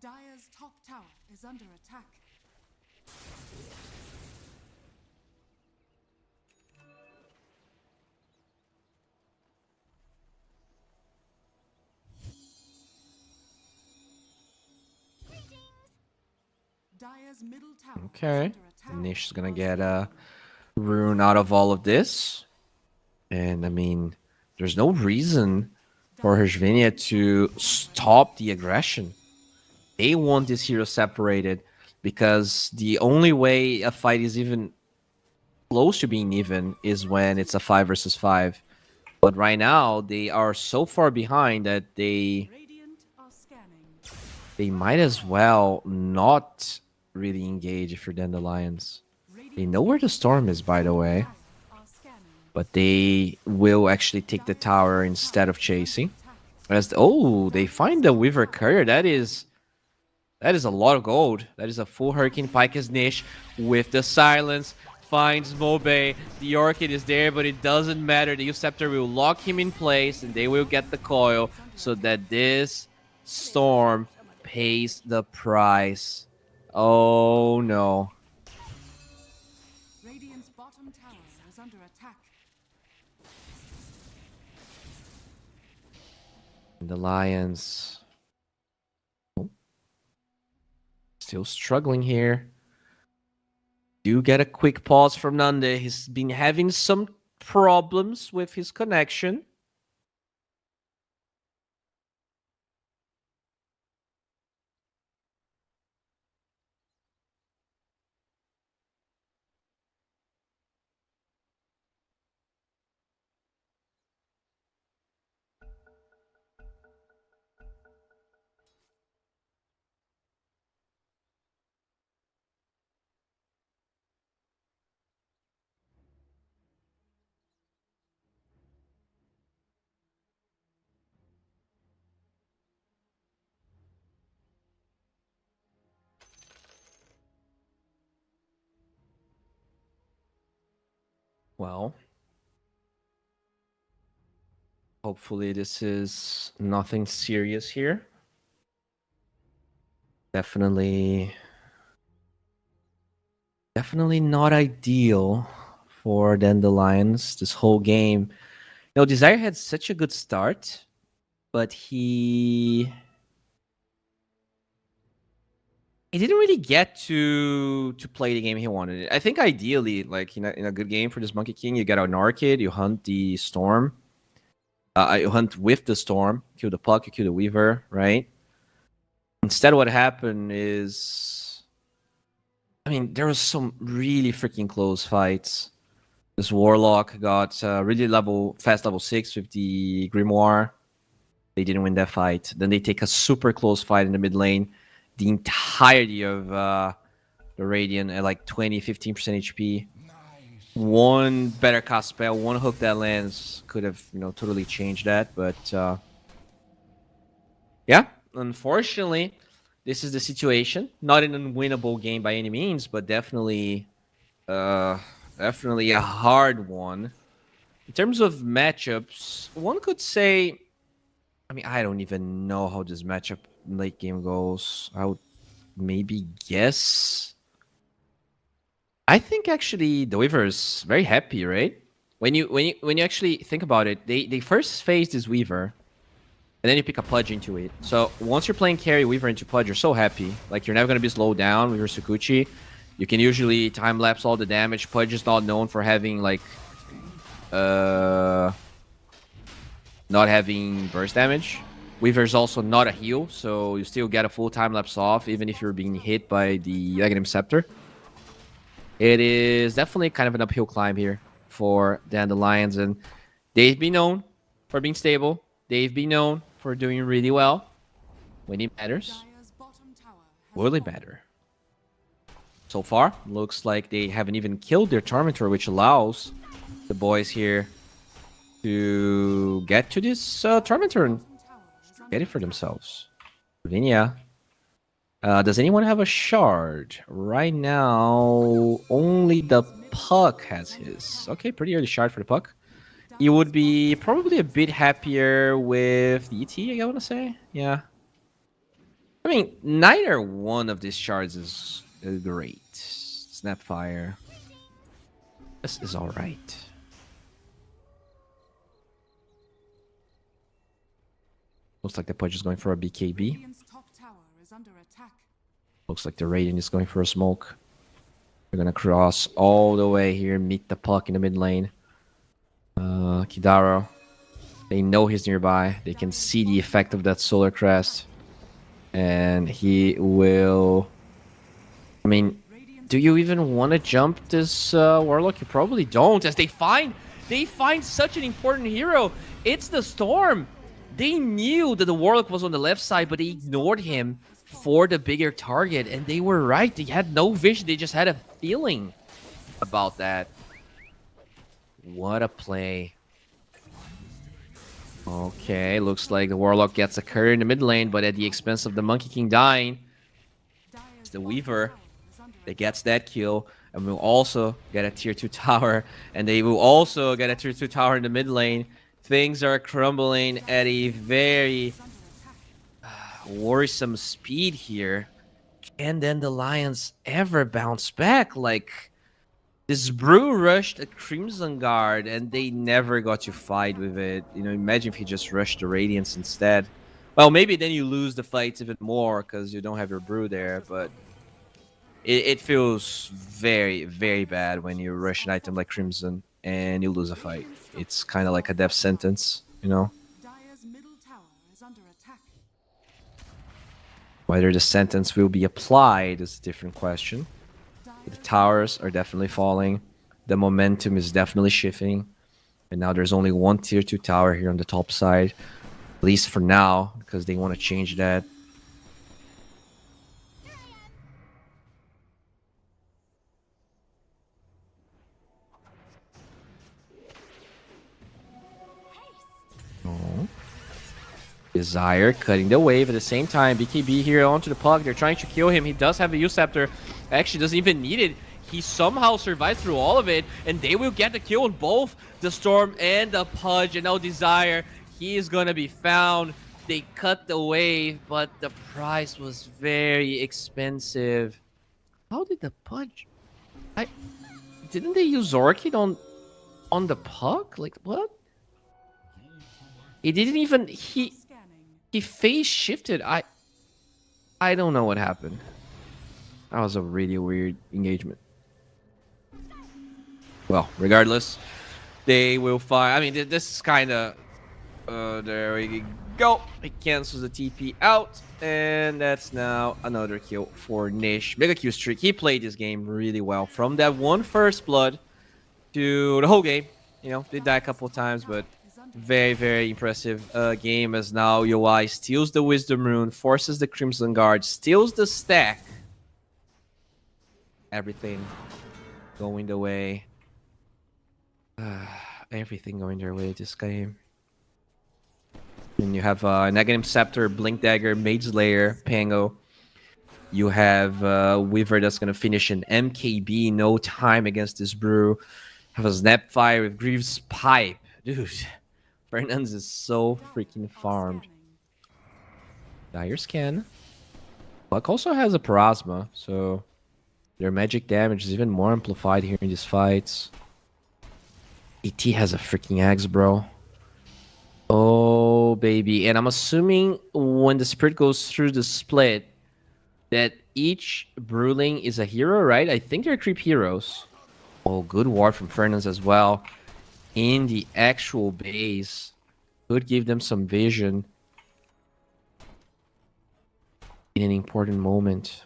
Dire's top tower is under attack. Dire's middle tower Okay. is under attack. Nish is gonna get a rune out of all of this. And I mean, there's no reason for Hervinia to stop the aggression. They want this hero separated because the only way a fight is even close to being even is when it's a 5 versus 5. But right now, they are so far behind that Radiant are scanning. they might as well not really engage if you're Dandelions. They know where the storm is, by the way, Are scanning. but they will actually take the tower instead of chasing. Oh, they find the Weaver Courier. That is a lot of gold. That is a full Hurricane Pike as Nish with the silence. Finds Mobe. The Orchid is there, but it doesn't matter. The Uceptor will lock him in place, and they will get the coil so that this storm pays the price. Oh no. Radiant's bottom tower is under attack. The Lions still struggling here. Do get a quick pause from Nande. He's been having some problems with his connection. Well, hopefully this is nothing serious here. Definitely not ideal for Dandelions this whole game. You know, Desire had such a good start, but he didn't really get to play the game he wanted. I think ideally, like in a good game for this Monkey King, you get an Orchid, you hunt the Storm, you hunt with the Storm, kill the Puck, you kill the Weaver, right? Instead, what happened is, I mean, there was some really freaking close fights. This Warlock got really fast level 6 with the Grimoire. They didn't win that fight. Then they take a super close fight in the mid lane. The entirety of the Radiant at like 20-15% HP. One better cast spell, one hook that lands could have, totally changed that. But yeah, unfortunately, this is the situation. Not an unwinnable game by any means, but definitely a hard one. in terms of matchups, one could say, I mean, I don't even know how this matchup late game goes. I would maybe guess. I think actually the Weaver is very happy, right? When you actually think about it, they first phase this Weaver, and then you pick a Pudge into it. So once you're playing carry Weaver into Pudge, you're so happy. Like you're never gonna be slowed down with your Sukuchi. You can usually time lapse all the damage. Pudge is not known for having like not having burst damage. Weaver's also not a heal, so you still get a full time lapse off even if you're being hit by the Aghanim Scepter. It is definitely kind of an uphill climb here for Dandelions, and they've been known for being stable. They've been known for doing really well when it matters. Dire's bottom tower has Will it fallen. matter? So far, looks like they haven't even killed their Tormentor, which allows the boys here to get to this Tormentor and Bottom tower is under get it for themselves. Vinia. Does anyone have a shard? Right now, only the Puck has his. Okay, pretty early shard for the Puck. You would be probably a bit happier with the ET, I want to say. Yeah. I mean, neither one of these shards is great. Snapfire. This is alright. Looks like the Pudge is going for a BKB. Radiant's top tower is under attack. Looks like the Radiant is going for a smoke. They're gonna cross all the way here, meet the Puck in the mid lane. Kidaro. They know he's nearby. They can see the effect of that Solar Crest. And he will... I mean, do you even want to jump this Warlock? You probably don't, as they find such an important hero. It's the Storm. They knew that the Warlock was on the left side, but they ignored him for the bigger target, and they were right. They had no vision. They just had a feeling about that. What a play. Okay, looks like the Warlock gets a carry in the mid lane, but at the expense of the Monkey King dying. Dire's The bottom Weaver tower is under that gets that kill, and will also get a tier 2 tower, and they will also get a tier 2 tower in the mid lane. Things are crumbling at a very worrisome speed here. Can then the Lions ever bounce back? Like, this Brew rushed a Crimson Guard, and they never got to fight with it. You know, imagine if he just rushed the Radiance instead. Well, maybe then you lose the fights even more because you don't have your Brew there, but it feels very, very bad when you rush an item like Crimson and you lose a fight. It's kind of like a death sentence, you know? Dire's middle tower is under attack. Whether the sentence will be applied is a different question. The towers are definitely falling. The momentum is definitely shifting. And now there's only one tier 2 tower here on the top side. At least for now, because they want to change that. Oh. Desire cutting the wave at the same time. BKB here onto the Puck. They're trying to kill him. He does have a U-Scepter. Actually doesn't even need it. He somehow survives through all of it, and they will get the kill on both the Storm and the Pudge. And now Desire, he is gonna be found. They cut the wave, but the price was very expensive. How did the Pudge? Didn't they use Orchid on the Puck? Like what? He didn't even Scanning. he phase shifted. I don't know what happened. That was a really weird engagement. Well, regardless, they will find. I mean, this is kind of. There we go. He cancels the TP out, and that's now another kill for Nish. Mega Q streak. He played this game really well from that one first blood to the whole game. You know, did die a couple of times, but very, very impressive game as now UI steals the Wisdom Rune, forces the Crimson Guard, steals the stack. Everything going the way. Everything going their way this game. And you have Aghanim Scepter, Blink Dagger, Mage Slayer, Pango. You have Weaver that's going to finish an MKB no time against this Brew. Have a Snapfire with Greaves Pipe. Dude, Fernand's is so freaking farmed. Dire Scan. Buck also has a Parasma, so their magic damage is even more amplified here in these fights. ET has a freaking axe, bro. Oh, baby. And I'm assuming when the Spirit goes through the split, that each Bruling is a hero, right? I think they're creep heroes. Oh, good ward from Fernand's as well. In the actual base. Could give them some vision. In an important moment.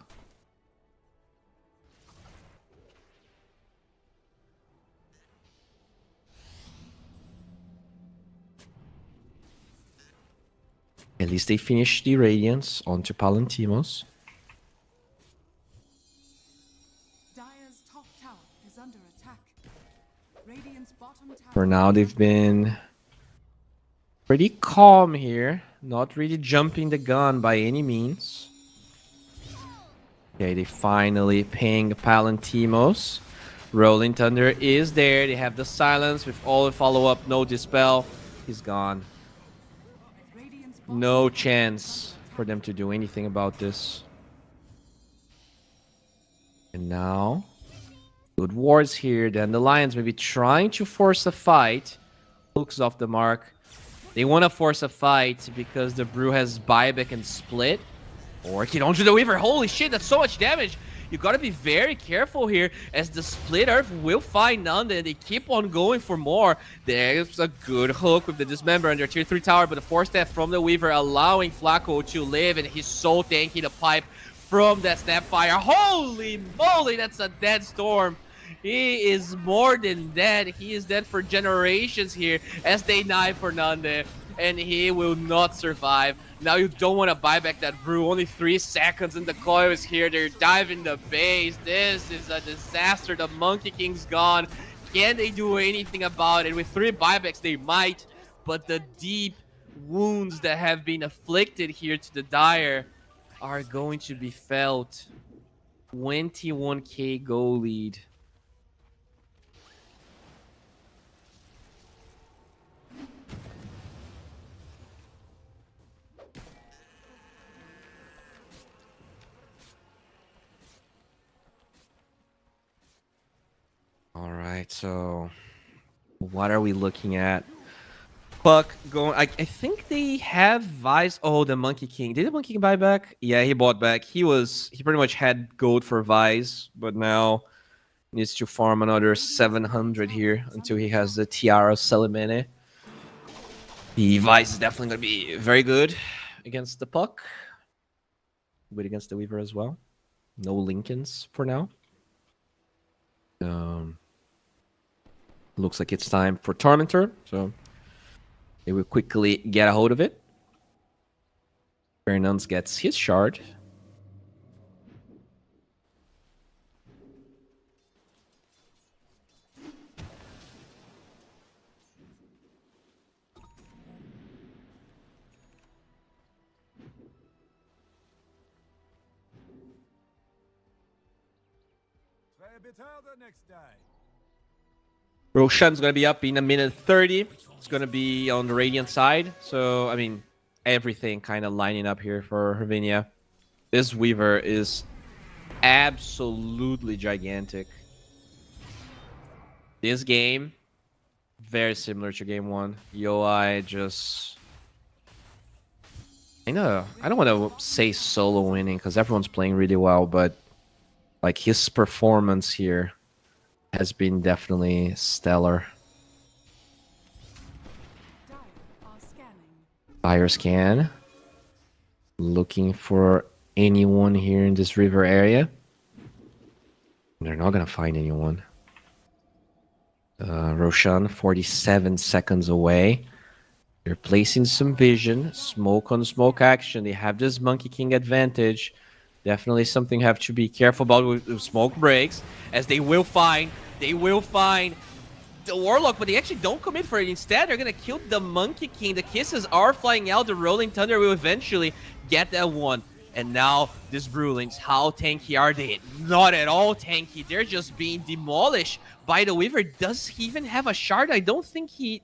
At least they finished the Radiance onto Palantimos. Dire's top tower is under attack. Radiant's bottom tower. For now, they've been pretty calm here. Not really jumping the gun by any means. Okay, they finally ping Palantimos. Rolling Thunder is there. They have the silence with all the follow-up, no dispel. He's gone. No chance for them to do anything about this. And now, good wards here. Then the Lions maybe trying to force a fight. Hooks off the mark. They want to force a fight because the Brew has buyback and split. Or get onto the Weaver. Holy shit, that's so much damage. You gotta be very careful here as the Split Earth will find Nanda and they keep on going for more. There's a good hook with the Dismember on their tier 3 tower, but the force death from the Weaver allowing Flacco to live, and he's so tanky the pipe from that Snapfire. Holy moly, that's a dead storm. He is more than dead. He is dead for generations here as they knife Fernandez, and he will not survive. Now you don't want to buy back that Brew. Only 3 seconds and the coil is here. They're diving the base. This is a disaster. The Monkey King's gone. Can they do anything about it? With 3 buybacks, they might. But the deep wounds that have been afflicted here to the Dire are going to be felt. 21k goal lead. All right, so what are we looking at? Puck going. I think they have Vice. Oh, the Monkey King. Did the Monkey King buy back? Yeah, he bought back. He pretty much had gold for Vice, but now needs to farm another 700 here until he has the Tiara Salamene. The Vice is definitely going to be very good against the Puck. Good against the Weaver as well. No Lincolns for now. Looks like it's time for Tormentor, so they will quickly get a hold of it. Fernandez gets his shard. Roshan's going to be up in a minute 30. It's going to be on the Radiant side. So, I mean, everything kind of lining up here for Hervinia. This Weaver is absolutely gigantic. This game, very similar to game 1. Yoi just... I don't want to say solo winning because everyone's playing really well, but like his performance here has been definitely stellar. Fire scan. Looking for anyone here in this river area. They're not gonna find anyone. Roshan, 47 seconds away. They're placing some vision. Smoke on smoke action. They have this Monkey King advantage. Definitely something you have to be careful about with smoke breaks, as they will find the Warlock, but they actually don't commit for it. Instead, they're gonna kill the Monkey King. The kisses are flying out. The Rolling Thunder will eventually get that one. And now this Brewlings, how tanky are they? Not at all tanky. They're just being demolished by the Weaver. Does he even have a shard? I don't think he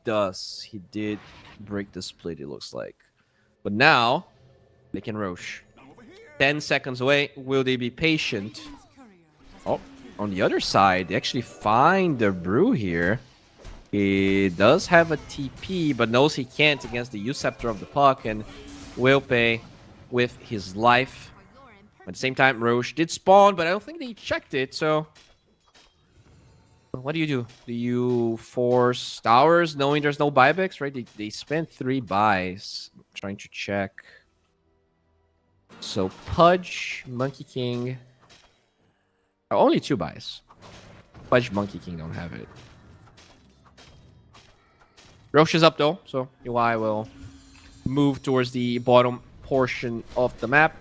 does. He did break the split, it looks like. But now they can Roche. 10 seconds away. Will they be patient? Oh, on the other side, they actually find the Brew here. He does have a TP, but knows he can't against the Uceptor of the puck, and will pay with his life. At the same time, Roche did spawn, but I don't think they checked it, so... What do? Do you force towers knowing there's no buybacks, right? They spent 3 buys. I'm trying to check. So, Pudge, Monkey King... only 2 buys. Pudge, Monkey King don't have it. Roche is up though, so UI will move towards the bottom portion of the map.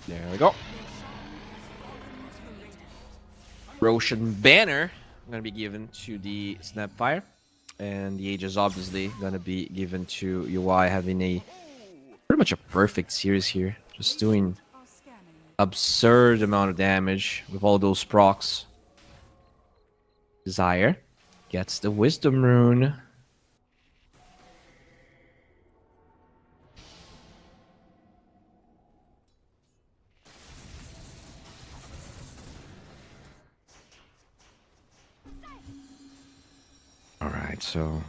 There we go. Roshan banner going to be given to the Snapfire, and the Age is obviously going to be given to UI, having a pretty much a perfect series here, just doing absurd amount of damage with all those procs. Desire gets the Wisdom Rune. Alright, so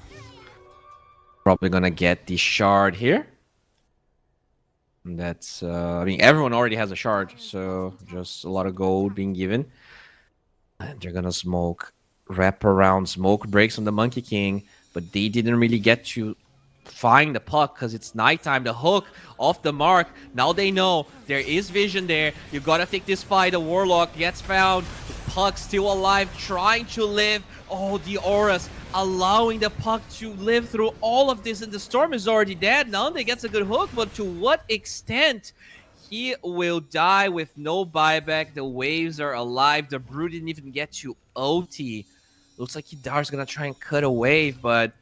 probably gonna get the shard here. And that's, I mean, everyone already has a shard, so just a lot of gold being given. And they're gonna smoke, wrap around smoke breaks on the Monkey King, but they didn't really get to find the puck because it's nighttime. The hook off the mark. Now they know there is vision there. You gotta take this fight. The Warlock gets found. The puck still alive, trying to live. Oh, the auras allowing the puck to live through all of this, and the Storm is already dead. Nande gets a good hook, but to what extent? He will die with no buyback. The waves are alive. The Brew didn't even get to OT. Looks like Kidar's gonna try and cut a wave, but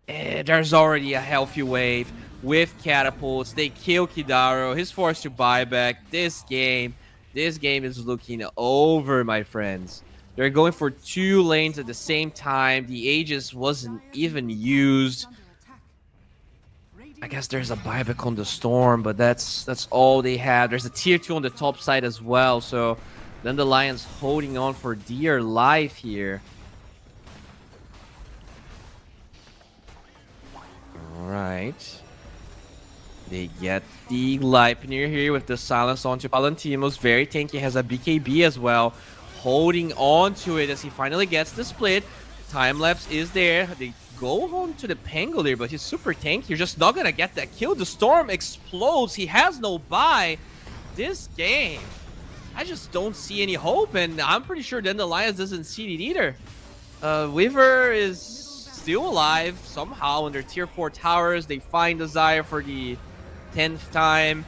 there's already a healthy wave with catapults. They kill Kidaro. He's forced to buyback. This game is looking over, my friends. They're going for 2 lanes at the same time. The Aegis wasn't even used. I guess there's a buyback on the Storm, but that's all they have. There's a tier 2 on the top side as well, so then the Lions holding on for dear life here. Alright. They get the Leipnir here with the silence onto Palantimos. Very tanky, has a BKB as well. Holding on to it as he finally gets the split. Time-lapse is there. They go on to the Pangolier, but he's super tanky. You're just not gonna get that kill. The Storm explodes. He has no buy. This game, I just don't see any hope, and I'm pretty sure then the Lions doesn't see it either. Weaver is still alive somehow under tier 4 towers. They find Desire for the 10th time.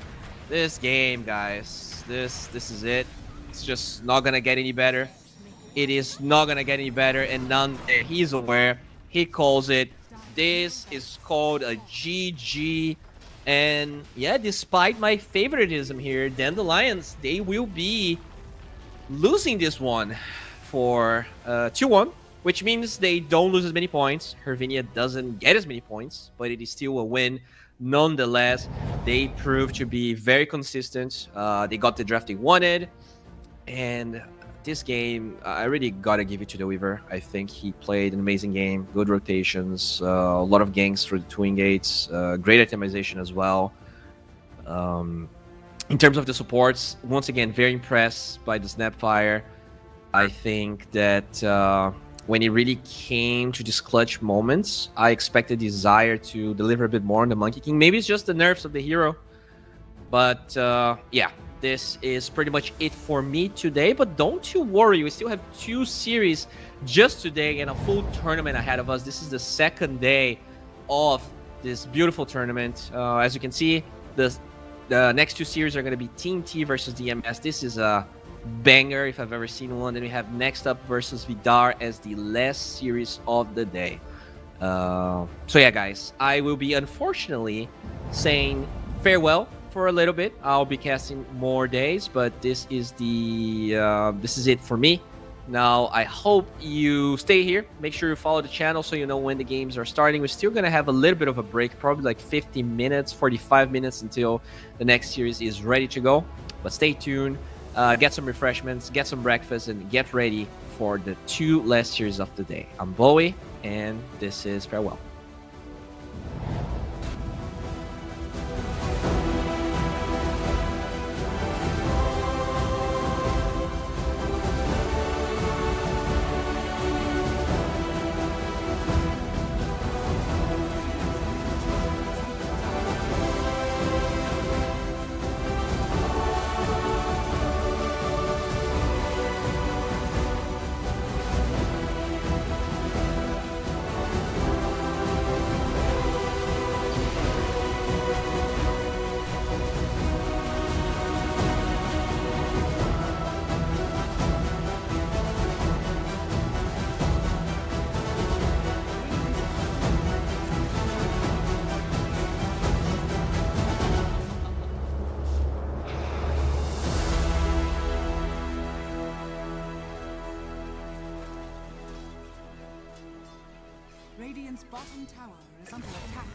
This game, guys, this is it. It's just not gonna get any better. It is not gonna get any better, and none. He's aware. He calls it. This is called a GG. And yeah, despite my favoritism here, then the Lions, they will be losing this one for 2-1, which means they don't lose as many points. Hervinia doesn't get as many points, but it is still a win. Nonetheless, they proved to be very consistent. They got the draft they wanted. And this game, I really gotta give it to the Weaver. I think he played an amazing game, good rotations, a lot of ganks through the twin gates, great itemization as well. In terms of the supports, once again, very impressed by the Snapfire. I think that when it really came to these clutch moments, I expected Desire to deliver a bit more on the Monkey King. Maybe it's just the nerfs of the hero, but yeah. This is pretty much it for me today, but don't you worry, we still have 2 series just today and a full tournament ahead of us. This is the second day of this beautiful tournament. As you can see, the next 2 series are going to be Team T versus DMS. This is a banger if I've ever seen one. Then we have Next Up versus Vidar as the last series of the day. So yeah, guys, I will be unfortunately saying farewell for a little bit. I'll be casting more days, but this is it for me. Now, I hope you stay here. Make sure you follow the channel so you know when the games are starting. We're still going to have a little bit of a break, probably like 50 minutes, 45 minutes until the next series is ready to go. But stay tuned, get some refreshments, get some breakfast, and get ready for the 2 last series of the day. I'm Bowie, and this is Farewell. Radiant's bottom tower is under attack.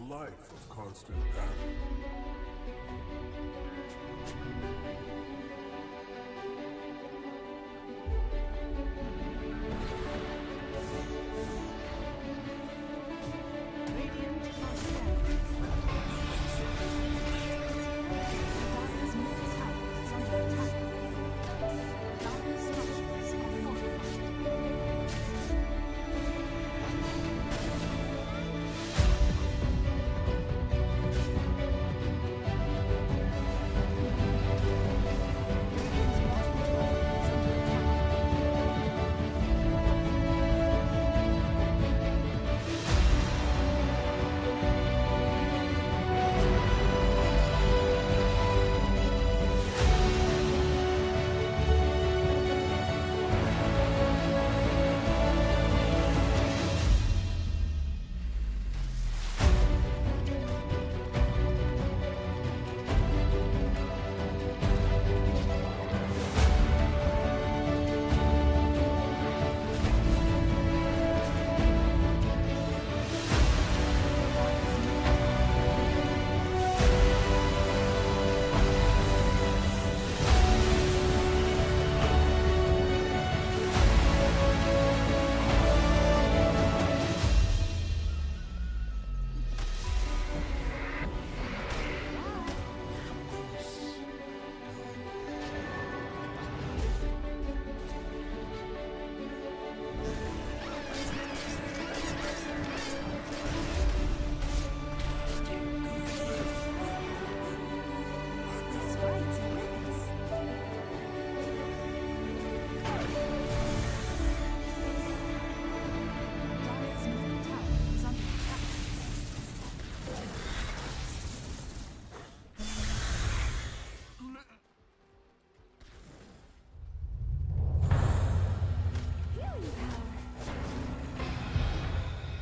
life of constant battle. Radiant are scanning. Dire's middle tower is under attack. Dire's structures are fortified. Radiant's bottom tower is under attack. Sprites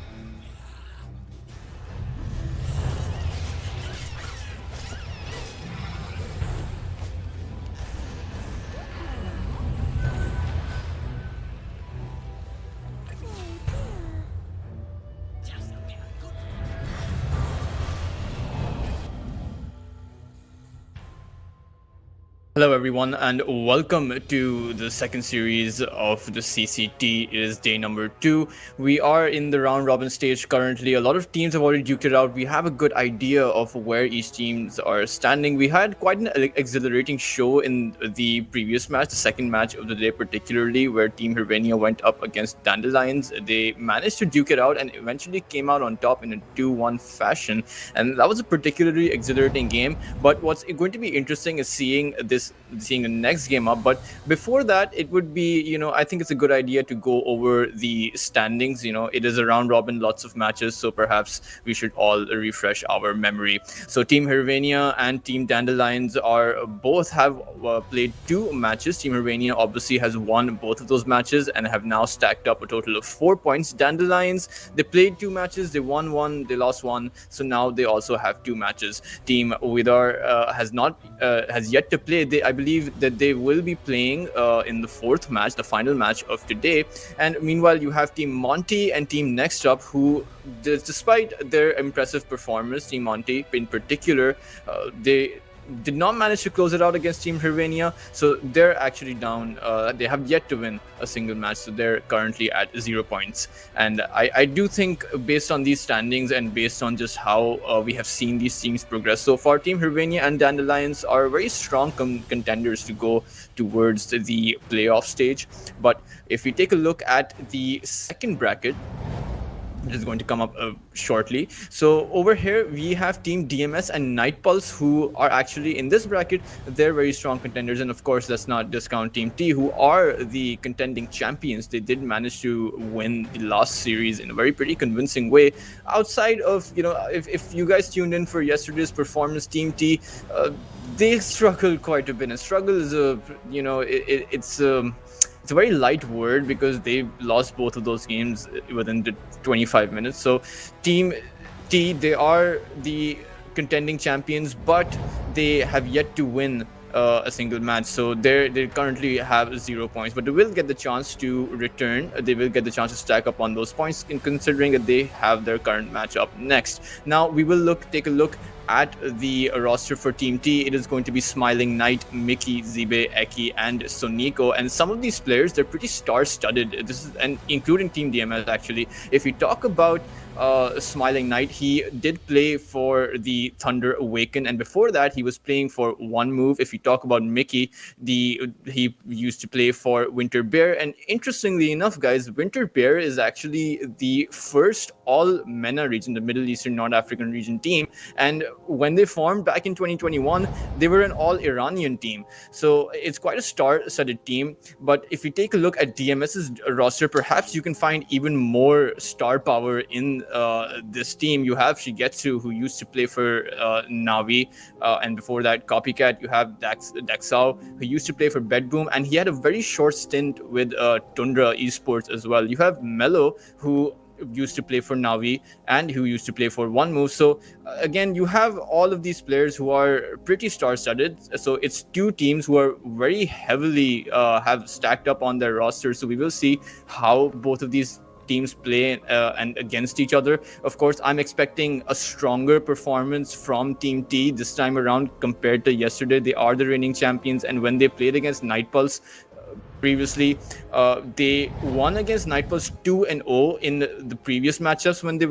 wins. Dire's middle tower is under attack. Healing power. Just a bit of good. Hello, everyone, and welcome to the second series of the CCT. It is day number 2. We are in the round robin stage currently. A lot of teams have already duked it out. We have a good idea of where each teams are standing. We had quite an exhilarating show in the previous match, the second match of the day, particularly where Team Hirvania went up against Dandelions. They managed to duke it out and eventually came out on top in a 2-1 fashion, and that was a particularly exhilarating game. But what's going to be interesting is seeing the next game up. But before that, it would be, I think it's a good idea to go over the standings. It is a round robin, lots of matches, so perhaps we should all refresh our memory. So Team Hirvania and Team Dandelions both have played 2 matches. Team Hirvania obviously has won both of those matches and have now stacked up a total of 4 points. Dandelions, they played 2 matches, they won 1, they lost 1, so now they also have 2 matches. Team Widar has yet to play. I believe that they will be playing in the 4th match, the final match of today. And meanwhile, you have Team Monty and Team Next Up, who, despite their impressive performance, Team Monty in particular, they did not manage to close it out against Team Hirvania, so they're actually down. They have yet to win a single match, so they're currently at 0 points. And I do think, based on these standings and based on just how we have seen these teams progress so far, Team Hirvania and Dandelions are very strong contenders to go towards the playoff stage. But if we take a look at the second bracket, it is going to come up shortly. So over here we have Team DMS and Night Pulse, who are actually in this bracket. They're very strong contenders, and of course let's not discount Team T, who are the contending champions. They did manage to win the last series in a very pretty convincing way. Outside of, if you guys tuned in for yesterday's performance, Team T, they struggled quite a bit. And struggle is it's a very light word, because they lost both of those games within the 25 minutes. So Team T, they are the contending champions, but they have yet to win a single match. So they currently have 0 points, but they will get the chance to return. They will get the chance to stack up on those points, in considering that they have their current matchup next. Now we will take a look at the roster for Team T. It is going to be Smiling Knight, Mickey, Zibe, Eki, and Soniko. And some of these players, they're pretty star-studded. This is, and including Team DMS actually. If we talk about Smiling Knight, he did play for the Thunder Awaken, and before that he was playing for One Move. If you talk about Mickey, he used to play for Winter Bear, and interestingly enough, guys, Winter Bear is actually the first all MENA region, the Middle Eastern North African region team, and when they formed back in 2021, they were an all Iranian team. So it's quite a star-studded team. But if you take a look at DMS's roster, perhaps you can find even more star power in this team. You have Shigetsu, who used to play for Navi, and before that Copycat. You have Daxao, who used to play for Bedboom, and he had a very short stint with Tundra Esports as well. You have Mello, who used to play for Navi and who used to play for One Move. So again, you have all of these players who are pretty star-studded. So it's two teams who are very heavily have stacked up on their roster. So we will see how both of these teams play and against each other. Of course, I'm expecting a stronger performance from Team T this time around compared to yesterday. They are the reigning champions, and when they played against Night Pulse previously, they won against Night Pulse 2-0 in the previous matchups when they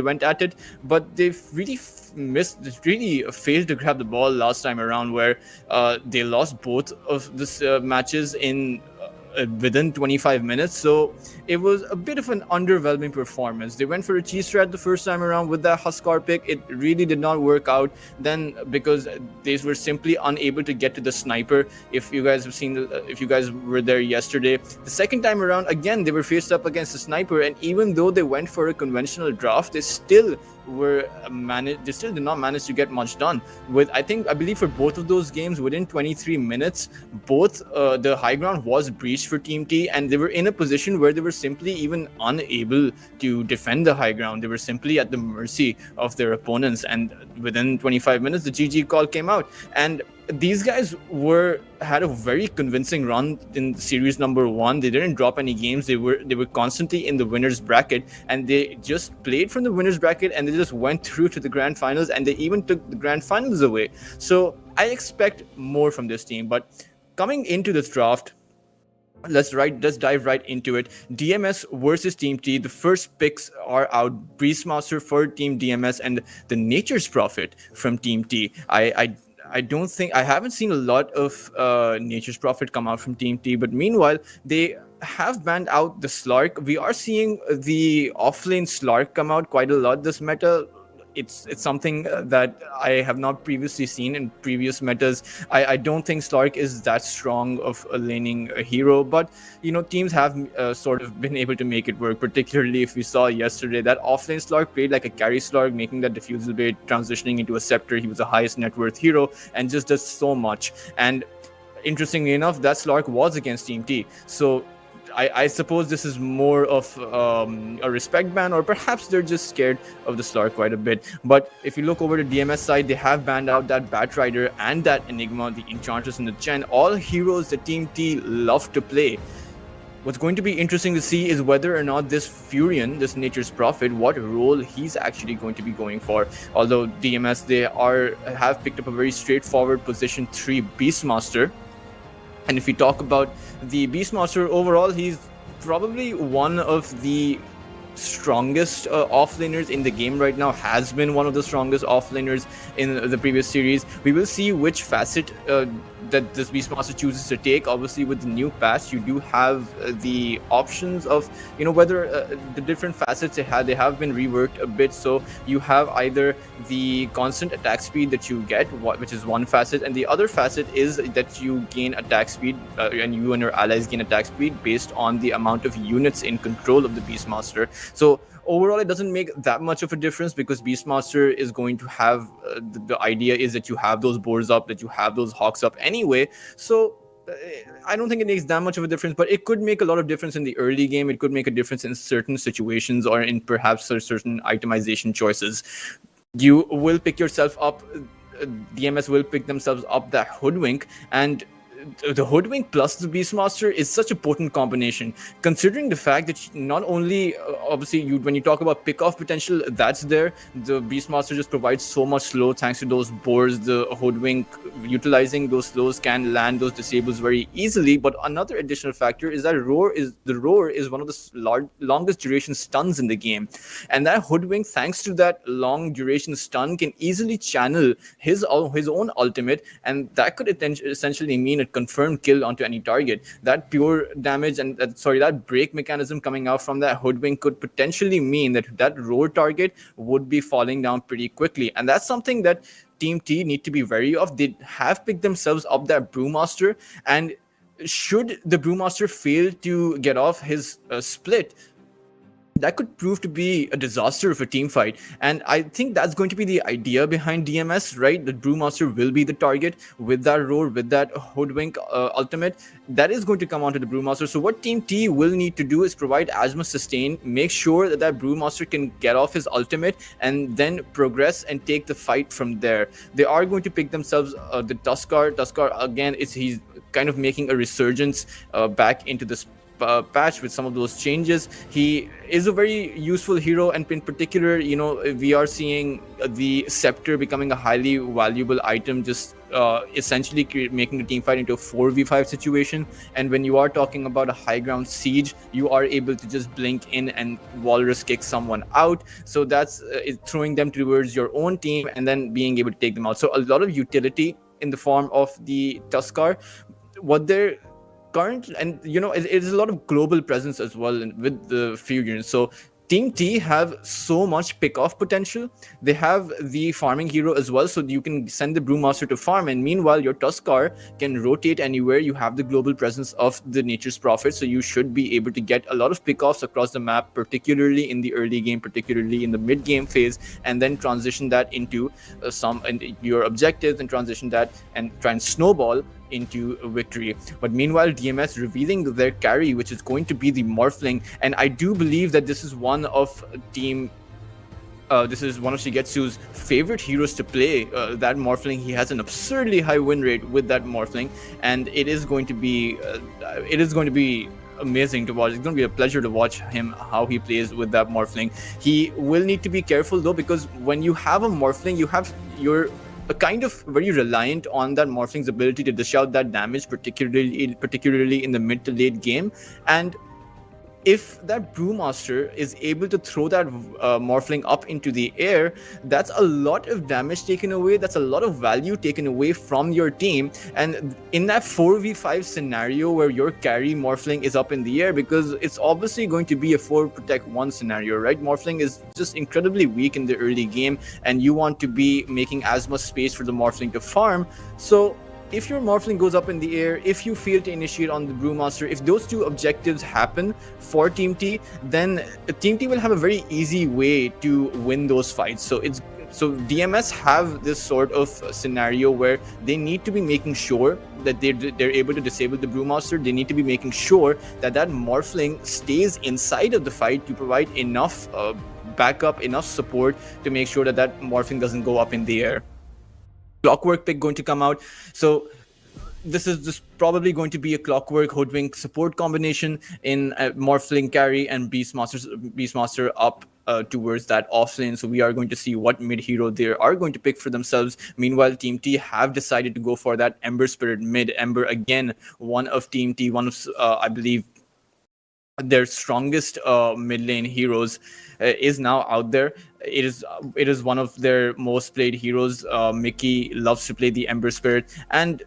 went at it, but they've really failed to grab the ball last time around, where they lost both of the matches in within 25 minutes. So it was a bit of an underwhelming performance. They went for a cheese strat the first time around with that Huskar pick. It really did not work out then, because they were simply unable to get to the sniper. If you guys have seen, if you guys were there yesterday, the second time around, again, they were faced up against the sniper, and even though they went for a conventional draft, they still did not manage to get much done. I believe for both of those games, within 23 minutes, both the high ground was breached for Team T, and they were in a position where they were simply even unable to defend the high ground. They were simply at the mercy of their opponents, and within 25 minutes, the GG call came out. And these guys had a very convincing run in series number 1. They didn't drop any games. They were constantly in the winners bracket, and they just played from the winners bracket, and they just went through to the grand finals, and they even took the grand finals away. So I expect more from this team. But coming into this draft, let's dive right into it. DMS versus Team T. The first picks are out. Beastmaster for Team DMS and the Nature's Prophet from Team T. I haven't seen a lot of Nature's Prophet come out from Team T, but meanwhile, they have banned out the Slark. We are seeing the offlane Slark come out quite a lot this meta. It's something that I have not previously seen in previous metas. I don't think Slark is that strong of a laning hero, but teams have sort of been able to make it work, particularly if we saw yesterday that offlane Slark played like a carry Slark, making that diffusal bait, transitioning into a scepter. He was the highest net worth hero and just does so much. And interestingly enough, that Slark was against Team T. So I suppose this is more of a respect ban, or perhaps they're just scared of the Slark quite a bit. But if you look over the DMS side, they have banned out that Batrider and that Enigma, the Enchantress and the Chen, all heroes the Team T love to play. What's going to be interesting to see is whether or not this Furion, this Nature's Prophet, what role he's actually going to be going for. Although DMS, they have picked up a very straightforward position 3 Beastmaster. And if we talk about the Beastmaster overall, he's probably one of the strongest offlaners in the game right now, has been one of the strongest offlaners in the previous series. We will see which facet that this Beastmaster chooses to take. Obviously, with the new patch, you do have the options of whether the different facets they have been reworked a bit. So you have either the constant attack speed that you get, which is one facet, and the other facet is that you gain attack speed, and you and your allies gain attack speed based on the amount of units in control of the Beastmaster. So overall, it doesn't make that much of a difference, because Beastmaster is going to have the idea is that you have those boars up, that you have those hawks up anyway. So I don't think it makes that much of a difference, but it could make a lot of difference in the early game. It could make a difference in certain situations, or in perhaps certain itemization choices. You will pick yourself up DMS will pick themselves up that Hoodwink, and the Hoodwink plus the Beastmaster is such a potent combination, considering the fact that not only obviously when you talk about pick off potential, that's there. The Beastmaster just provides so much slow thanks to those boards. The Hoodwink, utilizing those slows, can land those disables very easily. But another additional factor is that the roar is one of the longest duration stuns in the game, and that Hoodwink, thanks to that long duration stun, can easily channel his own ultimate, and that could essentially mean a confirmed kill onto any target. That pure damage and that break mechanism coming out from that Hoodwink could potentially mean that roar target would be falling down pretty quickly, and that's something that Team T need to be wary of. They have picked themselves up that Brewmaster, and should the Brewmaster fail to get off his split, that could prove to be a disaster of a team fight. And I think that's going to be the idea behind DMS, right? The Brewmaster will be the target with that roar, with that Hoodwink ultimate. That is going to come onto the Brewmaster. So what Team T will need to do is provide as much sustain, make sure that Brewmaster can get off his ultimate, and then progress and take the fight from there. They are going to pick themselves the Tuskar. Tuskar, again, he's kind of making a resurgence back into this patch with some of those changes. He is a very useful hero, and in particular, we are seeing the scepter becoming a highly valuable item, just essentially making the team fight into a 4v5 situation. And when you are talking about a high ground siege, you are able to just blink in and walrus kick someone out. So that's throwing them towards your own team and then being able to take them out. So a lot of utility in the form of the Tuskar. What they're current, and it is a lot of global presence as well with the Fusion. So Team T have so much pick-off potential. They have the farming hero as well, so you can send the Brewmaster to farm, and meanwhile your Tuskar can rotate anywhere. You have the global presence of the Nature's Prophet, so you should be able to get a lot of pick-offs across the map, particularly in the early game, particularly in the mid-game phase, and then transition that into your objectives, and transition that and try and snowball into a victory. But meanwhile, DMS revealing their carry, which is going to be the Morphling, and I do believe that this is one of Shigetsu's favorite heroes to play. That Morphling, he has an absurdly high win rate with that Morphling, and it is going to be amazing to watch. It's going to be a pleasure to watch him, how he plays with that Morphling. He will need to be careful though, because when you have a Morphling, you're kind of very reliant on that Morphling's ability to dish out that damage, particularly in the mid to late game. And if that Brewmaster is able to throw that Morphling up into the air, that's a lot of damage taken away. That's a lot of value taken away from your team. And in that 4v5 scenario where your carry Morphling is up in the air, because it's obviously going to be a 4 protect 1 scenario, right? Morphling is just incredibly weak in the early game, and you want to be making as much space for the Morphling to farm. So if your Morphling goes up in the air, if you fail to initiate on the Brewmaster, if those two objectives happen for Team T, then Team T will have a very easy way to win those fights. So DMS have this sort of scenario where they need to be making sure that they're able to disable the Brewmaster. They need to be making sure that Morphling stays inside of the fight to provide enough backup, enough support to make sure that Morphling doesn't go up in the air. Clockwork pick going to come out. So this is just probably going to be a Clockwork Hoodwink support combination in Morphling carry and Beastmaster up towards that off lane. So we are going to see what mid hero they are going to pick for themselves. Meanwhile, Team T have decided to go for that Ember Spirit mid. Ember, again, one of Team T, one of I believe their strongest mid lane heroes, is now out there. It is one of their most played heroes. Mickey loves to play the Ember Spirit, and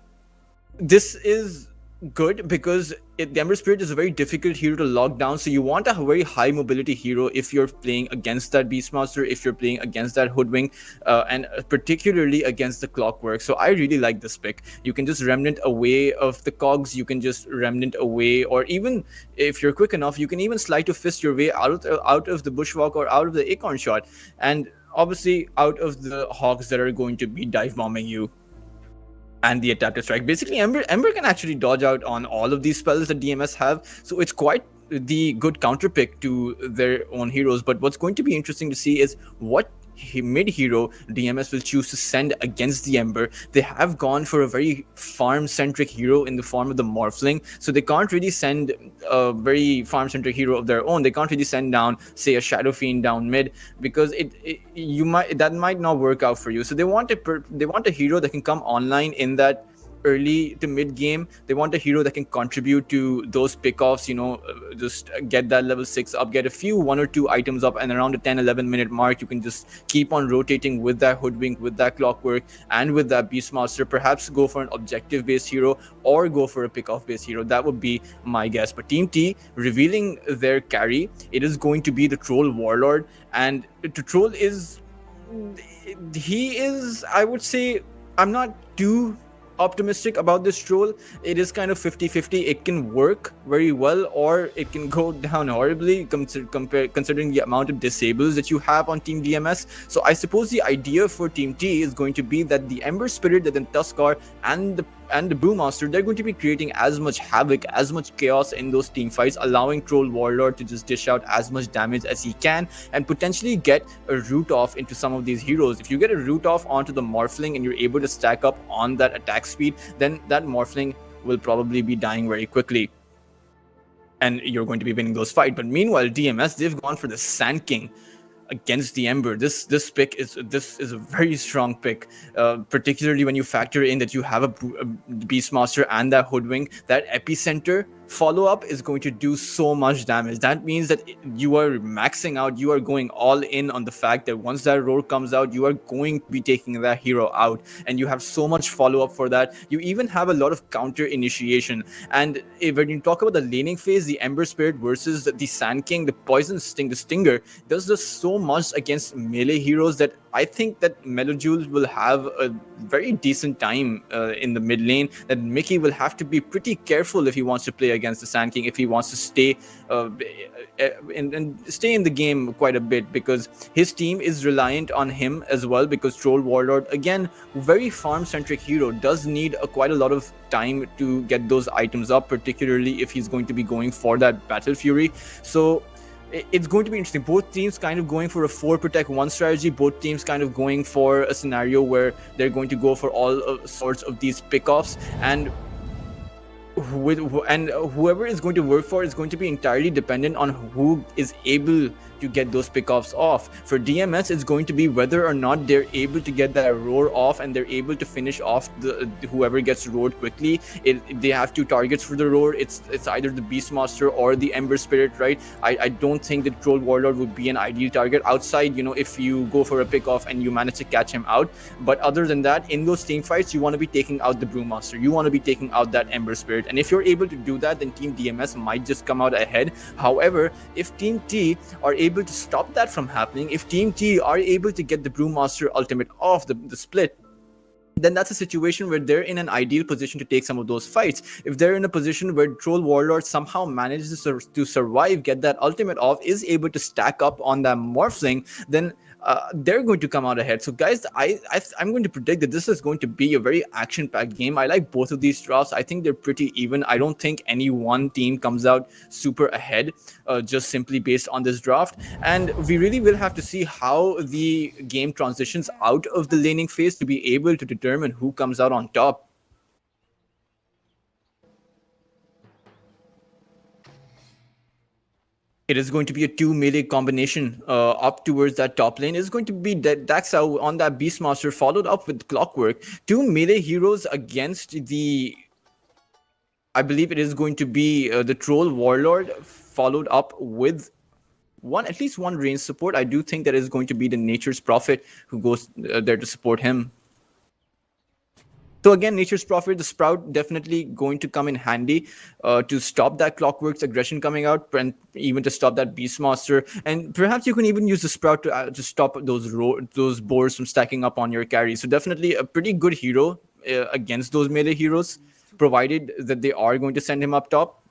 this is good because the Ember Spirit is a very difficult hero to lock down. So you want a very high mobility hero if you're playing against that Beastmaster, if you're playing against that Hoodwink, and particularly against the Clockwork. So I really like this pick. You can just remnant away of the cogs, you can just remnant away, or even if you're quick enough, you can even slide to fist your way out of the Bushwalk or out of the Acorn Shot, and obviously out of the Hogs that are going to be dive bombing you. And the adaptive strike. Basically, Ember can actually dodge out on all of these spells that DMS have. So it's quite the good counter pick to their own heroes. But what's going to be interesting to see is what mid hero DMS will choose to send against the Ember. They have gone for a very farm centric hero in the form of the Morphling, so they can't really send a very farm centric hero of their own. They can't really send down, say, a Shadow Fiend down mid, because that might not work out for you. So they want a hero that can come online in that early to mid game. They want a hero that can contribute to those pickoffs, just get that level 6 up, get a few 1 or 2 items up, and around the 10-11 minute mark you can just keep on rotating with that Hoodwink, with that Clockwork, and with that Beastmaster. Perhaps go for an objective based hero or go for a pickoff based hero. That would be my guess. But Team T revealing their carry, it is going to be the Troll Warlord. And the Troll is I would say, I'm not too optimistic about this troll. It is kind of 50-50. It can work very well or it can go down horribly considering the amount of disables that you have on Team DMS. So I suppose the idea for Team T is going to be that the Ember Spirit, that the Tuskar and the Brewmaster, they're going to be creating as much havoc, as much chaos in those team fights, allowing Troll Warlord to just dish out as much damage as he can and potentially get a root off into some of these heroes. If you get a root off onto the Morphling and you're able to stack up on that attack speed, then that Morphling will probably be dying very quickly and you're going to be winning those fights. But meanwhile, DMS, they've gone for the Sand King against the Ember. This pick is a very strong pick, particularly when you factor in that you have a Beastmaster and that Hoodwink. That epicenter follow-up is going to do so much damage. That means that you are maxing out, you are going all in on the fact that once that roar comes out, you are going to be taking that hero out, and you have so much follow-up for that. You even have a lot of counter initiation. And when you talk about the laning phase, the Ember Spirit versus the Sand King, the Poison Sting, the Stinger, does this so much against melee heroes that I think that Melojules will have a very decent time in the mid lane. That Mickey will have to be pretty careful if he wants to play against the Sand King, if he wants to stay and stay in the game quite a bit, because his team is reliant on him as well. Because Troll Warlord, again, very farm-centric hero, does need quite a lot of time to get those items up, particularly if he's going to be going for that Battle Fury. So it's going to be interesting. Both teams kind of going for a 4 protect 1 strategy. Both teams kind of going for a scenario where they're going to go for all sorts of these pickoffs, and whoever is going to work for is going to be entirely dependent on who is able to get those pickoffs off. For DMS, it's going to be whether or not they're able to get that roar off and they're able to finish off whoever gets roared quickly. They have 2 targets for the roar. It's either the Beastmaster or the Ember Spirit, right? I don't think that Troll Warlord would be an ideal target outside, if you go for a pickoff and you manage to catch him out. But other than that, in those team fights, you want to be taking out the Brewmaster. You want to be taking out that Ember Spirit. And if you're able to do that, then Team DMS might just come out ahead. However, if Team T are able to stop that from happening, if Team T are able to get the Brewmaster ultimate off the split, then that's a situation where they're in an ideal position to take some of those fights. If they're in a position where Troll Warlord somehow manages to survive, get that ultimate off, is able to stack up on that Morphling, then they're going to come out ahead. So guys, I'm going to predict that this is going to be a very action-packed game. I like both of these drafts. I think they're pretty even. I don't think any one team comes out super ahead just simply based on this draft. And we really will have to see how the game transitions out of the laning phase to be able to determine who comes out on top. It is going to be a 2 melee combination up towards that top lane. It's going to be Daxa on that Beastmaster, followed up with Clockwork. 2 melee heroes against the... I believe it is going to be the Troll Warlord, followed up with at least one range support. I do think that is going to be the Nature's Prophet who goes there to support him. So again, Nature's Prophet, the Sprout, definitely going to come in handy to stop that Clockwork's aggression coming out, and even to stop that Beastmaster. And perhaps you can even use the Sprout to stop those boars from stacking up on your carry. So definitely a pretty good hero against those melee heroes, provided that they are going to send him up top.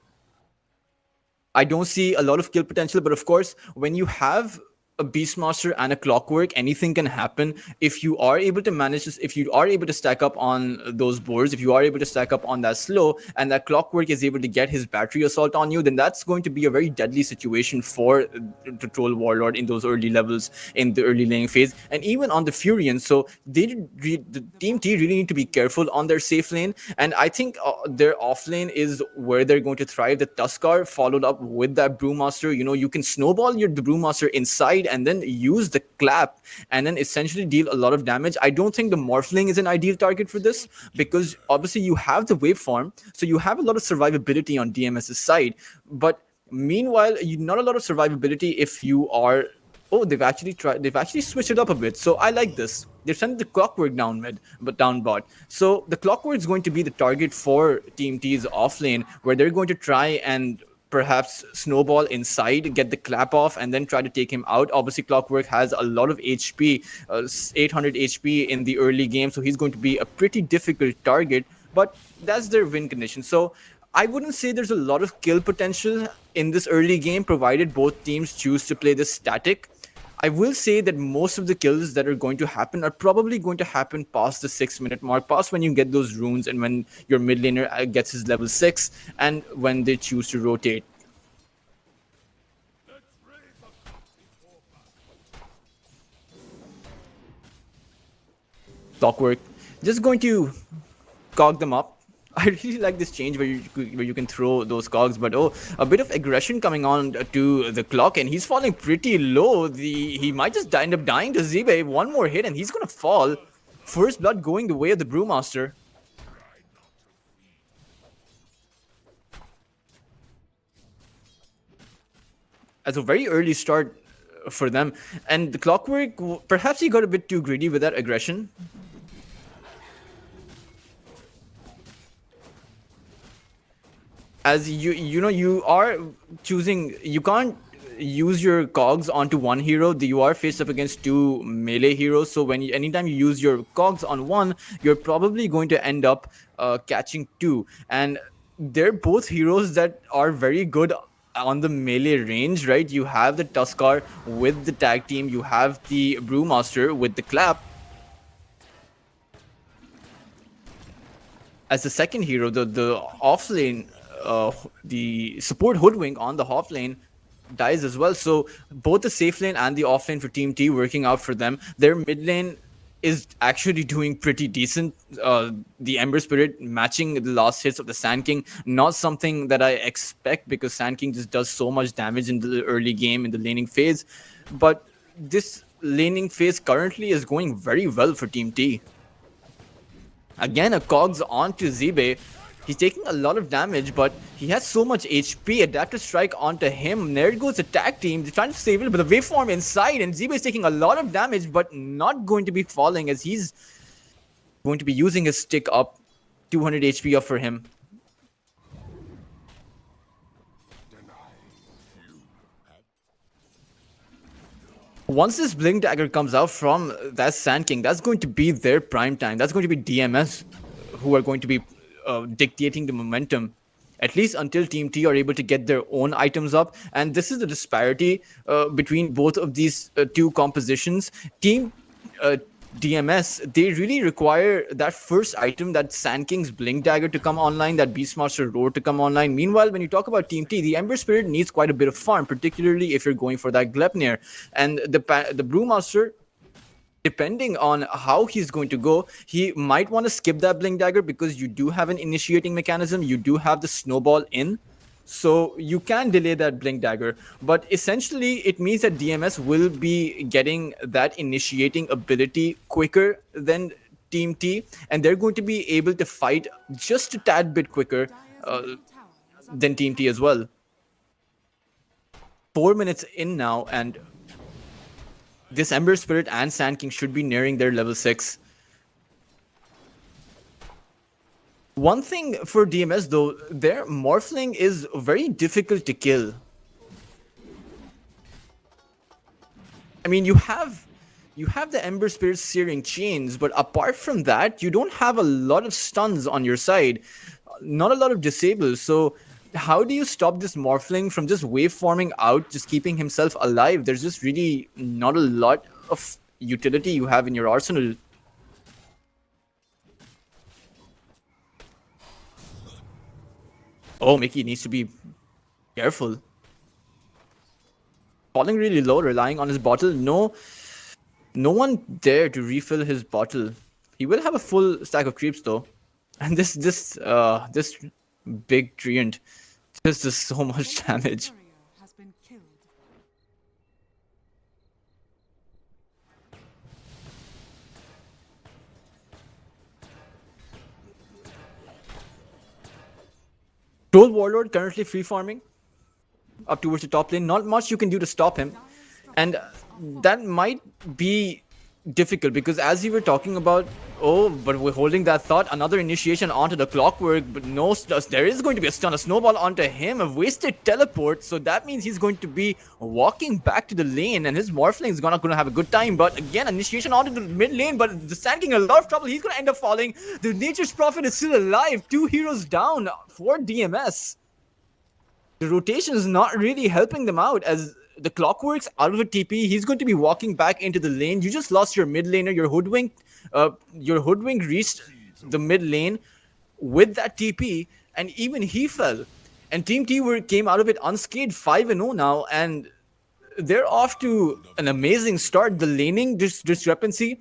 I don't see a lot of kill potential, but of course, when you have a Beastmaster and a Clockwork, anything can happen. If you are able to manage this, if you are able to stack up on those boards, if you are able to stack up on that slow, and that Clockwork is able to get his battery assault on you, then that's going to be a very deadly situation for the Troll Warlord in those early levels, in the early laning phase, and even on the Furion. So the Team T really need to be careful on their safe lane, and I think their off lane is where they're going to thrive. The Tuskar followed up with that Brewmaster. You can snowball the Brewmaster inside and then use the clap and then essentially deal a lot of damage. I don't think the Morphling is an ideal target for this, because obviously you have the waveform, so you have a lot of survivability on DMS's side, but meanwhile, not a lot of survivability if you are... Oh, they've actually switched it up a bit. So I like this. They've sent the Clockwork down mid, but down bot. So the Clockwork is going to be the target for Team T's offlane, where they're going to try and perhaps snowball inside, get the clap off, and then try to take him out. Obviously, Clockwork has a lot of HP, 800 HP in the early game, so he's going to be a pretty difficult target, but that's their win condition. So I wouldn't say there's a lot of kill potential in this early game, provided both teams choose to play this static. I will say that most of the kills that are going to happen are probably going to happen past the 6-minute mark, past when you get those runes and when your mid laner gets his level 6 and when they choose to rotate. Clockwork just going to cog them up. I really like this change where you can throw those cogs, but a bit of aggression coming on to the clock, and he's falling pretty low. He might just end up dying to Zibe. One more hit and he's gonna fall. First blood going the way of the Brewmaster. As a very early start for them, and the Clockwork, perhaps he got a bit too greedy with that aggression. As you are choosing, you can't use your cogs onto one hero. You are faced up against two melee heroes, so anytime you use your cogs on one, you're probably going to end up catching two, and they're both heroes that are very good on the melee range, right? You have the Tuskar with the tag team, you have the Brewmaster with the clap. As the second hero, the off lane, the support Hoodwink on the off lane dies as well. So both the safe lane and the off lane for Team T working out for them. Their mid lane is actually doing pretty decent. The Ember Spirit matching the last hits of the Sand King, not something that I expect, because Sand King just does so much damage in the early game, in the laning phase. But this laning phase currently is going very well for Team T. Again, a cogs onto Zibe. He's taking a lot of damage, but he has so much HP. Adaptive Strike onto him. There goes the tag team. They're trying to save it, but the waveform inside, and Zibe is taking a lot of damage, but not going to be falling, as he's going to be using his stick up. 200 HP up for him. Once this Blink Dagger comes out from that Sand King, that's going to be their prime time. That's going to be DMS who are going to be dictating the momentum, at least until Team T are able to get their own items up. And this is the disparity between both of these two compositions. Team DMS, they really require that first item, that Sand King's Blink Dagger, to come online, that Beastmaster Roar to come online. Meanwhile, when you talk about Team T, the Ember Spirit needs quite a bit of farm, particularly if you're going for that Gleipnir. And the Brewmaster, depending on how he's going to go, he might want to skip that Blink Dagger, because you do have an initiating mechanism, you do have the snowball in, so you can delay that Blink Dagger. But essentially, it means that DMS will be getting that initiating ability quicker than Team T, and they're going to be able to fight just a tad bit quicker than Team T as well. 4 minutes in now, and this Ember Spirit and Sand King should be nearing their level 6. One thing for DMS though, their Morphling is very difficult to kill. I mean, you have the Ember Spirit Searing Chains, but apart from that, you don't have a lot of stuns on your side. Not a lot of disables, so how do you stop this Morphling from just wave forming out, just keeping himself alive? There's just really not a lot of utility you have in your arsenal. Oh, Mickey needs to be careful. Falling really low, relying on his bottle. No one there to refill his bottle. He will have a full stack of creeps though. And this big treant just does so much damage. Courier has been killed. Troll Warlord currently free farming up towards the top lane. Not much you can do to stop him. And that might be difficult because as you were talking about, oh, but we're holding that thought, another initiation onto the Clockwork, but no, there is going to be a stun, a snowball onto him, a wasted teleport, so that means he's going to be walking back to the lane and his Morphling is gonna have a good time. But again, initiation onto the mid lane, but the Sand King in a lot of trouble. He's gonna end up falling. The Nature's Prophet is still alive. 2 heroes down for DMS. The rotation is not really helping them out as the Clockwork's out of a TP. He's going to be walking back into the lane. You just lost your mid laner. Your Hoodwink reached the mid lane with that TP, and even he fell. And Team T came out of it unscathed, 5-0 now, and they're off to an amazing start. The laning discrepancy,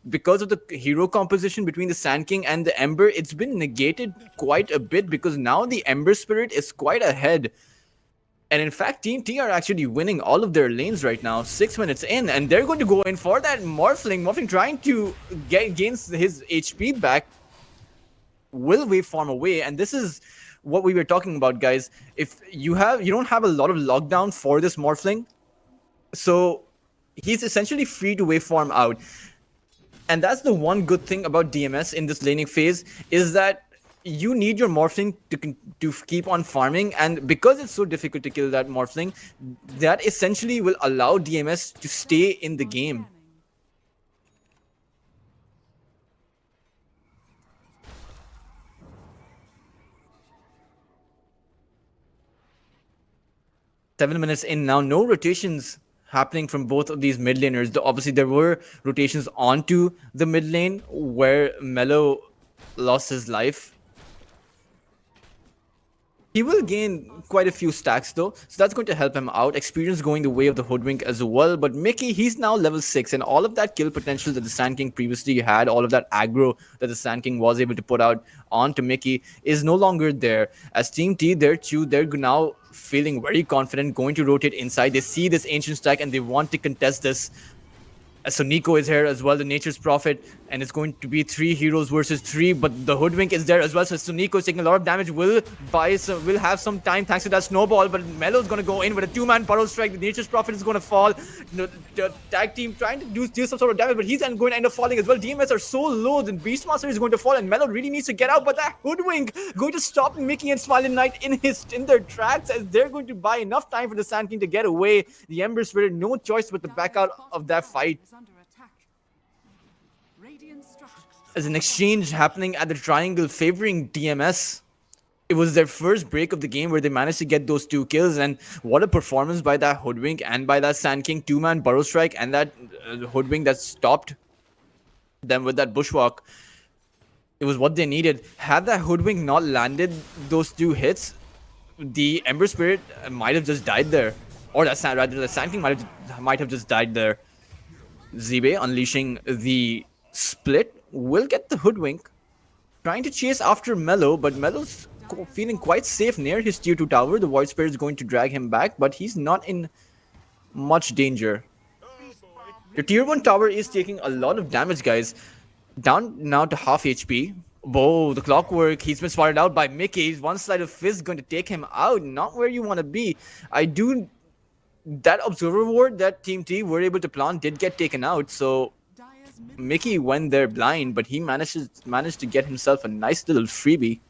because of the hero composition between the Sand King and the Ember, it's been negated quite a bit because now the Ember Spirit is quite ahead. And in fact, Team T are actually winning all of their lanes right now, 6 minutes in, and they're going to go in for that Morphling. Morphling trying to gain his HP back, will waveform away, and this is what we were talking about, guys. If you don't have a lot of lockdown for this Morphling, so he's essentially free to waveform out. And that's the one good thing about DMS in this laning phase, is that you need your Morphling to keep on farming, and because it's so difficult to kill that Morphling, that essentially will allow DMS to stay in the game. Seven minutes in now, no rotations happening from both of these mid laners. Obviously, there were rotations onto the mid lane where Mello lost his life. He will gain quite a few stacks though, so that's going to help him out. Experience going the way of the Hoodwink as well. But Mickey, he's now level 6, and all of that kill potential that the Sand King previously had, all of that aggro that the Sand King was able to put out onto Mickey, is no longer there. As Team T, they're now feeling very confident, going to rotate inside. They see this ancient stack and they want to contest this. So Nico is here as well, the Nature's Prophet, and it's going to be 3 heroes versus 3, but the Hoodwink is there as well. So Nico is taking a lot of damage, will have some time thanks to that snowball, but Melo's going to go in with a 2-man Burrow Strike. The Nature's Prophet is going to fall. The tag team trying to deal some sort of damage, but he's going to end up falling as well. DMS are so low, the Beastmaster is going to fall, and Melo really needs to get out, but that Hoodwink going to stop Mickey and Smiling Knight in their tracks, as they're going to buy enough time for the Sand King to get away. The Ember Spirit, no choice but to back out of that fight. As an exchange happening at the triangle favoring DMS. It was their first break of the game where they managed to get those 2 kills, and what a performance by that Hoodwink and by that Sand King 2-man Burrow Strike, and that Hoodwink that stopped them with that Bushwalk. It was what they needed. Had that Hoodwink not landed those 2 hits, the Ember Spirit might have just died there, or the Sand King might have just died there. Zibe unleashing the split will get the Hoodwink, trying to chase after Mello, but Mello's feeling quite safe near his tier 2 tower. The Void Spirit is going to drag him back, but he's not in much danger. Your tier 1 tower is taking a lot of damage, guys. Down now to half HP. Whoa, the Clockwork, he's been spotted out by Mickey. One slide of Fizz going to take him out. Not where you want to be. That Observer Ward that Team T were able to plant did get taken out, so Mickey went there blind, but he managed to get himself a nice little freebie.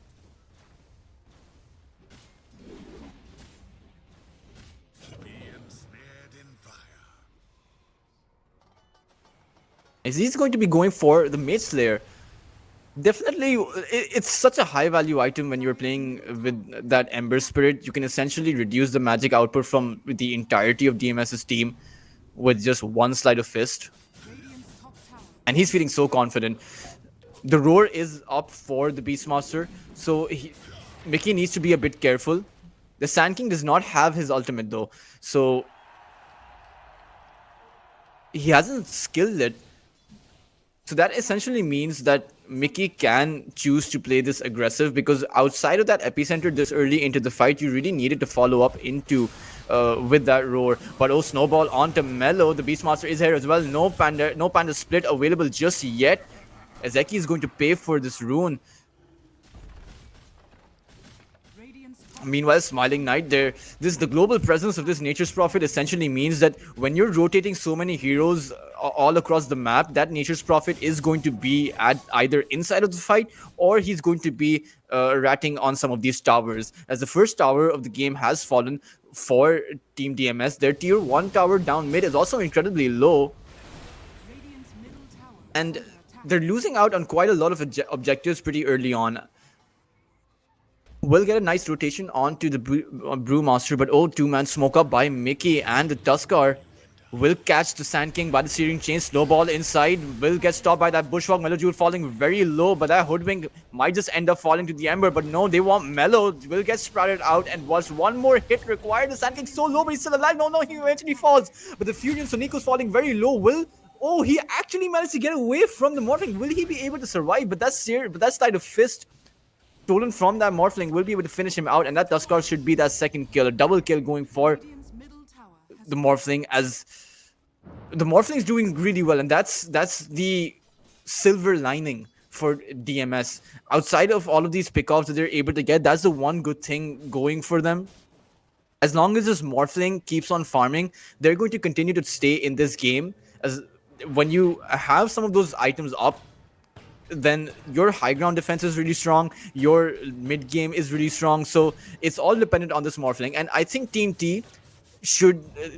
As he's going to be going for the Mage Slayer. Definitely, it's such a high value item when you're playing with that Ember Spirit. You can essentially reduce the magic output from the entirety of DMS's team with just one slide of fist. Radiant's top tower And he's feeling so confident. The roar is up for the Beastmaster, so Mickey needs to be a bit careful. The Sand King does not have his ultimate though, so he hasn't skilled it. So that essentially means that Mickey can choose to play this aggressive, because outside of that epicenter this early into the fight, you really needed to follow up into with that roar. But oh, snowball onto Mellow. The Beastmaster is here as well. No panda split available just yet. Ezeki is going to pay for this rune. Radiant's top Meanwhile, Smiling Knight there. The global presence of this Nature's Prophet essentially means that when you're rotating so many heroes all across the map, that Nature's Prophet is going to be at either inside of the fight, or he's going to be ratting on some of these towers. As the first tower of the game has fallen for Team DMS, their tier 1 tower down mid is also incredibly low, Radiant's middle tower is and under attack. they're losing out on quite a lot of objectives pretty early on. Will get a nice rotation onto the Brewmaster, but oh, two-man smoke up by Mickey, and the Tuskar will catch the Sand King by the steering chain. Snowball inside will get stopped by that Bushwalk. Mellow falling very low, but that Hoodwink might just end up falling to the Ember. But no, they want Mellow. Will get sprouted out, and was one more hit required. The Sand King so low, but he's still alive. No, he eventually falls. But the Fury and Sonico's falling very low. Oh, he actually managed to get away from the Morphing. Will he be able to survive? But that's Slide of Fist stolen from that Morphling will be able to finish him out, and that Tuskar should be that second kill, a double kill going for Radiant's middle tower has the Morphling, as the Morphling is doing really well, and that's the silver lining for DMS. Outside of all of these pickoffs that they're able to get, that's the one good thing going for them. As long as this Morphling keeps on farming, they're going to continue to stay in this game. As when you have some of those items up, then your high ground defense is really strong, your mid game is really strong, so it's all dependent on this Morphling. And I think Team T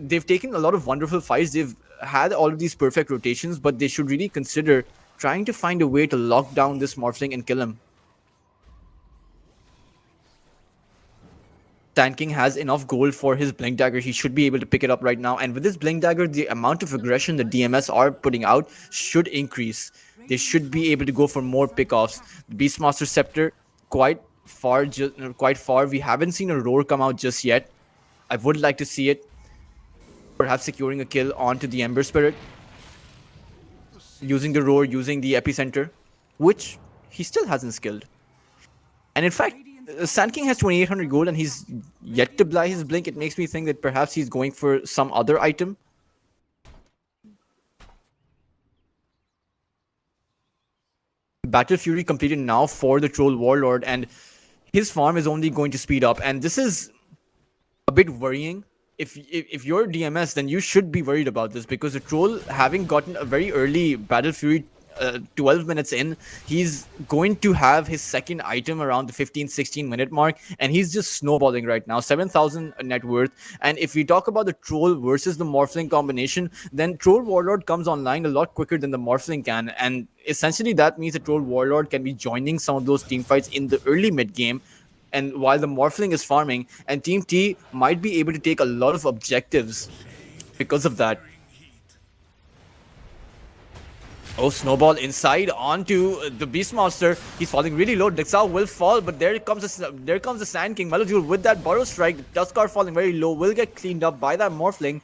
they've taken a lot of wonderful fights, they've had all of these perfect rotations, but they should really consider trying to find a way to lock down this Morphling and kill him. Sand King has enough gold for his Blink Dagger. He should be able to pick it up right now. And with this Blink Dagger, the amount of aggression the DMS are putting out should increase. They should be able to go for more pickoffs. The Beastmaster Scepter, quite far. We haven't seen a roar come out just yet. I would like to see it. Perhaps securing a kill onto the Ember Spirit. Using the roar, using the epicenter, which he still hasn't skilled. And in fact, Sand King has 2800 gold and he's yet to buy his Blink. It makes me think that perhaps he's going for some other item. Battle Fury completed now for the Troll Warlord, and his farm is only going to speed up. And this is a bit worrying. If you're DMS, then you should be worried about this, because the Troll, having gotten a very early Battle Fury 12 minutes in, he's going to have his second item around the 15-16 minute mark, and he's just snowballing right now. 7,000 net worth. And if we talk about the Troll versus the Morphling combination, then Troll Warlord comes online a lot quicker than the Morphling can, and essentially that means the Troll Warlord can be joining some of those team fights in the early mid game, and while the Morphling is farming, and Team T might be able to take a lot of objectives because of that. Oh, snowball inside onto the Beastmaster. He's falling really low. Dexao will fall, but there comes the Sand King. Melojule with that Burrow Strike. Tuskar falling very low will get cleaned up by that Morphling.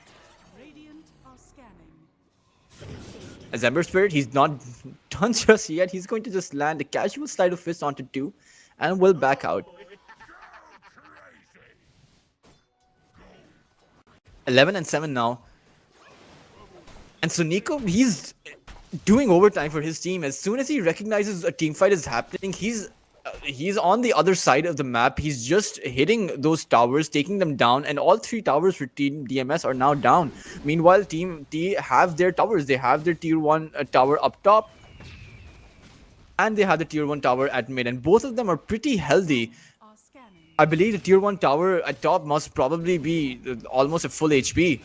Radiant are scanning. As Ember Spirit, he's not done just yet. He's going to just land a casual Slide of Fist onto 2 and will back out. 11-7 now. And so Nico, he's doing overtime for his team. As soon as he recognizes a team fight is happening, he's on the other side of the map. He's just hitting those towers, taking them down, and all 3 towers for Team DMS are now down. Meanwhile, Team T have their towers. They have their tier 1 tower up top, and they have the tier 1 tower at mid, and both of them are pretty healthy. Are scanning. I believe the tier 1 tower at top must probably be almost a full HP.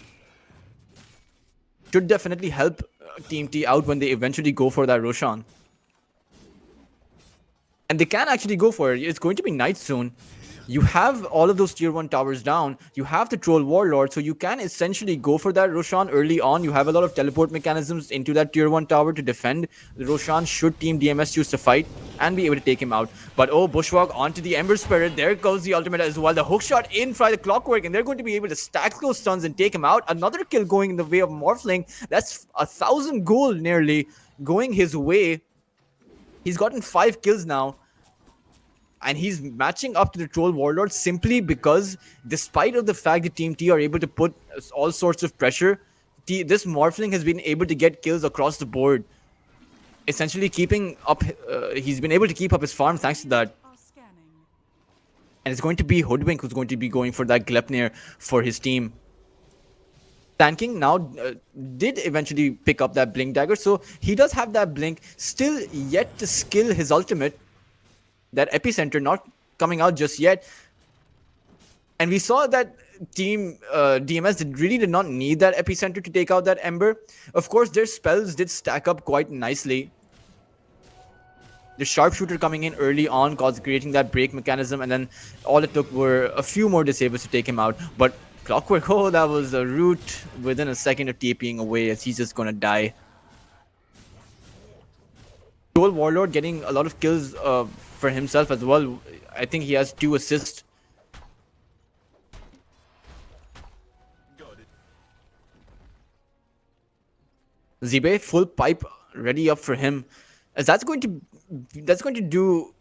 Should definitely help Team T out when they eventually go for that Roshan. And they can actually go for it. It's going to be night soon. You have all of those tier 1 towers down. You have the Troll Warlord, so you can essentially go for that Roshan early on. You have a lot of teleport mechanisms into that tier 1 tower to defend the Roshan should Team DMS choose to fight and be able to take him out. But oh, Bushwalk onto the Ember Spirit. There goes the ultimate as well. The hook shot in by the Clockwork, and they're going to be able to stack those stuns and take him out. Another kill going in the way of Morphling. That's 1,000 gold nearly going his way. He's gotten 5 kills now. And he's matching up to the Troll Warlord simply because, despite of the fact that Team T are able to put all sorts of pressure, this Morphling has been able to get kills across the board. Essentially keeping up, he's been able to keep up his farm thanks to that. Are scanning. And it's going to be Hoodwink who's going to be going for that Gleipnir for his team. Tanking now did eventually pick up that Blink Dagger, so he does have that Blink, still yet to skill his ultimate. That Epicenter not coming out just yet. And we saw that Team DMS really did not need that Epicenter to take out that Ember. Of course, their spells did stack up quite nicely. The Sharpshooter coming in early on, creating that break mechanism, and then all it took were a few more disables to take him out. But Clockwork, oh, that was a root within a second of TPing away as he's just gonna die. Troll Warlord getting a lot of kills for himself as well. I think he has 2 assists. Zibe, full pipe ready up for him. As that's going to do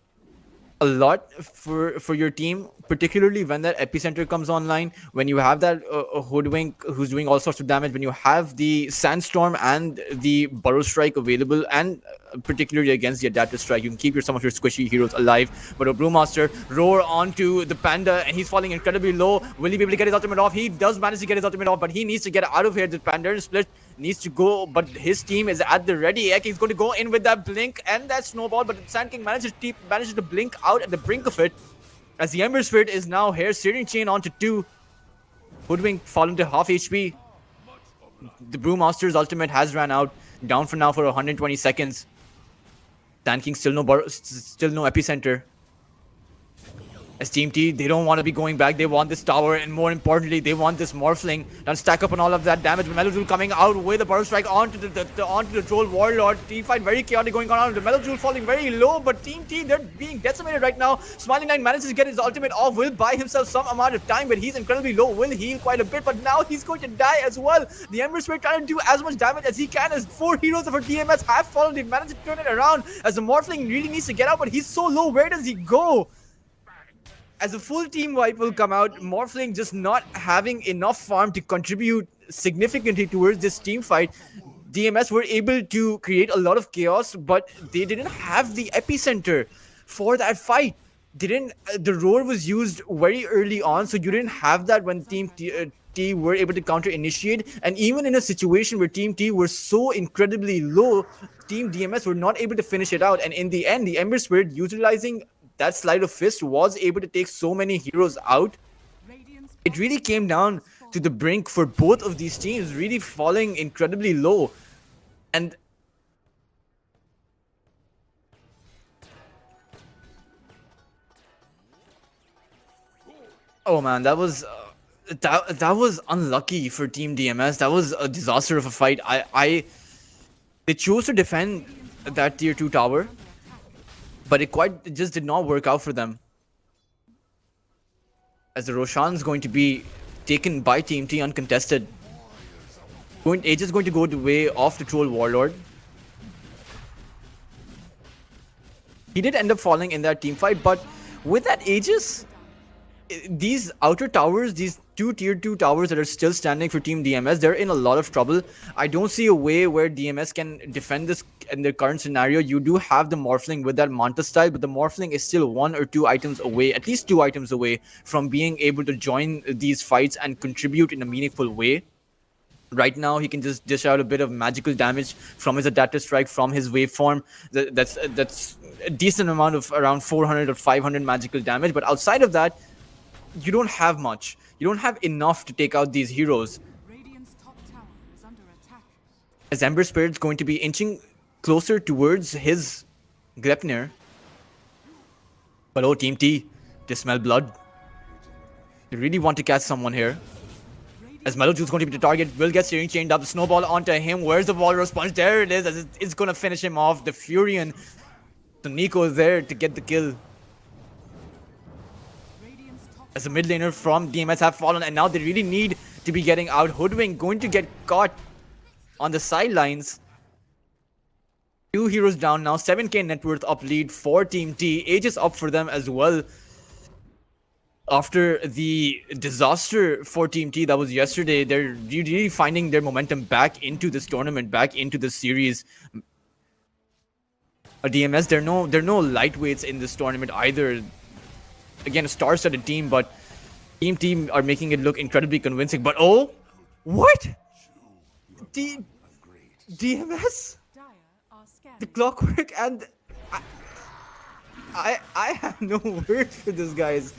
a lot for your team, particularly when that Epicenter comes online, when you have that Hoodwink who's doing all sorts of damage, when you have the Sandstorm and the Burrow Strike available, and particularly against the Adaptive Strike, you can keep some of your squishy heroes alive. But a Brewmaster roar onto the Panda, and he's falling incredibly low. Will he be able to get his ultimate off? He does manage to get his ultimate off, but he needs to get out of here. The Panda split needs to go, but his team is at the ready. Ek, he's going to go in with that Blink and that Snowball, but the Sand King manages to blink out at the brink of it, as the Ember Spirit is now here. Searing Chain onto 2. Hoodwink fallen to half HP. The Brewmaster's ultimate has ran out. Down for now for 120 seconds. Sand King still no Epicenter. As Team T, they don't want to be going back. They want this tower, and more importantly, they want this Morphling and stack up on all of that damage. Melojoule coming out with a Burrow Strike onto the Troll Warlord. Team fight very chaotic going on. The Melojoule falling very low, but Team T, they're being decimated right now. Smiling Knight manages to get his ultimate off. Will buy himself some amount of time, but he's incredibly low. Will heal quite a bit, but now he's going to die as well. The Ember Spirit trying to do as much damage as he can, as 4 heroes of our DMS have fallen. They've managed to turn it around, as the Morphling really needs to get out, but he's so low. Where does he go? As a full team wipe will come out, Morphling just not having enough farm to contribute significantly towards this team fight. DMS were able to create a lot of chaos, but they didn't have the Epicenter for that fight. The roar was used very early on, so you didn't have that when Team T were able to counter initiate. And even in a situation where Team T were so incredibly low, Team DMS were not able to finish it out. And in the end, the Ember Spirit, utilizing that Sleight of Fist, was able to take so many heroes out. It really came down to the brink for both of these teams, really falling incredibly low. And oh man, that was unlucky for Team DMS. That was a disaster of a fight. They chose to defend that tier 2 tower, but it just did not work out for them. As the Roshan's going to be taken by Team T uncontested. Aegis is going to go the way of the Troll Warlord. He did end up falling in that team fight, but with that Aegis, these outer towers, these 2 tier 2 towers that are still standing for Team DMS, they're in a lot of trouble. I don't see a way where DMS can defend this in the current scenario. You do have the Morphling with that Manta style, but the Morphling is still 1 or 2 items away, at least 2 items away from being able to join these fights and contribute in a meaningful way. Right now, he can just dish out a bit of magical damage from his Adaptive Strike, from his waveform. That's a decent amount of around 400 or 500 magical damage. But outside of that, you don't have much. You don't have enough to take out these heroes. Radiant's top tower is under attack. As Ember Spirit's going to be inching closer towards his Gleipnir. But oh, Team T, they smell blood. They really want to catch someone here. As Meloju's going to be the target, will get steering chained up. Snowball onto him. Where's the Walrus Punch? There it is. As it's going to finish him off. The Furion. So Nico is there to get the kill. As the mid laner from DMS have fallen, and now they really need to be getting out. Hoodwink going to get caught on the sidelines. 2 heroes down now. 7k net worth up lead for Team T. Aegis up for them as well. After the disaster for Team T that was yesterday, they're really finding their momentum back into this tournament, back into this series. DMS, they're no lightweights in this tournament either. Again, a star-studded team, but Team T are making it look incredibly convincing. But oh, what? DMS, Dire are the scanning. Clockwork, and I have no words for this, guys.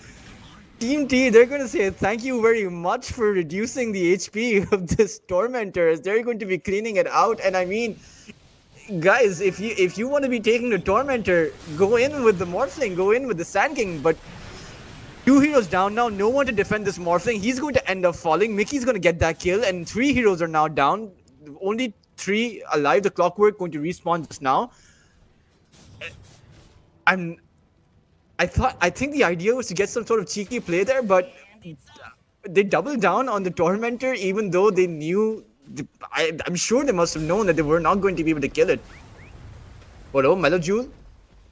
Team T, they're going to say thank you very much for reducing the HP of this Tormentors. They're going to be cleaning it out. And I mean, guys, if you want to be taking the Tormentor, go in with the Morphling, go in with the Sand King. But 2 heroes down now, no one to defend this Morphling. He's going to end up falling. Mickey's going to get that kill, and 3 heroes are now down. Only 3 alive. The Clockwork going to respawn just now. I think the idea was to get some sort of cheeky play there, but they doubled down on the Tormentor, even though they knew. I'm sure they must have known that they were not going to be able to kill it. But oh, Melojule,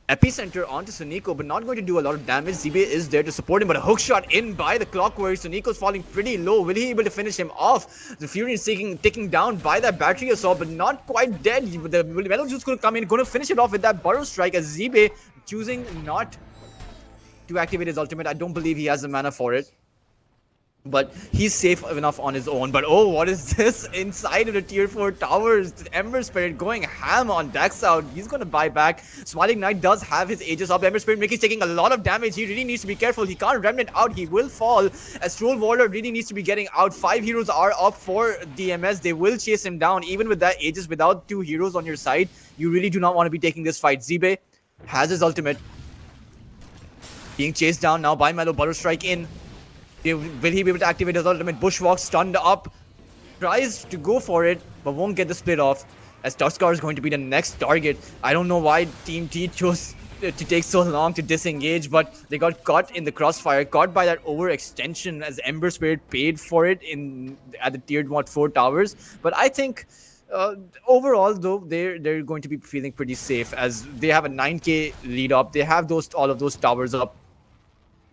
Epicenter onto Suniko, but not going to do a lot of damage. Zibe is there to support him, but a hook shot in by the Clockwork. Suniko's falling pretty low. Will he be able to finish him off? The Fury is taken down by that battery assault, but not quite dead. The Melojule's going to come in, going to finish it off with that Burrow Strike, as Zibe choosing not to activate his ultimate. I don't believe he has the mana for it, but he's safe enough on his own. But oh, what is this inside of the tier 4 towers? The Ember Spirit going ham on Daxout. He's going to buy back. Smiling Knight does have his Aegis up. Ember Spirit Mickey's taking a lot of damage. He really needs to be careful. He can't Remnant out. He will fall. As Troll Warlord really needs to be getting out. 5 heroes are up for DMS. They will chase him down. Even with that Aegis, without 2 heroes on your side, you really do not want to be taking this fight. Zibe has his ultimate. Being chased down now by Melo. Burrow Strike in. Will he be able to activate his ultimate? Bushwalk stunned up. Tries to go for it, but won't get the split off. As Tuskar is going to be the next target. I don't know why Team T chose to take so long to disengage, but they got caught in the crossfire. Caught by that overextension as Ember Spirit paid for it at the tier 4 towers. But I think overall, though, they're going to be feeling pretty safe as they have a 9k lead up. They have all of those towers up.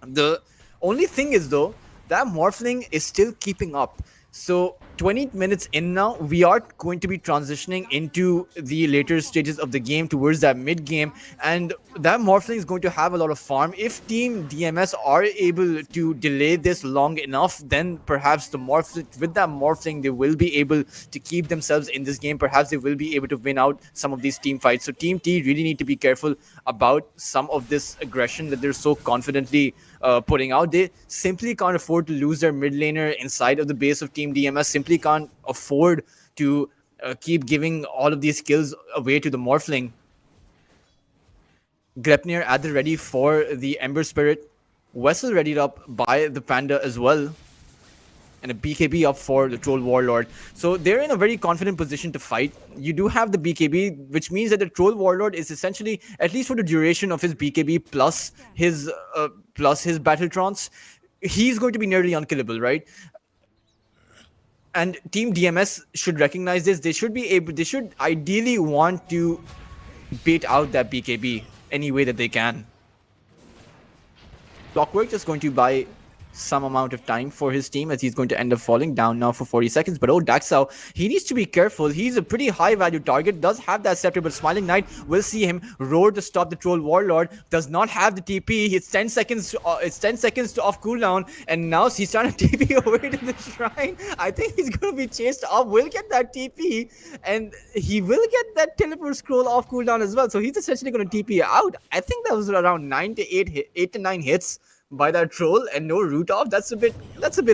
The only thing is, though, that Morphling is still keeping up. So 20 minutes in now, we are going to be transitioning into the later stages of the game towards that mid game, and that Morphling is going to have a lot of farm. If Team DMS are able to delay this long enough, then perhaps with that Morphling, they will be able to keep themselves in this game. Perhaps they will be able to win out some of these team fights. So Team T really need to be careful about some of this aggression that they're so confidently putting out. They simply can't afford to lose their mid laner inside of the base of Team DMS. Simply can't afford to keep giving all of these skills away to the Morphling. Grepnir at the ready for the Ember Spirit. Vessel readied up by the Panda as well. And a BKB up for the Troll Warlord. So they're in a very confident position to fight. You do have the BKB, which means that the Troll Warlord is essentially, at least for the duration of his BKB plus his Battle Trance, he's going to be nearly unkillable, right? And Team DMS should recognize this. They should ideally want to bait out that BKB any way that they can. Clockwork is going to buy some amount of time for his team as he's going to end up falling down now for 40 seconds. But oh, Daxow, he needs to be careful. He's a pretty high value target, does have that scepter, but Smiling Knight will see him roar to stop the Troll Warlord. Does not have the TP. It's 10 seconds to off cooldown, and now he's trying to TP away to the shrine. I think he's going to be chased off. Will get that TP, and he will get that teleport scroll off cooldown as well. So he's essentially going to TP out. I think that was around 8 to 9 hits by that troll and no root off. That's a bit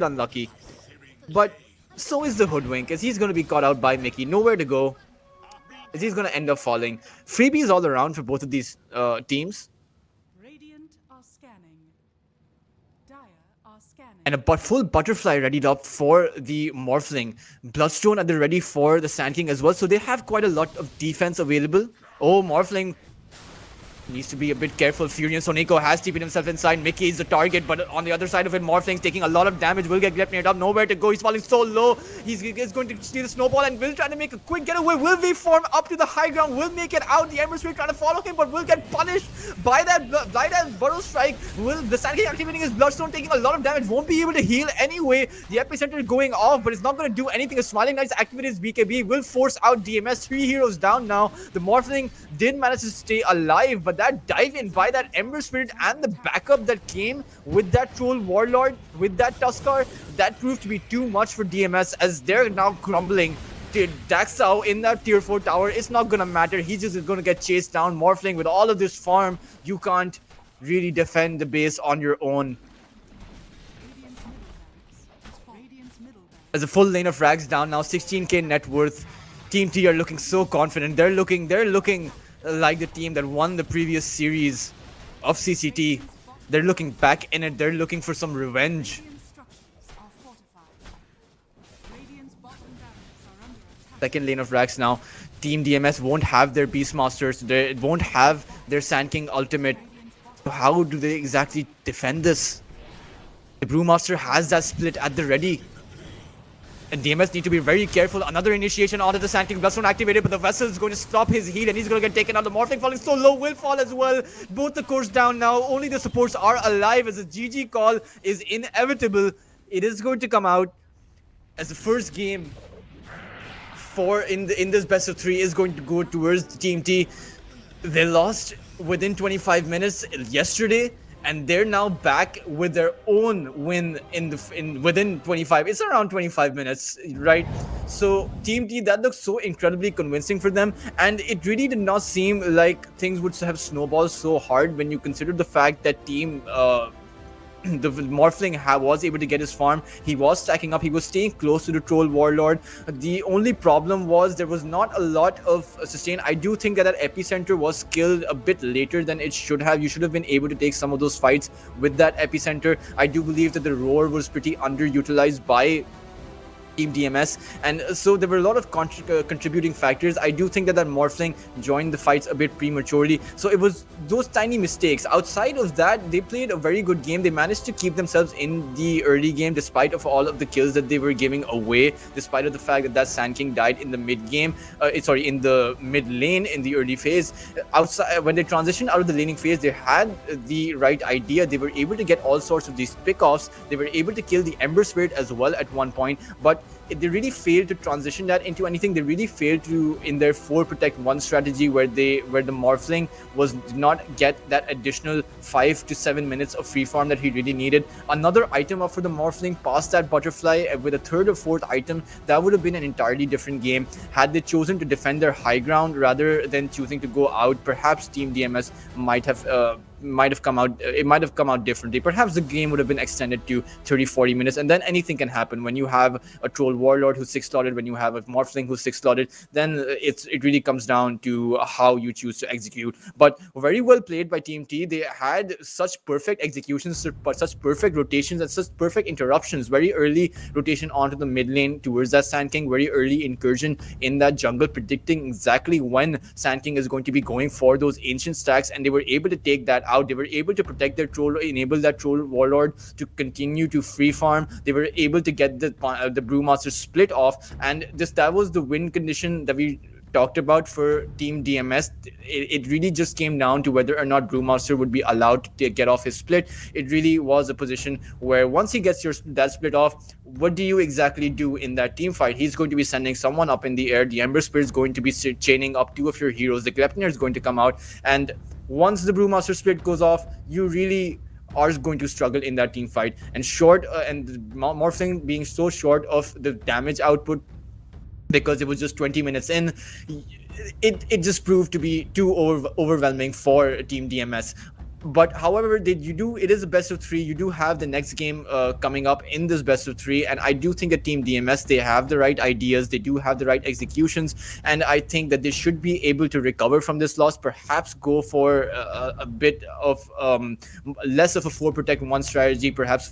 unlucky. But so is the Hoodwink, as he's going to be caught out by Mickey. Nowhere to go, as he's going to end up falling. Freebies all around for both of these teams. Radiant are And a full butterfly readied up for the Morphling. Bloodstone at the ready for the Sand King as well. So they have quite a lot of defense available. Oh, Morphling needs to be a bit careful. Furion Soneko has TP'd himself inside. Mickey is the target, but on the other side of it, Morphling's taking a lot of damage. Will get near up, nowhere to go. He's falling so low. He's going to steal the snowball and will try to make a quick getaway. Will we form up to the high ground? Will make it out. The Ember Spirit trying to follow him, but will get punished by that Burrow Strike. Will the Sand King activating his Bloodstone, taking a lot of damage. Won't be able to heal anyway. The epicenter going off, but it's not going to do anything. A Smiling Knights activated his BKB. Will force out DMS. 3 heroes down now. The Morphling did manage to stay alive, but that dive in by that Ember Spirit and the backup that came with that Troll Warlord, with that Tuskar, that proved to be too much for DMS as they're now crumbling. Daxao in that tier 4 tower, it's not gonna matter. He's just gonna get chased down. Morphling with all of this farm, you can't really defend the base on your own. As a full lane of frags down now, 16k net worth. Team T are looking so confident. They're looking like the team that won the previous series of CCT. They're looking back in it. They're looking for some revenge. Second lane of Rax now. Team DMS won't have their Beastmasters. They won't have their Sand King ultimate. How do they exactly defend this? The Brewmaster has that split at the ready. And DMS need to be very careful. Another initiation onto the Sand King. Bloodstone activated, but the Vessel is going to stop his heal and he's going to get taken out. The Morphling falling so low will fall as well. Both the cores down now. Only the supports are alive as the GG call is inevitable. It is going to come out as the first game in this best of 3 is going to go towards the Team T. They lost within 25 minutes yesterday, and they're now back with their own win within 25. It's around 25 minutes, right? So Team T, that looks so incredibly convincing for them, and it really did not seem like things would have snowballed so hard when you consider the fact that the Morphling was able to get his farm. He was stacking up. He was staying close to the Troll Warlord. The only problem was there was not a lot of sustain. I do think that epicenter was killed a bit later than it should have. You should have been able to take some of those fights with that epicenter. I do believe that the roar was pretty underutilized by Team DMS, and so there were a lot of contributing factors. I do think that Morphling joined the fights a bit prematurely, so it was those tiny mistakes. Outside of that, they played a very good game. They managed to keep themselves in the early game despite of all of the kills that they were giving away, despite of the fact that Sand King died in the mid game, in the mid lane in the early phase. Outside, when they transitioned out of the laning phase, they had the right idea. They were able to get all sorts of these pickoffs. They were able to kill the Ember Spirit as well at one point, but they really failed to transition that into anything. They really failed to, in their 4 protect 1 strategy, where the Morphling did not get that additional 5 to 7 minutes of free farm that he really needed. Another item up for the Morphling past that butterfly with a 3rd or 4th item, that would have been an entirely different game had they chosen to defend their high ground rather than choosing to go out. Perhaps Team DMS might have come out differently. Perhaps the game would have been extended to 30-40 minutes, and then anything can happen. When you have a Troll Warlord who's 6-slotted, when you have a Morphling who's 6-slotted, then it really comes down to how you choose to execute. But very well played by Team T. They had such perfect executions, but such perfect rotations and such perfect interruptions. Very early rotation onto the mid lane towards that Sand King, very early incursion in that jungle, predicting exactly when Sand King is going to be going for those ancient stacks, and they were able to take that out. They were able to protect their troll, enable that Troll Warlord to continue to free farm. They were able to get the Brewmaster split off, and that was the win condition that we talked about for Team DMS. It really just came down to whether or not Brewmaster would be allowed to get off his split. It really was a position where once he gets that split off, what do you exactly do in that team fight? He's going to be sending someone up in the air. The Ember Spirit is going to be chaining up 2 of your heroes. The Glepnir is going to come out, and once the Brewmaster split goes off, you really are going to struggle in that team fight. And Morphling being so short of the damage output because it was just 20 minutes in, it just proved to be too overwhelming for Team DMS. But however, it is a best of 3. You do have the next game coming up in this best of 3, and I do think that Team DMS, they have the right ideas, they do have the right executions, and I think that they should be able to recover from this loss. Perhaps go for a bit of less of a 4 protect 1 strategy, perhaps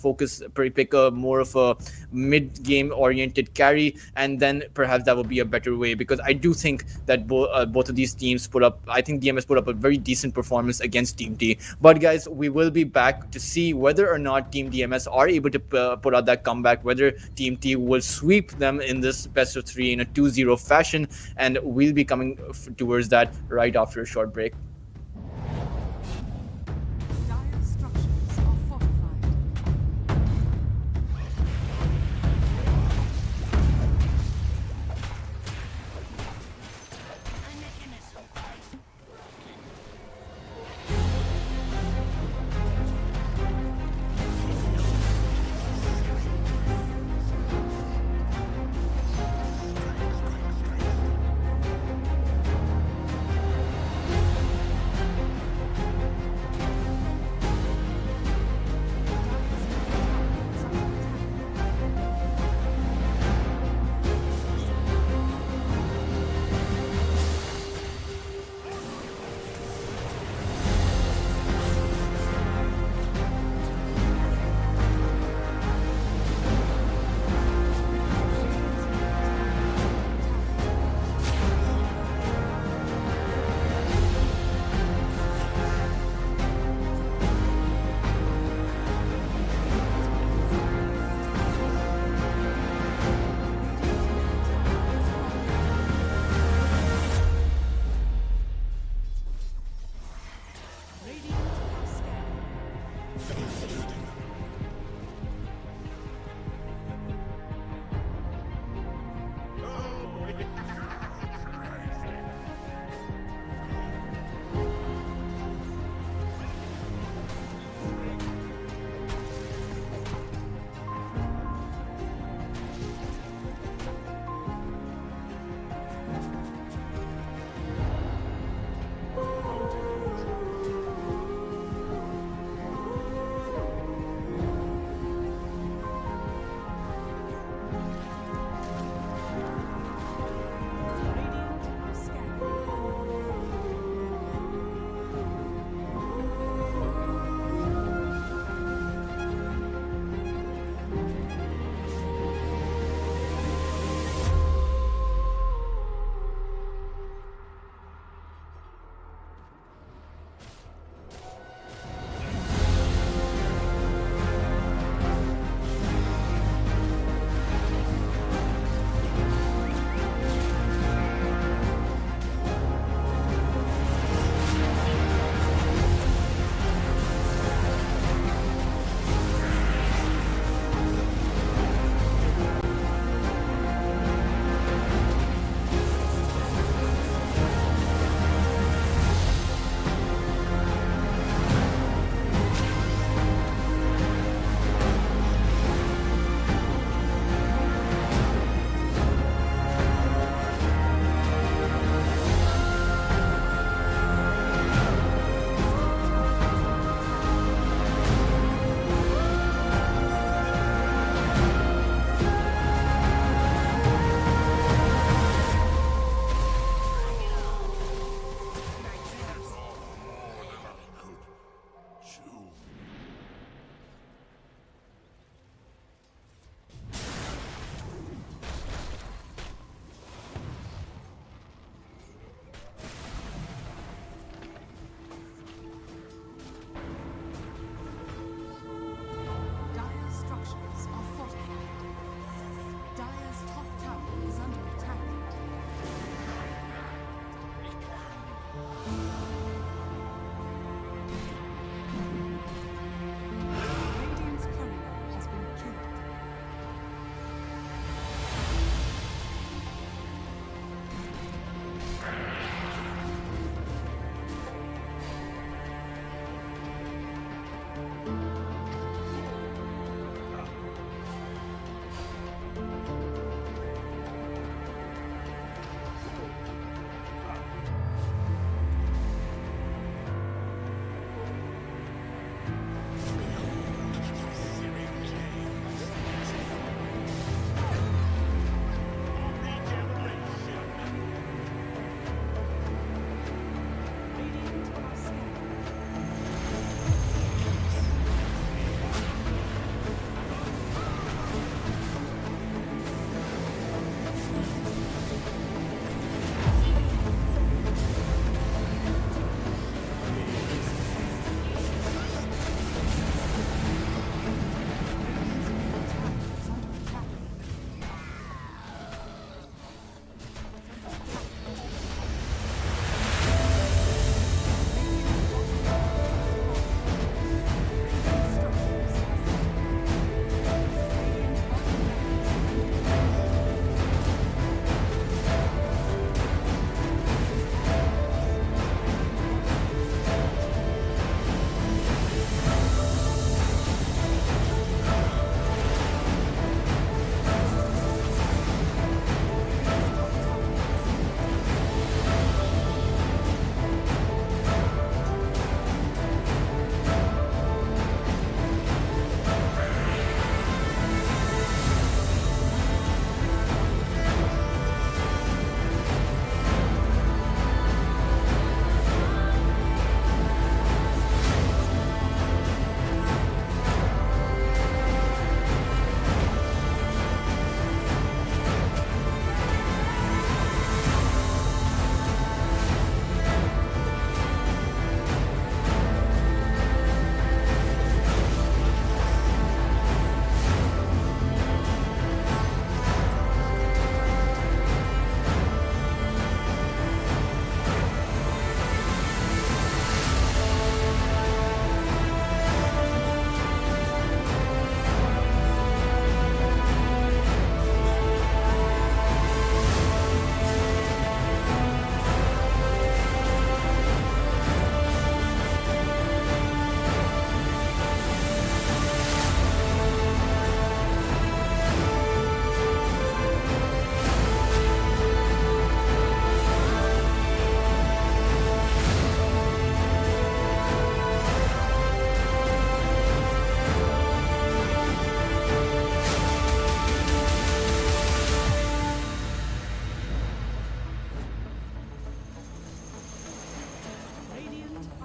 pick a more of a mid game oriented carry, and then perhaps that would be a better way, because I do think that both of these teams I think DMS put up a very decent performance against Team T. But guys, we will be back to see whether or not Team DMS are able to put out that comeback, whether Team T will sweep them in this best of 3 in a 2-0 fashion, and we'll be coming towards that right after a short break. Dire structures are fortified. I'm making this okay.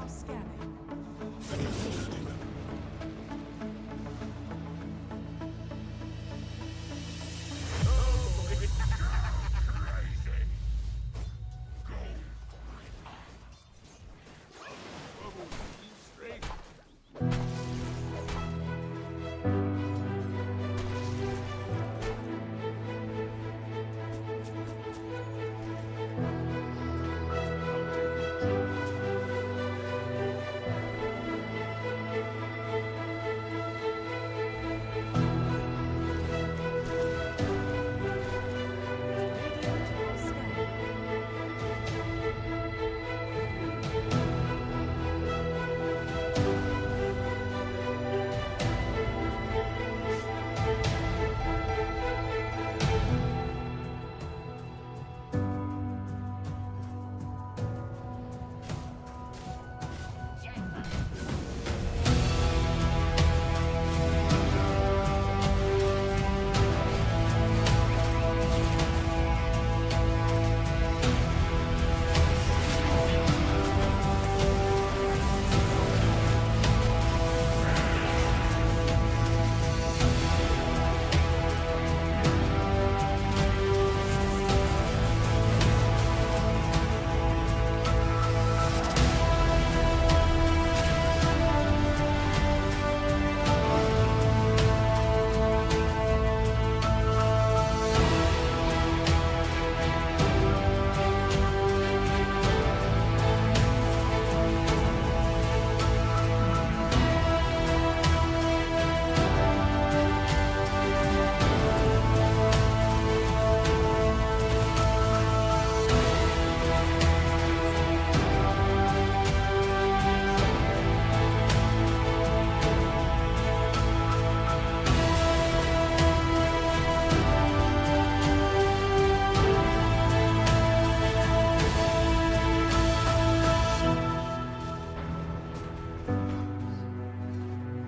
Scanning. Radiant tower scanning.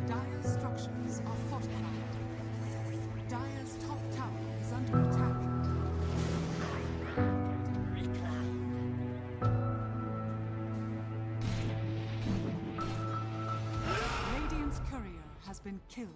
Dire's structures are fortified. Dire's top tower is under attack. Radiant's courier has been killed.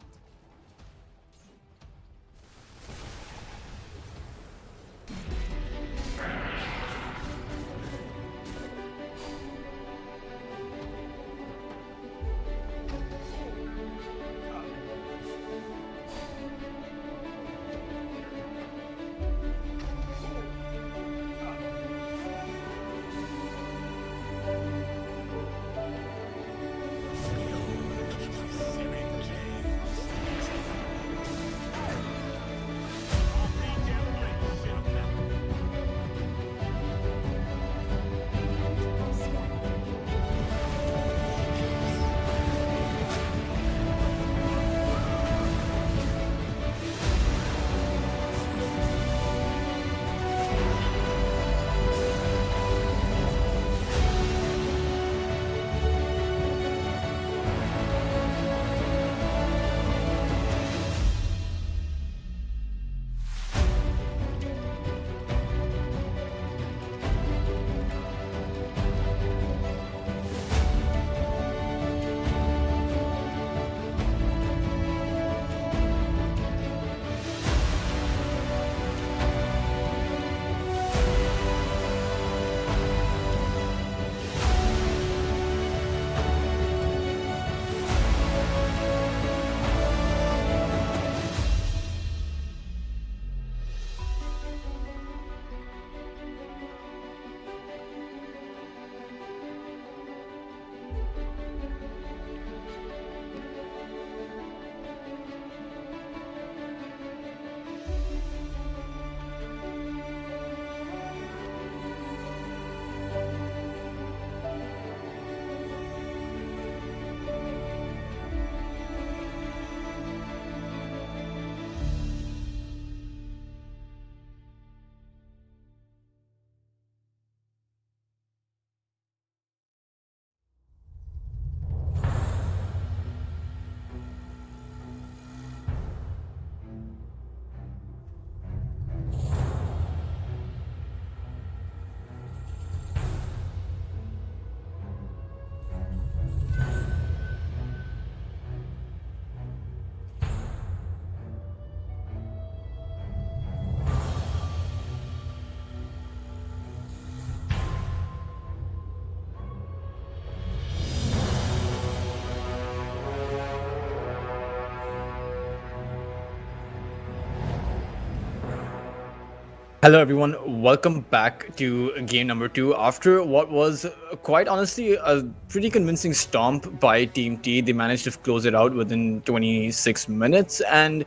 Hello, everyone. Welcome back to game number 2. After what was quite honestly a pretty convincing stomp by Team T, they managed to close it out within 26 minutes. And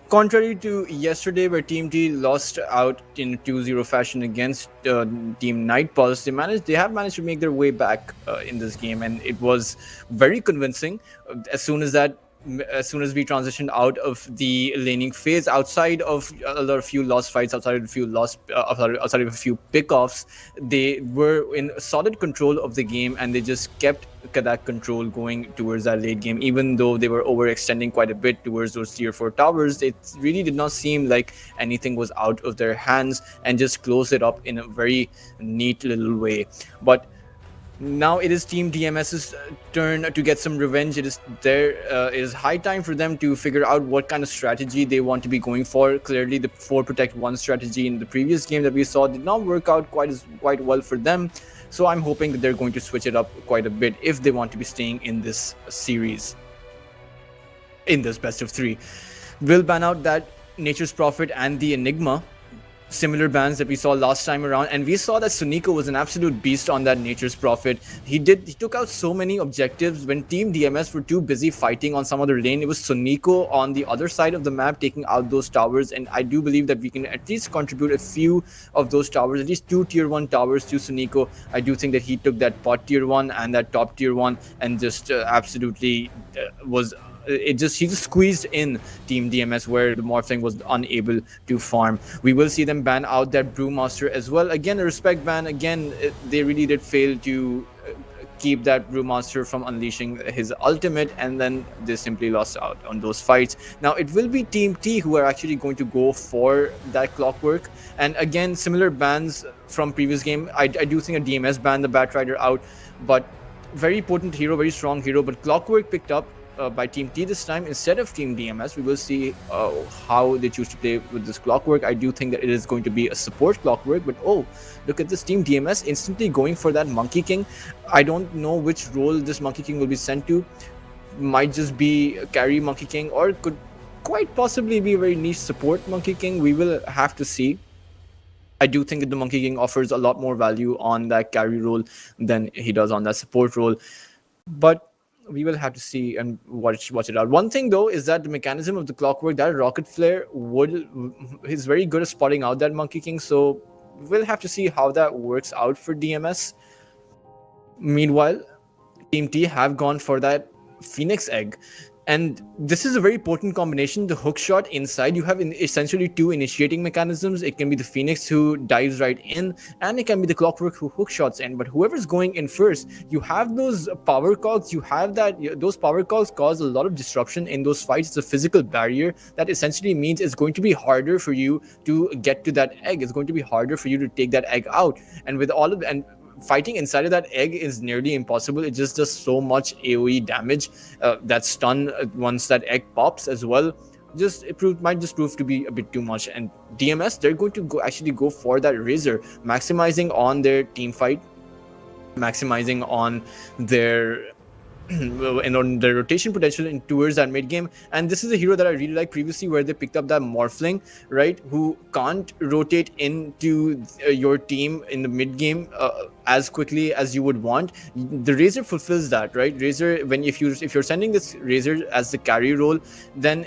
contrary to yesterday, where Team T lost out in 2-0 fashion against Team Night Pulse, they have managed to make their way back in this game, and it was very convincing. As soon as that as soon as we transitioned out of the laning phase, outside of a few lost fights, outside of a few outside of a few pickoffs, they were in solid control of the game, and they just kept that control going towards that late game. Even though they were overextending quite a bit towards those tier 4 towers, it really did not seem like anything was out of their hands, and just closed it up in a very neat little way. But now it is Team DMS's turn to get some revenge. It is high time for them to figure out what kind of strategy they want to be going for. Clearly, the 4 protect 1 strategy in the previous game that we saw did not work out quite well for them. So I'm hoping that they're going to switch it up quite a bit if they want to be staying in this series, in this best of 3. We'll ban out that Nature's Prophet and the Enigma, similar bans that we saw last time around, and we saw that Suniko was an absolute beast on that Nature's Prophet. He took out so many objectives. When Team DMS were too busy fighting on some other lane, it was Suniko on the other side of the map taking out those towers, and I do believe that we can at least contribute a few of those towers, at least 2 tier 1 towers to Suniko. I do think that he took that pot tier 1 and that top tier 1 and just absolutely he just squeezed in Team DMS where the Morphling was unable to farm. We will see them ban out that Brewmaster as well. Again, a respect ban. Again, they really did fail to keep that Brewmaster from unleashing his ultimate, and then they simply lost out on those fights. Now it will be Team T who are actually going to go for that Clockwork, and again, similar bans from previous game. I do think a DMS banned the Batrider out, but very potent hero, very strong hero, but Clockwork picked up by Team T this time instead of Team DMS. We will see how they choose to play with this Clockwork. I do think that it is going to be a support Clockwork, but oh, look at this Team DMS instantly going for that Monkey King. I don't know which role this Monkey King will be sent to. Might just be a carry Monkey King, or could quite possibly be a very niche support Monkey King. We will have to see. I do think that the Monkey King offers a lot more value on that carry role than he does on that support role, but we will have to see and watch it out. One thing though is that the mechanism of the Clockwork, that Rocket Flare is very good at spotting out that Monkey King, so we'll have to see how that works out for DMS. Meanwhile, Team T have gone for that Phoenix Egg, and this is a very potent combination. The hook shot inside, you have essentially 2 initiating mechanisms. It can be the Phoenix who dives right in, and it can be the Clockwork who hook shots in. But whoever's going in first, you have those power cogs. You have those power cogs cause a lot of disruption in those fights. It's a physical barrier that essentially means it's going to be harder for you to get to that egg. It's going to be harder for you to take that egg out. And with all of fighting inside of that egg is nearly impossible. It just does so much AoE damage. That stun once that egg pops as well, might just prove to be a bit too much. And DMS, they're going to actually go for that Razor, maximizing on their team fight, maximizing on their and on the rotation potential towards that mid game. And this is a hero that I really like previously, where they picked up that Morphling, right, who can't rotate into your team in the mid game as quickly as you would want. The Razor fulfills that, right? Razor, if you're sending this Razor as the carry role, then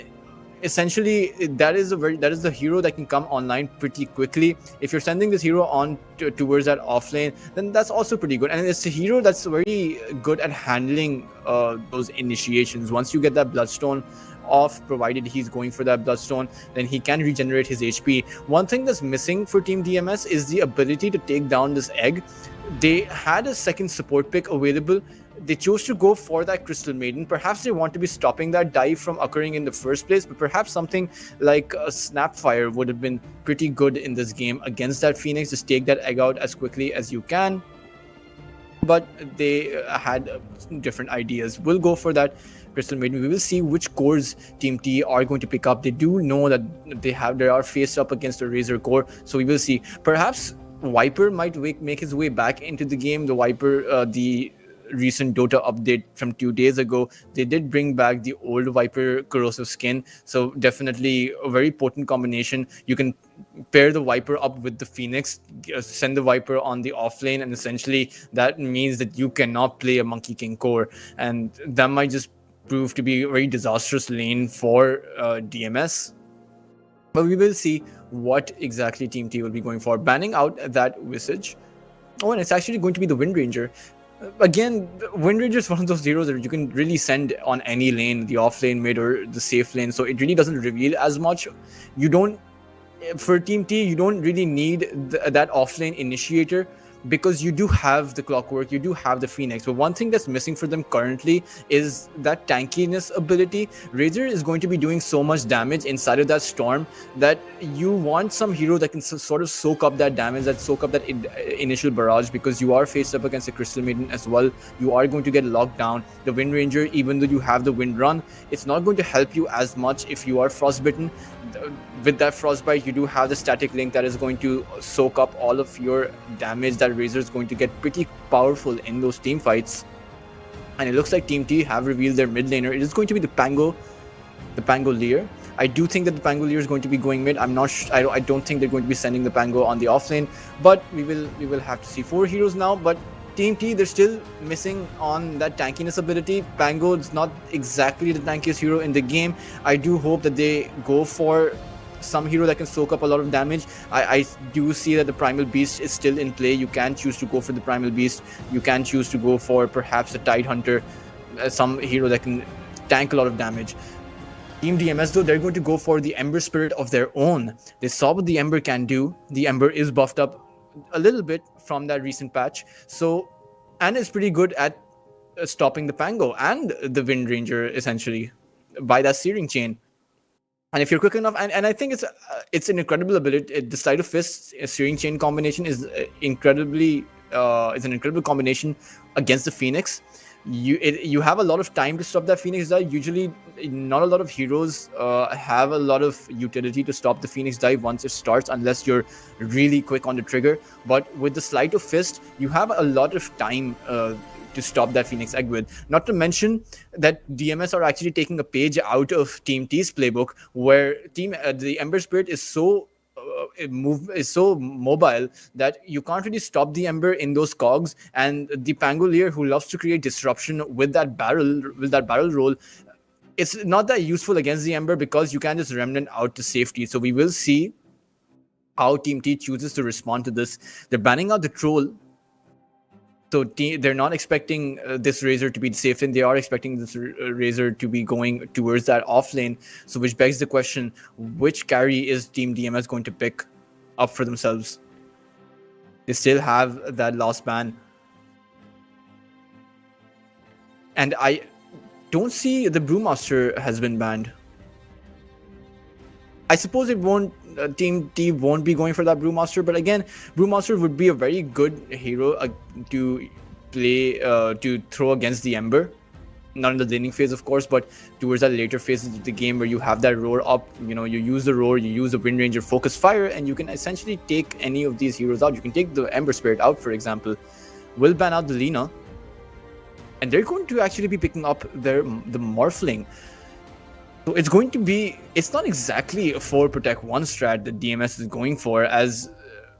essentially that is the hero that can come online pretty quickly. If you're sending this hero on towards that offlane, then that's also pretty good. And it's a hero that's very good at handling those initiations. Once you get that Bloodstone off, provided he's going for that Bloodstone, then he can regenerate his HP. One thing that's missing for Team DMS is the ability to take down this egg. They had a second support pick available. They chose to go for that Crystal Maiden. Perhaps they want to be stopping that dive from occurring in the first place, but perhaps something like a Snapfire would have been pretty good in this game against that Phoenix. Just take that egg out as quickly as you can. But they had different ideas. We'll go for that Crystal Maiden. We will see which cores Team T are going to pick up. They do know that they are faced up against a Razor core, so we will see. Perhaps Viper might make his way back into the game. The Viper, the recent Dota update from 2 days ago, they did bring back the old Viper corrosive skin. So definitely a very potent combination. You can pair the Viper up with the Phoenix, send the Viper on the offlane, and essentially that means that you cannot play a Monkey King core, and that might just prove to be a very disastrous lane for DMS. But we will see what exactly Team T will be going for. Banning out that Visage. Oh, and it's actually going to be the Wind Ranger. Again, Wind Ranger is one of those heroes that you can really send on any lane, the off lane, mid, or the safe lane. So it really doesn't reveal as much. You don't, for Team T, you don't really need that offlane initiator, because you do have the Clockwork, you do have the Phoenix. But one thing that's missing for them currently is that tankiness ability. Razor is going to be doing so much damage inside of that storm that you want some hero that can sort of soak up that damage, that soak up that initial barrage, because you are faced up against a Crystal Maiden as well. You are going to get locked down. The Wind Ranger, even though you have the Wind Run, it's not going to help you as much if you are frostbitten. With that frostbite, you do have the static link that is going to soak up all of your damage. That Razor is going to get pretty powerful in those team fights. And it looks like Team T have revealed their mid laner. It is going to be the Pangolier. I do think that the Pangolier is going to be going mid. I'm not I don't think they're going to be sending the Pango on the offlane, but we will have to see. 4 heroes now, but Team T, they're still missing on that tankiness ability. Pango is not exactly the tankiest hero in the game. I do hope that they go for some hero that can soak up a lot of damage. I do see that the Primal Beast is still in play. You can choose to go for the Primal Beast. You can choose to go for perhaps a Tide Hunter, some hero that can tank a lot of damage. Team DMS, though, they're going to go for the Ember Spirit of their own. They saw what the Ember can do. The Ember is buffed up a little bit from that recent patch, so, and it's pretty good at stopping the Pango and the Wind Ranger essentially by that Searing Chain. And if you're quick enough, and I think it's an incredible ability. The Sleight of Fist Searing Chain combination is incredibly it's an incredible combination against the Phoenix. You have a lot of time to stop that Phoenix dive. Usually not a lot of heroes have a lot of utility to stop the Phoenix dive once it starts, unless you're really quick on the trigger. But with the Sleight of Fist, you have a lot of time to stop that Phoenix egg with. Not to mention that DMS are actually taking a page out of Team T's playbook, where the Ember Spirit is so mobile that you can't really stop the Ember in those cogs. And the Pangolier, who loves to create disruption with that barrel roll, it's not that useful against the Ember, because you can just remnant out to safety. So we will see how Team T chooses to respond to this. They're banning out the Troll. So they're not expecting this Razor to be safe, and they are expecting this Razor to be going towards that off lane. So which begs the question, which carry is Team DMS going to pick up for themselves? They still have that last ban. And I don't see the Brewmaster has been banned. I suppose it won't. Team T won't be going for that Brewmaster, but again, Brewmaster would be a very good hero to play to throw against the Ember. Not in the laning phase, of course, but towards that later phases of the game where you have that roar up. You know, you use the roar, you use the Wind Ranger Focus Fire, and you can essentially take any of these heroes out. You can take the Ember Spirit out, for example. Will ban out the Lina, and they're going to actually be picking up the Morphling. So it's going to be, it's not exactly a 4 protect 1 strat that DMS is going for, as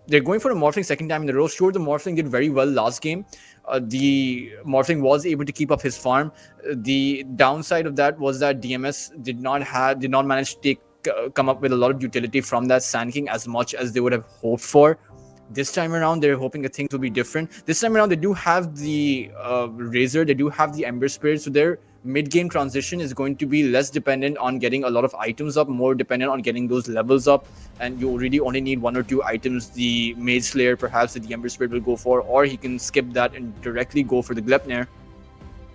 they're going for a Morphling second time in a row. Sure, the Morphling did very well last game. The Morphling was able to keep up his farm. The downside of that was that DMS did not manage to come up with a lot of utility from that Sand King as much as they would have hoped for. This time around, they're hoping that things will be different. This time around, they do have the Razor, they do have the Ember Spirit, so their mid-game transition is going to be less dependent on getting a lot of items up, more dependent on getting those levels up, and you really only need 1 or 2 items. The Mage Slayer, perhaps, that the Ember Spirit will go for, or he can skip that and directly go for the Gleipnir,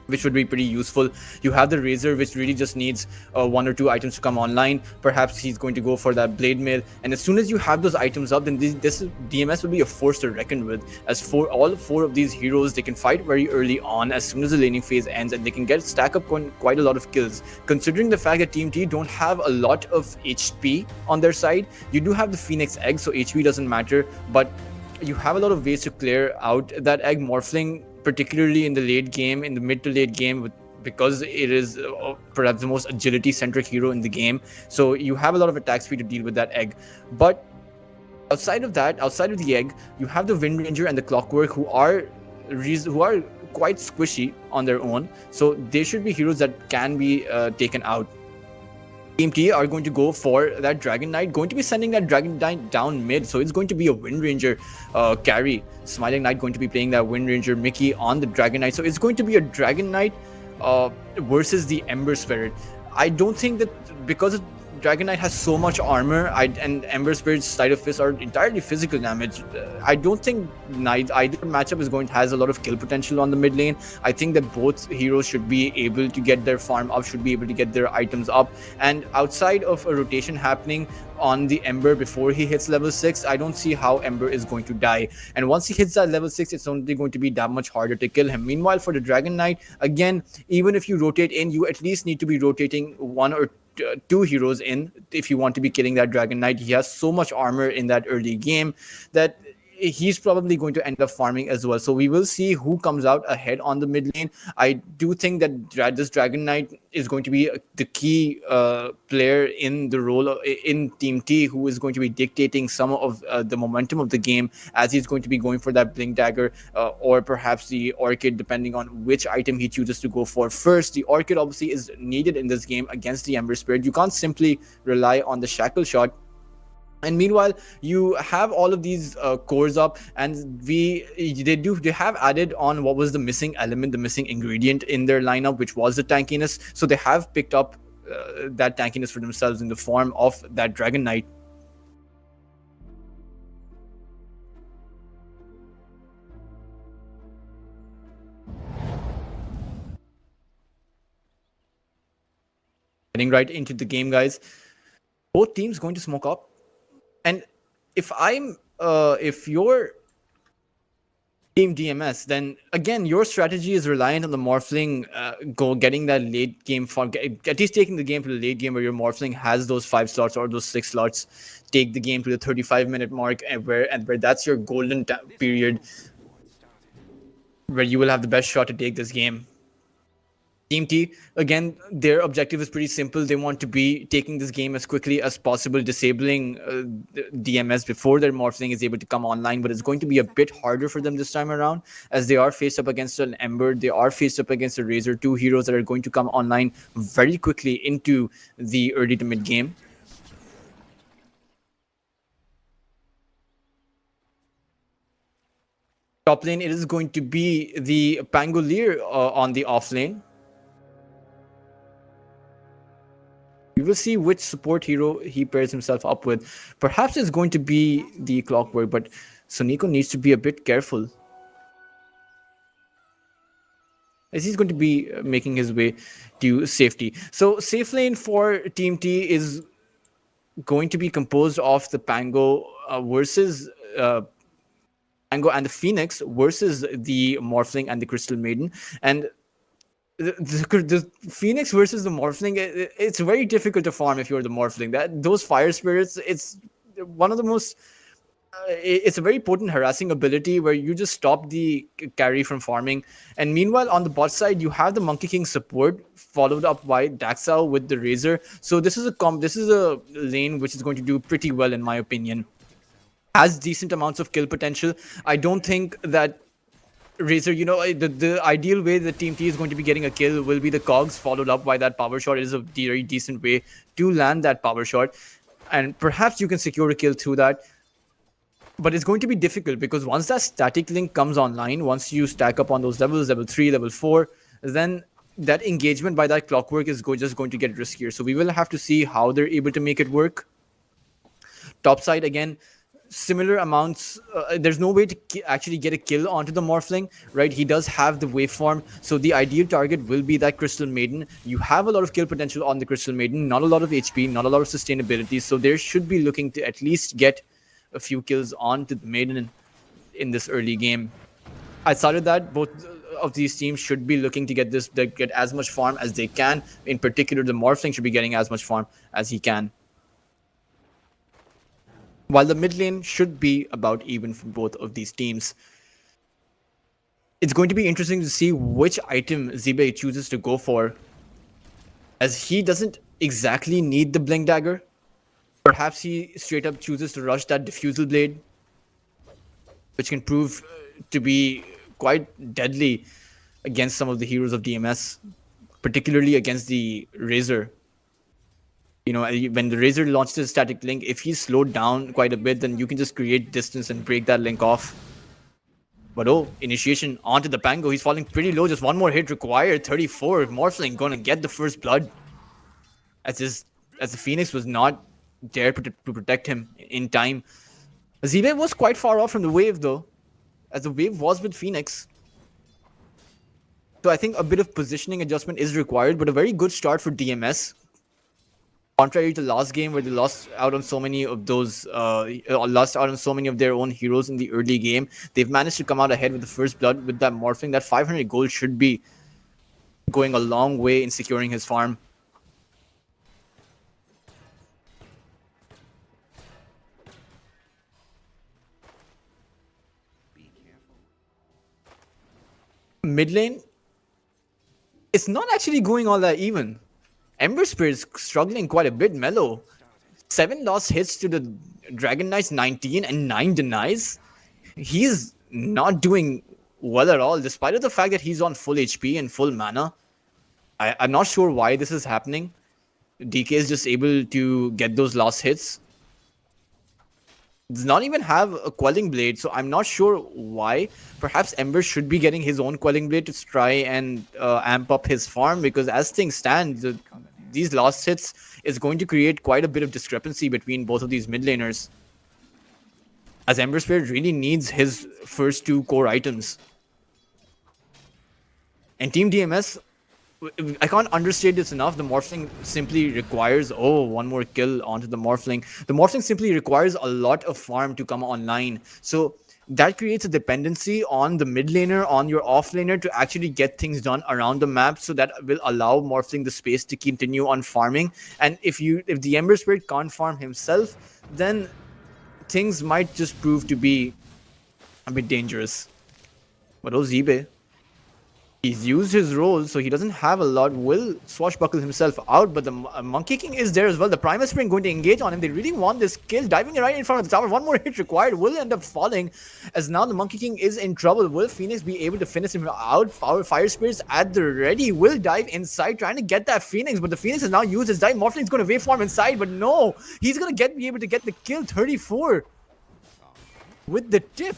which would be pretty useful. You have the Razor, which really just needs 1 or 2 items to come online. Perhaps he's going to go for that Blade Mail. And as soon as you have those items up, then this DMS will be a force to reckon with. As for all 4 of these heroes, they can fight very early on as soon as the laning phase ends, and they can stack up quite a lot of kills. Considering the fact that Team T don't have a lot of HP on their side, you do have the Phoenix Egg, so HP doesn't matter. But you have a lot of ways to clear out that egg. Morphling, particularly in the late game, in the mid to late game, because it is perhaps the most agility centric hero in the game, so you have a lot of attack speed to deal with that egg. But outside of that, outside of the egg, you have the Wind Ranger and the Clockwork, who are quite squishy on their own, so they should be heroes that can be taken out. Team T are going to go for that Dragon Knight, going to be sending that Dragon Knight down mid, so it's going to be a Wind Ranger carry. Smiling Knight going to be playing that Wind Ranger Mickey on the Dragon Knight, so it's going to be a Dragon Knight versus the Ember Spirit. I don't think that, because Dragon Knight has so much armor, and Ember Spirit's Sleight of Fist are entirely physical damage. I don't think either matchup has a lot of kill potential on the mid lane. I think that both heroes should be able to get their farm up, should be able to get their items up. And outside of a rotation happening on the Ember before he hits level 6, I don't see how Ember is going to die. And once he hits that level 6, it's only going to be that much harder to kill him. Meanwhile, for the Dragon Knight, again, even if you rotate in, you at least need to be rotating one or two heroes in if you want to be killing that Dragon Knight. He has so much armor in that early game that he's probably going to end up farming as well. So we will see who comes out ahead on the mid lane. I do think that this Dragon Knight is going to be the key player in the role in Team T, who is going to be dictating some of the momentum of the game, as he's going to be going for that Blink Dagger or perhaps the Orchid, depending on which item he chooses to go for first. The Orchid obviously is needed in this game against the Ember Spirit. You can't simply rely on the Shackle Shot. And meanwhile, you have all of these cores up, and they have added on what was the missing element, the missing ingredient in their lineup, which was the tankiness. So they have picked up that tankiness for themselves in the form of that Dragon Knight. Getting right into the game, guys. Both teams going to smoke up. And if you're Team DMS, then again, your strategy is reliant on the Morphling getting that late game farm, at least taking the game to the late game where your Morphling has those 5 slots or those 6 slots, take the game to the 35-minute mark, and where that's your golden period where you will have the best shot to take this game. Team T, again, their objective is pretty simple. They want to be taking this game as quickly as possible, disabling DMS before their Morphling is able to come online, but it's going to be a bit harder for them this time around, as they are faced up against an Ember, they are faced up against a Razor, 2 heroes that are going to come online very quickly into the early to mid game. Top lane, it is going to be the Pangolier on the off lane. We will see which support hero he pairs himself up with. Perhaps it's going to be the Clockwork, but Soniko needs to be a bit careful, as he's going to be making his way to safety. So safe lane for Team T is going to be composed of the Pango versus Pango and the Phoenix versus the Morphling and the Crystal Maiden. And the Phoenix versus the Morphling, it's very difficult to farm if you're the Morphling. Those Fire Spirits, it's one of the most it's a very potent harassing ability where you just stop the carry from farming. And meanwhile, on the bot side, you have the Monkey King support followed up by Daxao with the Razor. So this is a lane which is going to do pretty well, in my opinion. Has decent amounts of kill potential. I don't think that Razor, the ideal way the Team T is going to be getting a kill will be the cogs followed up by that power shot. It is a very decent way to land that power shot, and perhaps you can secure a kill through that. But it's going to be difficult, because once that static link comes online, once you stack up on those levels, level 3, level 4, then that engagement by that Clockwork is just going to get riskier. So we will have to see how they're able to make it work. Top side, again, similar amounts. There's no way to actually get a kill onto the Morphling, right? He does have the waveform, so the ideal target will be that Crystal Maiden. You have a lot of kill potential on the Crystal Maiden, not a lot of HP, not a lot of sustainability, so they should be looking to at least get a few kills onto the Maiden in this early game. I started that both of these teams should be looking to get as much farm as they can. In particular, the Morphling should be getting as much farm as he can. while the mid lane should be about even for both of these teams. It's going to be interesting to see which item Zibe chooses to go for, as he doesn't exactly need the Blink Dagger. Perhaps he straight up chooses to rush that Diffusal Blade, which can prove to be quite deadly against some of the heroes of DMS, particularly against the Razor. You know, when the Razor launches a static link, if he's slowed down quite a bit, then you can just create distance and break that link off. But oh, initiation onto the Pango. He's falling pretty low. Just one more hit required. 34. Morphling gonna get the first blood. As the Phoenix was not there to protect him in time. Zibe was quite far off from the wave though, as the wave was with Phoenix. So I think a bit of positioning adjustment is required, but a very good start for DMS. Contrary to last game where they lost out on so many of those, lost out on so many of their own heroes in the early game, they've managed to come out ahead with the first blood with that Morphling. That 500 gold should be going a long way in securing his farm. Mid lane, it's not actually going all that even. Ember Spirit is struggling quite a bit. Mellow, 7 lost hits to the Dragon Knight's 19 and 9 denies. He's not doing well at all, despite of the fact that he's on full HP and full mana. I'm not sure why this is happening. DK is just able to get those lost hits. Does not even have a Quelling Blade, so I'm not sure why. Perhaps Ember should be getting his own Quelling Blade to try and amp up his farm, because as things stand, these last hits is going to create quite a bit of discrepancy between both of these mid laners, as Ember Spirit really needs his first 2 core items. And Team DMS, I can't understate this enough. The Morphling simply requires, one more kill onto the Morphling. The Morphling simply requires a lot of farm to come online. So that creates a dependency on the mid laner, on your off laner to actually get things done around the map. So that will allow Morphling the space to continue on farming. And if the Ember Spirit can't farm himself, then things might just prove to be a bit dangerous. But Zibe, he's used his role, so he doesn't have a lot. Will swashbuckle himself out, but the Monkey King is there as well. The Primal Spring going to engage on him. They really want this kill. Diving right in front of the tower. One more hit required. Will end up falling, as now the Monkey King is in trouble. Will Phoenix be able to finish him out? Fire Spirits at the ready. Will dive inside, trying to get that Phoenix, but the Phoenix has now used his dive. Morphling's going to waveform inside, but no. He's going to be able to get the kill. 34 with the tip.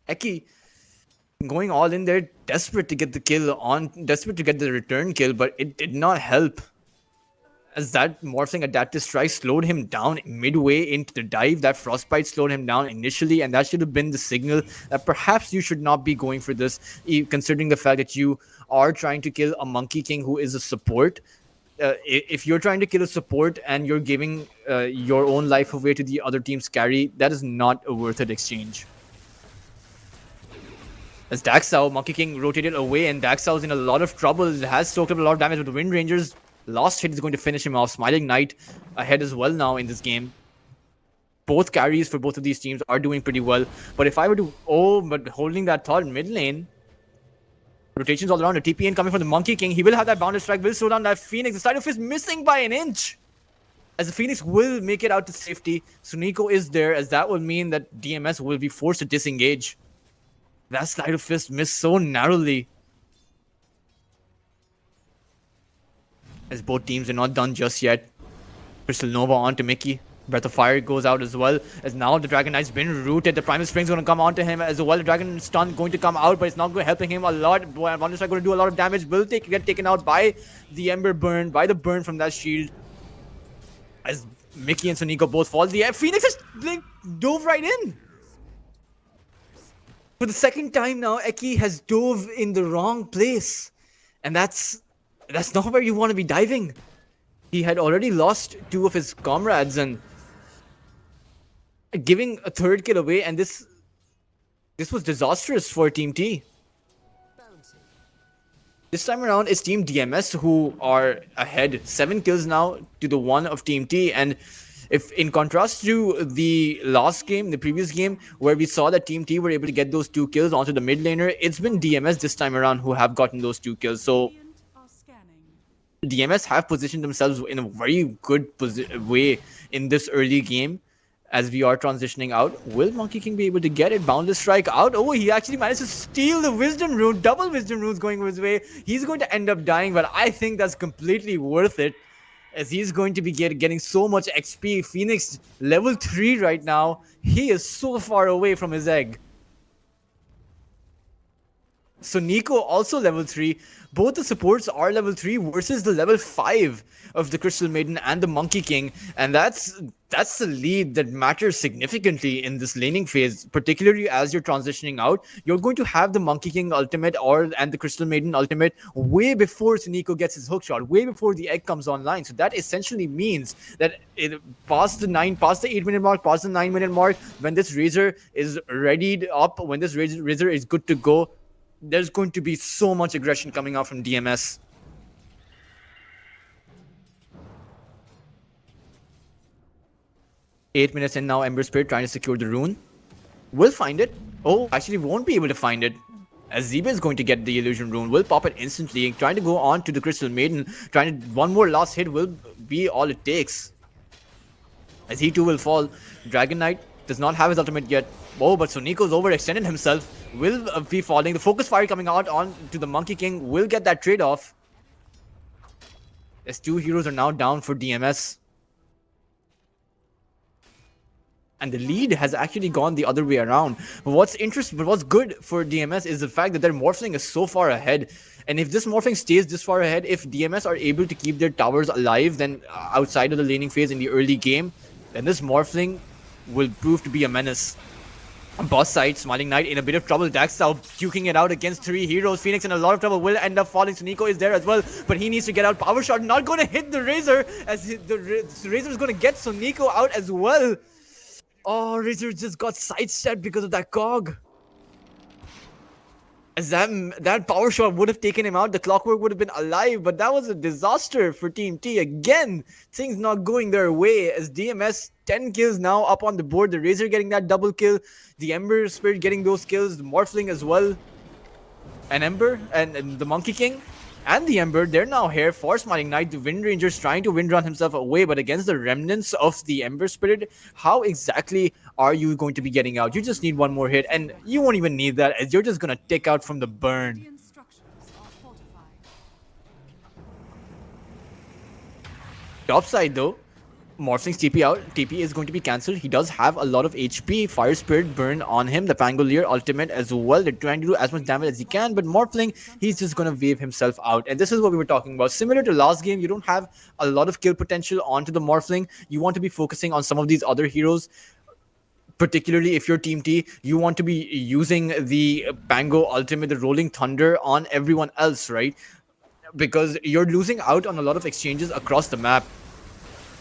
Eki going all in there, desperate to get the kill on, desperate to get the return kill, but it did not help, as that Morphling adaptive strike slowed him down midway into the dive. That Frostbite slowed him down initially, and that should have been the signal that perhaps you should not be going for this, considering the fact that you are trying to kill a Monkey King who is a support. If you're trying to kill a support and you're giving your own life away to the other team's carry, that is not a worth it exchange. As Daxao, Monkey King rotated away, and Daxao is in a lot of trouble. It has soaked up a lot of damage with the Wind Rangers. Last hit is going to finish him off. Smiling Knight ahead as well now in this game. Both carries for both of these teams are doing pretty well. But if I were to... but holding that thought in mid lane. Rotations all around. A TPN coming from the Monkey King. He will have that Bounded Strike. Will slow down that Phoenix. The side of fist missing by an inch, as the Phoenix will make it out to safety. Suniko is there, as that will mean that DMS will be forced to disengage. That Slide of Fist missed so narrowly, as both teams are not done just yet. Crystal Nova onto Mickey. Breath of Fire goes out as well, as now the Dragon Knight's been rooted. The Primal Spring's going to come onto him as well. The Dragon Stun going to come out, but it's not going helping him a lot. Wonder Strike going to do a lot of damage. Will get taken out by the Ember Burn, by the burn from that shield, as Mickey and Suniko both fall. The Phoenix just dove right in. For the second time now, Eki has dove in the wrong place. And that's not where you want to be diving. He had already lost 2 of his comrades, and giving a 3rd kill away, and this was disastrous for Team T. This time around, it's Team DMS who are ahead. 7 kills now to the 1 of Team T. And if in contrast to the last game, the previous game, where we saw that Team T were able to get those 2 kills onto the mid laner, it's been DMS this time around who have gotten those 2 kills. So Radiant are scanning. DMS have positioned themselves in a very good way in this early game. As we are transitioning out, will Monkey King be able to get it? Boundless Strike out. Oh, he actually managed to steal the Wisdom Rune. Double Wisdom Runes going his way. He's going to end up dying, but I think that's completely worth it, as he's going to be getting so much XP. Phoenix level 3 right now. He is so far away from his egg. So Nico also level 3. Both the supports are level 3 versus the level 5 of the Crystal Maiden and the Monkey King. And that's the lead that matters significantly in this laning phase, particularly as you're transitioning out. You're going to have the Monkey King ultimate and the Crystal Maiden ultimate way before Nico gets his hook shot, way before the egg comes online. So that essentially means that past the 8-minute mark, past the 9-minute mark, when this Razor is readied up, when this Razor is good to go, there's going to be so much aggression coming out from DMS. Eight minutes in now, Ember Spirit trying to secure the rune. Will find it. Oh, actually won't be able to find it, as Zeba is going to get the illusion rune. Will pop it instantly, trying to go on to the Crystal Maiden. Trying to, one more last hit will be all it takes, as he too will fall. Dragon Knight does not have his ultimate yet. Oh, but Soniko's overextended himself. Will be falling. The focus fire coming out on to the Monkey King will get that trade-off, as 2 heroes are now down for DMS. And the lead has actually gone the other way around. But what's good for DMS is the fact that their Morphling is so far ahead. And if this Morphling stays this far ahead, if DMS are able to keep their towers alive, then outside of the laning phase in the early game, then this Morphling will prove to be a menace. On boss side, Smiling Knight in a bit of trouble. Dax now duking it out against 3 heroes. Phoenix in a lot of trouble, will end up falling. Suniko is there as well, but he needs to get out. Power shot not going to hit the Razor, as the Razor is going to get Suniko out as well. Oh, Razor just got sidestepped because of that cog. As that power shot would have taken him out, the Clockwork would have been alive, but that was a disaster for Team T. Again, things not going their way, as DMS 10 kills now up on the board. The Razor getting that double kill, the Ember Spirit getting those kills, the Morphling as well, and Ember and the Monkey King and the Ember, they're now here for Smiling Knight. The Wind Ranger's trying to wind run himself away, but against the remnants of the Ember Spirit, how exactly are you going to be getting out? You just need one more hit, and you won't even need that, as you're just gonna tick out from the burn. Radiant structures are fortified. Top side though, Morphling's TP out. TP is going to be cancelled. He does have a lot of HP. Fire Spirit burn on him. The Pangolier ultimate as well. They're trying to do as much damage as he can, but Morphling, he's just going to wave himself out. And this is what we were talking about. Similar to last game, you don't have a lot of kill potential onto the Morphling. You want to be focusing on some of these other heroes. Particularly if you're Team T, you want to be using the Pango ultimate, the Rolling Thunder on everyone else, right? Because you're losing out on a lot of exchanges across the map.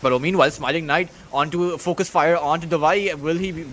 But meanwhile, Smiling Knight onto focus fire onto Davai.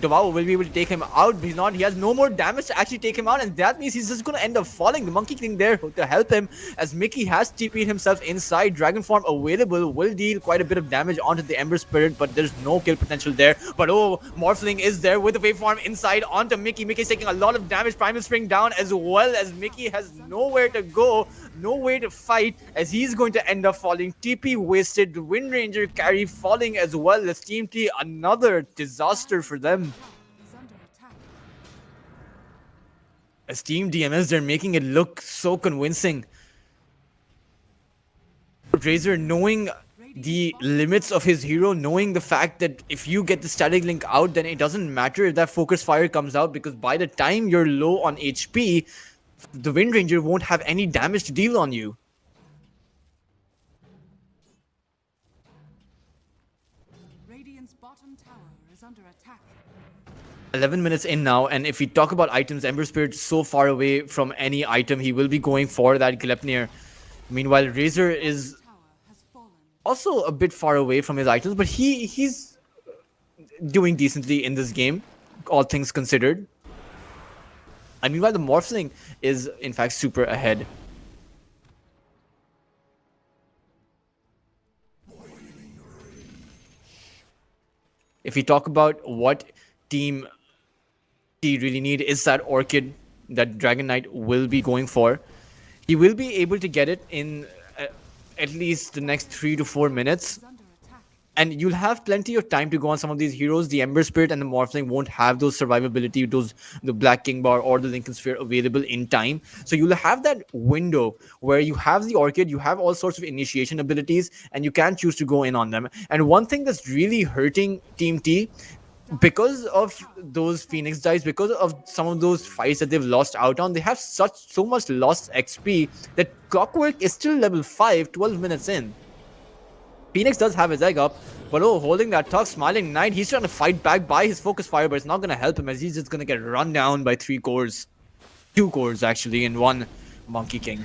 Davao will be able to take him out. He's not. He has no more damage to actually take him out, and that means he's just going to end up falling. The Monkey King there to help him, as Mickey has TP'd himself inside. Dragon form available will deal quite a bit of damage onto the Ember Spirit, but there's no kill potential there. But oh, Morphling is there with the waveform inside onto Mickey. Mickey's taking a lot of damage. Primal Spring down, as well as Mickey has nowhere to go, no way to fight, as he's going to end up falling. TP wasted. The Wind Ranger carry falling as well, as Team T, another disaster for them. Is under attack. As Team DMS, they're making it look so convincing. Razor knowing the limits of his hero, knowing the fact that if you get the static link out, then it doesn't matter if that focus fire comes out, because by the time you're low on HP, the Wind Ranger won't have any damage to deal on you. Radiant's bottom tower is under attack. 11 minutes in now, and if we talk about items, Ember Spirit is so far away from any item. He will be going for that Gleipnir. Meanwhile, Razor is Tower has fallen. also a bit far away from his items, but he's doing decently in this game, all things considered. And meanwhile, the Morphling is in fact super ahead. If we talk about what Team T really need is that Orchid that Dragon Knight will be going for. He will be able to get it in at least the next 3 to 4 minutes. Under attack. And you'll have plenty of time to go on some of these heroes. The Ember Spirit and the Morphling won't have those survivability, the Black King Bar or the Lincoln Sphere available in time. So you'll have that window where you have the Orchid, you have all sorts of initiation abilities, and you can choose to go in on them. And one thing that's really hurting Team T, because of those Phoenix dives, because of some of those fights that they've lost out on, they have so much lost XP that Clockwork is still level 5, 12 minutes in. Phoenix does have his egg up, but holding that tough Smiling Knight, he's trying to fight back by his Focus Fire, but it's not going to help him as he's just going to get run down by 3 cores. 2 cores actually, and 1 Monkey King.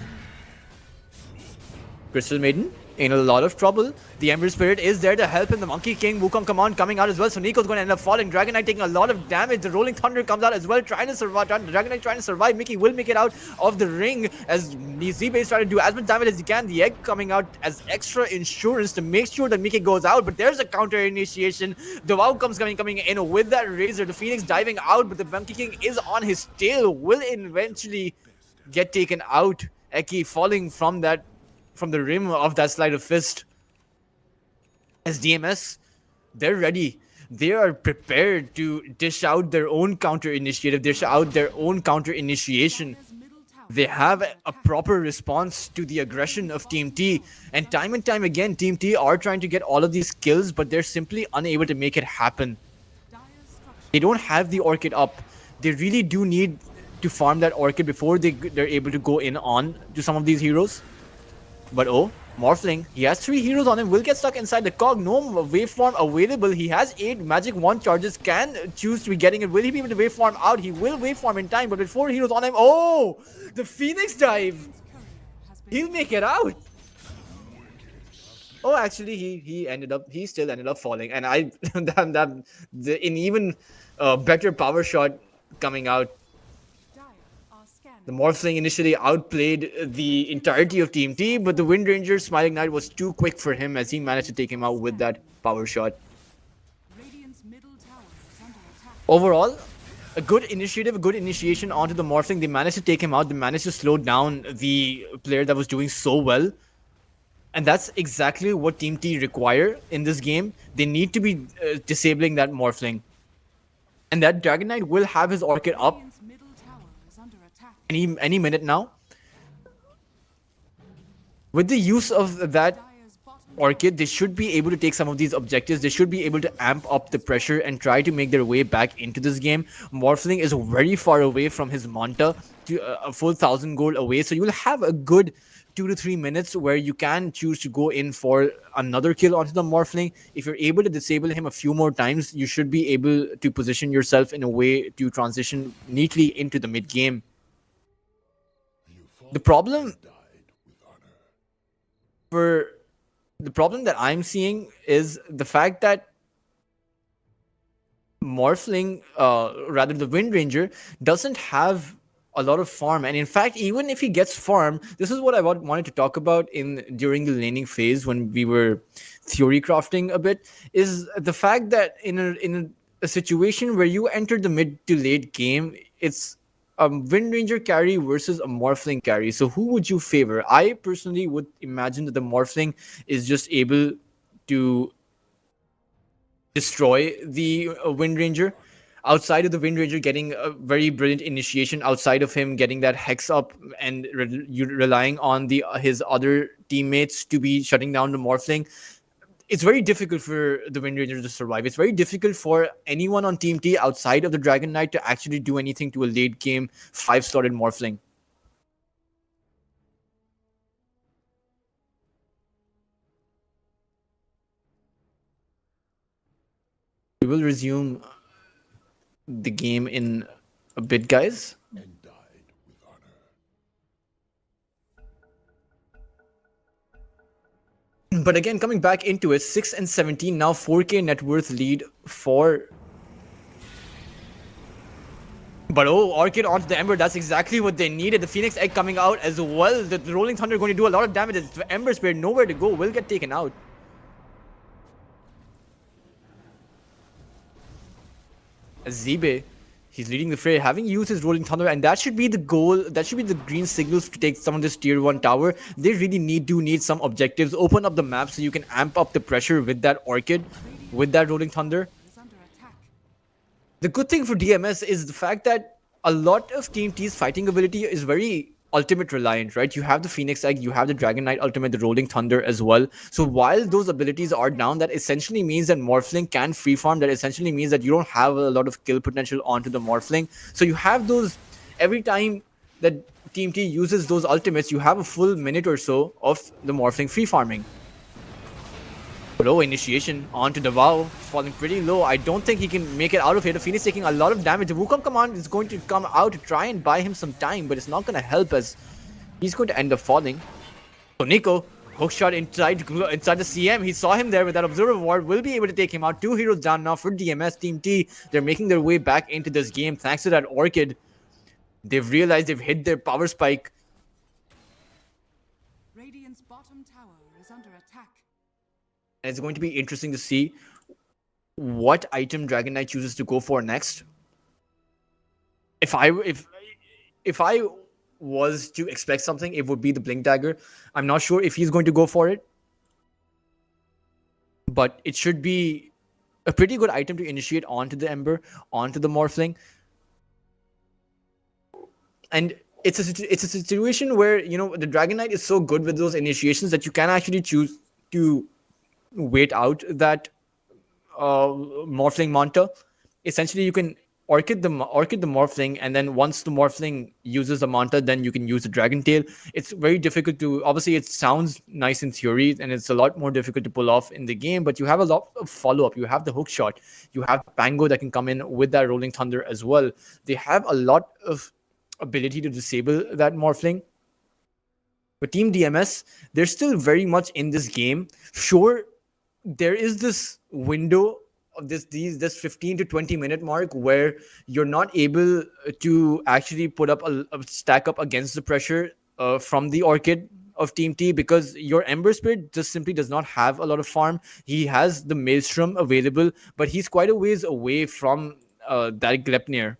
Crystal Maiden in a lot of trouble. The Ember Spirit is there to help him. The Monkey King, Wukong command coming out as well. So Nico's going to end up falling. Dragon Knight taking a lot of damage. The Rolling Thunder comes out as well, trying to survive. Dragon Knight trying to survive. Mickey will make it out of the ring as Z-Base trying to do as much damage as he can. The egg coming out as extra insurance to make sure that Mickey goes out. But there's a counter initiation. The WoW comes coming in with that Razor. The Phoenix diving out, but the Monkey King is on his tail. Will eventually get taken out. Eki falling from the rim of that Sleight of Fist. As DMS, they're ready. They are prepared to dish out their own counter initiative, dish out their own counter initiation. Dire's middle tower They have a proper response to the aggression of Team T. And time again, Team T are trying to get all of these kills, but they're simply unable to make it happen. Dire's structure. They don't have the Orchid up. They really do need to farm that Orchid before they're able to go in on to some of these heroes. But Morphling, he has 3 heroes on him, will get stuck inside the cog. No waveform available. He has 8 magic wand charges, can choose to be getting it. Will he be able to waveform out? He will waveform in time, but with 4 heroes on him, the Phoenix dive. Courier has been He'll make it out. Actually, he still ended up falling, and an even better power shot coming out. Dire are scanning. The Morphling initially outplayed the entirety of Team T, but the Wind Ranger Smiling Knight was too quick for him as he managed to take him out with that power shot. Radiant's middle tower is under attack. Overall, a good initiative, a good initiation onto the Morphling. They managed to take him out. They managed to slow down the player that was doing so well. And that's exactly what Team T require in this game. They need to be disabling that Morphling. And that Dragon Knight will have his Orchid up Radiant's middle tower is under attack. any minute now. With the use of that Dire's bottom Orchid, they should be able to take some of these objectives. They should be able to amp up the pressure and try to make their way back into this game. Morphling is very far away from his Manta, to a full 1,000 gold away. So you'll have a good 2 to 3 minutes where you can choose to go in for another kill onto the Morphling. If you're able to disable him a few more times, you should be able to position yourself in a way to transition neatly into the mid game. The problem that I'm seeing is the fact that Morphling, rather the Wind Ranger, doesn't have a lot of farm. And in fact, even if he gets farm, this is what I wanted to talk about during the laning phase when we were theory crafting a bit, is the fact that in a situation where you enter the mid to late game, it's a Wind Ranger carry versus a Morphling carry. So who would you favor? I personally would imagine that the Morphling is just able to destroy the Wind Ranger. Outside of the Wind Ranger getting a very brilliant initiation, outside of him getting that Hex up and relying on his other teammates to be shutting down the Morphling, it's very difficult for the Wind Ranger to survive. It's very difficult for anyone on Team T outside of the Dragon Knight to actually do anything to a late game 5-slotted Morphling. We will resume the game in a bit, guys. and died with honor. But again, coming back into it, 6 and 17 now, 4k net worth lead for. But Orchid onto the Ember, that's exactly what they needed. The Phoenix Egg coming out as well. The Rolling Thunder going to do a lot of damage. The Ember Spirit nowhere to go, will get taken out. Zibe, he's leading the fray, having used his Rolling Thunder, and that should be the goal. That should be the green signals to take some of this tier 1 tower. They really need some objectives. Open up the map so you can amp up the pressure with that Orchid, with that Rolling Thunder. Is under attack. The good thing for DMS is the fact that a lot of Team T's fighting ability is very ultimate reliant, right? You have the Phoenix Egg, you have the Dragon Knight ultimate, the Rolling Thunder as well. So while those abilities are down, that essentially means that Morphling can free farm. That essentially means that you don't have a lot of kill potential onto the Morphling. So you have those, every time that Team T uses those ultimates, you have a full minute or so of the Morphling free farming. Low initiation onto the Vow, falling pretty low. I don't think he can make it out of here. The Phoenix taking a lot of damage. The Wukong command is going to come out to try and buy him some time, but it's not going to help as he's going to end up falling. So Nico, hookshot inside the CM. He saw him there with that Observer Ward. Will be able to take him out. 2 heroes down now for DMS. Team T, they're making their way back into this game thanks to that Orchid. They've realized they've hit their power spike. Radiant's bottom tower is under attack. And it's going to be interesting to see what item Dragon Knight chooses to go for next. If I was to expect something, it would be the Blink Dagger. I'm not sure if he's going to go for it, but it should be a pretty good item to initiate onto the Ember, onto the Morphling. And it's a situation where, you know, the Dragon Knight is so good with those initiations that you can actually choose to wait out that Morphling Manta. Essentially, you can Orchid the Morphling, and then once the Morphling uses the Manta, then you can use the Dragon Tail. It's very difficult to, obviously it sounds nice in theory, and it's a lot more difficult to pull off in the game, but you have a lot of follow-up. You have the hook shot, you have Pango that can come in with that Rolling Thunder as well. They have a lot of ability to disable that Morphling. But Team DMS, they're still very much in this game. Sure, there is this window of this 15 to 20 minute mark where you're not able to actually put up a stack up against the pressure from the Orchid of Team T, because your Ember Spirit just simply does not have a lot of farm. He has the Maelstrom available, but he's quite a ways away from that Gleipnir.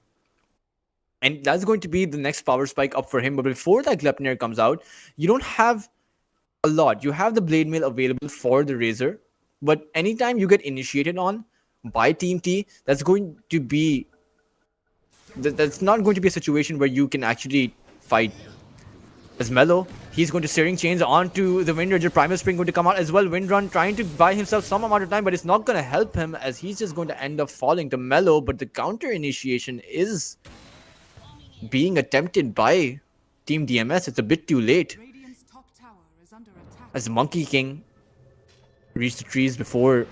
And that's going to be the next power spike up for him. But before that Gleipnir comes out, you don't have a lot. You have the Blade Mail available for the Razor. But anytime you get initiated on by Team T, that's going to be... That's not going to be a situation where you can actually fight. As Mellow, he's going to Searing Chains onto the Wind Ranger. Primal Spring going to come out as well. Windrun trying to buy himself some amount of time, but it's not going to help him as he's just going to end up falling to Mellow. But the counter initiation is being attempted by Team DMS. It's a bit too late. Radiant's top tower is under attack. As Monkey King reached the trees before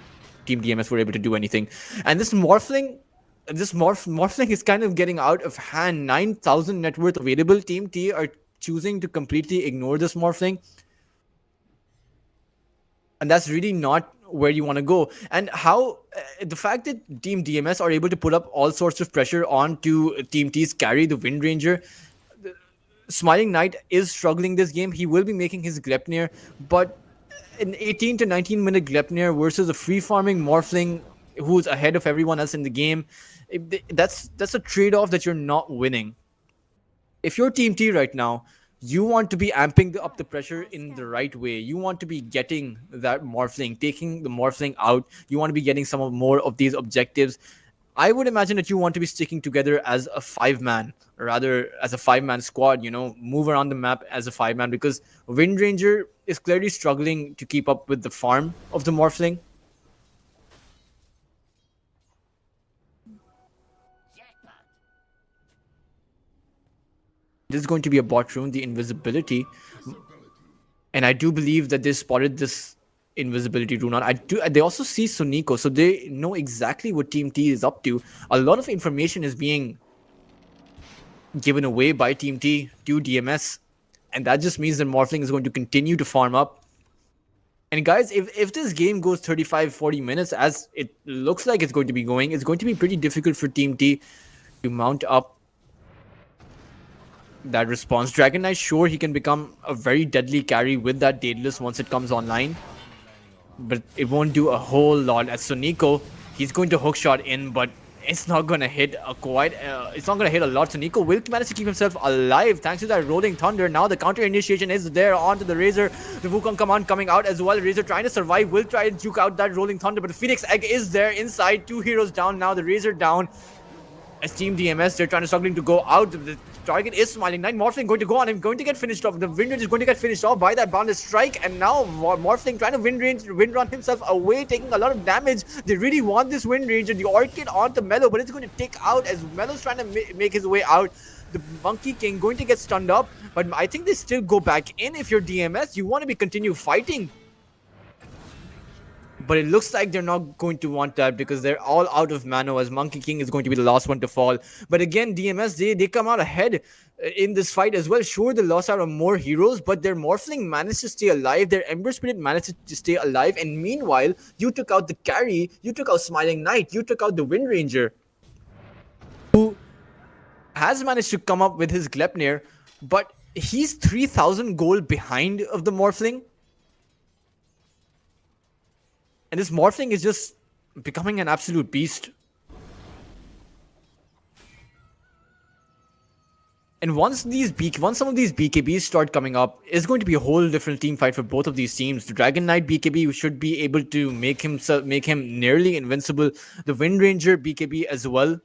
Team DMS were able to do anything. And this Morphling, Morphling is kind of getting out of hand. 9,000 net worth available. Team T are choosing to completely ignore this Morphling. And that's really not where you want to go. And how the fact that Team DMS are able to put up all sorts of pressure onto Team T's carry, the Wind Ranger. Smiling Knight is struggling this game. He will be making his Gleipnir, but an 18 to 19 minute Gleipnir versus a free farming Morphling who's ahead of everyone else in the game, that's a trade-off that you're not winning. If you're Team T right now, you want to be amping up the pressure in the right way. You want to be getting that Morphling, taking the Morphling out. You want to be getting some more of these objectives. I would imagine that you want to be sticking together as a 5-man, or rather as a 5-man squad, you know, move around the map as a 5-man, because Wind Ranger is clearly struggling to keep up with the farm of the Morphling. This is going to be a bot rune, the invisibility. And I do believe that they spotted this invisibility rune on. They also see Suniko, so they know exactly what Team T is up to. A lot of information is being given away by Team T to DMS. And that just means that Morphling is going to continue to farm up. And guys, if this game goes 35-40 minutes, as it looks like it's going to be going, it's going to be pretty difficult for Team T to mount up that response. Dragon Knight, sure, he can become a very deadly carry with that Daedalus once it comes online, but it won't do a whole lot. As Suniko, he's going to hookshot in, but it's not gonna hit it's not gonna hit a lot. So Nico will manage to keep himself alive thanks to that rolling thunder. Now the counter initiation is there onto the Razor. The Wukong command coming out as well. Razor trying to survive, will try to juke out that rolling thunder, but the Phoenix Egg is there inside. 2 heroes down now. The Razor down. As Team DMS, they're trying to struggling to go out. The target is Smiling Knight. Morphling going to go on him, going to get finished off. The Wind Range is going to get finished off by that Boundless Strike. And now Morphling trying to wind run himself away, taking a lot of damage. They really want this Wind Range and the Orchid onto Mellow, but it's going to take out as Mellow's trying to make his way out. The Monkey King going to get stunned up, but I think they still go back in. If you're DMS, you want to continue fighting. But it looks like they're not going to want that because they're all out of mana, as Monkey King is going to be the last one to fall. But again, DMS, they come out ahead in this fight as well. Sure, they lost out on more heroes, but their Morphling managed to stay alive. Their Ember Spirit managed to stay alive. And meanwhile, you took out the carry, you took out Smiling Knight, you took out the Wind Ranger, who has managed to come up with his Gleipnir, but he's 3,000 gold behind of the Morphling. And this Morphling is just becoming an absolute beast. And once some of these BKBs start coming up, it's going to be a whole different team fight for both of these teams. The Dragon Knight BKB should be able to make him nearly invincible. The Wind Ranger BKB as well.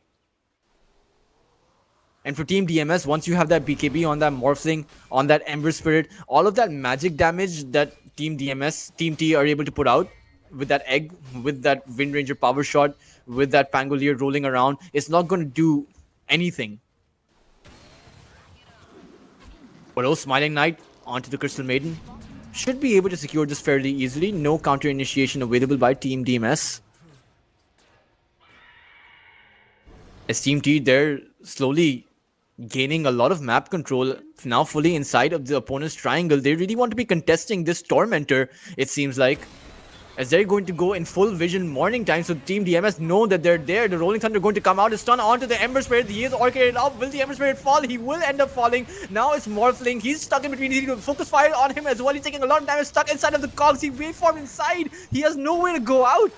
And for Team DMS, once you have that BKB on that Morphling, on that Ember Spirit, all of that magic damage that Team T are able to put out, with that egg, with that Wind Ranger power shot, with that Pangolier rolling around, it's not going to do anything. But Smiling Knight onto the Crystal Maiden should be able to secure this fairly easily. No counter initiation available by Team DMS. As Team T, they're slowly gaining a lot of map control, now fully inside of the opponent's triangle. They really want to be contesting this Tormentor, it seems like, as they're going to go in full vision morning time. So Team DMS know that they're there. The Rolling Thunder going to come out, stun onto the Ember Spirit. He is orchestrated up. Will the Ember Spirit fall? He will end up falling. Now it's Morphling. He's stuck in between. He needs to focus fire on him as well. He's taking a lot of damage, stuck inside of the cogs. He waveformed inside. He has nowhere to go out,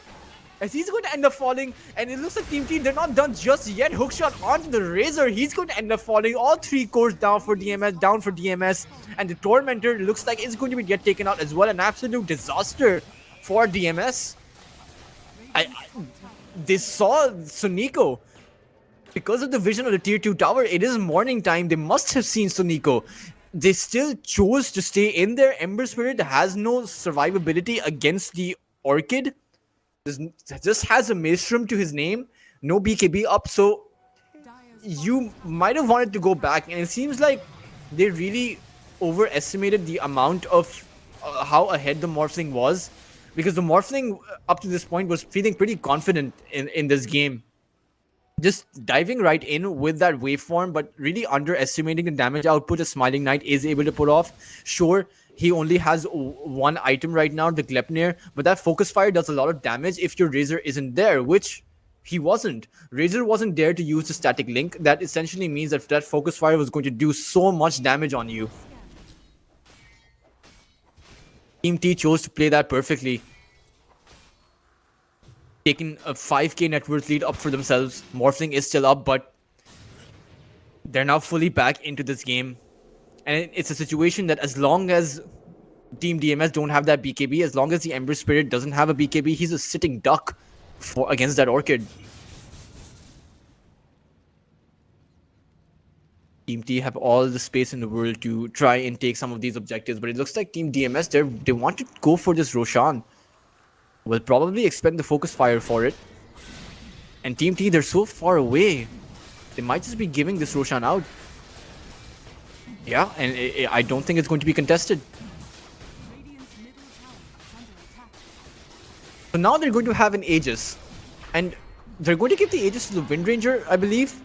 as he's going to end up falling. And it looks like Team T, they're not done just yet. Hookshot onto the Razor. He's going to end up falling. All 3 cores down for DMS. And the Tormentor looks like it's going to get taken out as well. An absolute disaster for DMS. They saw Sonico. Because of the vision of the tier 2 tower, it is morning time. They must have seen Sonico. They still chose to stay in there. Ember Spirit has no survivability against the Orchid. Just has a Maelstrom to his name. No BKB up. So you might have wanted to go back. And it seems like they really overestimated the amount of how ahead the Morphling was. Because the Morphling, up to this point, was feeling pretty confident in this game. Just diving right in with that waveform, but really underestimating the damage output a Smiling Knight is able to put off. Sure, he only has 1 item right now, the Gleipnir, but that Focus Fire does a lot of damage if your Razor isn't there, which he wasn't. Razor wasn't there to use the static link. That essentially means that that Focus Fire was going to do so much damage on you. Team T chose to play that perfectly. Taking a 5k net worth lead up for themselves. Morphling is still up, but they're now fully back into this game. And it's a situation that as long as Team DMS don't have that BKB, as long as the Ember Spirit doesn't have a BKB, he's a sitting duck against that Orchid. Team T have all the space in the world to try and take some of these objectives, but it looks like Team DMS, they want to go for this Roshan. Will probably expend the Focus Fire for it. And Team T, they're so far away. They might just be giving this Roshan out. Yeah, and I don't think it's going to be contested. So now they're going to have an Aegis. And they're going to give the Aegis to the Wind Ranger, I believe.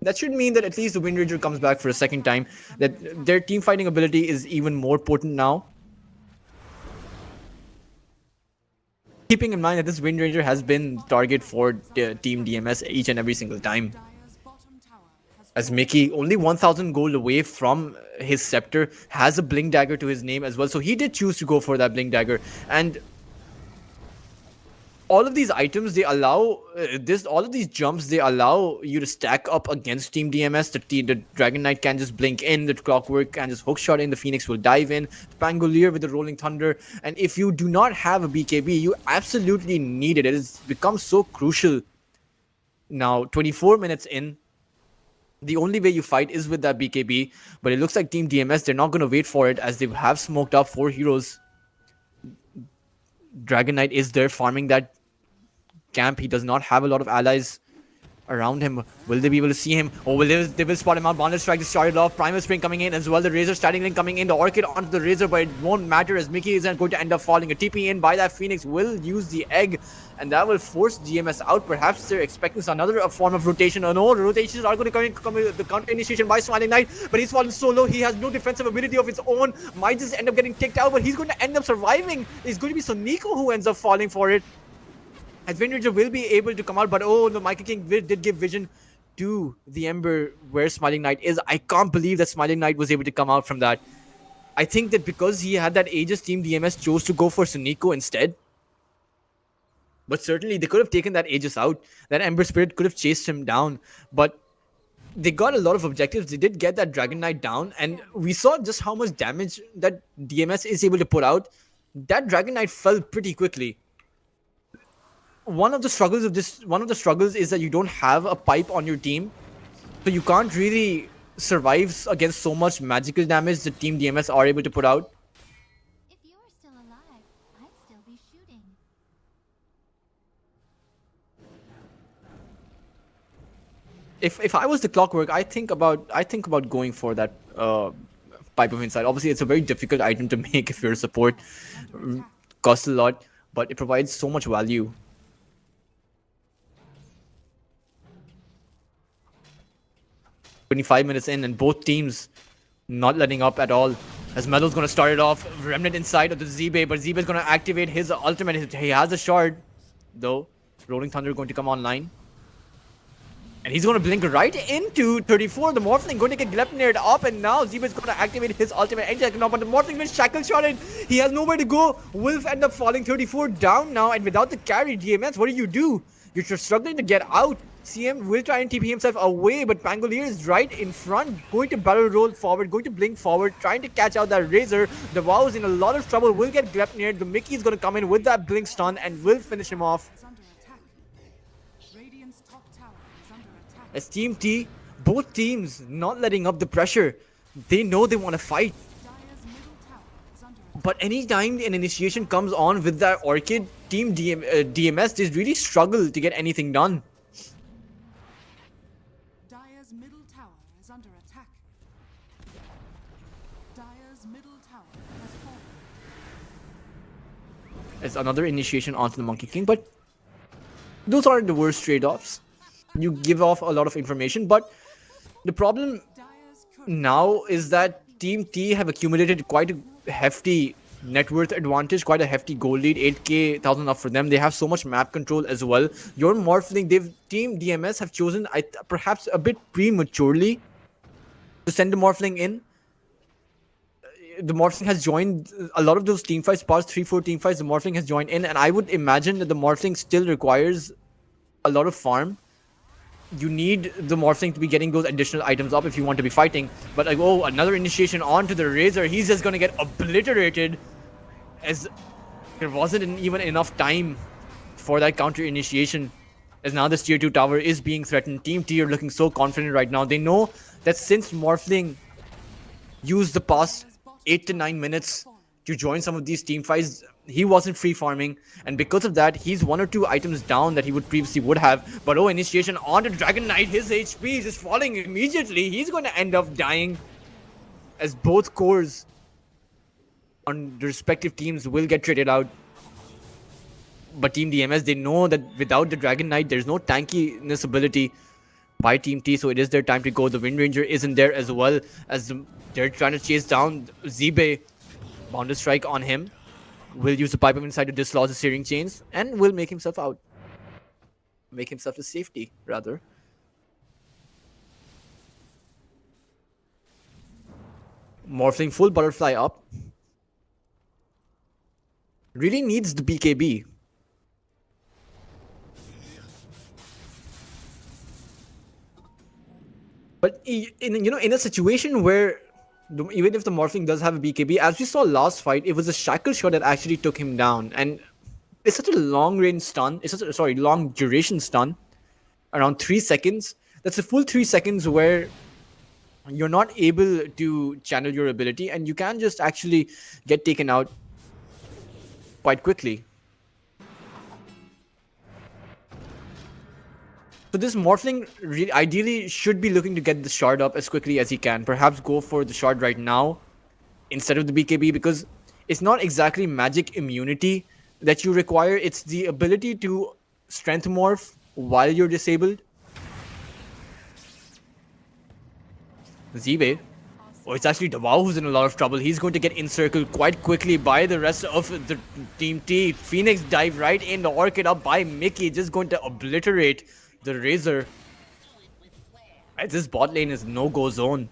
That should mean that at least the Wind Ranger comes back for a second time. That their team fighting ability is even more potent now. Keeping in mind that this Wind Ranger has been the target for Team DMS each and every single time. As Mickey, only 1,000 gold away from his scepter, has a Blink Dagger to his name as well. So he did choose to go for that Blink Dagger. And all of these items, they allow all of these jumps, they allow you to stack up against Team DMS. The Dragon Knight can just blink in, the Clockwork can just hookshot in, the Phoenix will dive in, the Pangolier with the Rolling Thunder. And if you do not have a BKB, you absolutely need it. It has become so crucial. Now, 24 minutes in, the only way you fight is with that BKB, but it looks like Team DMS, they're not going to wait for it, as they have smoked up 4 heroes. Dragon Knight is there farming that camp. He does not have a lot of allies around him. Will they be able to see him? Or will they will spot him out? Boundless Strike is started off. Primal Spring coming in as well. The Razor starting link coming in. The Orchid onto the Razor, but it won't matter as Mickey isn't going to end up falling. A TP in by that Phoenix will use the egg, and that will force DMS out. Perhaps they're expecting another form of rotation. Oh no, the rotations are going to come with the counter initiation by Smiling Knight, but he's fallen so low. He has no defensive ability of his own. Might just end up getting kicked out, but he's going to end up surviving. It's going to be Soniko who ends up falling for it. As Wind Ranger will be able to come out, but oh, the Michael King did give vision to the Ember where Smiling Knight is. I can't believe that Smiling Knight was able to come out from that. I think that because he had that Aegis, Team DMS chose to go for Soniko instead. But certainly they could have taken that Aegis out. That Ember Spirit could have chased him down. But they got a lot of objectives. They did get that Dragon Knight down, and we saw just how much damage that DMS is able to put out. That Dragon Knight fell pretty quickly. One of the struggles is that you don't have a pipe on your team, so you can't really survive against so much magical damage that Team DMS are able to put out. If you were still alive, I'd still be shooting. If I was the Clockwork, I think about going for that Pipe of Insight. Obviously, it's a very difficult item to make if you're a support. Costs a lot, but it provides so much value. 25 minutes in, and both teams not letting up at all. As Melo's going to start it off, Remnant inside of the Zibe, but Zibe is going to activate his ultimate. He has a shard, though. Rolling Thunder going to come online. And he's going to blink right into 34. The Morphling going to get Glepnered up, and now Zibe is going to activate his ultimate. But the Morphling will shackle shot it. He has nowhere to go. Wolf end up falling 34 down now, and without the carry, DMS, what do? You're struggling to get out. CM will try and TP himself away, but Pangolier is right in front, going to barrel roll forward, going to blink forward, trying to catch out that Razor. The WoW is in a lot of trouble, will get Glepnered. The Mickey is going to come in with that blink stun and will finish him off. As Team T, both teams not letting up the pressure. They know they want to fight. But anytime an initiation comes on with that Orchid, Team DMS, they really struggle to get anything done. Dire's middle tower is under attack. Dire's middle tower has fallen. It's another initiation onto the Monkey King, but those aren't the worst trade-offs. You give off a lot of information, but the problem now is that Team T have accumulated quite a hefty net worth advantage, quite a hefty gold lead, 8k, 1000 up for them. They have so much map control as well. Your Morphling, Team DMS have chosen, perhaps a bit prematurely, to send the Morphling in. The Morphling has joined a lot of those team fights, past 3-4 team fights, the Morphling has joined in, and I would imagine that the Morphling still requires a lot of farm. You need the Morphling to be getting those additional items up if you want to be fighting. But like, oh, another initiation onto the Razor. He's just going to get obliterated, as there wasn't even enough time for that counter initiation. As now this tier 2 tower is being threatened. Team T are looking so confident right now. They know that since Morphling used the past 8 to 9 minutes to join some of these team fights, he wasn't free farming, and because of that, he's 1 or 2 items down that he previously would have. But oh, initiation on the Dragon Knight, his HP is just falling immediately. He's going to end up dying, as both cores on the respective teams will get traded out. But Team DMS, they know that without the Dragon Knight, there's no tankiness ability by Team T, so it is their time to go. The Wind Ranger isn't there as well, as they're trying to chase down Zibe. Boundless Strike on him. Will use the Pipe of Insight to dislodge the Searing Chains, and will make himself out. Make himself to safety, rather. Morphling full butterfly up. Really needs the BKB. But in a situation where even if the Morphling does have a BKB, as we saw last fight, it was a shackle shot that actually took him down, and it's such a long range stun. It's such a long duration stun, around 3 seconds. That's a full 3 seconds where you're not able to channel your ability, and you can just actually get taken out quite quickly. So this Morphling ideally should be looking to get the shard up as quickly as he can. Perhaps go for the shard right now instead of the BKB, because it's not exactly magic immunity that you require. It's the ability to strength morph while you're disabled. Zibe. Oh, it's actually Davao who's in a lot of trouble. He's going to get encircled quite quickly by the rest of the Team T. Phoenix dive right in, the Orchid up by Mickey, just going to obliterate the Razor. This bot lane is no-go zone.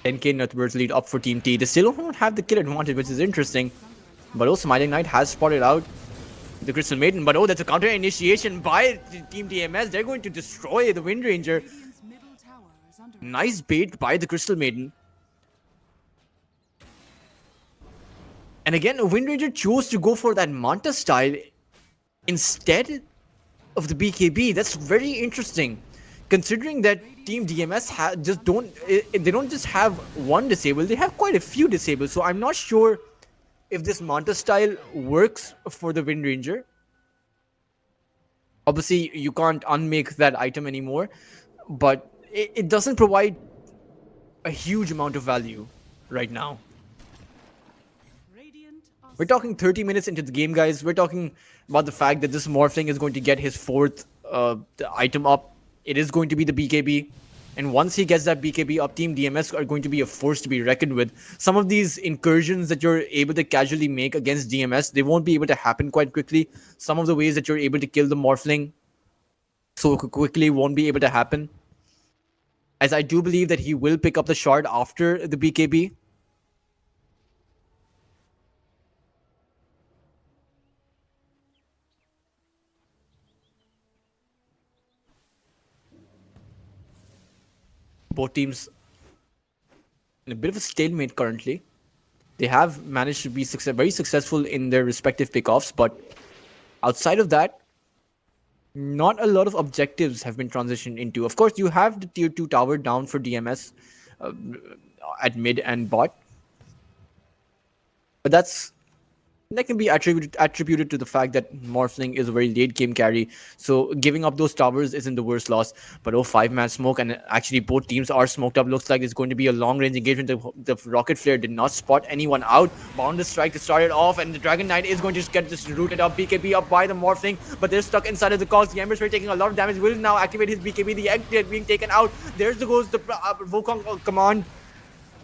$10k net worth lead up for Team T. They still don't have the kill advantage, which is interesting. But also Smiling Knight has spotted out the Crystal Maiden. But oh, that's a counter initiation by Team DMS. They're going to destroy the Wind Ranger. Radiant's middle tower is under Nice bait by the Crystal Maiden. And again, Wind Ranger chose to go for that Manta style instead of the BKB. That's very interesting, considering that Team DMS they don't just have one disable, they have quite a few disabled. So I'm not sure if this Manta style works for the Wind Ranger. Obviously, you can't unmake that item anymore, but it doesn't provide a huge amount of value right now. Radiant are We're talking 30 minutes into the game, guys. We're talking about the fact that this Morphling is going to get his fourth item up. It is going to be the BKB. And once he gets that BKB up, Team DMS are going to be a force to be reckoned with. Some of these incursions that you're able to casually make against DMS, they won't be able to happen quite quickly. Some of the ways that you're able to kill the Morphling so quickly won't be able to happen. As I do believe that he will pick up the shard after the BKB. Both teams in a bit of a stalemate currently. They have managed to be very successful in their respective pickoffs, but outside of that, not a lot of objectives have been transitioned into. Of course, you have the tier 2 tower down for DMS at mid and bot, but that can be attributed to the fact that Morphling is a very late game carry, so giving up those towers isn't the worst loss. But 5-man smoke, and actually both teams are smoked up. Looks like it's going to be a long range engagement. The Rocket Flare did not spot anyone out. Boundless Strike to start it off, and the Dragon Knight is going to just get this rooted up. BKB up by the Morphling, but they're stuck inside of the cogs. The Ember Spray taking a lot of damage, will now activate his BKB. The egg being taken out. There's the Wukong command.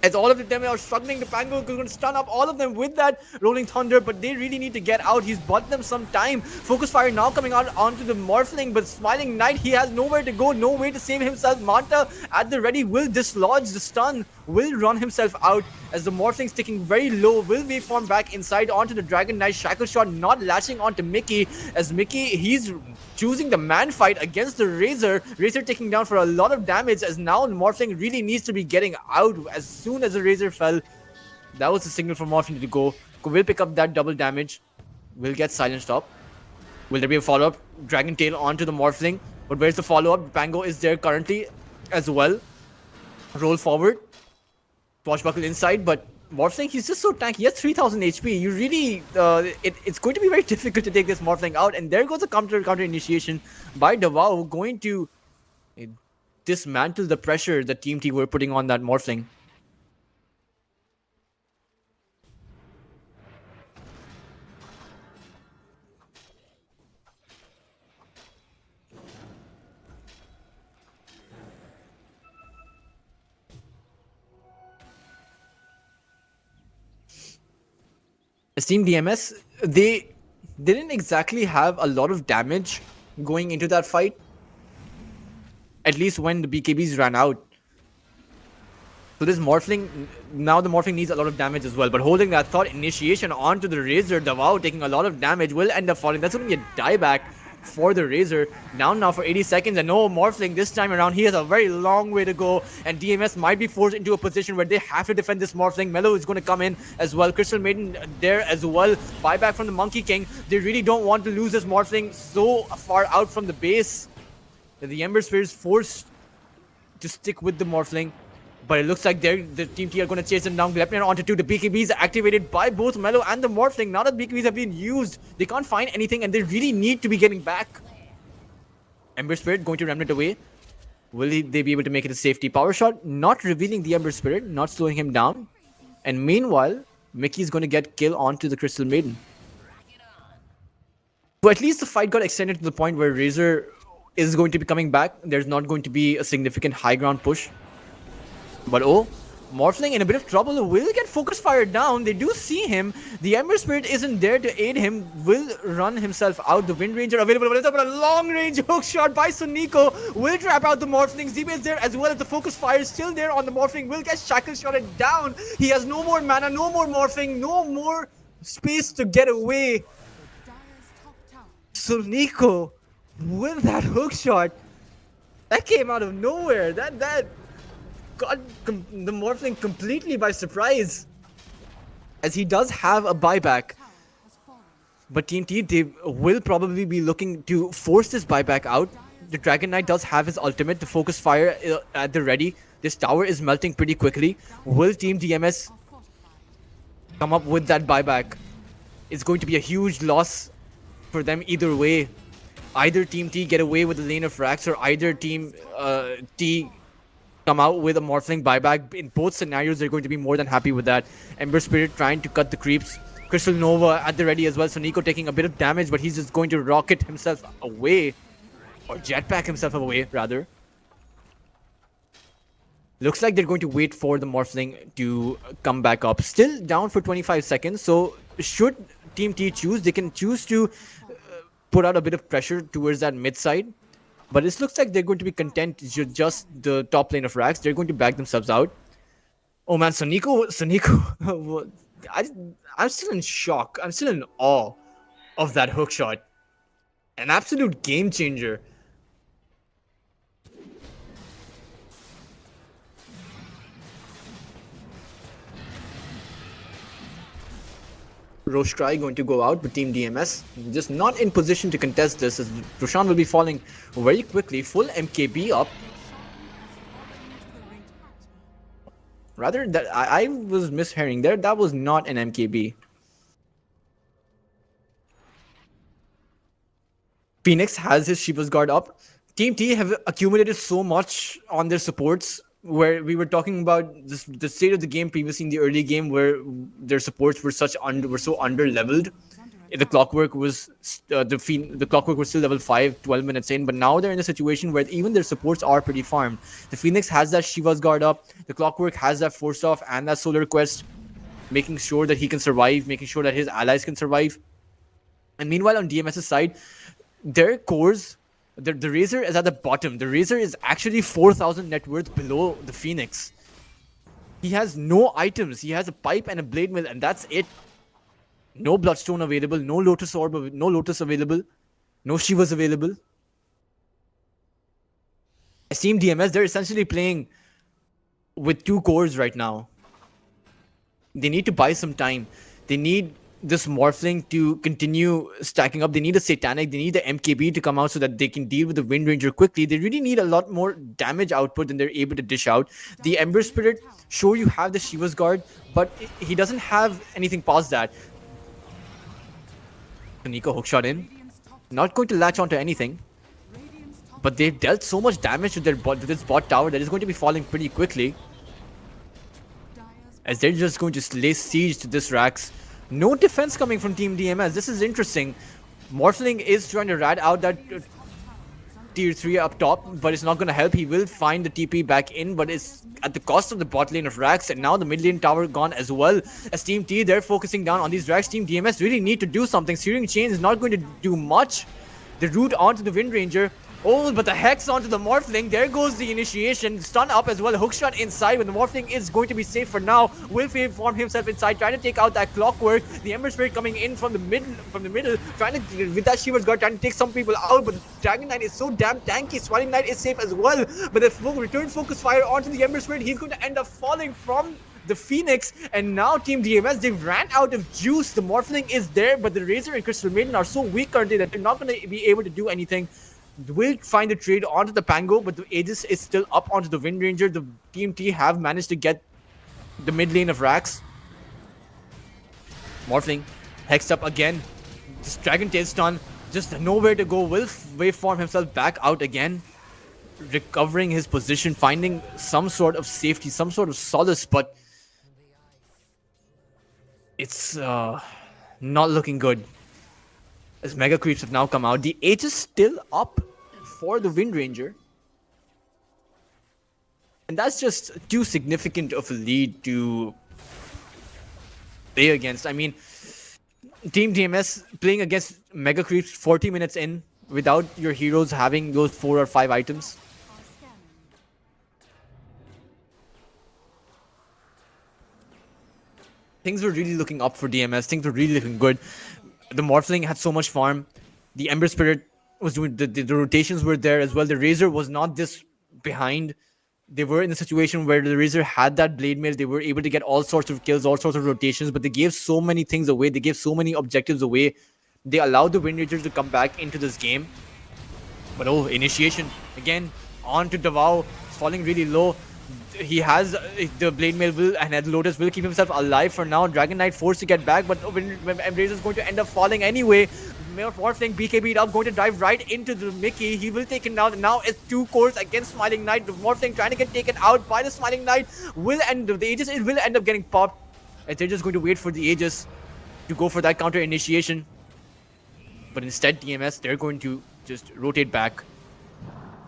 As all of them are struggling, the Pango is going to stun up all of them with that Rolling Thunder, but they really need to get out. He's bought them some time. Focus Fire now coming out onto the Morphling, but Smiling Knight, he has nowhere to go, no way to save himself. Manta at the ready will dislodge the stun, will run himself out as the Morphling sticking very low, will waveform back inside onto the Dragon Knight. Shackle Shot not latching onto Mickey, as Mickey, he's choosing the man fight against the Razor. Razor taking down for a lot of damage, as now Morphling really needs to be getting out as soon as the Razor fell. That was a signal for Morphling to go. Will pick up that double damage. Will get silenced up. Will there be a follow-up? Dragon Tail onto the Morphling. But where's the follow-up? Pango is there currently as well. Roll forward. Swashbuckle inside, but Morphling, he's just so tanky. He has 3000 HP. You really, it's going to be very difficult to take this Morphling out. And there goes a counter initiation by Davao, going to dismantle the pressure that Team T were putting on that Morphling. As Team DMS, they didn't exactly have a lot of damage going into that fight. At least when the BKBs ran out. So this Morphling, now the Morphling needs a lot of damage as well. But holding that thought, initiation onto the Razor, Davao taking a lot of damage, will end up falling. That's going to be a dieback for the Razor. Down now for 80 seconds, and no Morphling this time around. He has a very long way to go, and DMS might be forced into a position where they have to defend this Morphling. Mellow is going to come in as well. Crystal Maiden there as well. Buyback from the Monkey King. They really don't want to lose this Morphling so far out from the base. The Ember Spirit is forced to stick with the Morphling. But it looks like the Team T are going to chase them down. Glepner onto 2. The BKB is activated by both Mellow and the Morphling. Now that BKBs have been used, they can't find anything and they really need to be getting back. Ember Spirit going to Remnant away. Will they be able to make it a safety? Power Shot not revealing the Ember Spirit, not slowing him down. And meanwhile, Mickey is going to get kill onto the Crystal Maiden. So at least the fight got extended to the point where Razor is going to be coming back. There's not going to be a significant high ground push. But oh, Morphling in a bit of trouble. Will get focus fired down. They do see him. The Ember Spirit isn't there to aid him. Will run himself out. The Wind Ranger available. But a long range hook shot by Suniko will trap out the Morphling. Zibe is there as well as the focus fire is still there on the Morphling. Will get shackle shotted down. He has no more mana, no more Morphling, no more space to get away. Dire's top tower Suniko with that hook shot. That came out of nowhere. That got the Morphling completely by surprise, as he does have a buyback. has fallen. But Team T, they will probably be looking to force this buyback out. The Dragon Knight does have his ultimate, the focus fire at the ready. This tower is melting pretty quickly. Will Team DMS Are fortified. come up with that buyback? It's going to be a huge loss for them either way. Either Team T get away with the lane of Rax, or either Team T come out with a Morphling buyback. In both scenarios, they're going to be more than happy with that. Ember Spirit trying to cut the creeps. Crystal Nova at the ready as well. So Nico taking a bit of damage, but he's just going to rocket himself away. Or jetpack himself away, rather. Looks like they're going to wait for the Morphling to come back up. Still down for 25 seconds. So should Team T choose, they can choose to put out a bit of pressure towards that mid side. But it looks like they're going to be content to just the top lane of Rax. They're going to back themselves out. Oh man, Suniko, I'm still in shock. I'm still in awe of that hook shot. An absolute game changer. Roshkrai going to go out with Team DMS. Just not in position to contest this, as Roshan will be falling very quickly. Full MKB up. Rather, that I was mishearing there. That was not an MKB. Phoenix has his Shiva's Guard up. Team T have accumulated so much on their supports, where we were talking about the state of the game previously in the early game, where their supports were so under leveled. The Clockwork was the Clockwork was still level 5 12 minutes in, but now they're in a situation where even their supports are pretty farmed. The Phoenix has that Shiva's Guard up. The Clockwork has that Force Off and that Solar Quest, making sure that he can survive, making sure that his allies can survive. And meanwhile, on DMS's side, their cores, the Razor is at the bottom. The Razor is actually 4,000 net worth below the Phoenix. He has no items. He has a pipe and a blade mill, and that's it. No Bloodstone available, no Lotus Orb, no Lotus available, no Shivas available. As Team DMS, they're essentially playing with 2 cores right now. They need to buy some time. They need this Morphling to continue stacking up. They need a Satanic. They need the MKB to come out so that they can deal with the Wind Ranger quickly. They really need a lot more damage output than they're able to dish out. The Ember Spirit, sure, you have the Shiva's Guard, but he doesn't have anything past that. Nico hookshot in. Not going to latch onto anything. But they've dealt so much damage to their bot, to this bot tower, that is going to be falling pretty quickly. As they're just going to lay siege to this Rax. No defense coming from Team DMS. This is interesting. Morphling is trying to rat out that tier 3 up top, but it's not going to help. He will find the TP back in, but it's at the cost of the bot lane of Rax, and now the mid lane tower gone as well. As Team T, they're focusing down on these Rax. Team DMS really need to do something. Searing Chain is not going to do much. The route onto the Wind Ranger. Oh, but the Hex onto the Morphling. There goes the initiation. Stun up as well. Hookshot inside, but the Morphling is going to be safe for now. Will form himself inside, trying to take out that Clockwork. The Ember Spirit coming in from the middle, trying to, with that Shiva's Guard, trying to take some people out, but the Dragon Knight is so damn tanky. Smiling Knight is safe as well, but the return focus fire onto the Ember Spirit. He's going to end up falling from the Phoenix, and now Team DMS, they've ran out of juice. The Morphling is there, but the Razor and Crystal Maiden are so weak currently that they're not going to be able to do anything. Will find the trade onto the Pango, but the Aegis is still up onto the Wind Ranger. The Team T have managed to get the mid lane of Rax. Morphling hexed up again. This Dragon Tail stun, just nowhere to go. Will waveform himself back out again, recovering his position, finding some sort of safety, some sort of solace, but it's not looking good. As Mega Creeps have now come out, the Aegis still up for the Wind Ranger. And that's just too significant of a lead to play against. I mean, Team DMS playing against Mega Creeps 40 minutes in without your heroes having those 4 or 5 items. Things were really looking up for DMS. Things were really looking good. The Morphling had so much farm. The Ember Spirit was doing the rotations were there as well. The Razor was not this behind. They were in a situation where the Razor had that blade mail. They were able to get all sorts of kills, all sorts of rotations, but they gave so many things away. They gave so many objectives away. They allowed the Wind Rangers to come back into this game. But oh, initiation again onto Davao, falling really low. He has the Blade Mail will and Lotus will keep himself alive for now. Dragon Knight forced to get back, but Embrace is going to end up falling anyway. Morphling BKB'd up, going to dive right into the Mickey. He will take it out. Now it's 2 cores against Smiling Knight. The Morphling trying to get taken out by the Smiling Knight. Will end the Aegis. It will end up getting popped. And they're just going to wait for the Aegis to go for that counter initiation. But instead, DMS, they're going to just rotate back.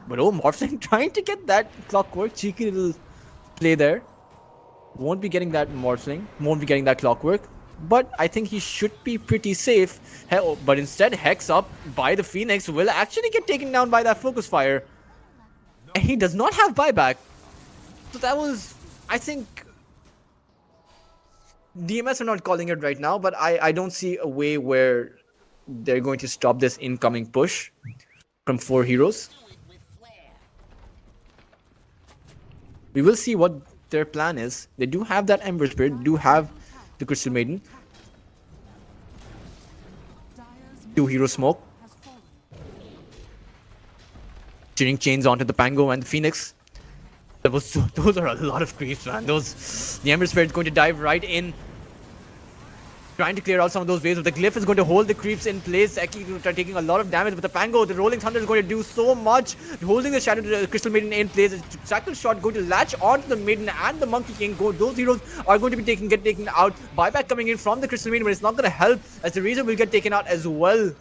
But oh, Morphling trying to get that Clockwork. Cheeky little play there. Won't be getting that Morphling. Won't be getting that Clockwork. But I think he should be pretty safe. Hell, but instead, Hex up by the Phoenix will actually get taken down by that Focus Fire. And he does not have buyback. So that was, I think, DMS are not calling it right now, but I don't see a way where they're going to stop this incoming push from 4 heroes. We will see what their plan is. They do have that Ember Spirit, do have the Crystal Maiden. 2 hero smoke. Tuning chains onto the Pango and the Phoenix. Those are a lot of creeps, man. The Ember Spirit is going to dive right in, trying to clear out some of those waves. But the Glyph is going to hold the creeps in place. Eki taking a lot of damage. But the Pango, the Rolling Thunder is going to do so much, holding the Shadow Crystal Maiden in place. The Shackle Shot going to latch onto the Maiden and the Monkey King. Those heroes are going to be get taken out. Buyback coming in from the Crystal Maiden, but it's not going to help, as the Razor will get taken out as well,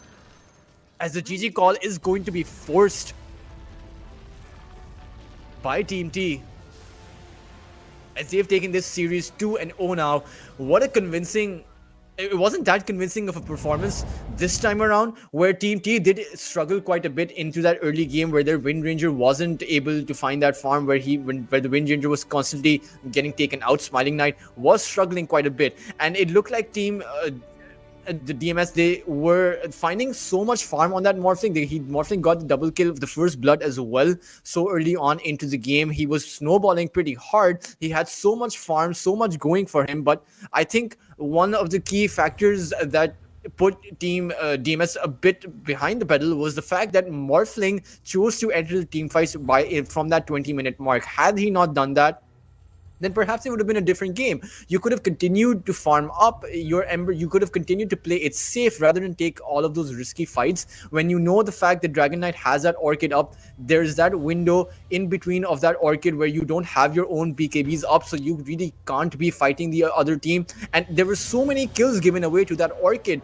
as the GG call is going to be forced by Team T, as they've taken this series 2-0 now. What a convincing... It wasn't that convincing of a performance this time around, where Team T did struggle quite a bit into that early game, where their Wind Ranger wasn't able to find that farm, where the Wind Ranger was constantly getting taken out. Smiling Knight was struggling quite a bit, and it looked like the DMS, they were finding so much farm on that Morphling. Morphling got the double kill of the first blood as well so early on into the game. He was snowballing pretty hard. He had so much farm, so much going for him. But I think one of the key factors that put Team DMS a bit behind the pedal was the fact that Morphling chose to enter the team fights from that 20-minute mark. Had he not done that, then perhaps it would have been a different game. You could have continued to farm up your Ember. You could have continued to play it safe rather than take all of those risky fights. When you know the fact that Dragon Knight has that Orchid up, there's that window in between of that Orchid where you don't have your own BKBs up, so you really can't be fighting the other team. And there were so many kills given away to that Orchid.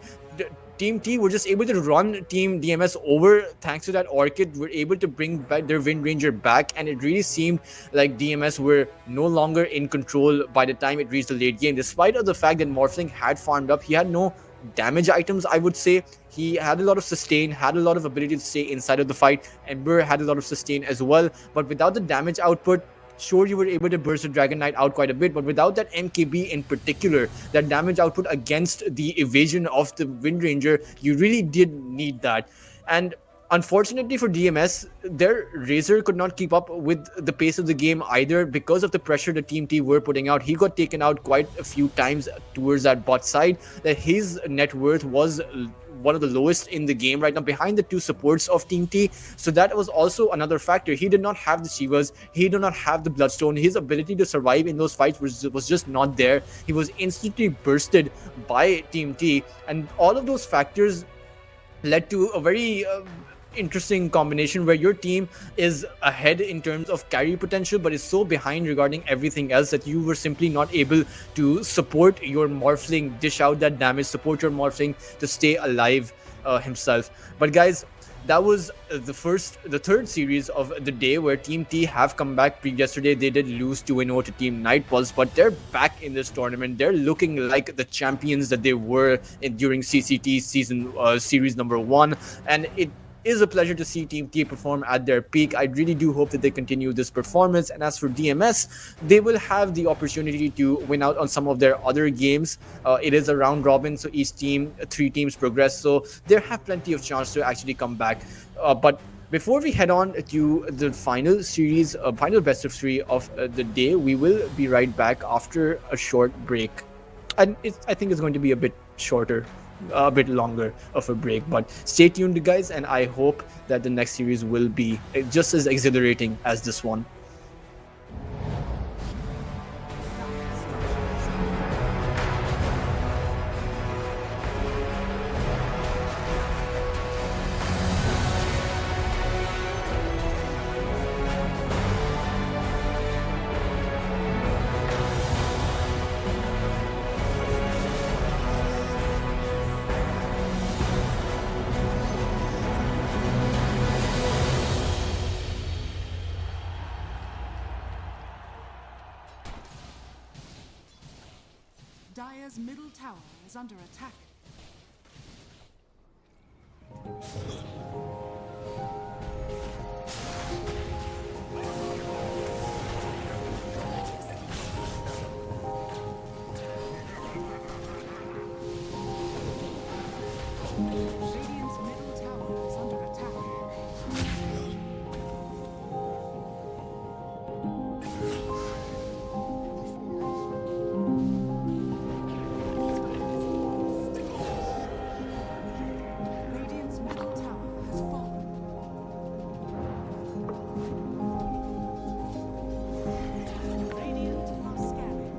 Team T were just able to run Team DMS over thanks to that Orchid. Were able to bring back their Wind Ranger back, and it really seemed like DMS were no longer in control by the time it reached the late game. Despite of the fact that Morphling had farmed up, he had no damage items, I would say. He had a lot of sustain, had a lot of ability to stay inside of the fight. Ember had a lot of sustain as well, but without the damage output, sure, you were able to burst the Dragon Knight out quite a bit, but without that MKB in particular, that damage output against the evasion of the Wind Ranger, you really did need that. And unfortunately for DMS, their Razor could not keep up with the pace of the game either because of the pressure the Team T were putting out. He got taken out quite a few times towards that bot side, that his net worth was one of the lowest in the game right now, behind the two supports of Team T. So that was also another factor. He did not have the Shivas, he did not have the Bloodstone. His ability to survive in those fights was just not there. He was instantly bursted by Team T, and all of those factors led to a very interesting combination where your team is ahead in terms of carry potential, but is so behind regarding everything else that you were simply not able to support your Morphling, dish out that damage, support your Morphling to stay alive himself. But guys, that was the third series of the day where Team T have come back. Yesterday they did lose 2-0 to Team Nightpulse, but they're back in this tournament. They're looking like the champions that they were during CCT season series number 1, and it is a pleasure to see Team T perform at their peak. I really do hope that they continue this performance. And as for DMS, they will have the opportunity to win out on some of their other games. It is a round robin, so each team, 3 teams progress, so they have plenty of chance to actually come back. But before we head on to the final series, final best of 3 of the day, we will be right back after a short break. And I think it's going to be a bit shorter, a bit longer of a break, but stay tuned guys, and I hope that the next series will be just as exhilarating as this one. Dire's middle tower is under attack. Radiant's middle tower is under attack. Radiant's middle tower has fallen. Radiant are scanning.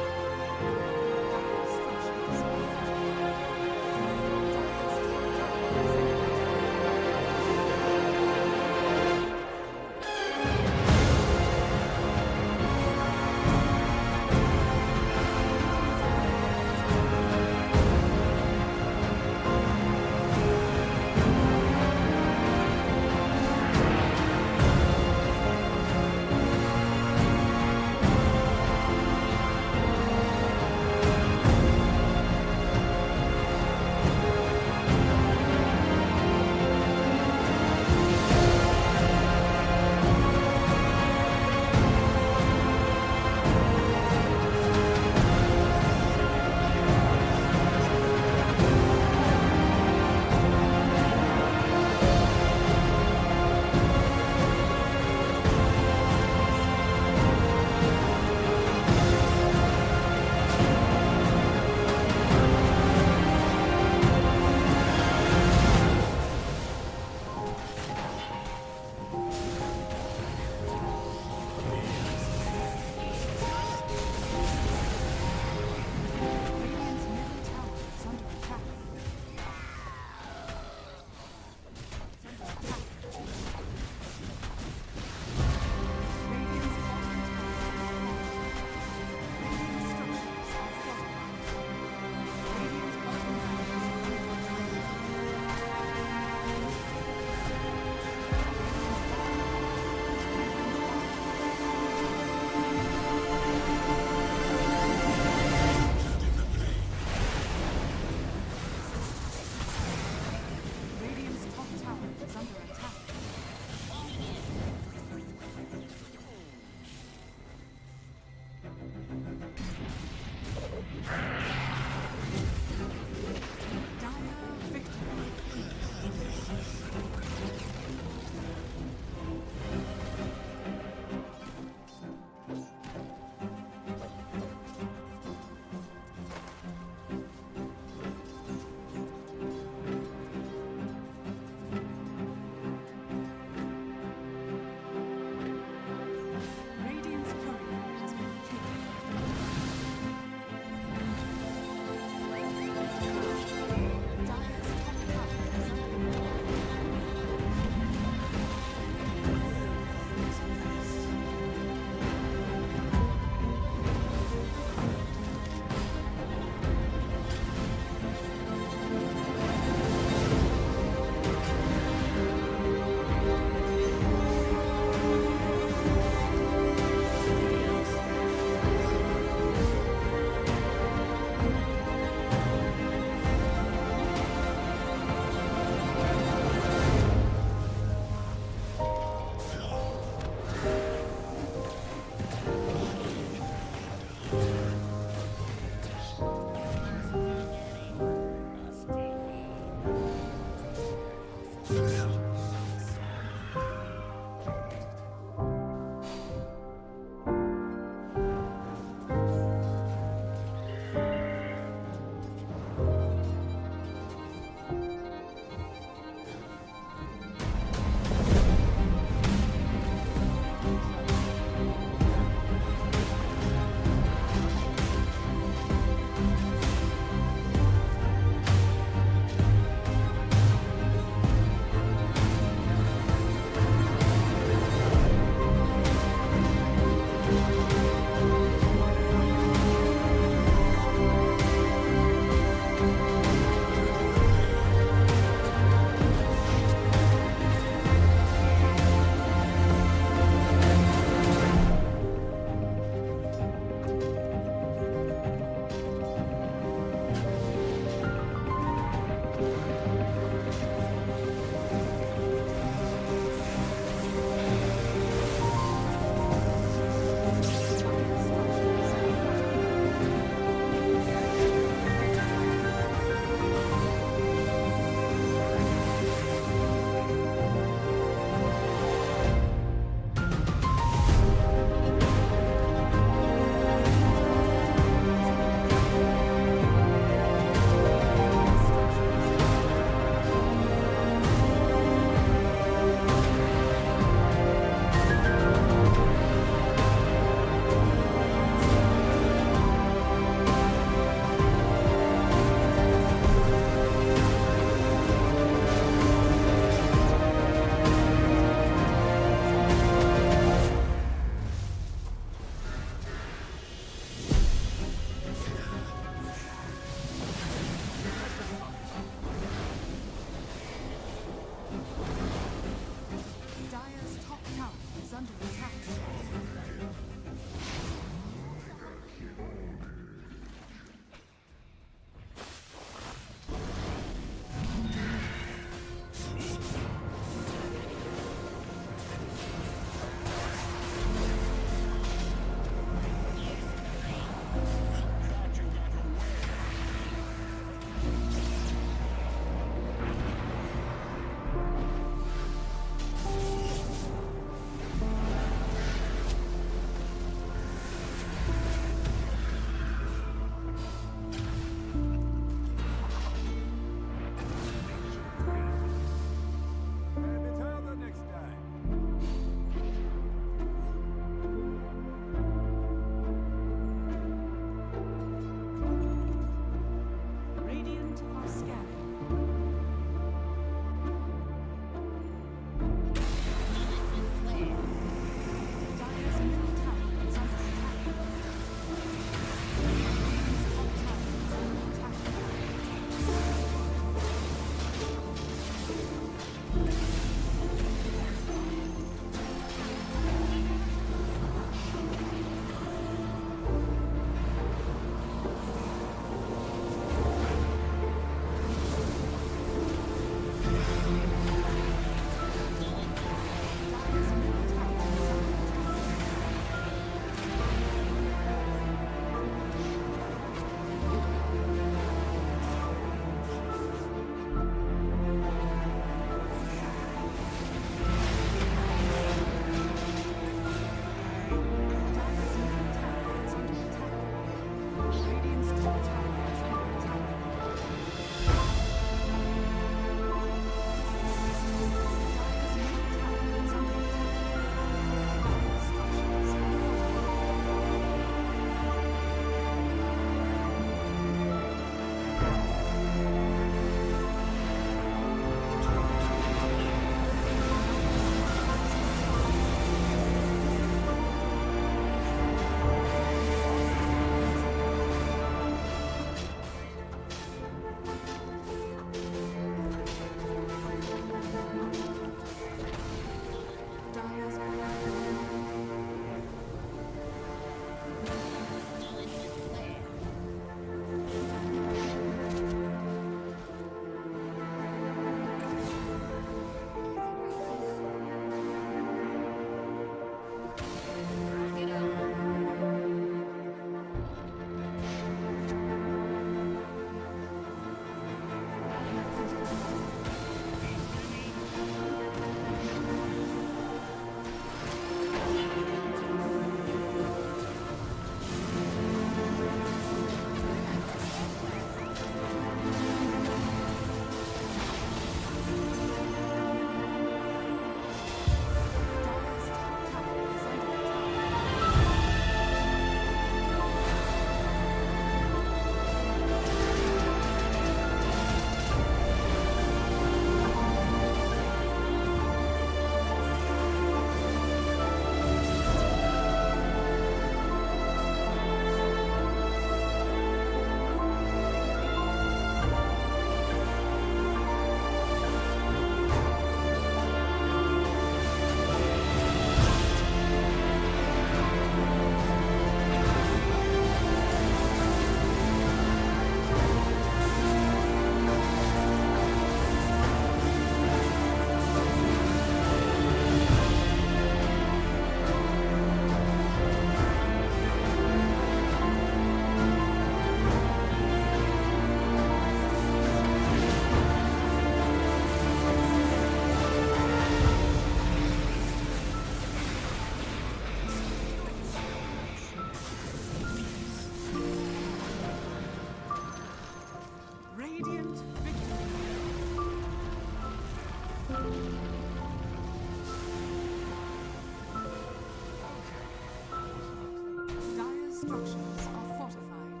Dire's structures are fortified.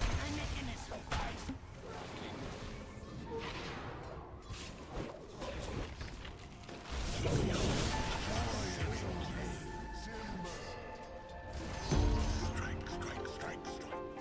A mechanism fight. Strike, strike, strike, strike.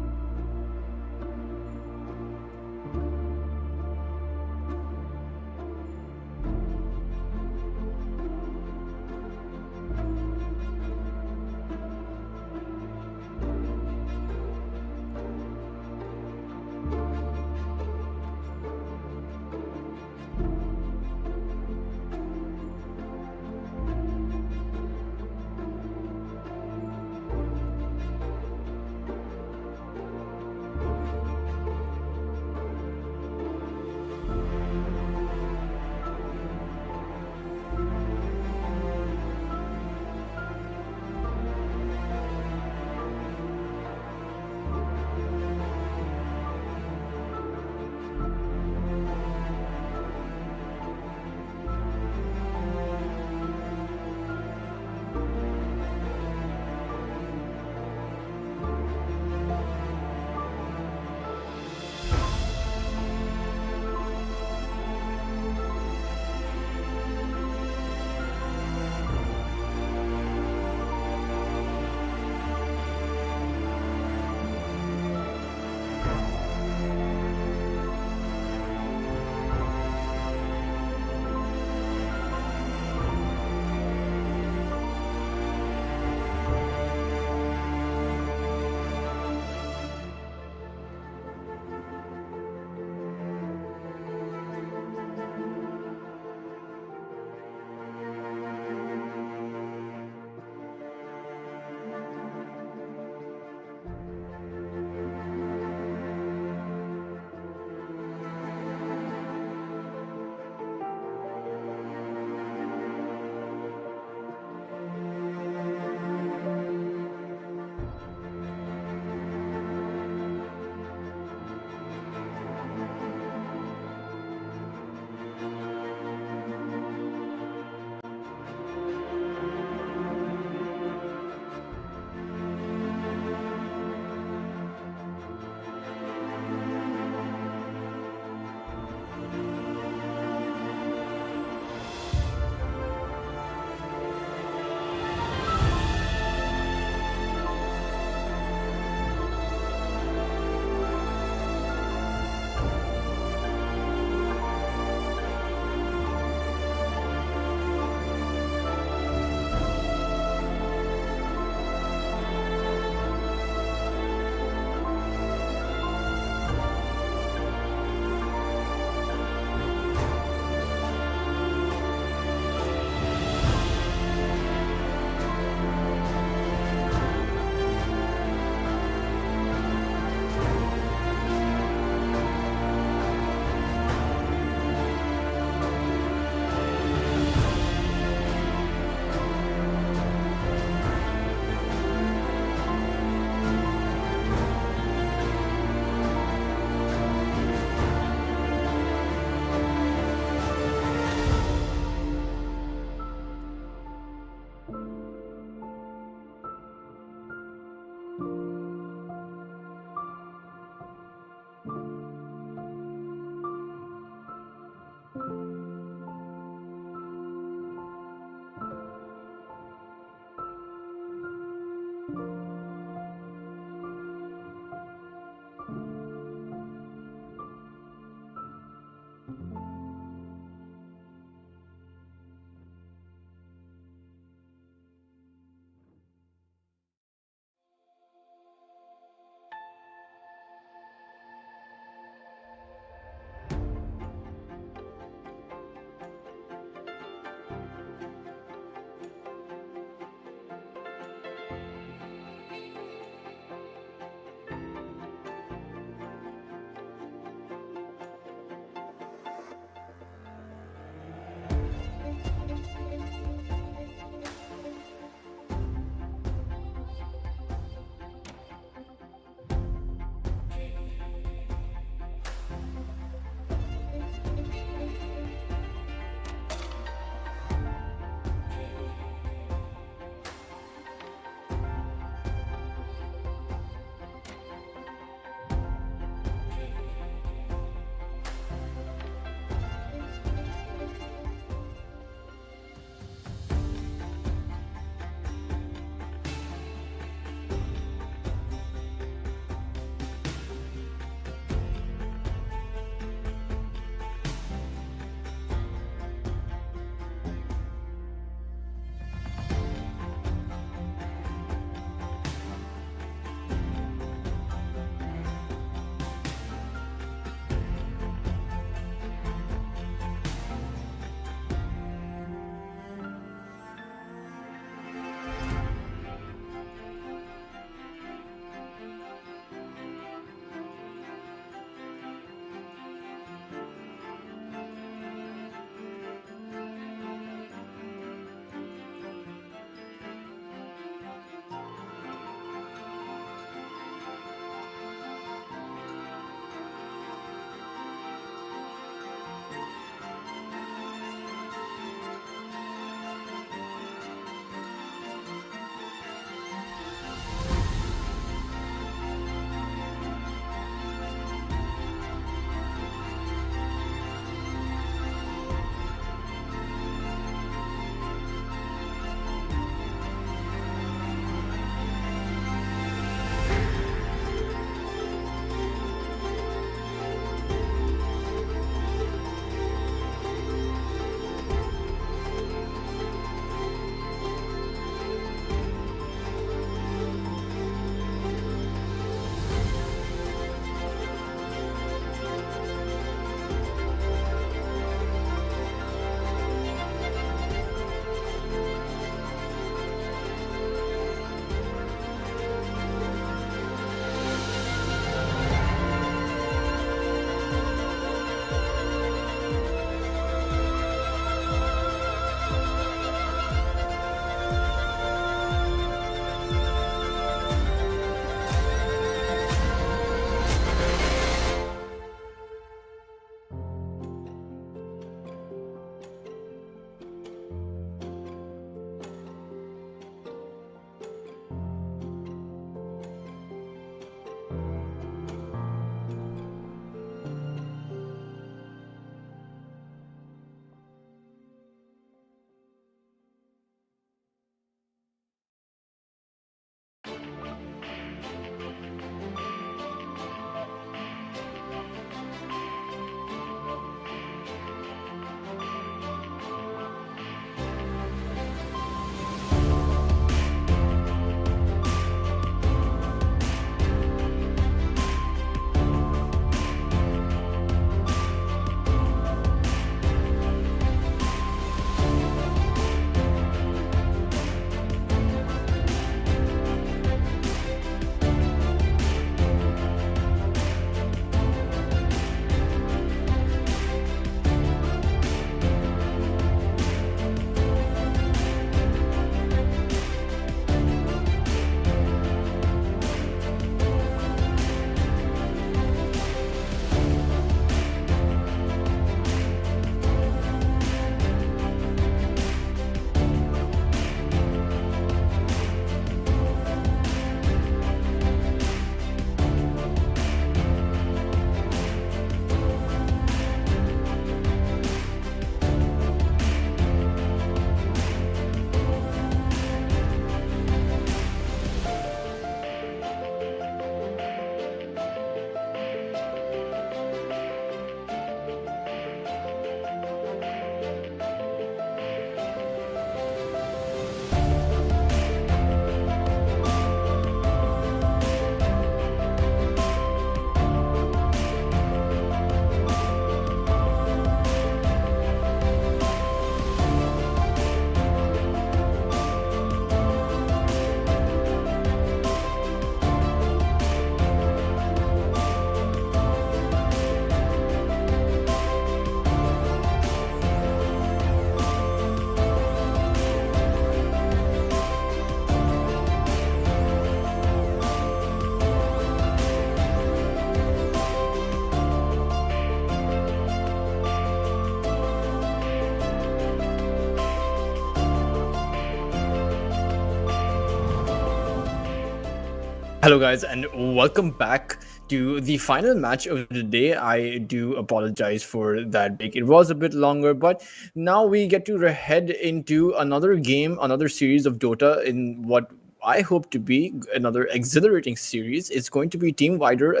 Hello, guys, and welcome back to the final match of the day. I do apologize for that break. It was a bit longer, but now we get to head into another game, another series of Dota in what I hope to be another exhilarating series. It's going to be Team Wider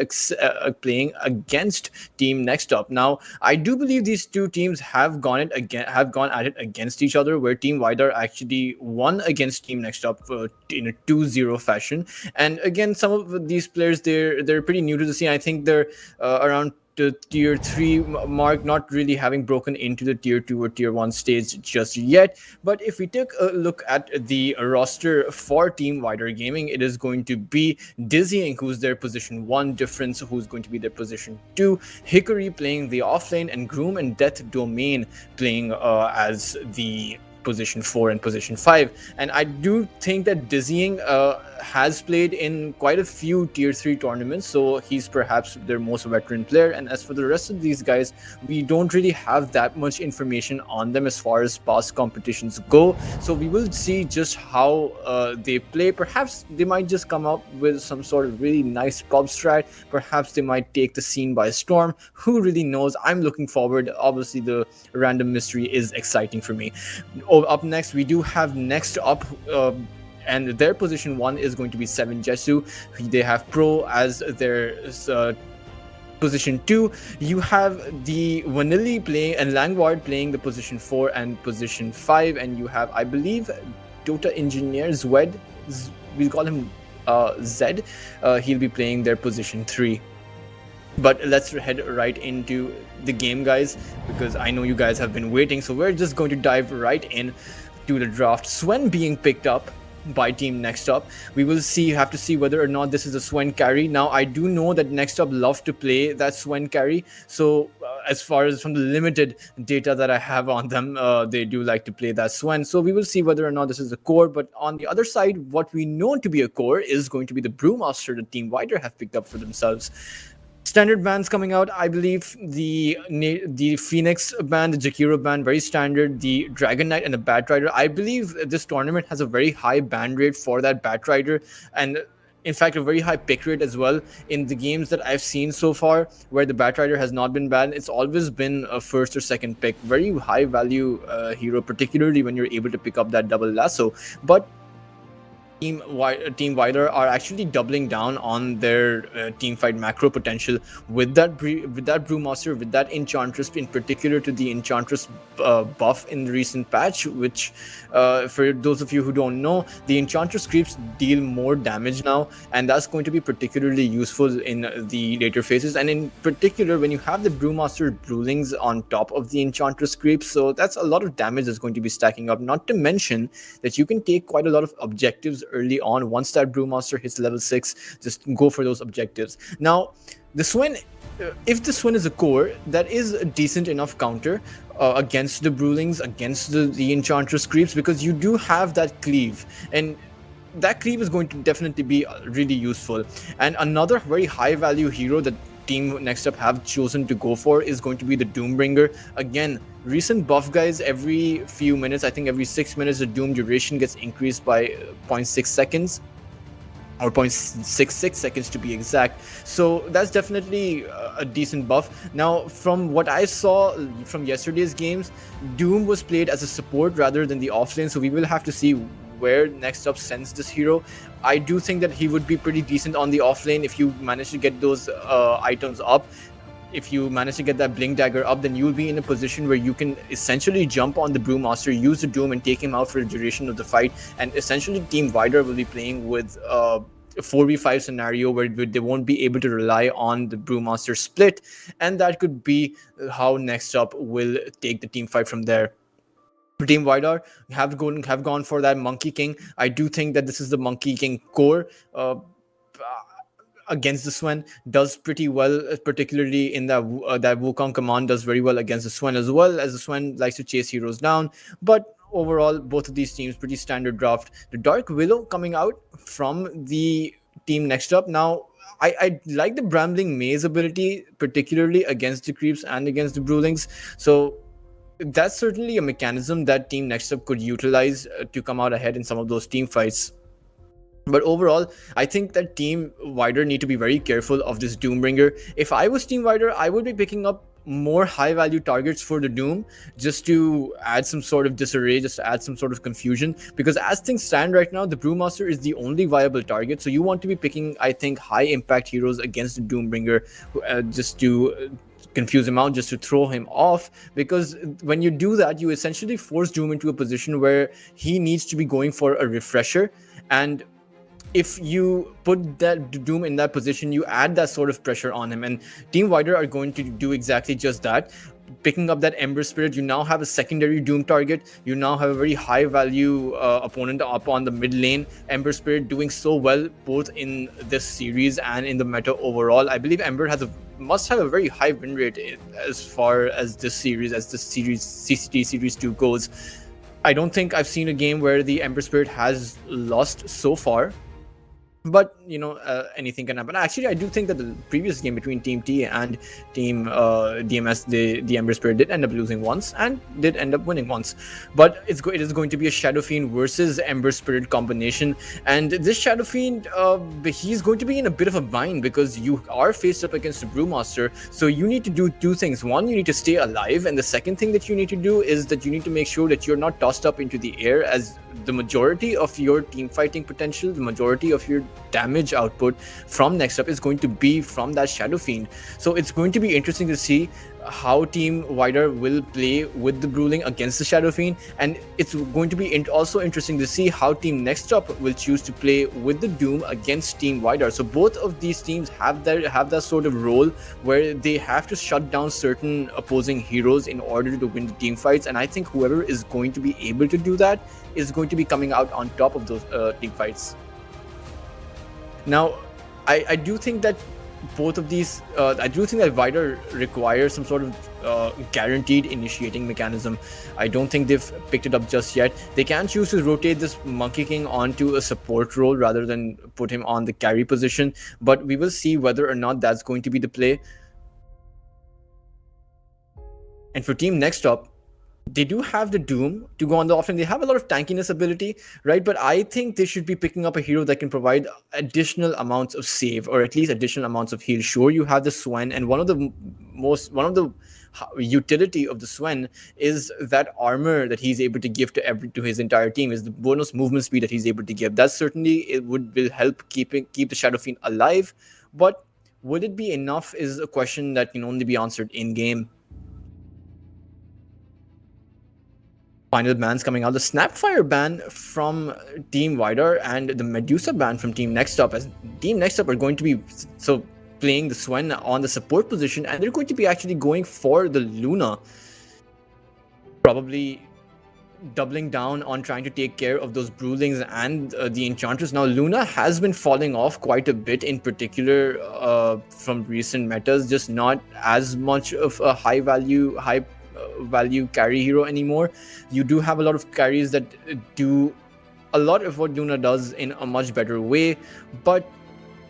playing against Team Next Up. Now, I do believe these two teams have gone at it against each other, where Team Wider actually won against Team Next Up in a 2-0 fashion. And again, some of these players they're pretty new to the scene. I think they're around the tier 3 mark, not really having broken into the tier 2 or tier 1 stage just yet. But if we take a look at the roster for Team Wider Gaming, it is going to be Dizzying, who's their position 1, Difference, who's going to be their position 2, Hickory playing the offlane, and Groom and Death Domain playing as the position 4 and position 5. And I do think that Dizzying has played in quite a few tier 3 tournaments, so he's perhaps their most veteran player. And as for the rest of these guys, we don't really have that much information on them as far as past competitions go, so we will see just how they play. Perhaps they might just come up with some sort of really nice pub strat, perhaps they might take the scene by storm. Who really knows? I'm looking forward. Obviously the random mystery is exciting for me. Up next, we do have Next Up, and their position 1 is going to be 7 Jesu. They have Pro as their position 2. You have the Vanilli playing and Langward playing the position 4 and position 5, and you have, I believe, Dota Engineer Zwed, we'll call him Zed. He'll be playing their position 3. But let's head right into the game, guys, because I know you guys have been waiting. So we're just going to dive right in to the draft. Swen being picked up by Team Next Up. We will have to see whether or not this is a Swen carry. Now, I do know that Next Up love to play that Swen carry. So as far as from the limited data that I have on them, they do like to play that Swen. So we will see whether or not this is a core. But on the other side, what we know to be a core is going to be the Brewmaster that Team Wider have picked up for themselves. Standard bans coming out, I believe the Phoenix ban, the Jakiro ban, very standard. The Dragon Knight and the Bat Rider. I believe this tournament has a very high ban rate for that Bat Rider, and in fact a very high pick rate as well. In the games that I've seen so far where the Bat Rider has not been banned, it's always been a first or second pick. Very high value hero, particularly when you're able to pick up that double lasso. But Team Wider are actually doubling down on their team fight macro potential with that Brewmaster, with that Enchantress, in particular to the Enchantress buff in the recent patch, which for those of you who don't know, the Enchantress creeps deal more damage now, and that's going to be particularly useful in the later phases, and in particular when you have the Brewmaster Brewlings on top of the Enchantress creeps. So that's a lot of damage that's going to be stacking up, not to mention that you can take quite a lot of objectives early on. Once that Brewmaster hits level 6, just go for those objectives. Now, the Swen, if the Swen is a core, that is a decent enough counter against the Brewlings, against the Enchantress creeps, because you do have that cleave, and that cleave is going to definitely be really useful. And another very high value hero that Team Next Up have chosen to go for is going to be the Doombringer. Again, recent buff, guys, every few minutes, I think every 6 minutes, the Doom duration gets increased by 0.6 seconds, or 0.66 seconds to be exact. So that's definitely a decent buff. Now, from what I saw from yesterday's games, Doom was played as a support rather than the offlane, so we will have to see where Next Up sends this hero. I do think that he would be pretty decent on the offlane if you manage to get those items up. If you manage to get that Blink Dagger up, then you'll be in a position where you can essentially jump on the Brewmaster, use the Doom, and take him out for the duration of the fight. And essentially, Team Wider will be playing with a 4v5 scenario where they won't be able to rely on the Brewmaster split, and that could be how Next Up will take the team fight from there. Team Wider have gone for that Monkey King. I do think that this is the Monkey King core. Against the Swen does pretty well, particularly in that Wukong command does very well against the Swen, as well as the Swen likes to chase heroes down. But overall, both of these teams pretty standard draft. The Dark Willow coming out from the Team Next Up. Now, I like the Brambling Maze ability, particularly against the creeps and against the Brewlings. So that's certainly a mechanism that Team Next Up could utilize to come out ahead in some of those team fights. But overall, I think that Team Wider need to be very careful of this Doombringer. If I was Team Wider, I would be picking up more high-value targets for the Doom, just to add some sort of disarray, just to add some sort of confusion. Because as things stand right now, the Brewmaster is the only viable target. So you want to be picking, I think, high-impact heroes against the Doombringer, just to confuse him out, just to throw him off. Because when you do that, you essentially force Doom into a position where he needs to be going for a refresher. And if you put that Doom in that position, you add that sort of pressure on him, and Team Wider are going to do exactly just that. Picking up that Ember Spirit, you now have a secondary Doom target. You now have a very high value opponent up on the mid lane. Ember Spirit doing so well both in this series and in the meta overall. I believe Ember must have a very high win rate as far as this series, CCT Series 2 goes. I don't think I've seen a game where the Ember Spirit has lost so far. But anything can happen. Actually, I do think that the previous game between Team T and Team DMS, the Ember Spirit did end up losing once and did end up winning once. But it is going to be a Shadow Fiend versus Ember Spirit combination, and this Shadow Fiend, he's going to be in a bit of a bind because you are faced up against the Brewmaster. So you need to do two things. One, you need to stay alive, and the second thing that you need to do is that you need to make sure that you're not tossed up into the air, as the majority of your team fighting potential, the majority of your damage output from next up is going to be from that Shadow Fiend. So it's going to be interesting to see how Team Wider will play with the Bruling against the Shadow Fiend, and it's going to be also interesting to see how Team Next Up will choose to play with the Doom against Team Wider. So both of these teams have that sort of role where they have to shut down certain opposing heroes in order to win the team fights, and I think whoever is going to be able to do that is going to be coming out on top of those team fights. Now, I do think that both of these, I do think that Wider requires some sort of guaranteed initiating mechanism. I don't think they've picked it up just yet. They can choose to rotate this Monkey King onto a support role rather than put him on the carry position, but we will see whether or not that's going to be the play. And for Team Next Up, they do have the Doom to go on the offense. They have a lot of tankiness ability, right? But I think they should be picking up a hero that can provide additional amounts of save, or at least additional amounts of heal. Sure, you have the Swen, and one of the utility of the Swen is that armor that he's able to give to his entire team, is the bonus movement speed that he's able to give. That certainly will help keep the Shadow Fiend alive. But would it be enough is a question that can only be answered in game. Final bans coming out: the Snapfire ban from Team Wider and the Medusa ban from Team Next Up, as Team Next Up are going to be playing the Swen on the support position, and they're going to be actually going for the Luna, probably doubling down on trying to take care of those Brewlings and the Enchantress. Now, Luna has been falling off quite a bit, in particular from recent metas, just not as much of a high value carry hero anymore. You do have a lot of carries that do a lot of what Luna does in a much better way, but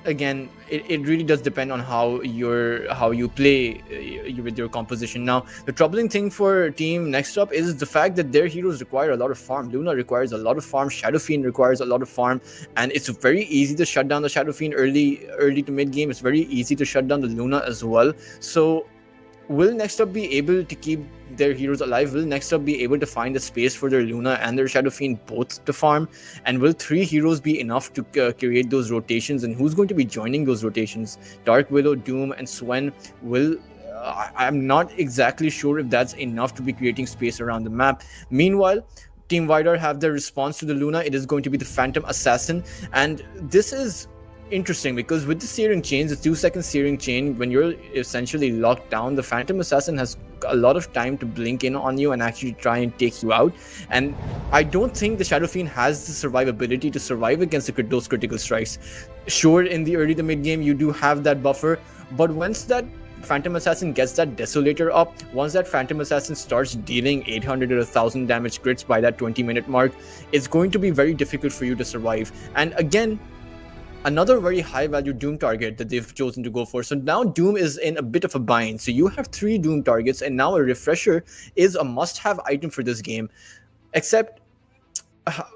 again, it really does depend on how you play with your composition. Now, the troubling thing for Team Next Up is the fact that their heroes require a lot of farm. Luna requires a lot of farm, Shadow Fiend requires a lot of farm, and it's very easy to shut down the Shadow Fiend early to mid game. It's very easy to shut down the Luna as well. So will Next Up be able to keep their heroes alive? Will Next Up be able to find a space for their Luna and their Shadow Fiend both to farm? And will 3 heroes be enough to create those rotations? And who's going to be joining those rotations? Dark Willow, Doom, and Swen will... I'm not exactly sure if that's enough to be creating space around the map. Meanwhile, Team Wider have their response to the Luna. It is going to be the Phantom Assassin. And this is interesting because with the searing chains, the 2-second searing chain, when you're essentially locked down, the Phantom Assassin has a lot of time to blink in on you and actually try and take you out. And I don't think the Shadow Fiend has the survivability to survive against those critical strikes. Sure, in the early to mid game, you do have that buffer, but once that Phantom Assassin gets that Desolator up, once that Phantom Assassin starts dealing 800 or 1000 damage crits by that 20-minute mark, it's going to be very difficult for you to survive. And again, another very high value Doom target that they've chosen to go for. So now Doom is in a bit of a bind. So you have 3 Doom targets, and now a refresher is a must-have item for this game. Except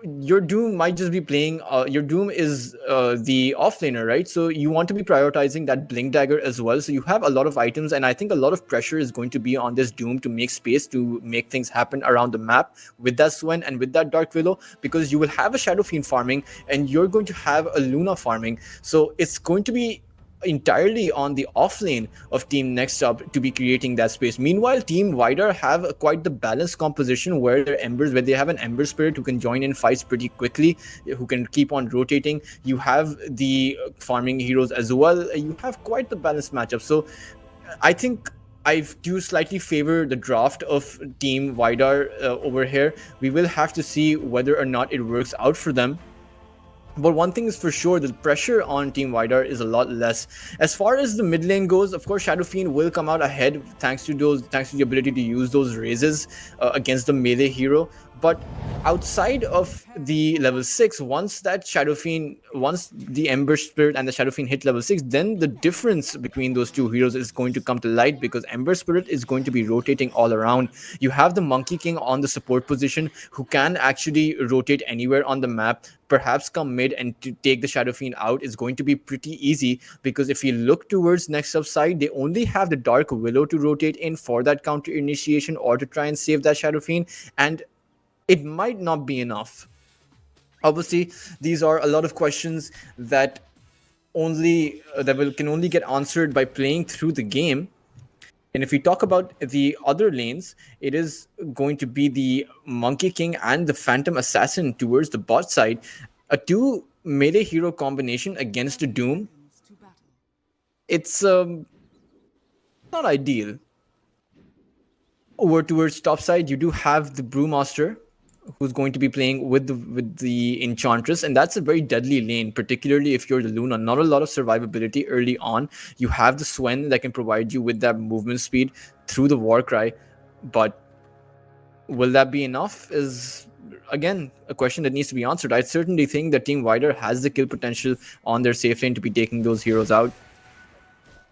your Doom might just be playing. Your Doom is the offlaner, right? So you want to be prioritizing that Blink Dagger as well. So you have a lot of items, and I think a lot of pressure is going to be on this Doom to make space to make things happen around the map with that Swen and with that Dark Willow, because you will have a Shadow Fiend farming, and you're going to have a Luna farming. So it's going to be entirely on the off lane of Team Next Up to be creating that space. Meanwhile, Team Wider have quite the balanced composition where they have an Ember Spirit who can join in fights pretty quickly, who can keep on rotating. You have the farming heroes as well. You have quite the balanced matchup. So I think I do slightly favor the draft of Team Wider over here. We will have to see whether or not it works out for them. But one thing is for sure, the pressure on Team Wider is a lot less. As far as the mid lane goes, of course, Shadow Fiend will come out ahead thanks to the ability to use those raises against the melee hero. But outside of the level 6, once the Ember Spirit and the Shadow Fiend hit level 6, then the difference between those two heroes is going to come to light, because Ember Spirit is going to be rotating all around. You have the Monkey King on the support position who can actually rotate anywhere on the map. Perhaps come mid and to take the Shadow Fiend out is going to be pretty easy, because if you look towards Next Up side, they only have the Dark Willow to rotate in for that counter initiation or to try and save that Shadow Fiend, and it might not be enough. Obviously, these are a lot of questions that can only get answered by playing through the game. And if we talk about the other lanes, it is going to be the Monkey King and the Phantom Assassin towards the bot side. A two melee hero combination against the Doom. To battle. It's not ideal. Over towards top side, you do have the Brewmaster, who's going to be playing with the Enchantress, and that's a very deadly lane, particularly if you're the Luna. Not a lot of survivability early on. You have the Swen that can provide you with that movement speed through the Warcry, but will that be enough is, again, a question that needs to be answered. I certainly think that Team Wider has the kill potential on their safe lane to be taking those heroes out.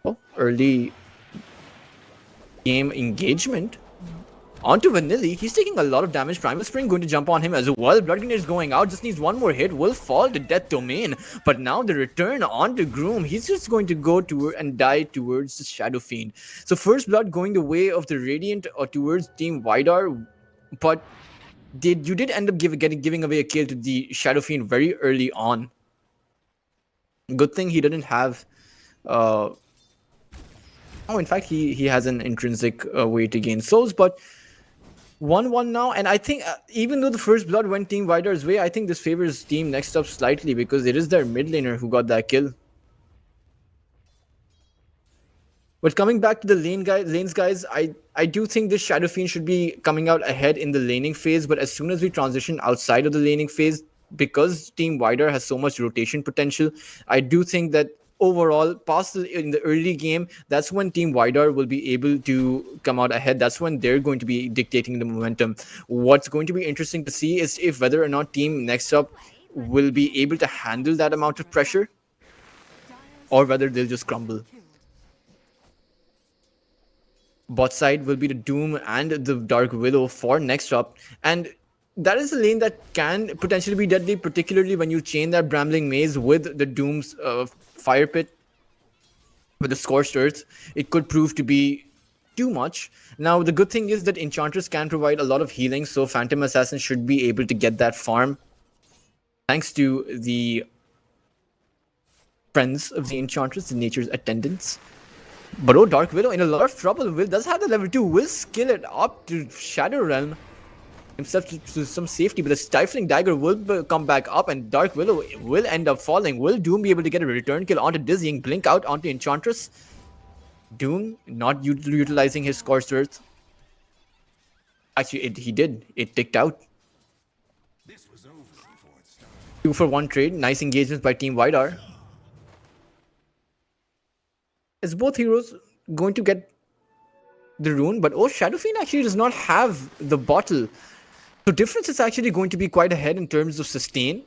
Oh, early game engagement. Onto Vanilli, he's taking a lot of damage. Primal Spring going to jump on him as well. Blood Grenade is going out, just needs one more hit, will fall to Death Domain. But now the return onto Groom, he's just going to go to and die towards the Shadow Fiend. So first blood going the way of the Radiant or towards Team Widar, but you did end up giving away a kill to the Shadow Fiend very early on. Good thing he didn't have... in fact, he has an intrinsic way to gain souls, but 1-1 now, and I think even though the first blood went Team Wider's way, I think this favors Team Next Up slightly, because it is their mid laner who got that kill. But coming back to the lanes, guys, I do think this Shadow Fiend should be coming out ahead in the laning phase, but as soon as we transition outside of the laning phase, because Team Wider has so much rotation potential, I do think that overall, in the early game, that's when Team Wider will be able to come out ahead. That's when they're going to be dictating the momentum. What's going to be interesting to see is if whether or not Team Next Up will be able to handle that amount of pressure, or whether they'll just crumble. Bot side will be the Doom and the Dark Willow for Next Up, and that is a lane that can potentially be deadly, particularly when you chain that Brambling Maze with the Doom's Fire Pit, with the Scorched Earth. It could prove to be too much. Now, the good thing is that Enchantress can provide a lot of healing, so Phantom Assassin should be able to get that farm, thanks to the friends of the Enchantress, the Nature's Attendants. But oh, Dark Willow in a lot of trouble. Does have the level 2, will skill it up to Shadow Realm himself to some safety, but the Stifling Dagger will come back up, and Dark Willow will end up falling. Will Doom be able to get a return kill onto Dizzying, blink out onto Enchantress? Doom not utilizing his Scorched Earth. Actually, he did. It ticked out. 2-for-1 trade. Nice engagements by Team Widar. Is both heroes going to get the rune? But oh, Shadow Fiend actually does not have the bottle. So difference is actually going to be quite ahead in terms of sustain,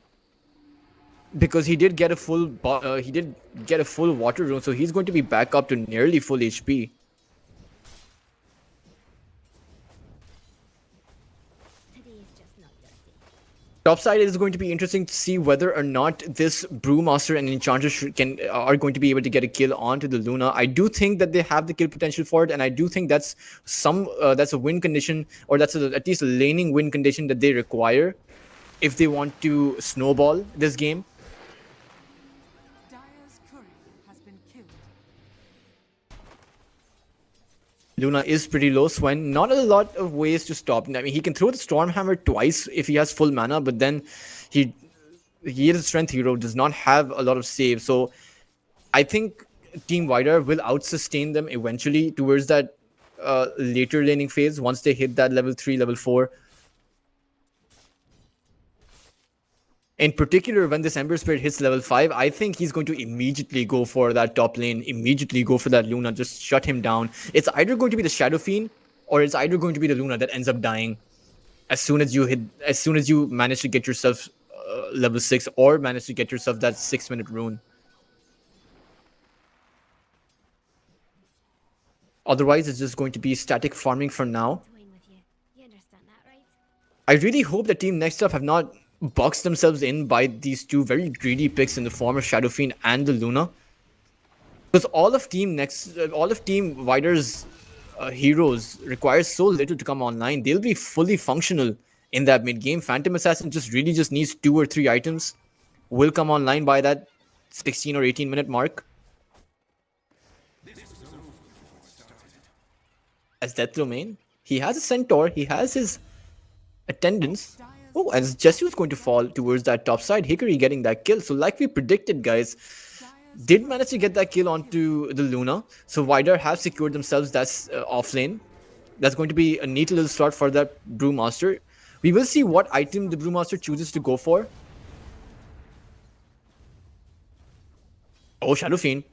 because he did get a full water rune, so he's going to be back up to nearly full HP. Today is just not your day. Topside is going to be interesting to see whether or not this Brewmaster and Enchanter are going to be able to get a kill onto the Luna. I do think that they have the kill potential for it, and I do think that's that's a win condition, or that's at least a laning win condition that they require if they want to snowball this game. Dire's courier has been killed. Luna is pretty low. Swen, not a lot of ways to stop. I mean, he can throw the Stormhammer twice if he has full mana, but then he is a strength hero, does not have a lot of save. So I think Team Vidar will out-sustain them eventually towards that later laning phase once they hit that level 3, level 4. In particular, when this Ember Spirit hits level 5, I think he's going to immediately go for that top lane, immediately go for that Luna, just shut him down. It's either going to be the Shadow Fiend, or it's either going to be the Luna that ends up dying as soon as you manage to get yourself level 6, or manage to get yourself that 6-minute rune. Otherwise, it's just going to be static farming for now. Toying with you. You understand that, right? I really hope the team next up have not boxed themselves in by these two very greedy picks in the form of Shadow Fiend and the Luna, because all of Team Vidar's heroes requires so little to come online. They'll be fully functional in that mid game. Phantom Assassin just needs 2 or 3 items, will come online by that 16 or 18-minute mark. As Death Domain, he has a Centaur, he has his attendants. Oh, and Jessu's going to fall towards that top side. Hickory getting that kill. So like we predicted, guys, did manage to get that kill onto the Luna. So Vidar have secured themselves that off lane. That's going to be a neat little slot for that Brewmaster. We will see what item the Brewmaster chooses to go for. Oh, Shadow Fiend.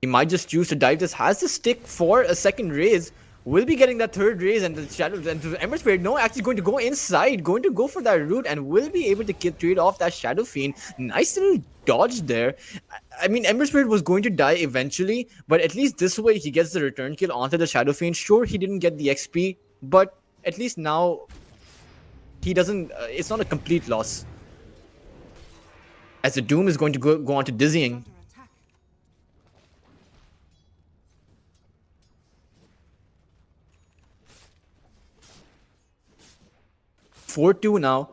He might just choose to dive this. Has the stick for a second raise. Will be getting that third raise, and the Shadow and the Ember Spirit, no, actually going to go inside, going to go for that root, and will be able to trade off that Shadow Fiend. Nice little dodge there. I mean, Ember Spirit was going to die eventually, but at least this way he gets the return kill onto the Shadow Fiend. Sure, he didn't get the XP, but at least now he doesn't. It's not a complete loss. As the Doom is going to go on to dizzying. Under attack. 4-2 now.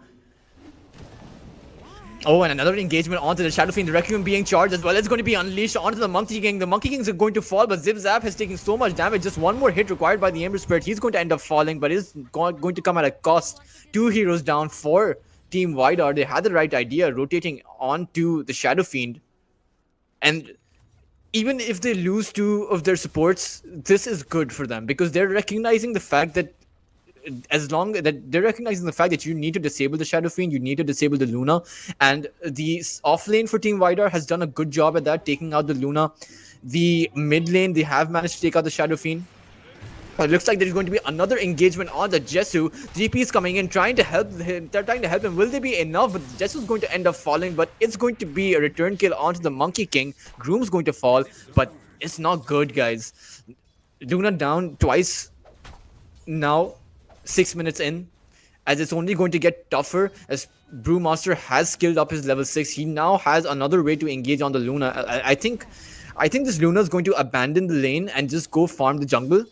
Oh, and another engagement onto the Shadow Fiend. The Requiem being charged as well. It's going to be unleashed onto the Monkey King. The Monkey Kings are going to fall, but Zip Zap has taken so much damage. Just one more hit required by the Ember Spirit. He's going to end up falling, but it's going to come at a cost. 2 heroes down for Team Vidar. They had the right idea, rotating onto the Shadow Fiend. And even if they lose 2 of their supports, this is good for them, because they're recognizing the fact that you need to disable the Shadow Fiend, you need to disable the Luna, and the off lane for Team Vidar has done a good job at that, taking out the Luna. The mid lane, they have managed to take out the Shadow Fiend. It looks like there's going to be another engagement on the Jessu. 3P is coming in, trying to help him. They're trying to help him. Will they be enough? But Jessu's going to end up falling, but it's going to be a return kill onto the Monkey King. Groom's going to fall, but it's not good, guys. Luna down twice now, 6 minutes in, as it's only going to get tougher as Brewmaster has skilled up his level 6. He now has another way to engage on the Luna. I think this Luna is going to abandon the lane and just go farm the jungle,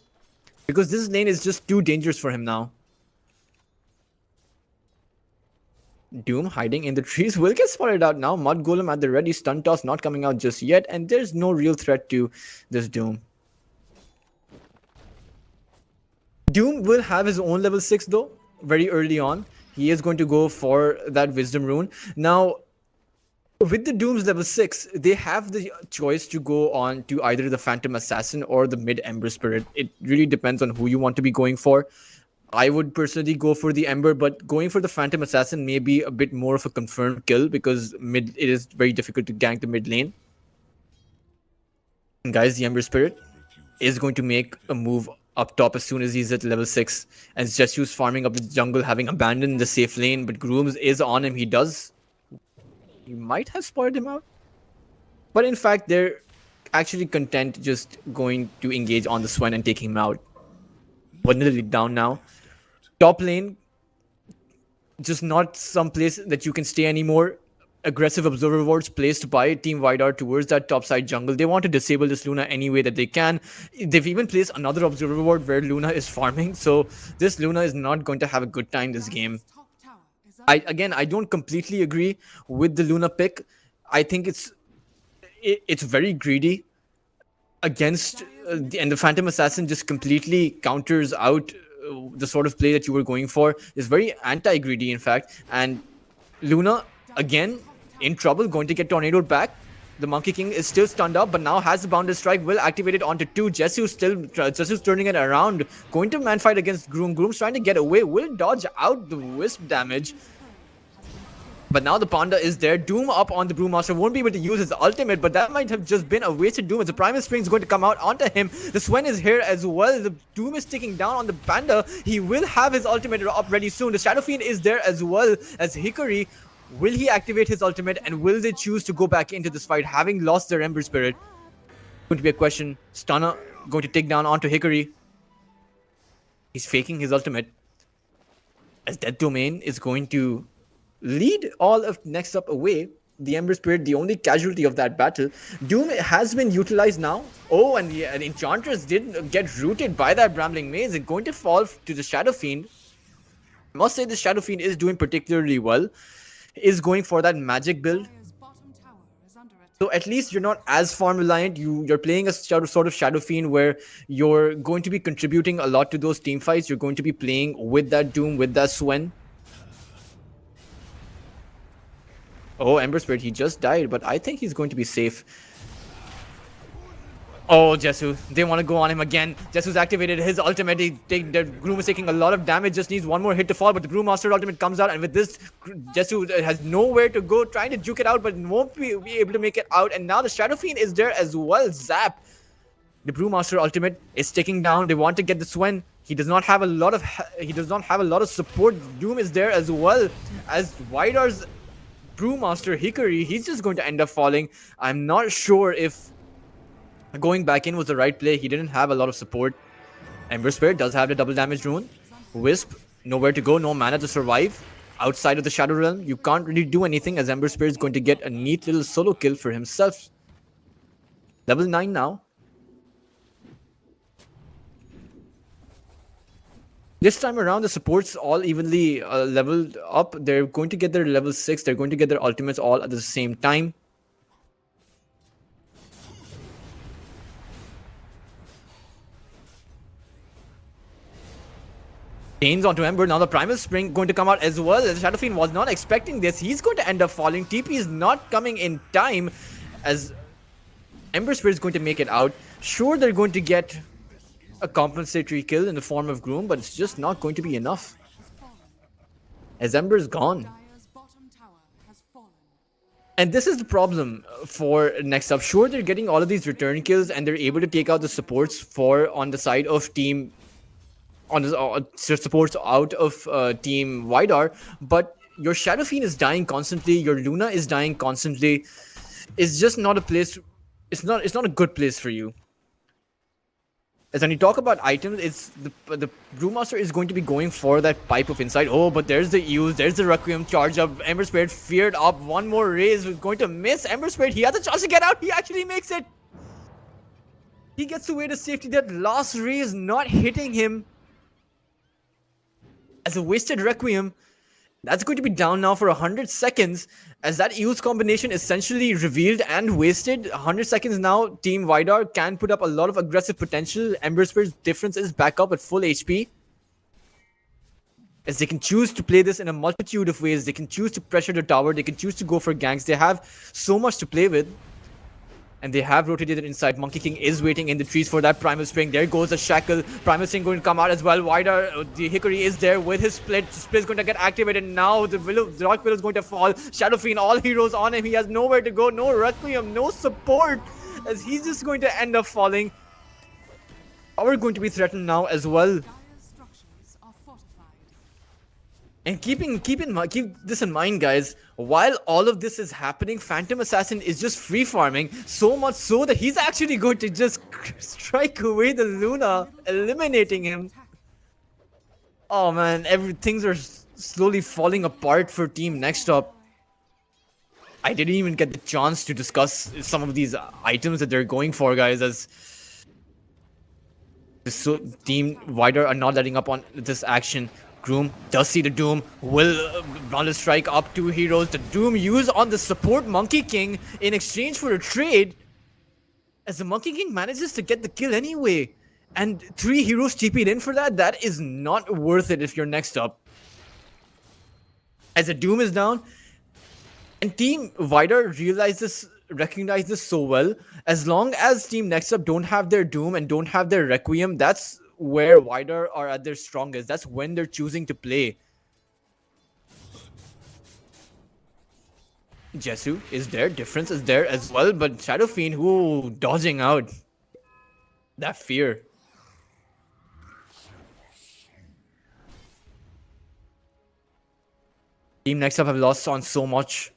because this lane is just too dangerous for him now. Doom hiding in the trees will get spotted out now. Mud Golem at the ready. Stun Toss not coming out just yet, and there's no real threat to this Doom. Doom will have his own level 6 though, very early on. He is going to go for that Wisdom Rune. Now, with the Doom's level 6, they have the choice to go on to either the Phantom Assassin or the mid Ember Spirit. It really depends on who you want to be going for. I would personally go for the Ember, but going for the Phantom Assassin may be a bit more of a confirmed kill, because it is very difficult to gank the mid lane. And guys, the Ember Spirit is going to make a move up top as soon as he's at level 6. And Jessu's farming up the jungle, having abandoned the safe lane, but Grooms is on him. He might have spotted him out. But in fact, they're actually content just going to engage on the Swen and taking him out. 1-0 down now. Top lane, just not some place that you can stay anymore. Aggressive observer wards placed by Team Vidar towards that top side jungle. They want to disable this Luna any way that they can. They've even placed another observer ward where Luna is farming. So this Luna is not going to have a good time this game. Top tower is under I don't completely agree with the Luna pick. I think it's very greedy against and the Phantom Assassin just completely counters out the sort of play that you were going for. It's very anti-greedy, in fact. And Luna, again, in trouble, going to get tornadoed back. The Monkey King is still stunned up, but now has the Bounded Strike, will activate it onto 2. Jessu's turning it around, going to man fight against Groom. Groom's trying to get away, will dodge out the Wisp damage. But now the Panda is there. Doom up on the Brewmaster. Won't be able to use his ultimate, but that might have just been a wasted Doom as the Primal Spring is going to come out onto him. The Swen is here as well. The Doom is ticking down on the Panda. He will have his ultimate up ready soon. The Shadow Fiend is there as well as Hickory. Will he activate his ultimate, and will they choose to go back into this fight having lost their Ember Spirit? Going to be a question. Stunner going to take down onto Hickory. He's faking his ultimate as Death Domain is going to lead all of next up away. The Ember Spirit, the only casualty of that battle. Doom has been utilized now. Oh, and the Enchantress did get rooted by that Brambling Maze. It's going to fall to the Shadow Fiend. I must say the Shadow Fiend is doing particularly well. Is going for that magic build. Dire's bottom tower is under attack. So at least you're not as farm reliant. You're playing a sort of Shadow Fiend where you're going to be contributing a lot to those team fights. You're going to be playing with that Doom, with that Swen. Oh, Ember Spirit, he just died, but I think he's going to be safe. Oh, Jessu, they want to go on him again. Jessu's activated his ultimate. The Groom is taking a lot of damage, just needs one more hit to fall, but the Brewmaster ultimate comes out, and with this, Jessu has nowhere to go, trying to juke it out, but won't be able to make it out, and now the Shadow Fiend is there as well. Zap. The Brewmaster ultimate is taking down. They want to get the Swen. He does not have a lot of support. Doom is there as well as Vidar's Brewmaster Hickory. He's just going to end up falling. I'm not sure if going back in was the right play. He didn't have a lot of support. Ember Spirit does have the double damage rune. Wisp, nowhere to go, no mana to survive. Outside of the Shadow Realm, you can't really do anything as Ember Spirit is going to get a neat little solo kill for himself. Level 9 now. This time around, the supports all evenly leveled up. They're going to get their level 6. They're going to get their ultimates all at the same time. Chains onto Ember. Now the Primal Spring going to come out as well. The Shadow Fiend was not expecting this. He's going to end up falling. TP is not coming in time as Ember Spirit is going to make it out. Sure, they're going to get a compensatory kill in the form of Groom, but it's just not going to be enough as Ember is gone. Dire's bottom tower has fallen. And this is the problem for next up. Sure, they're getting all of these return kills and they're able to take out the supports for on the side of team on the supports out of Team Vidar, but your Shadow Fiend is dying constantly. Your Luna is dying constantly. It's just not a place. It's not a good place for you. As when you talk about items, it's the Brewmaster is going to be going for that Pipe of Insight. Oh, but there's the use. There's the Requiem charge up. Ember Spirit feared up. One more raise is going to miss. Ember Spirit, he has a chance to get out. He actually makes it. He gets away to safety. That last raise not hitting him as a wasted Requiem. That's going to be down now for 100 seconds as that use combination essentially revealed and wasted. 100 seconds now, Team Vidar can put up a lot of aggressive potential. Ember Spirit's difference is back up at full HP. As they can choose to play this in a multitude of ways. They can choose to pressure the tower. They can choose to go for ganks. They have so much to play with. And they have rotated it inside. Monkey King is waiting in the trees for that Primal Spring. There goes the Shackle. Primal Spring going to come out as well. Vidar, the Hickory is there with his split. Split is going to get activated. Now the Rock Willow is going to fall. Shadow Fiend, all heroes on him. He has nowhere to go. No Requiem, no support. As he's just going to end up falling. Power going to be threatened now as well. Dire's structures are fortified. And keep this in mind, guys. While all of this is happening, Phantom Assassin is just free farming, so much so that he's actually going to just strike away the Luna, eliminating him. Oh man, things are slowly falling apart for Team Next Up. I didn't even get the chance to discuss some of these items that they're going for, guys, as so Team Wider are not letting up on this action. Groom does see the Doom, will Boundless Strike up 2 heroes. The Doom used on the support Monkey King in exchange for a trade, as the Monkey King manages to get the kill anyway. And 3 heroes TP'd in for that, that is not worth it if you're Next Up. As the Doom is down, and Team Wider recognize this so well. As long as Team Next Up don't have their Doom and don't have their Requiem, that's where Wider are at their strongest. That's when they're choosing to play. Jesu is there, difference is there as well, but Shadow Fiend, who dodging out. That fear. Team Next Up have lost on so much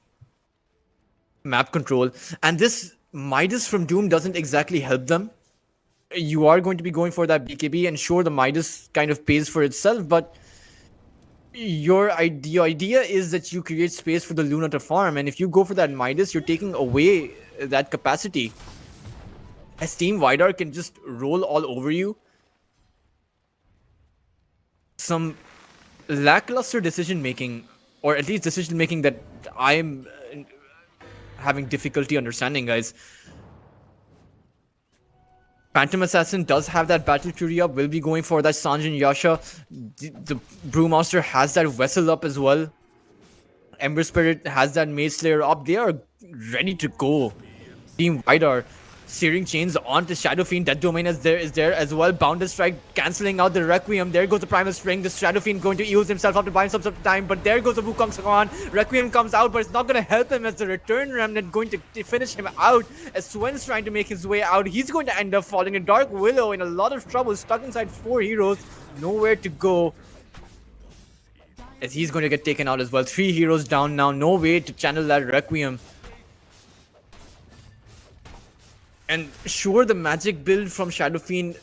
map control, and this Midas from Doom doesn't exactly help them. You are going to be going for that BKB, and sure, the Midas kind of pays for itself, but your idea is that you create space for the Luna to farm, and if you go for that Midas, you're taking away that capacity. As Team Vidar can just roll all over you. Some lackluster decision making, or at least decision making that I'm having difficulty understanding, guys. Phantom Assassin does have that Battle Fury up, will be going for that Sanjin Yasha. The Brewmaster has that Vessel up as well. Ember Spirit has that Mage Slayer up. They are ready to go. Team Vidar searing chains onto Shadow Fiend. That domain is there as well. Bounded Strike cancelling out the Requiem. There goes the Primal String. The Shadow Fiend going to use himself up to buy himself some time, but there goes the Wukong Sagan. Requiem comes out, but it's not going to help him as the Return Remnant going to finish him out. As Swen's trying to make his way out, he's going to end up falling. In Dark Willow in a lot of trouble, stuck inside 4 heroes, nowhere to go. As he's going to get taken out as well. 3 heroes down now, no way to channel that Requiem. And sure, the magic build from Shadow Fiend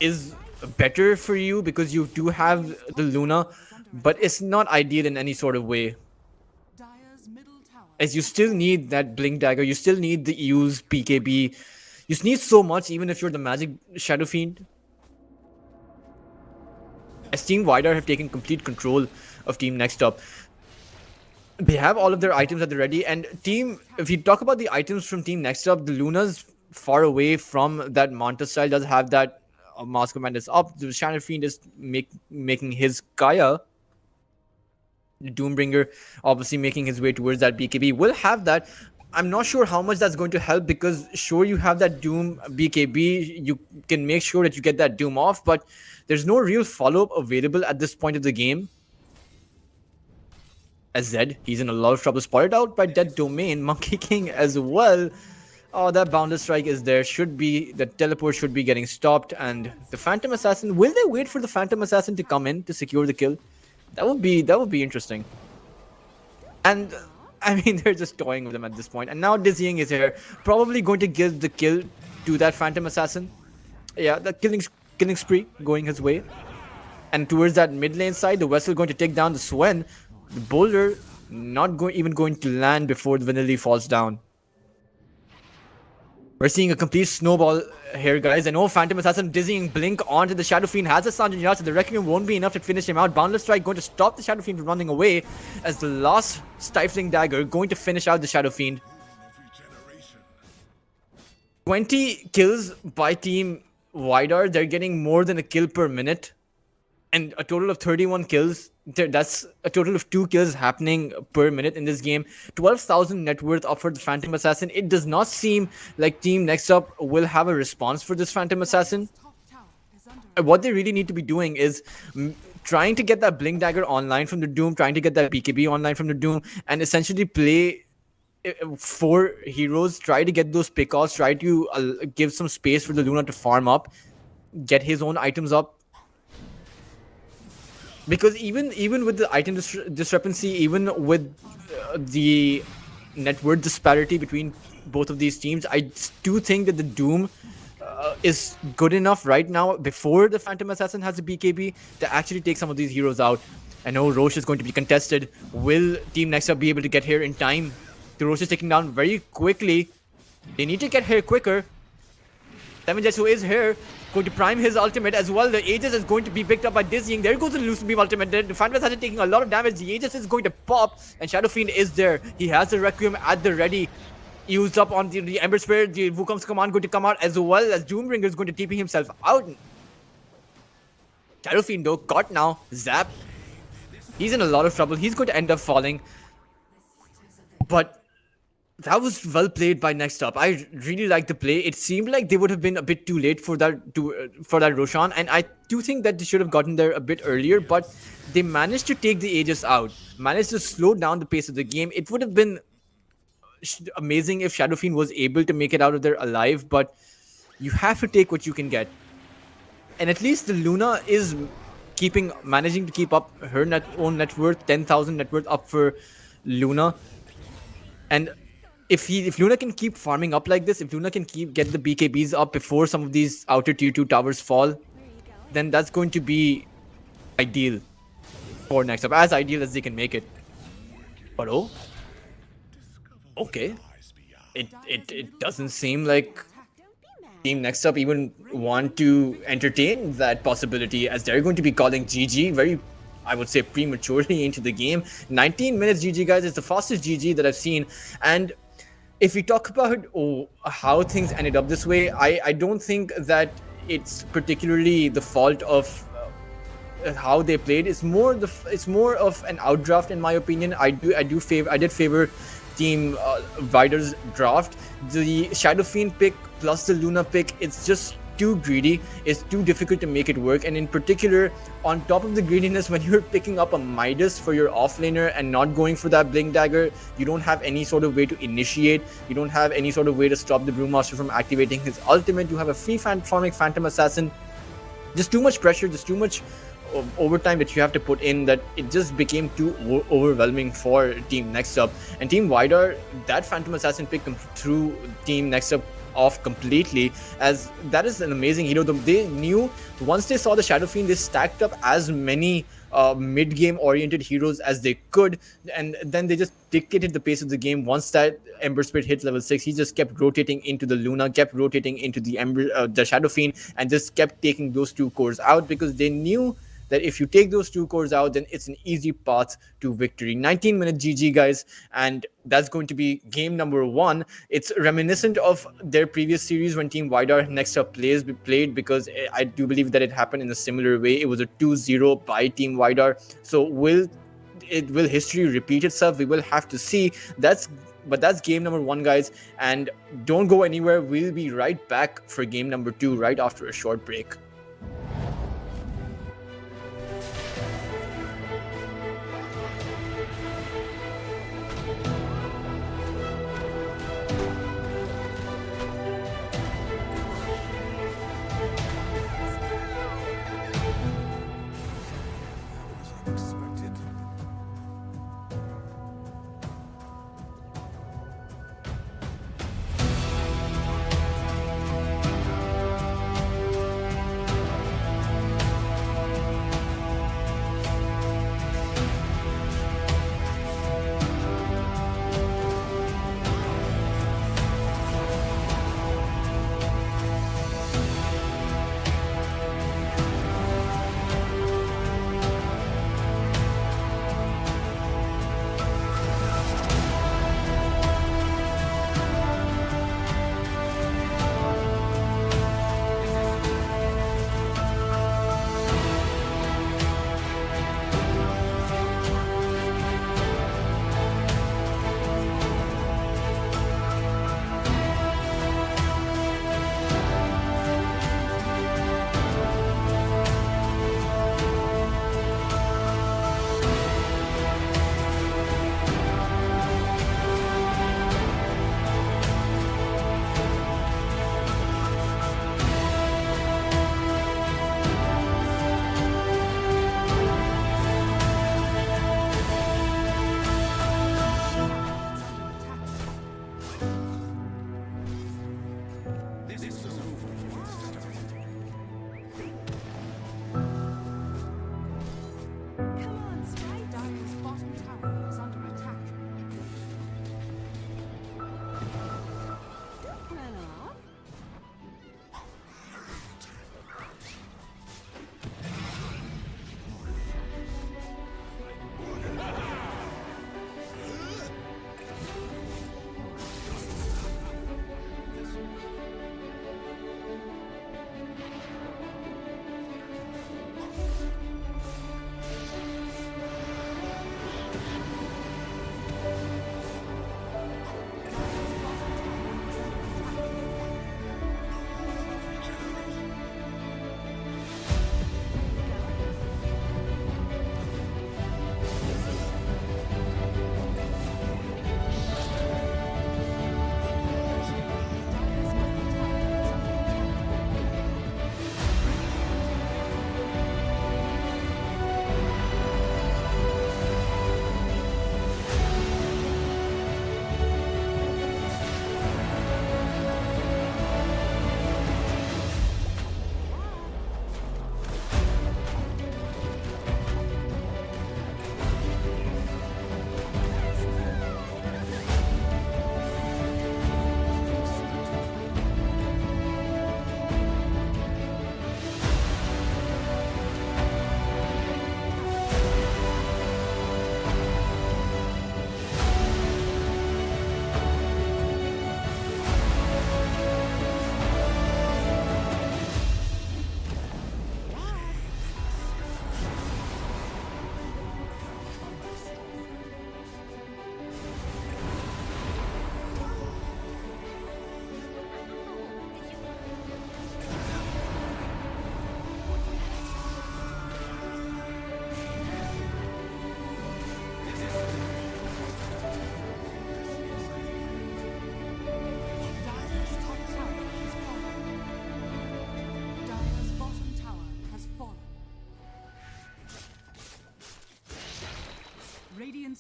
is better for you because you do have the Luna, but it's not ideal in any sort of way. Dire's middle tower As you still need that Blink Dagger, you still need the use PKB. You need so much even if you're the magic Shadow Fiend. As Team Vidar have taken complete control of Team Next Up. They have all of their items at the ready, and if you talk about the items from Team Next Up, the Luna's far away from that Manta style, does have that Mask of Madness up. The Shadow Fiend is making his Kaya. The Doombringer obviously making his way towards that BKB. Will have that. I'm not sure how much that's going to help because sure, you have that Doom BKB. You can make sure that you get that Doom off, but there's no real follow-up available at this point of the game. As Zed, he's in a lot of trouble, spotted out by Dead Domain. Monkey King as well. Oh, that Boundless Strike is there. The teleport should be getting stopped. And the Phantom Assassin, will they wait for the Phantom Assassin to come in to secure the kill? That would be interesting. And I mean, they're just toying with them at this point. And now Dizzying is here, probably going to give the kill to that Phantom Assassin. Yeah, the killing spree going his way. And towards that mid lane side, the Vessel going to take down the Swen. The boulder not even going to land before the Vanilli falls down. We're seeing a complete snowball here, guys. I know Phantom Assassin dizzying Blink onto the Shadow Fiend. Has a Sanjin Yasha. The Requiem won't be enough to finish him out. Boundless Strike going to stop the Shadow Fiend from running away as the last Stifling Dagger going to finish out the Shadow Fiend. 20 kills by Team Vidar. They're getting more than a kill per minute. And a total of 31 kills. That's a total of 2 kills happening per minute in this game. 12,000 net worth up for the Phantom Assassin. It does not seem like Team Next Up will have a response for this Phantom Assassin. top tower is under What they really need to be doing is trying to get that Blink Dagger online from the Doom, trying to get that BKB online from the Doom, and essentially play 4 heroes, try to get those pickoffs, try to give some space for the Luna to farm up, get his own items up. Because even with the item discrepancy, even with the net worth disparity between both of these teams, I do think that the Doom is good enough right now before the Phantom Assassin has a BKB to actually take some of these heroes out. I know Roche is going to be contested. Will Team Next Up be able to get here in time? The Roche is taken down very quickly. They need to get here quicker. 7jetsu is here, going to prime his ultimate as well. The Aegis is going to be picked up by Dizzying. There goes the Lucid Beam ultimate. The Phantom Assassin taking a lot of damage. The Aegis is going to pop, and Shadow Fiend is there. He has the Requiem at the ready. Used up on the Ember Spirit. The Wukong's command going to come out as well as Doombringer is going to TP himself out. Shadow Fiend though, caught now. Zap. He's in a lot of trouble. He's going to end up falling. But that was well played by Next Up. I really liked the play. It seemed like they would have been a bit too late for that for that Roshan, and I do think that they should have gotten there a bit earlier. But they managed to take the Aegis out, managed to slow down the pace of the game. It would have been amazing if Shadow Fiend was able to make it out of there alive, but you have to take what you can get. And at least the Luna is managing to keep up her own net worth, 10,000 net worth up for Luna. And if Luna can keep farming up like this, if Luna can get the BKBs up before some of these outer tier 2 towers fall, then that's going to be ideal for Next Up, as ideal as they can make it. But oh, okay, it doesn't seem like Team Next Up even want to entertain that possibility, as they're going to be calling GG very, I would say, prematurely into the game. 19 minutes GG, guys. It's the fastest GG that I've seen. And if we talk about how things ended up this way, I don't think that it's particularly the fault of how they played. It's more of an outdraft, in my opinion. I did favor Team Vidar's draft. The Shadow Fiend pick plus the Luna pick, it's just too greedy. It's too difficult to make it work, and in particular, on top of the greediness, when you're picking up a Midas for your offlaner and not going for that Blink Dagger, you don't have any sort of way to initiate. You don't have any sort of way to stop the Brewmaster from activating his ultimate. You have a free farming Phantom Assassin. Just too much pressure, just too much overtime that you have to put in, that it just became too overwhelming for Team Next Up. And Team Vidar, that Phantom Assassin pick threw Team Next Up off completely, as that is an amazing hero. They knew once they saw the Shadow Fiend, they stacked up as many mid-game oriented heroes as they could, and then they just dictated the pace of the game. Once that Ember Spirit hit level 6, he just kept rotating into the Luna, kept rotating into the Shadow Fiend, and just kept taking those two cores out, because they knew that if you take those two cores out, then it's an easy path to victory. 19-minute GG, guys, and that's going to be game number 1. It's reminiscent of their previous series when Team Vidar Next Up played, because I do believe that it happened in a similar way. It was a 2-0 by Team Vidar. So will history repeat itself? We will have to see. But that's game number 1, guys, and don't go anywhere. We'll be right back for game number 2 right after a short break. Unexpected.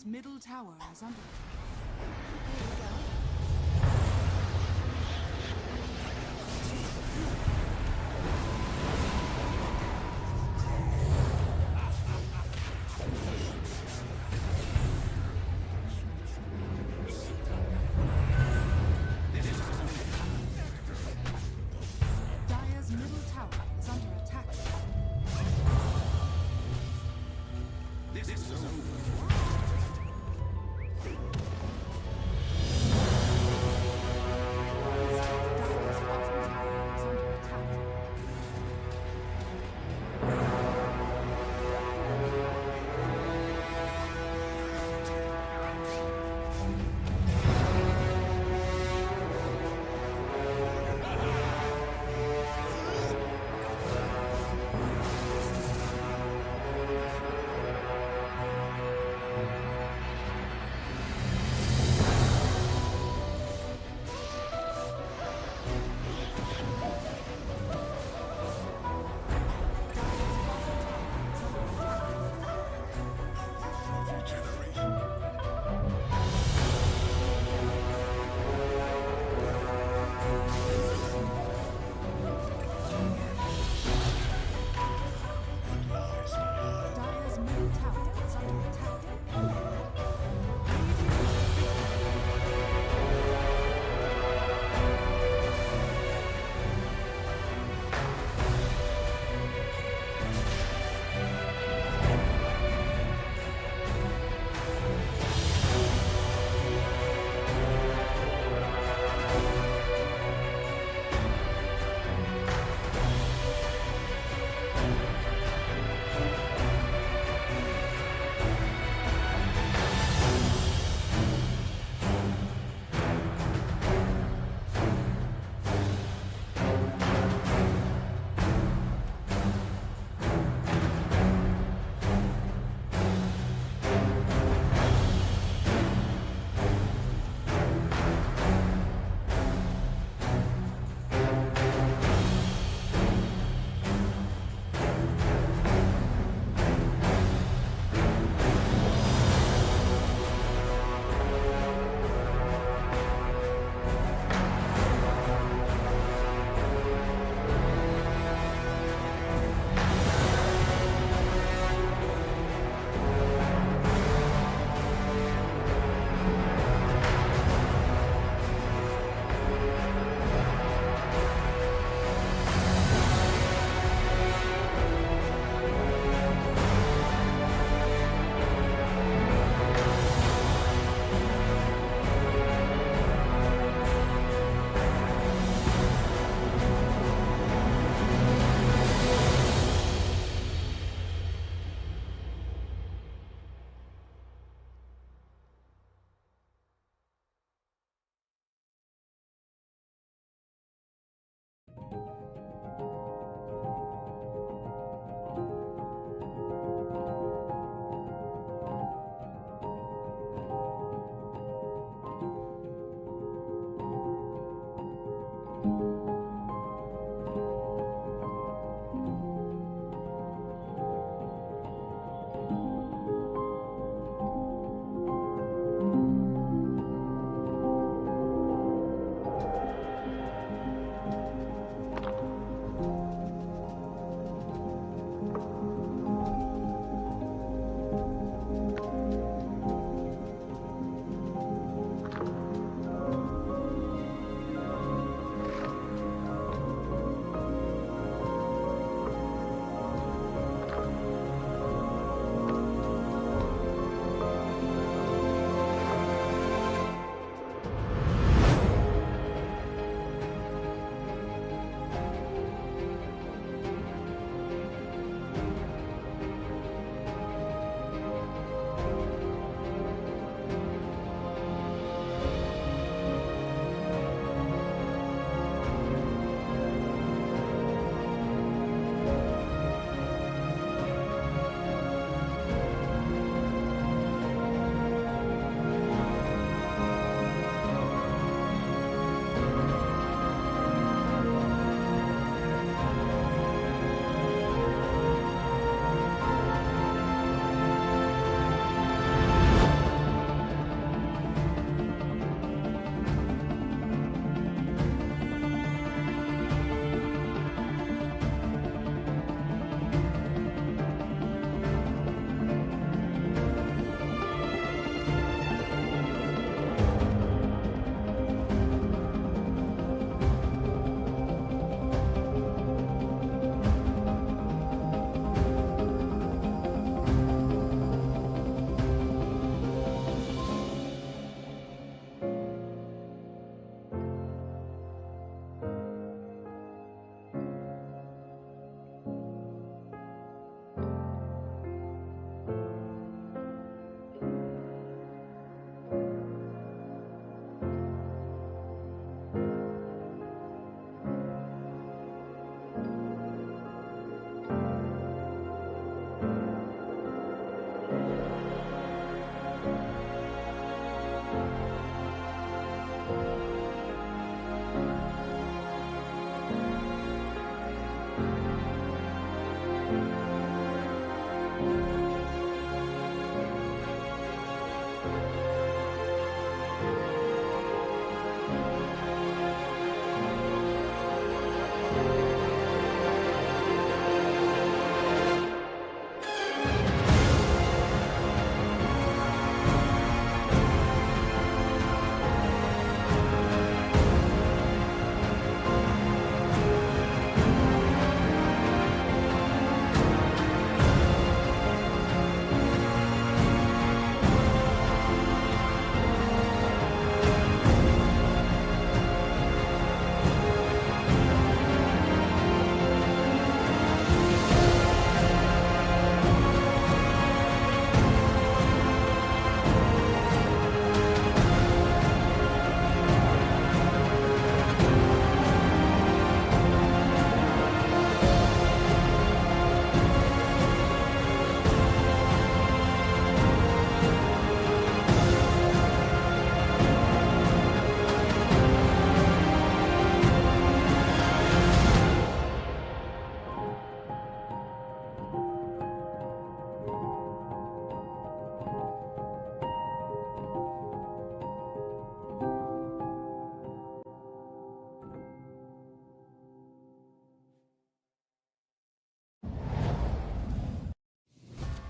Dire's middle tower is under Dire's middle tower is under attack.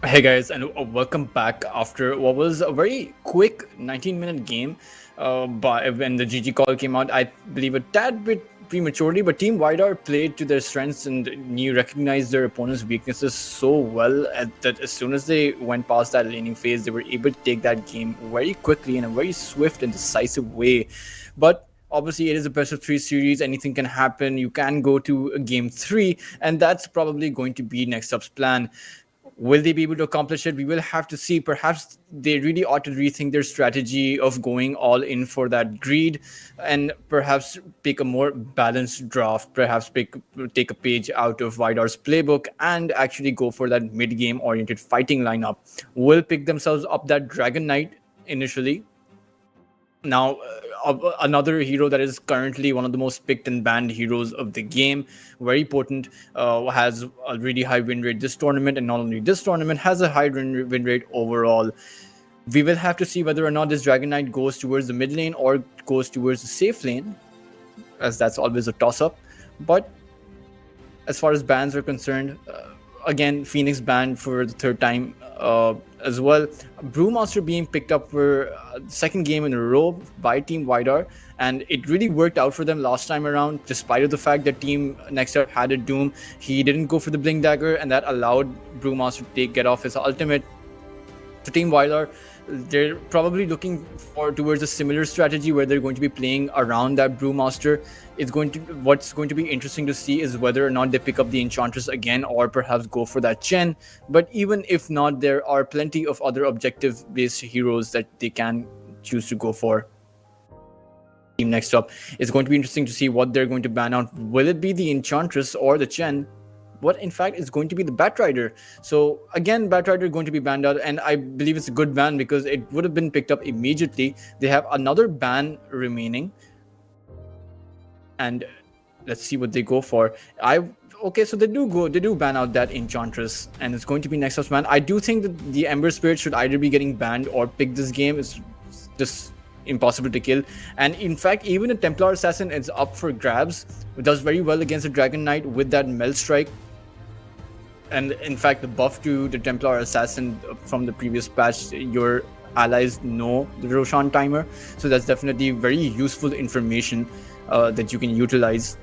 Hey guys, and welcome back after what was a very quick 19-minute game. But when the GG call came out, I believe a tad bit prematurely, but Team Widar played to their strengths and recognized their opponent's weaknesses so well that as soon as they went past that laning phase, they were able to take that game very quickly in a very swift and decisive way. But obviously, it is a best of 3 series. Anything can happen. You can go to game 3, and that's probably going to be next up's plan. Will they be able to accomplish it? We will have to see. Perhaps they really ought to rethink their strategy of going all in for that greed and perhaps pick a more balanced draft. Perhaps take a page out of Vidar's playbook and actually go for that mid-game oriented fighting lineup. Will pick themselves up that Dragon Knight initially. Now, another hero that is currently one of the most picked and banned heroes of the game, very potent, has a really high win rate this tournament, and not only this tournament, has a high win rate overall. We will have to see whether or not this Dragon Knight goes towards the mid lane or goes towards the safe lane, as that's always a toss-up. But as far as bans are concerned, again, Phoenix banned for the third time as well. Brewmaster being picked up for second game in a row by Team Widar, and it really worked out for them last time around, despite of the fact that Team Next Up had a Doom. He didn't go for the Blink Dagger, and that allowed Brewmaster to get off his ultimate. To Team Widar, they're probably looking towards a similar strategy where they're going to be playing around that Brewmaster. What's going to be interesting to see is whether or not they pick up the Enchantress again or perhaps go for that Chen. But even if not, there are plenty of other objective-based heroes that they can choose to go for. Team Next Up, it's going to be interesting to see what they're going to ban out. Will it be the Enchantress or the Chen? What in fact is going to be the Batrider. So again, Batrider going to be banned out, and I believe it's a good ban because it would have been picked up immediately. They have another ban remaining, and let's see what they go for. Okay, so they do ban out that Enchantress, and it's going to be next up's ban. I do think that the Ember Spirit should either be getting banned or picked this game. It's just impossible to kill, and in fact even a Templar Assassin is up for grabs. It does very well against the Dragon Knight with that Melt Strike. And in fact, the buff to the Templar Assassin from the previous patch, your allies know the Roshan timer. So that's definitely very useful information that you can utilize.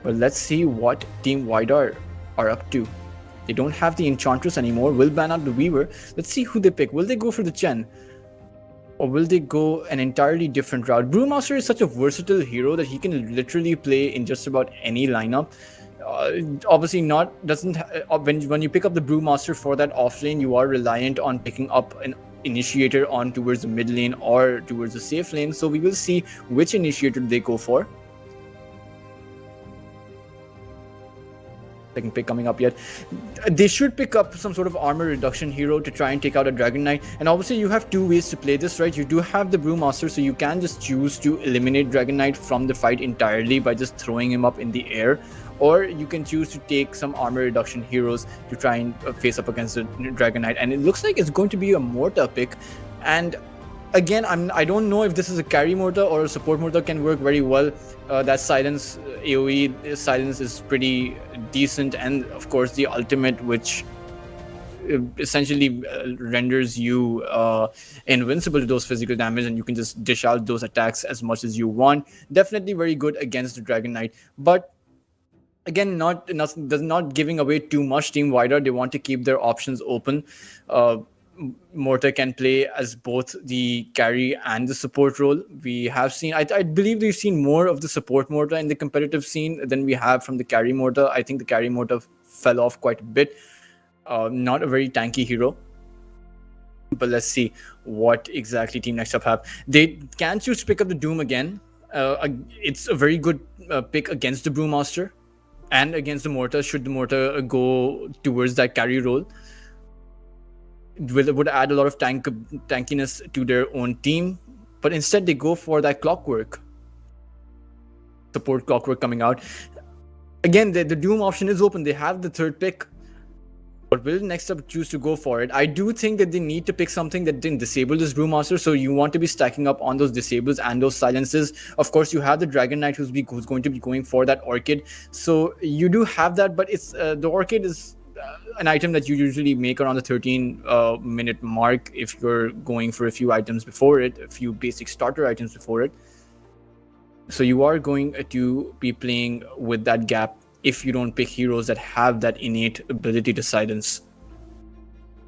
But let's see what Team Widar are up to. They don't have the Enchantress anymore. Will ban out the Weaver. Let's see who they pick. Will they go for the Chen? Or will they go an entirely different route? Brewmaster is such a versatile hero that he can literally play in just about any lineup. Obviously when you pick up the Brewmaster for that offlane, you are reliant on picking up an initiator on towards the mid lane or towards the safe lane. So we will see which initiator they go for. Second pick coming up yet. They should pick up some sort of armor reduction hero to try and take out a Dragon Knight. And obviously you have two ways to play this, right? You do have the Brewmaster, so you can just choose to eliminate Dragon Knight from the fight entirely by just throwing him up in the air. Or you can choose to take some armor reduction heroes to try and face up against the Dragon Knight. And it looks like it's going to be a Morta pick. And again, I don't know if this is a carry Morta or a support Morta. Can work very well. That silence, AoE silence is pretty decent. And of course the ultimate, which essentially renders you invincible to those physical damage, and you can just dish out those attacks as much as you want. Definitely very good against the Dragon Knight. But again, not giving away too much. Team Widar, they want to keep their options open. Morta can play as both the carry and the support role. We have seen, I believe we've seen more of the support Morta in the competitive scene than we have from the carry Morta. I think the carry Morta fell off quite a bit. Not a very tanky hero. But let's see what exactly Team Next Up have. They can choose to pick up the Doom again. It's a very good pick against the Brewmaster and against the Morta, should the Morta go towards that carry role. Would add a lot of tankiness to their own team, but instead they go for that Clockwork. Support Clockwork coming out. Again, the Doom option is open. They have the third pick. But will Next Up choose to go for it? I do think that they need to pick something that didn't disable this Brewmaster, so you want to be stacking up on those disables and those silences. Of course, you have the Dragon Knight who's going to be going for that Orchid. So you do have that, but it's the Orchid is an item that you usually make around the 13 minute mark if you're going for a few items before it, a few basic starter items before it. So you are going to be playing with that gap if you don't pick heroes that have that innate ability to silence.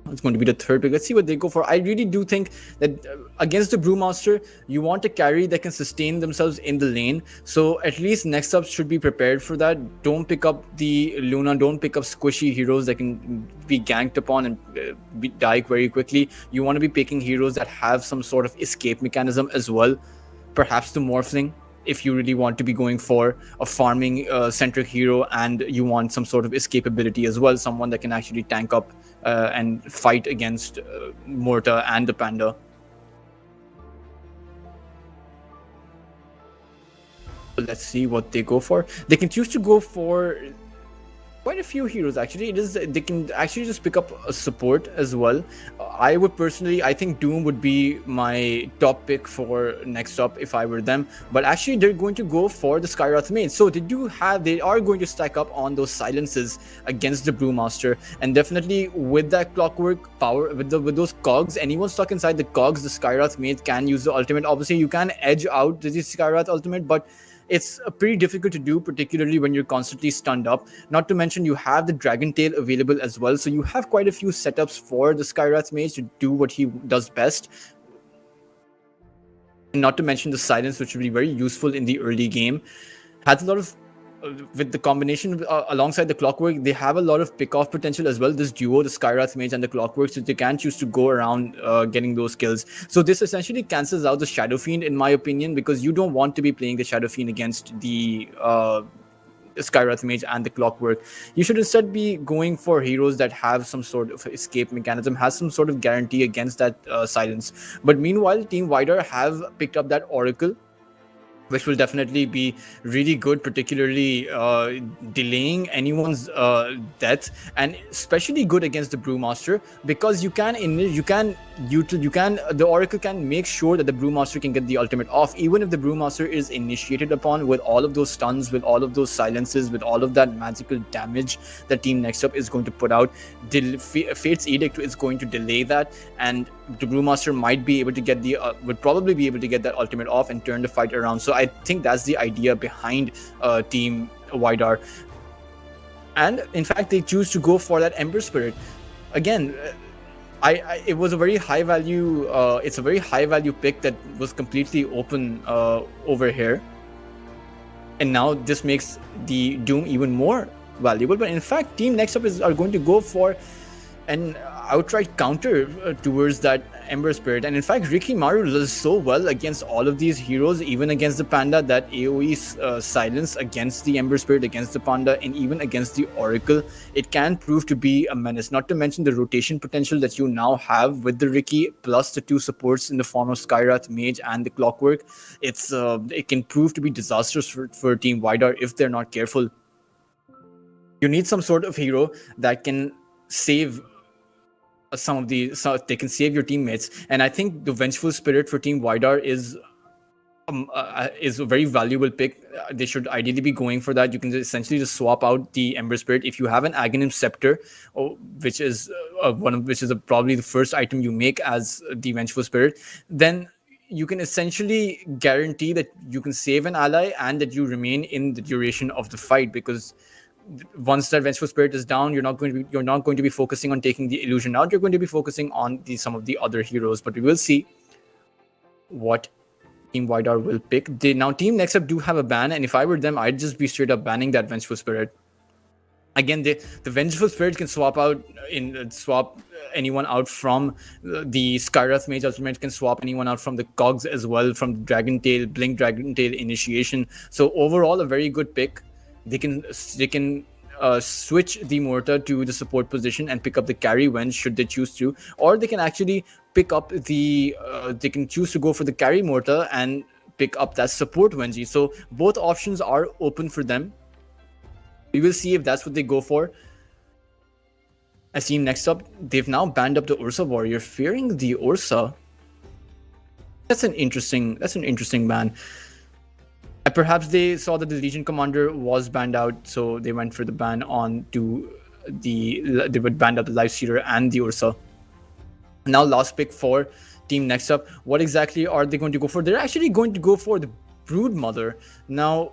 It's going to be the third pick. Let's see what they go for. I really do think that against the Brewmaster, you want a carry that can sustain themselves in the lane. So at least next up should be prepared for that. Don't pick up the Luna. Don't pick up squishy heroes that can be ganked upon and die very quickly. You want to be picking heroes that have some sort of escape mechanism as well. Perhaps the Morphling, if you really want to be going for a farming centric hero and you want some sort of escape ability as well, someone that can actually tank up and fight against Morta and the Panda. Let's see what they go for. They can choose to go for quite a few heroes actually. They can actually just pick up a support as well. I would personally, I think Doom would be my top pick for next up if I were them, but actually they're going to go for the Skywrath Mage. So they are going to stack up on those silences against the Brewmaster, and definitely with that clockwork power, with those cogs, anyone stuck inside the cogs, the Skywrath Mage can use the ultimate. Obviously you can edge out the Skywrath ultimate, but it's pretty difficult to do, particularly when you're constantly stunned up. Not to mention you have the Dragon Tail available as well, so you have quite a few setups for the Skywrath Mage to do what he does best. And not to mention the silence, which will be very useful in the early game. Has a lot of with the combination alongside the Clockwork, they have a lot of pick-off potential as well. This duo, the Skywrath Mage and the Clockwork, so they can choose to go around getting those kills. So this essentially cancels out the Shadow Fiend, in my opinion, because you don't want to be playing the Shadow Fiend against the Skywrath Mage and the Clockwork. You should instead be going for heroes that have some sort of escape mechanism, has some sort of guarantee against that silence. But meanwhile, Team Wider have picked up that Oracle, which will definitely be really good, particularly delaying anyone's death, and especially good against the Brewmaster, because the Oracle can make sure that the Brewmaster can get the ultimate off, even if the Brewmaster is initiated upon with all of those stuns, with all of those silences, with all of that magical damage that Team Next Up is going to put out. Fate's Edict is going to delay that, and the Brewmaster might be able to get would probably be able to get that ultimate off and turn the fight around. So I think that's the idea behind Team Widar. And in fact, they choose to go for that Ember Spirit. Again, it was a very high value. It's a very high value pick that was completely open over here. And now this makes the Doom even more valuable. But in fact, Team Next Up are going to go for an outright counter towards that Ember Spirit. And in fact, Ricky Maru does so well against all of these heroes, even against the Panda, that AoE silence against the Ember Spirit, against the Panda, and even against the Oracle, it can prove to be a menace. Not to mention the rotation potential that you now have with the Ricky, plus the two supports in the form of Skywrath Mage and the Clockwork. It can prove to be disastrous for Team Widar if they're not careful. You need some sort of hero that can save they can save your teammates, and I think the Vengeful Spirit for Team Widar is a very valuable pick. They should ideally be going for that. You can essentially just swap out the Ember Spirit if you have an Aghanim Scepter, which is probably the first item you make as the Vengeful Spirit. Then you can essentially guarantee that you can save an ally and that you remain in the duration of the fight, because once that Vengeful Spirit is down, you're not going to be focusing on taking the illusion out. You're going to be focusing on some of the other heroes. But we will see what Team Widar will pick. Now Team Next Up do have a ban, and if I were them, I'd just be straight up banning that Vengeful Spirit. Again, the Vengeful Spirit can swap anyone out from the Skywrath Mage ultimate, can swap anyone out from the Cogs as well, from Dragon Tail, Blink Dragon Tail initiation. So overall, a very good pick. They can switch the Mortar to the support position and pick up the carry when should they choose to, or they can actually pick up they can choose to go for the carry Mortar and pick up that support Wenji. So both options are open for them. We will see if that's what they go for. As Team Next Up, they've now banned up the Ursa Warrior, fearing the Ursa. That's an interesting ban. Perhaps they saw that the Legion Commander was banned out, so they went for the ban on to they would band up the Life Stealer and the Ursa. Now last pick for team next up. What exactly are they going to go for? They're actually going to go for the Brood Mother. Now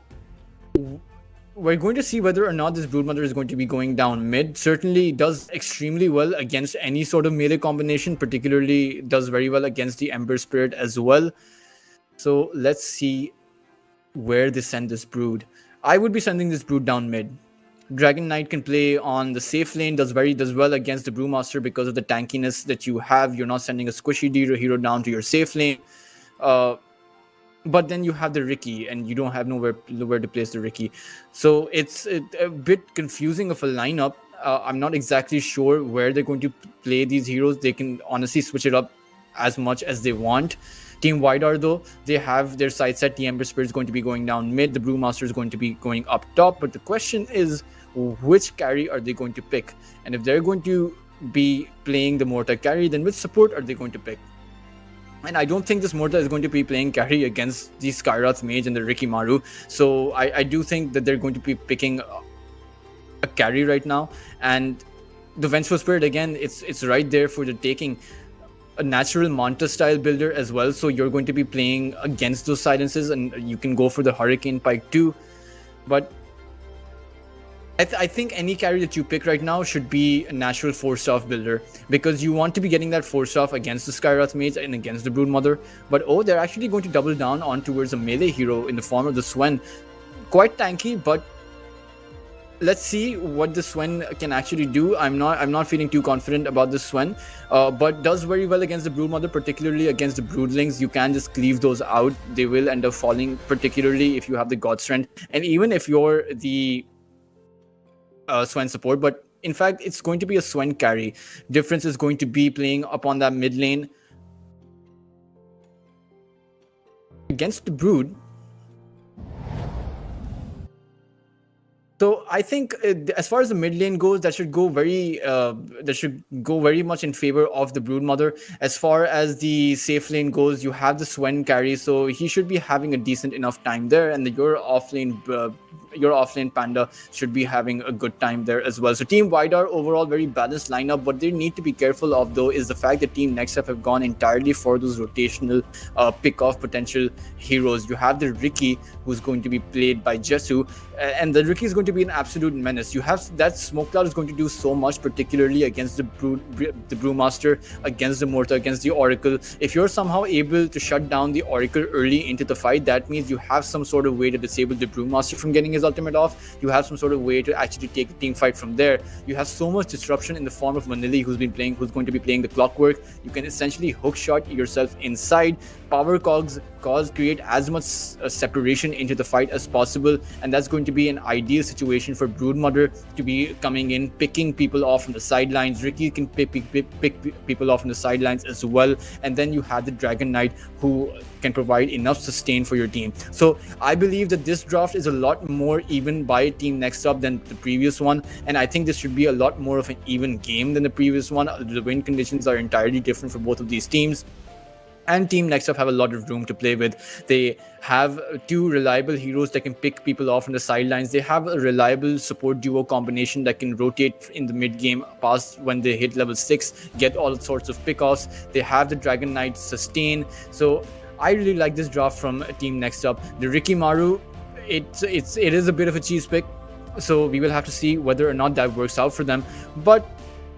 we're going to see whether or not this Brood Mother is going to be going down mid. Certainly does extremely well against any sort of melee combination, particularly does very well against the Ember Spirit as well. So let's see where they send this Brood. I would be sending this Brood down mid. Dragon Knight can play on the safe lane, does well against the Brewmaster because of the tankiness that you have. You're not sending a squishy hero down to your safe lane. But then you have the Riki, and you don't have nowhere to place the Riki. So it's a bit confusing of a lineup. I'm not exactly sure where they're going to play these heroes. They can honestly switch it up as much as they want. Team Widar, though, they have their sights set. The Ember Spirit is going to be going down mid. The Brewmaster is going to be going up top. But the question is, which carry are they going to pick? And if they're going to be playing the Morta carry, then which support are they going to pick? And I don't think this Morta is going to be playing carry against the Skyrath Mage and the Rikimaru. So I do think that they're going to be picking a carry right now. And the Vengeful Spirit, again, it's right there for the taking. A natural Manta style builder as well. So you're going to be playing against those silences, and you can go for the Hurricane Pike too. But I think any carry that you pick right now should be a natural 4-staff builder, because you want to be getting that 4-staff against the Skyrath Mage and against the Broodmother. But they're actually going to double down on towards a melee hero in the form of the Swen. Quite tanky, but let's see what the Swen can actually do. I'm not feeling too confident about the Swen, but does very well against the Broodmother, particularly against the Broodlings. You can just cleave those out. They will end up falling, particularly if you have the God Strength, and even if you're the Swen support. But in fact, it's going to be a Swen carry. Difference is going to be playing upon that mid lane against the Brood. So I think as far as the mid lane goes, that should go very much in favor of the Broodmother. As far as the safe lane goes, you have the Swen carry, so he should be having a decent enough time there, and your offlane Panda should be having a good time there as well. So Team Widar overall very balanced lineup. What they need to be careful of, though, is the fact that Team Next Up have gone entirely for those rotational pick-off potential heroes. You have the Riki, who's going to be played by Jesu, and the Riki is going to be an absolute menace. You have that Smoke Cloud is going to do so much, particularly against the Brewmaster, against the Morta, against the Oracle. If you're somehow able to shut down the Oracle early into the fight, that means you have some sort of way to disable the Brewmaster from getting his ultimate off. You have some sort of way to actually take the team fight from there. You have so much disruption in the form of Manili, who's going to be playing the Clockwork. You can essentially hookshot yourself inside. Power cogs create as much separation into the fight as possible, and that's going to be an ideal situation for Broodmother to be coming in, picking people off from the sidelines. Riki can pick people off from the sidelines as well, and then you have the Dragon Knight, who can provide enough sustain for your team. So I believe that this draft is a lot more even by Team Next Up than the previous one, and I think this should be a lot more of an even game than the previous one. The win conditions are entirely different for both of these teams, and Team Next Up have a lot of room to play with. They have two reliable heroes that can pick people off on the sidelines. They have a reliable support duo combination that can rotate in the mid game past when they hit level 6, get all sorts of pickoffs. They have the Dragon Knight sustain. So I really like this draft from Team Next Up. The Rikimaru, it is a bit of a cheese pick, so we will have to see whether or not that works out for them. But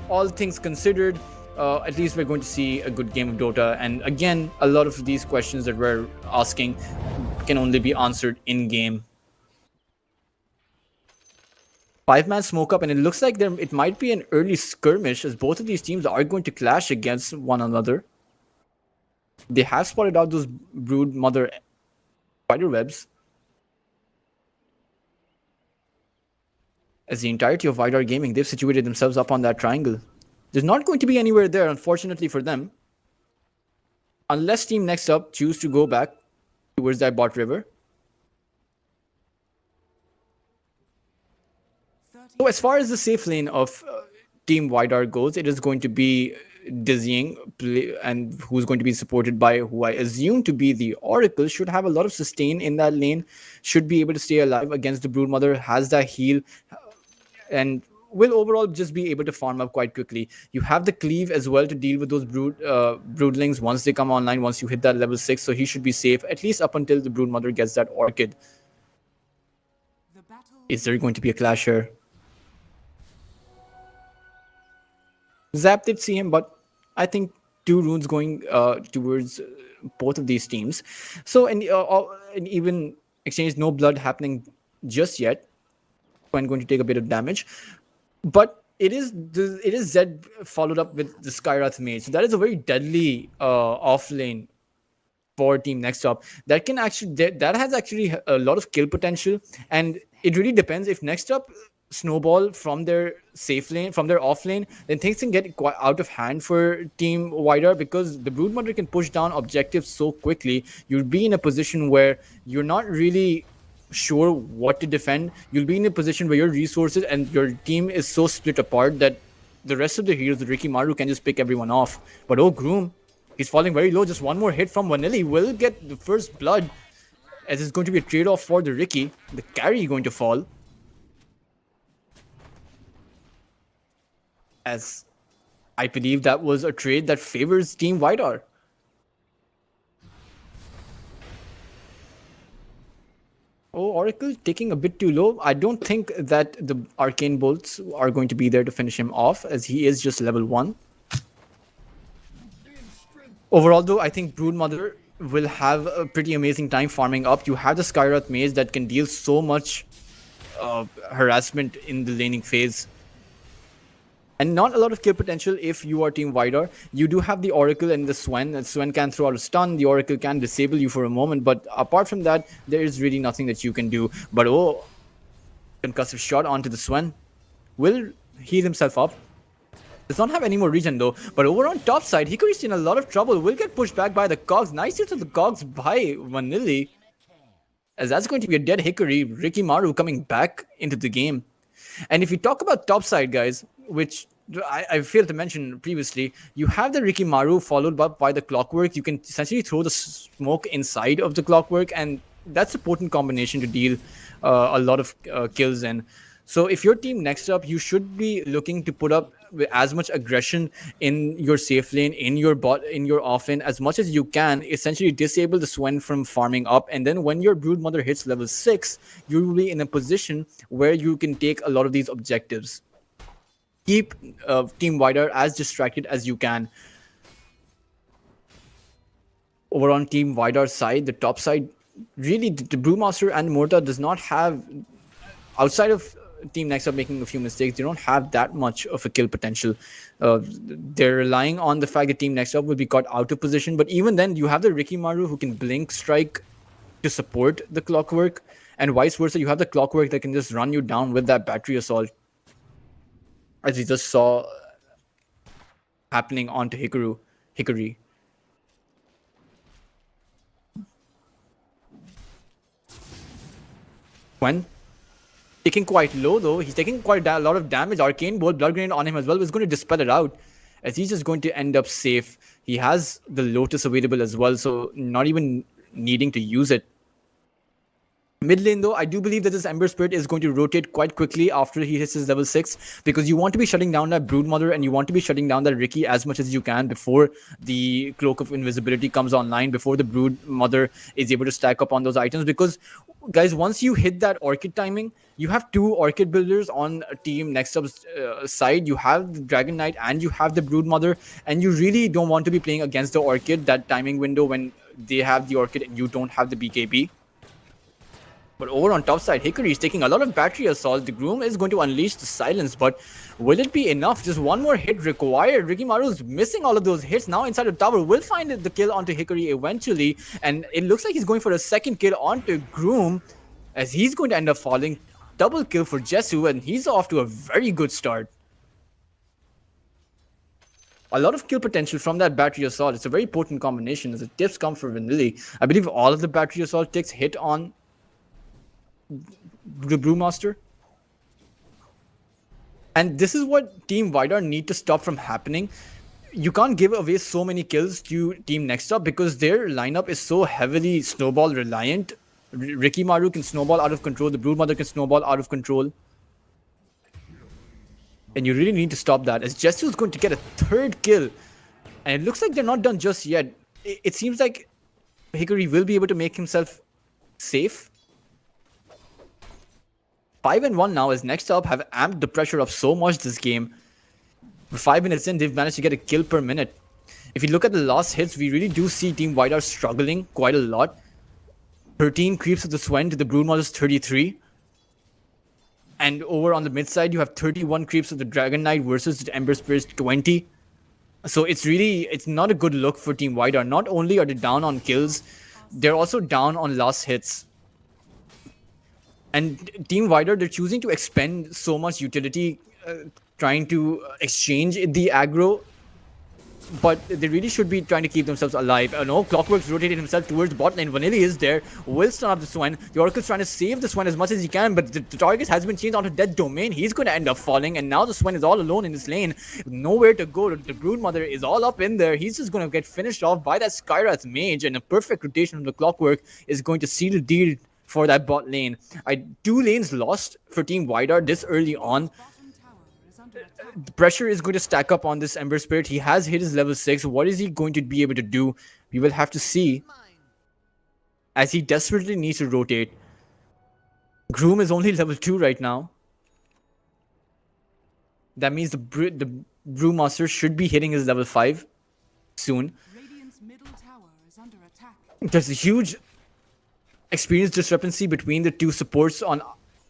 all things considered, at least we're going to see a good game of Dota. And again, a lot of these questions that we're asking can only be answered in game. 5-man smoke up, and it looks like it might be an early skirmish, as both of these teams are going to clash against one another. They have spotted out those Brood Mother spider webs, as the entirety of Vidar Gaming, they've situated themselves up on that triangle. There's not going to be anywhere there, unfortunately for them, unless Team Next Up choose to go back towards that bot river. So as far as the safe lane of Team Widar goes, it is going to be Dizzying, and who's going to be supported by who I assume to be the Oracle. Should have a lot of sustain in that lane, should be able to stay alive against the Broodmother, has that heal, and will overall just be able to farm up quite quickly. You have the cleave as well to deal with those broodlings once they come online, once you hit that level 6, so he should be safe, at least up until the broodmother gets that orchid. The battle Is there going to be a clash here? Zap did see him, but I think 2 runes going towards both of these teams. So, and even exchange, no blood happening just yet. Gwen going to take a bit of damage, but it is Zed followed up with the Skyrath Mage. So that is a very deadly off lane for team next up. That can actually that has actually a lot of kill potential, and it really depends if next up snowball from their safe lane, from their off lane, then things can get quite out of hand for team Wider, because the broodmother can push down objectives so quickly. You'll be in a position where you're not really sure what to defend. You'll be in a position where your resources and your team is so split apart that the rest of the heroes, the Ricky Maru, can just pick everyone off. But oh, Groom, he's falling very low. Just one more hit from Vanilli will get the first blood, as it's going to be a trade-off for the Ricky. The carry going to fall, as I believe that was a trade that favors Team Vidar. Oh, Oracle taking a bit too low. I don't think that the Arcane Bolts are going to be there to finish him off, as he is just level 1. Overall, though, I think Broodmother will have a pretty amazing time farming up. You have the Skyrath Maze that can deal so much harassment in the laning phase. And not a lot of kill potential if you are Team Vidar. You do have the Oracle and the Swen. And Swen can throw out a stun. The Oracle can disable you for a moment. But apart from that, there is really nothing that you can do. But oh, concussive shot onto the Swen. Will heal himself up. Does not have any more regen though. But over on top side, Hikari's in a lot of trouble. Will get pushed back by the Cogs. Nice use of the Cogs by Vanilli, as that's going to be a dead Hikari. Ricky Maru coming back into the game. And if you talk about top side, guys, which I failed to mention previously, you have the Ricky Maru followed up by the Clockwork. You can essentially throw the smoke inside of the Clockwork, and that's a potent combination to deal a lot of kills in. So if your team next up, you should be looking to put up with as much aggression in your safe lane, in your bot, in your off lane, as much as you can. Essentially disable the Swen from farming up, and then when your Broodmother hits level 6, you will be in a position where you can take a lot of these objectives. Keep Team Vidar as distracted as you can. Over on Team Vidar's side, the top side, really the Brewmaster and Morta does not have, outside of Team Next Up making a few mistakes, they don't have that much of a kill potential. They're relying on the fact that Team Next Up will be caught out of position, but even then you have the Ricky Maru who can blink strike to support the Clockwork, and vice versa. You have the Clockwork that can just run you down with that battery assault, as we just saw happening onto Hikari. When taking quite low though, he's taking quite a lot of damage. Arcane Bolt, Blood Grenade on him as well is going to dispel it out, as he's just going to end up safe. He has the Lotus available as well, so not even needing to use it. Mid lane though, I do believe that this Ember Spirit is going to rotate quite quickly after he hits his level 6, because you want to be shutting down that Broodmother and you want to be shutting down that Ricky as much as you can before the Cloak of Invisibility comes online, before the Broodmother is able to stack up on those items. Because guys, once you hit that Orchid timing, you have 2 Orchid builders on a team next up's side. You have the Dragon Knight and you have the Broodmother, and you really don't want to be playing against the Orchid, that timing window when they have the Orchid and you don't have the BKB. But over on top side, Hikari is taking a lot of battery assault. The Groom is going to unleash the silence, but will it be enough? Just one more hit required. Ricky Maru is missing all of those hits. Now inside the tower, will find the kill onto Hikari eventually, and it looks like he's going for a second kill onto Groom, as he's going to end up falling. Double kill for Jesu, and he's off to a very good start. A lot of kill potential from that battery assault. It's a very potent combination, as the tips come for Vanilli. I believe all of the battery assault ticks hit on the Brewmaster. And this is what Team Vidar need to stop from happening. You can't give away so many kills to Team Next Up, because their lineup is so heavily snowball reliant. Ricky Maru can snowball out of control. The Broodmother can snowball out of control. And you really need to stop that, as Jesu is going to get a third kill. And it looks like they're not done just yet. It seems like Hickory will be able to make himself safe. 5-1 now, as next up have amped the pressure up so much this game. 5 minutes in, they've managed to get a kill per minute. If you look at the last hits, we really do see Team White are struggling quite a lot. 13 creeps of the Swen to the Broodmother's 33. And over on the mid side, you have 31 creeps of the Dragon Knight versus the Ember Spirit's 20. So it's not a good look for Team White. Not only are they down on kills, they're also down on last hits. And Team White, they're choosing to expend so much utility, trying to exchange the aggro. But they really should be trying to keep themselves alive. No, Clockwork's rotated himself towards bot lane. Vanilli is there, will stun up the Swen. The Oracle's trying to save the Swen as much as he can, but the target has been changed onto Dead Domain. He's going to end up falling, and now the Swen is all alone in this lane. Nowhere to go. The Broodmother is all up in there. He's just going to get finished off by that Skywrath Mage, and a perfect rotation of the Clockwork is going to seal the deal for that bot lane. 2 lanes lost for Team Widar this early on. Bottom tower is under attack. The pressure is going to stack up on this Ember Spirit. He has hit his level 6. What is he going to be able to do? We will have to see, as he desperately needs to rotate. Groom is only level 2 right now. That means the Brewmaster should be hitting his level 5 soon. Radiant's middle tower is under attack. There's a huge experience discrepancy between the two supports on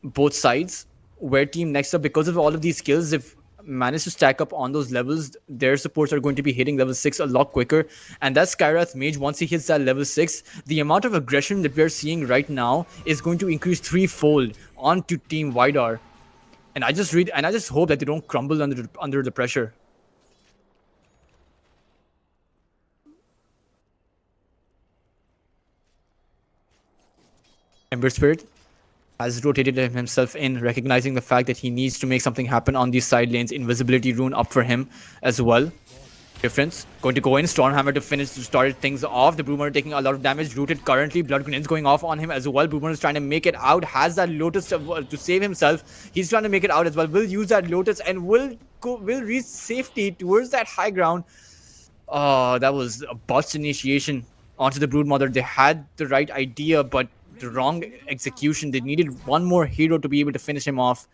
both sides, where Team Next Up, because of all of these skills, if managed to stack up on those levels, their supports are going to be hitting level 6 a lot quicker. And that Skywrath Mage, once he hits that level 6, the amount of aggression that we're seeing right now is going to increase 3-fold onto Team Widar. And I just hope that they don't crumble under the pressure. Ember Spirit has rotated himself in, recognizing the fact that he needs to make something happen on these side lanes. Invisibility rune up for him as well. Difference. Going to go in. Stormhammer to start things off. The Broomer taking a lot of damage. Rooted currently. Blood Grenades going off on him as well. Broomer is trying to make it out. Has that Lotus to save himself. He's trying to make it out as well. Will use that Lotus and will reach safety towards that high ground. Oh, that was a botched initiation onto the Broodmother. They had the right idea, but the wrong execution. They needed one more hero to be able to finish him off.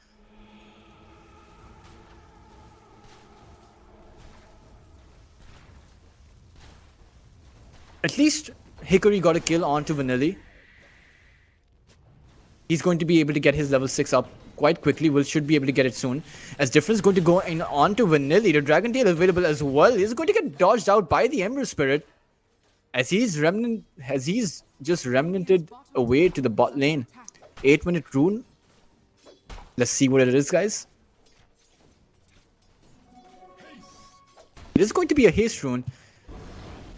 At least Hickory got a kill onto Vanilli. He's going to be able to get his level 6 up quite quickly. Should be able to get it soon. As Difference going to go in onto Vanilli. The Dragon Tail available as well. Is going to get dodged out by the Ember Spirit. As he's just remnanted away to the bot lane. 8-minute rune. Let's see what it is, guys. It is going to be a haste rune.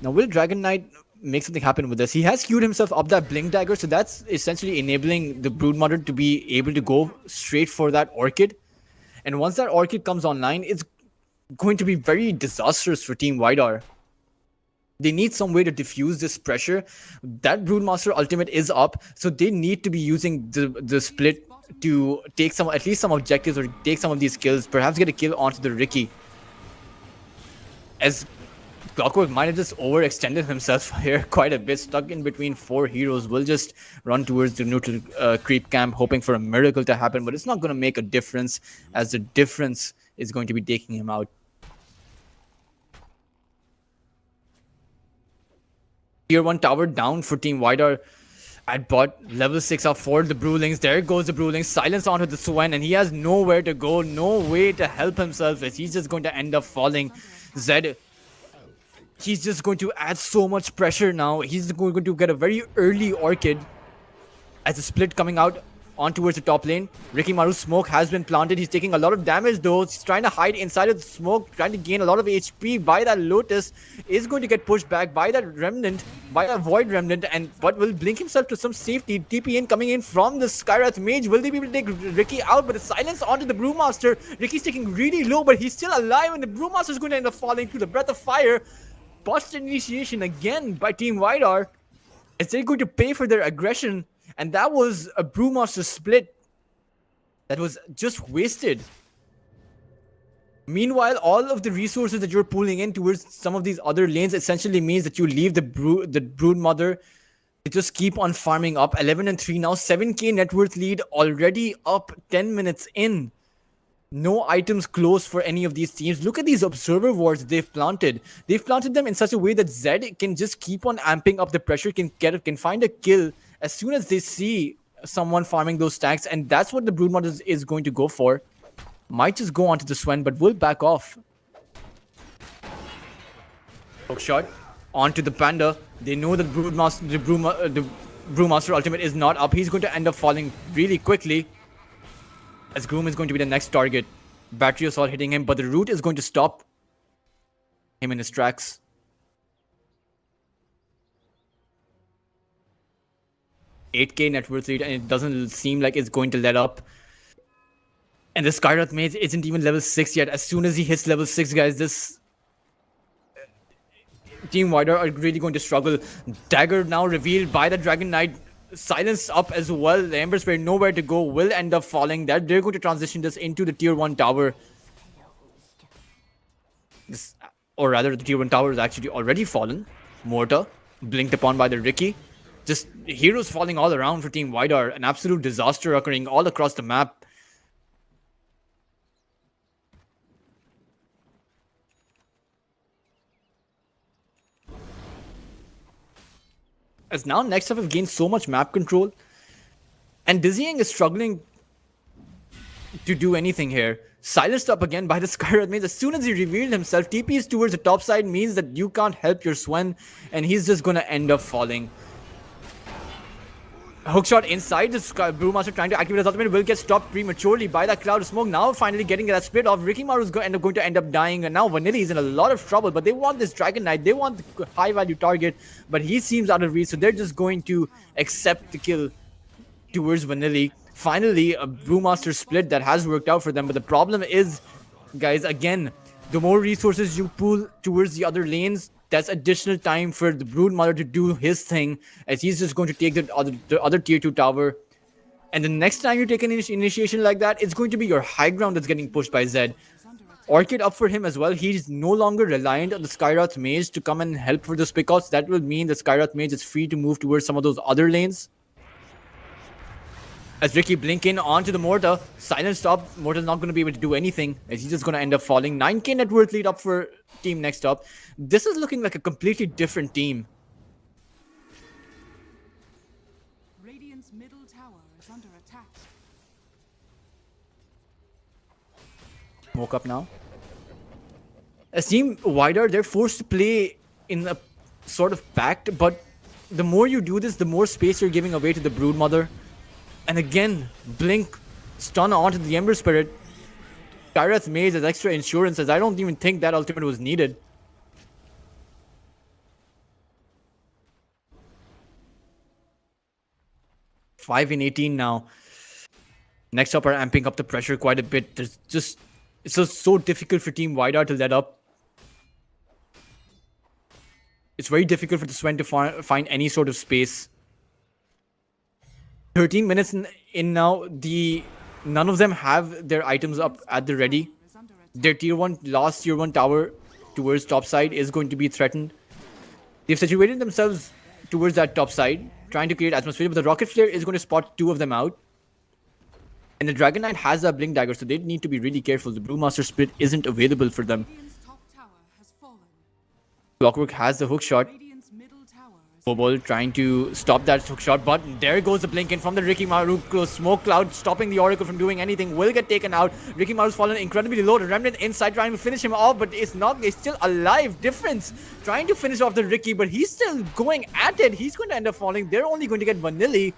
Now, will Dragon Knight make something happen with this? He has queued himself up that Blink Dagger, so that's essentially enabling the Broodmother to be able to go straight for that Orchid. And once that Orchid comes online, it's going to be very disastrous for Team Widar. They need some way to diffuse this pressure. That Broodmaster ultimate is up, so they need to be using the split to take at least some objectives or take some of these kills. Perhaps get a kill onto the Riki. As Clockwork might have just overextended himself here quite a bit, stuck in between 4 heroes. Will just run towards the neutral creep camp, hoping for a miracle to happen, but it's not going to make a difference, as the difference is going to be taking him out. Tier 1 tower down for Team Widar at bot. Level 6 up for the Brewlings. There goes the Brewlings. Silence onto the Swen, and he has nowhere to go, no way to help himself, as he's just going to end up falling. Zed, he's just going to add so much pressure now. He's going to get a very early Orchid as a split coming out on towards the top lane. Rikimaru's smoke has been planted. He's taking a lot of damage though. He's trying to hide inside of the smoke, trying to gain a lot of HP by that Lotus. Is going to get pushed back by that Remnant, by that Void Remnant, but will blink himself to some safety. TP in coming in from the Skywrath Mage. Will they be able to take Riki out? But the silence onto the Brewmaster. Riki's taking really low, but he's still alive, and the Brewmaster is going to end up falling through the Breath of Fire. Botched initiation again by Team Widar, as they're going to pay for their aggression. And that was a Brewmaster split that was just wasted. Meanwhile, all of the resources that you're pulling in towards some of these other lanes essentially means that you leave the brood mother to just keep on farming up. 11-3 now, 7k net worth lead already up 10 minutes in. No items close for any of these teams. Look at these observer wards they've planted. They've planted them in such a way that Zed can just keep on amping up the pressure, can find a kill as soon as they see someone farming those stacks, and that's what the broodmother is going to go for. Might just go onto the Swen, but will back off. Hook shot onto the Panda. They know that the Brewmaster ultimate is not up. He's going to end up falling really quickly, as Groom is going to be the next target. Battery Assault hitting him, but the root is going to stop him in his tracks. $8k net worth lead, and it doesn't seem like it's going to let up. And the Skyrath mage isn't even level 6 yet. As soon as he hits level 6, guys, this Team Wider are really going to struggle. Dagger now revealed by the Dragon Knight. Silence up as well. The Ember Spirit nowhere to go, will end up falling. They're going to transition this into the tier 1 tower. Or rather, the tier 1 tower is actually already fallen. Mortar, blinked upon by the Riki. Just heroes falling all around for Team Wider. An absolute disaster occurring all across the map. As now next up have gained so much map control, and Dizzying is struggling to do anything here. Silenced up again by the Skyrath mage. As soon as he revealed himself, TPs towards the top side means that you can't help your Swen, and he's just gonna end up falling. Hookshot inside, the Brewmaster trying to activate his ultimate will get stopped prematurely by that cloud of smoke. Now finally getting that split off. Rikimaru is going to end up dying, and now Vanilli is in a lot of trouble, but they want this Dragon Knight. They want the high value target, but he seems out of reach, so they're just going to accept the kill towards Vanilli. Finally, a Brewmaster split that has worked out for them, but the problem is, guys, again, the more resources you pull towards the other lanes, that's additional time for the Broodmother to do his thing, as he's just going to take the other tier 2 tower. And the next time you take an initiation like that, it's going to be your high ground that's getting pushed by Zed. Orchid up for him as well. He's no longer reliant on the Skyrath mage to come and help for this pickoffs. That will mean the Skyrath mage is free to move towards some of those other lanes. As Riki blink in onto the Mortar, silenced up. Mortar's not going to be able to do anything, as he's just going to end up falling. 9k net worth lead up for team next up. This is looking like a completely different team. Radiant's middle tower is under attack. Woke up now. As Team Wider, they're forced to play in a sort of pact, but the more you do this, the more space you're giving away to the Broodmother. And again, blink, stun onto the Ember Spirit. Skyrath mage as extra insurance, as I don't even think that ultimate was needed. Five in 18 now. Next up are amping up the pressure quite a bit. There's just, it's just so difficult for Team Wider to let up. It's very difficult for the Swen to find any sort of space. 13 minutes in now, none of them have their items up at the ready. Their last tier 1 tower towards top side is going to be threatened. They've situated themselves towards that top side, trying to create atmosphere, but the Rocket Flare is going to spot 2 of them out. And the Dragon Knight has a Blink Dagger, so they need to be really careful. The Brewmaster split isn't available for them. Radiant's top tower has fallen. Clockwork has the hook shot. Radiant's middle tower is Mobile trying to stop that hook shot, but there goes the blink in from the Rikimaru. Smoke cloud stopping the Oracle from doing anything. Will get taken out. Rikimaru's fallen incredibly low. The Remnant inside trying to finish him off, but it's still alive. Difference trying to finish off the Riki, but he's still going at it. He's going to end up falling. They're only going to get Vanilli,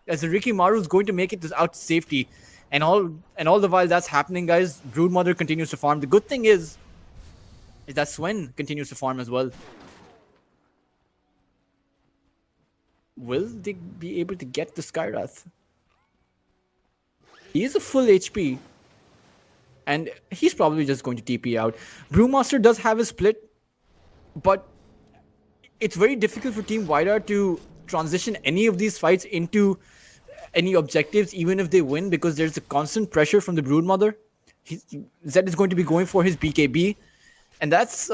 as the Rikimaru is going to make it out to safety. And all the while that's happening, guys, Broodmother continues to farm. The good thing is that Swen continues to farm as well. Will they be able to get the Skyrath? He is a full HP, and he's probably just going to TP out. Brewmaster does have a split, but it's very difficult for Team Wider to transition any of these fights into any objectives, even if they win, because there's a constant pressure from the Broodmother. Zed is going to be going for his BKB, and that's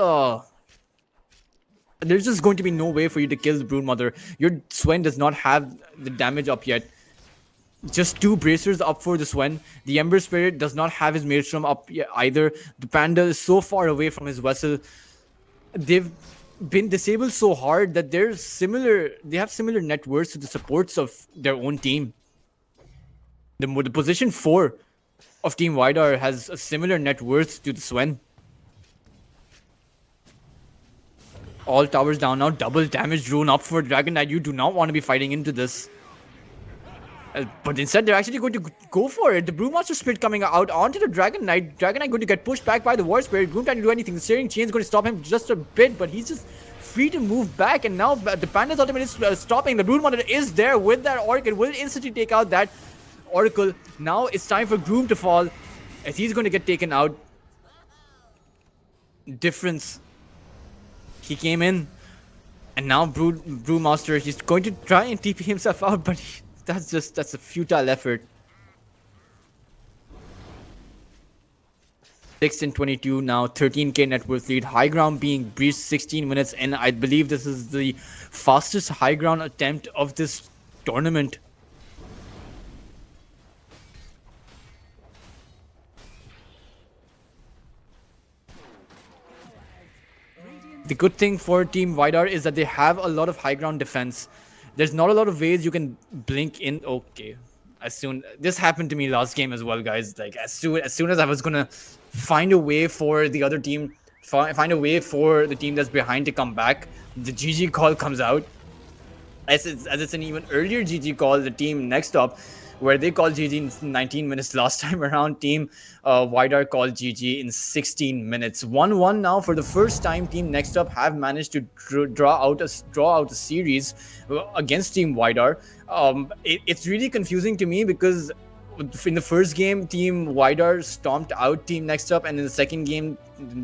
there's just going to be no way for you to kill the Broodmother. Your Swen does not have the damage up yet. Just 2 bracers up for the Swen. The Ember Spirit does not have his Maelstrom up yet either. The Panda is so far away from his vessel. They've been disabled so hard that they have similar net worths to the supports of their own team. The position 4 of Team Widar has a similar net worth to the Swen. All towers down now. Double damage rune up for Dragon Knight. You do not want to be fighting into this. But instead, they're actually going to go for it. The Brewmaster Spirit coming out onto the Dragon Knight. Dragon Knight going to get pushed back by the War Spirit. Broom trying to do anything. The Searing Chain is going to stop him just a bit, but he's just free to move back. And now the Panda's ultimate is stopping. The Broodmother is there with that Oracle. Will instantly take out that Oracle. Now it's time for Groom to fall, as he's going to get taken out. Difference. He came in, and now Brewmaster, he's going to try and TP himself out, but that's a futile effort. 6 and 22 now, 13k net worth lead. High ground being breached 16 minutes, and I believe this is the fastest high ground attempt of this tournament. The good thing for Team Widar is that they have a lot of high ground defense. There's not a lot of ways you can blink in. Okay, this happened to me last game as well, guys. Like as soon as I was gonna find a way for the other team, find a way for the team that's behind to come back, the GG call comes out. As it's an even earlier GG call, the team next up, where they called GG in 19 minutes last time around, Team Widar called GG in 16 minutes. 1-1 now. For the first time, Team Next Up have managed to draw out a series against Team Widar. It's really confusing to me because in the first game, Team Widar stomped out Team Next Up, and in the second game,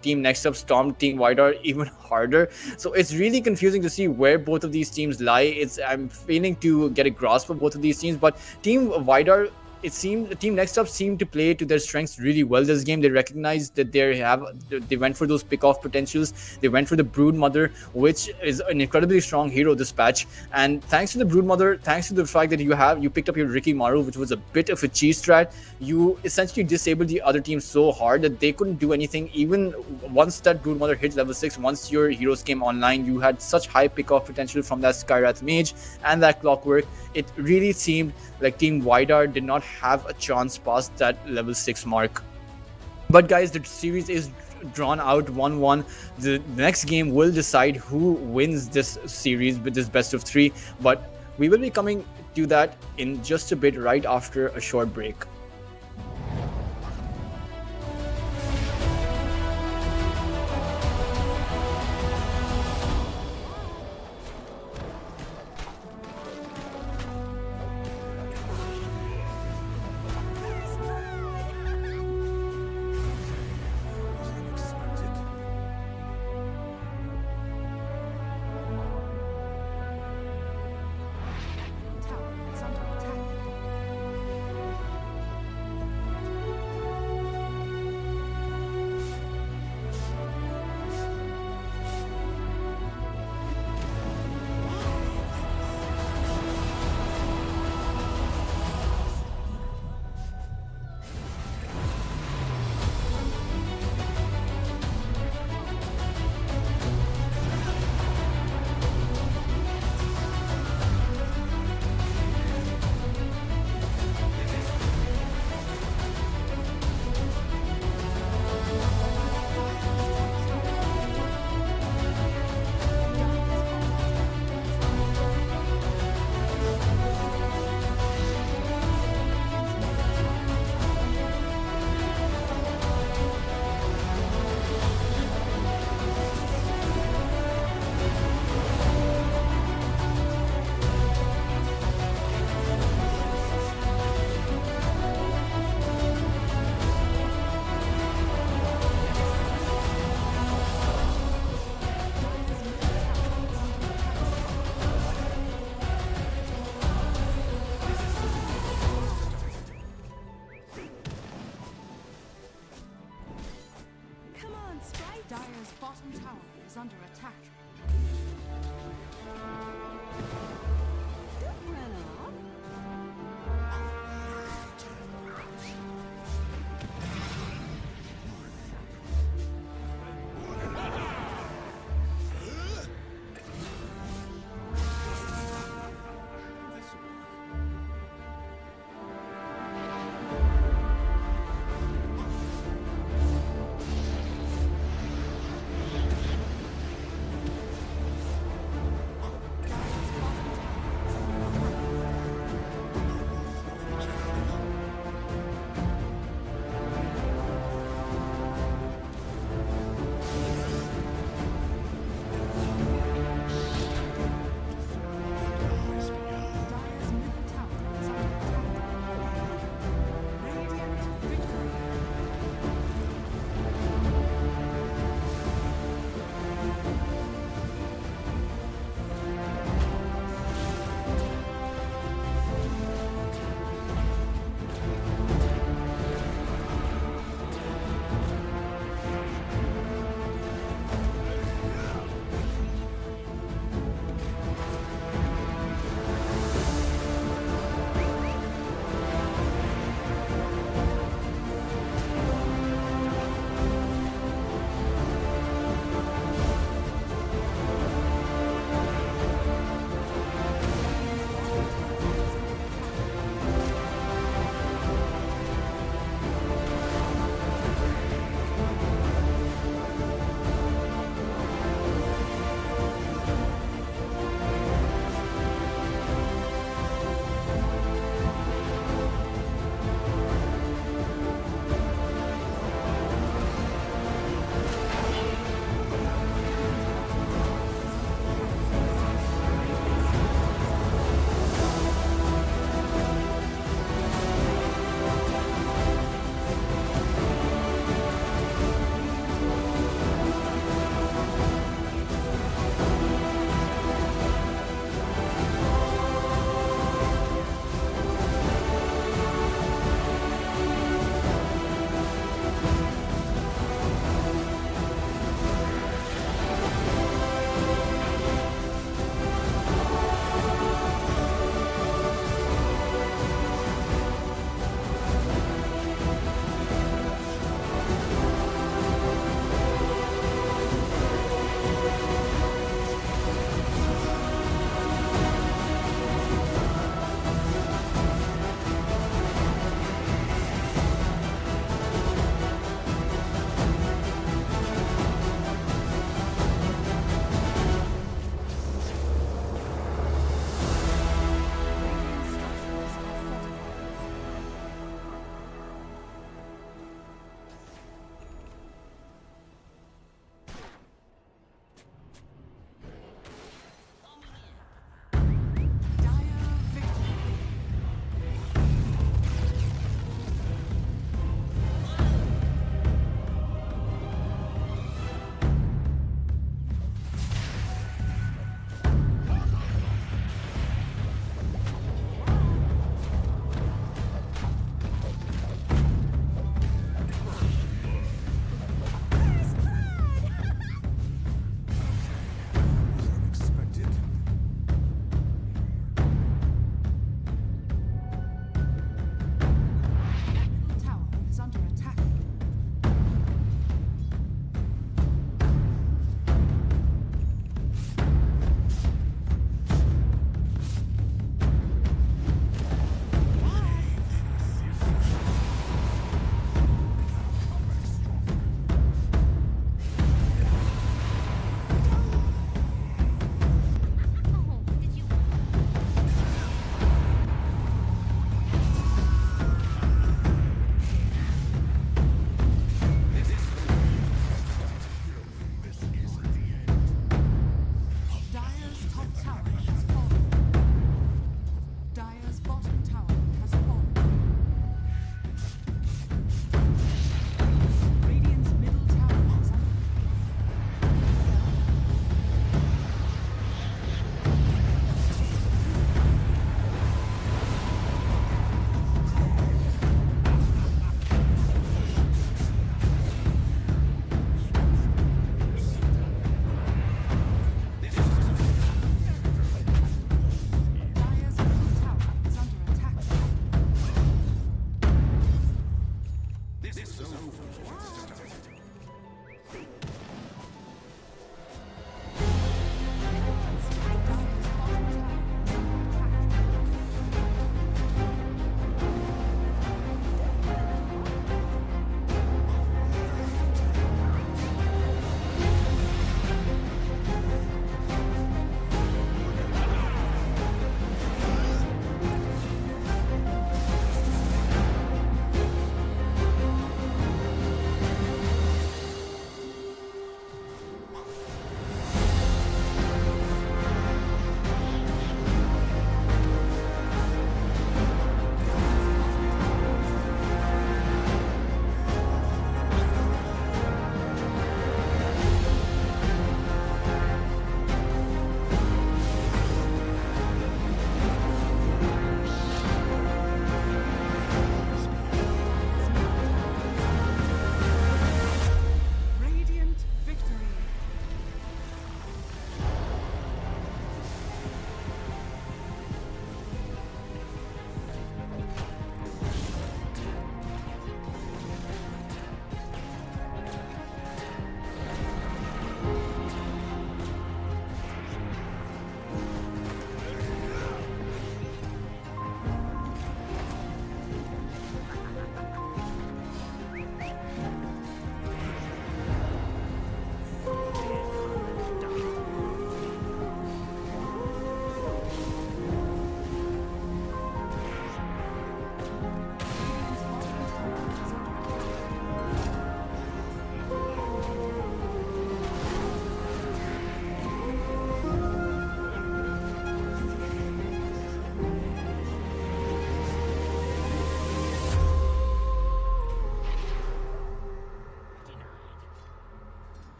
Team Next Up stomped Team Widar even harder. So it's really confusing to see where both of these teams lie. I'm failing to get a grasp of both of these teams, but Team Widar, it seemed the Team Next Up seemed to play to their strengths really well this game. They recognized that they went for those pick-off potentials. They went for the Broodmother, which is an incredibly strong hero this patch. And thanks to the Broodmother, thanks to the fact that you picked up your Ricky Maru, which was a bit of a cheese strat, you essentially disabled the other team so hard that they couldn't do anything. Even once that Broodmother hit level 6, once your heroes came online, you had such high pick-off potential from that Skywrath Mage and that Clockwork. It really seemed like Team Widar did not have a chance past that level 6 mark. But guys, the series is drawn out 1-1. The next game will decide who wins this series with this best of 3, but we will be coming to that in just a bit, right after a short break. Tower is under attack. bottom tower is under attack. Dire's bottom tower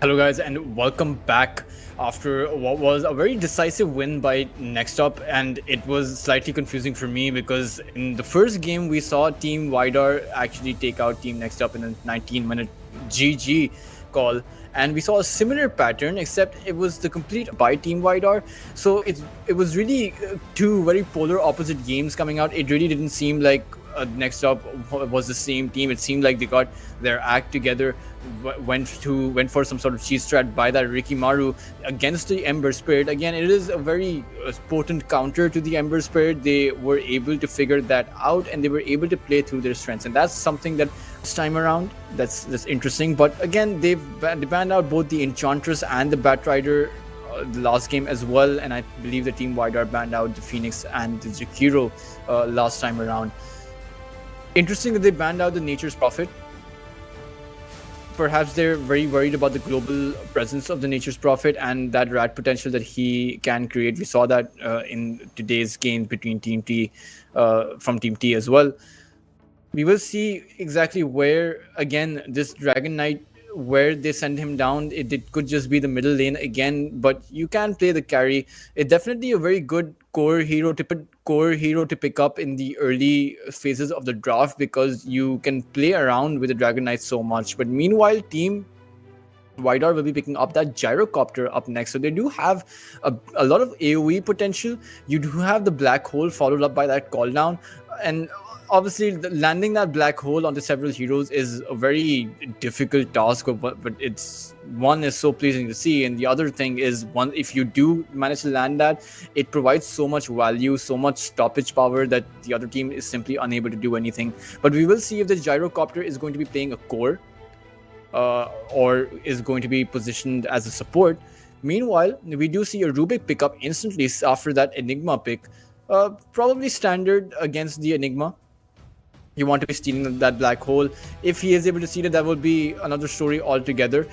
Hello guys and welcome back after what was a very decisive win by Next Up, and it was slightly confusing for me because in the first game we saw Team Widar actually take out Team Next Up in a 19-minute GG call, and we saw a similar pattern except it was the complete by Team Widar. So it was really two very polar opposite games coming out. It really didn't seem like Next Up was the same team. It seemed like they got their act together, went for some sort of cheese strat by that Ricky Maru against the Ember Spirit. Again, it is a very potent counter to the Ember Spirit. They were able to figure that out and they were able to play through their strengths, and that's something that this time around that's interesting. But again, they banned out both the Enchantress and the Batrider the last game as well, and I believe the Team Widar banned out the Phoenix and the Jakiro last time around. Interesting that they banned out the Nature's Prophet. Perhaps they're very worried about the global presence of the Nature's Prophet and that rat potential that he can create. We saw that in today's game between Team T, from Team T as well. We will see exactly where, again, this Dragon Knight, where they send him down. It could just be the middle lane again, but you can play the carry. It's definitely a very good core hero to pick up in the early phases of the draft because you can play around with the Dragon Knight so much. But meanwhile, Team Widar will be picking up that Gyrocopter up next. So they do have a lot of AoE potential. You do have the Black Hole followed up by that call down, and obviously landing that black hole onto several heroes is a very difficult task, but it's one is so pleasing to see, and the other thing is, one, if you do manage to land that, it provides so much value, so much stoppage power that the other team is simply unable to do anything. But we will see if the Gyrocopter is going to be playing a core or is going to be positioned as a support. Meanwhile, we do see a Rubik pick up instantly after that Enigma pick. Probably standard against the Enigma. You want to be stealing that black hole. If he is able to steal it, that would be another story altogether.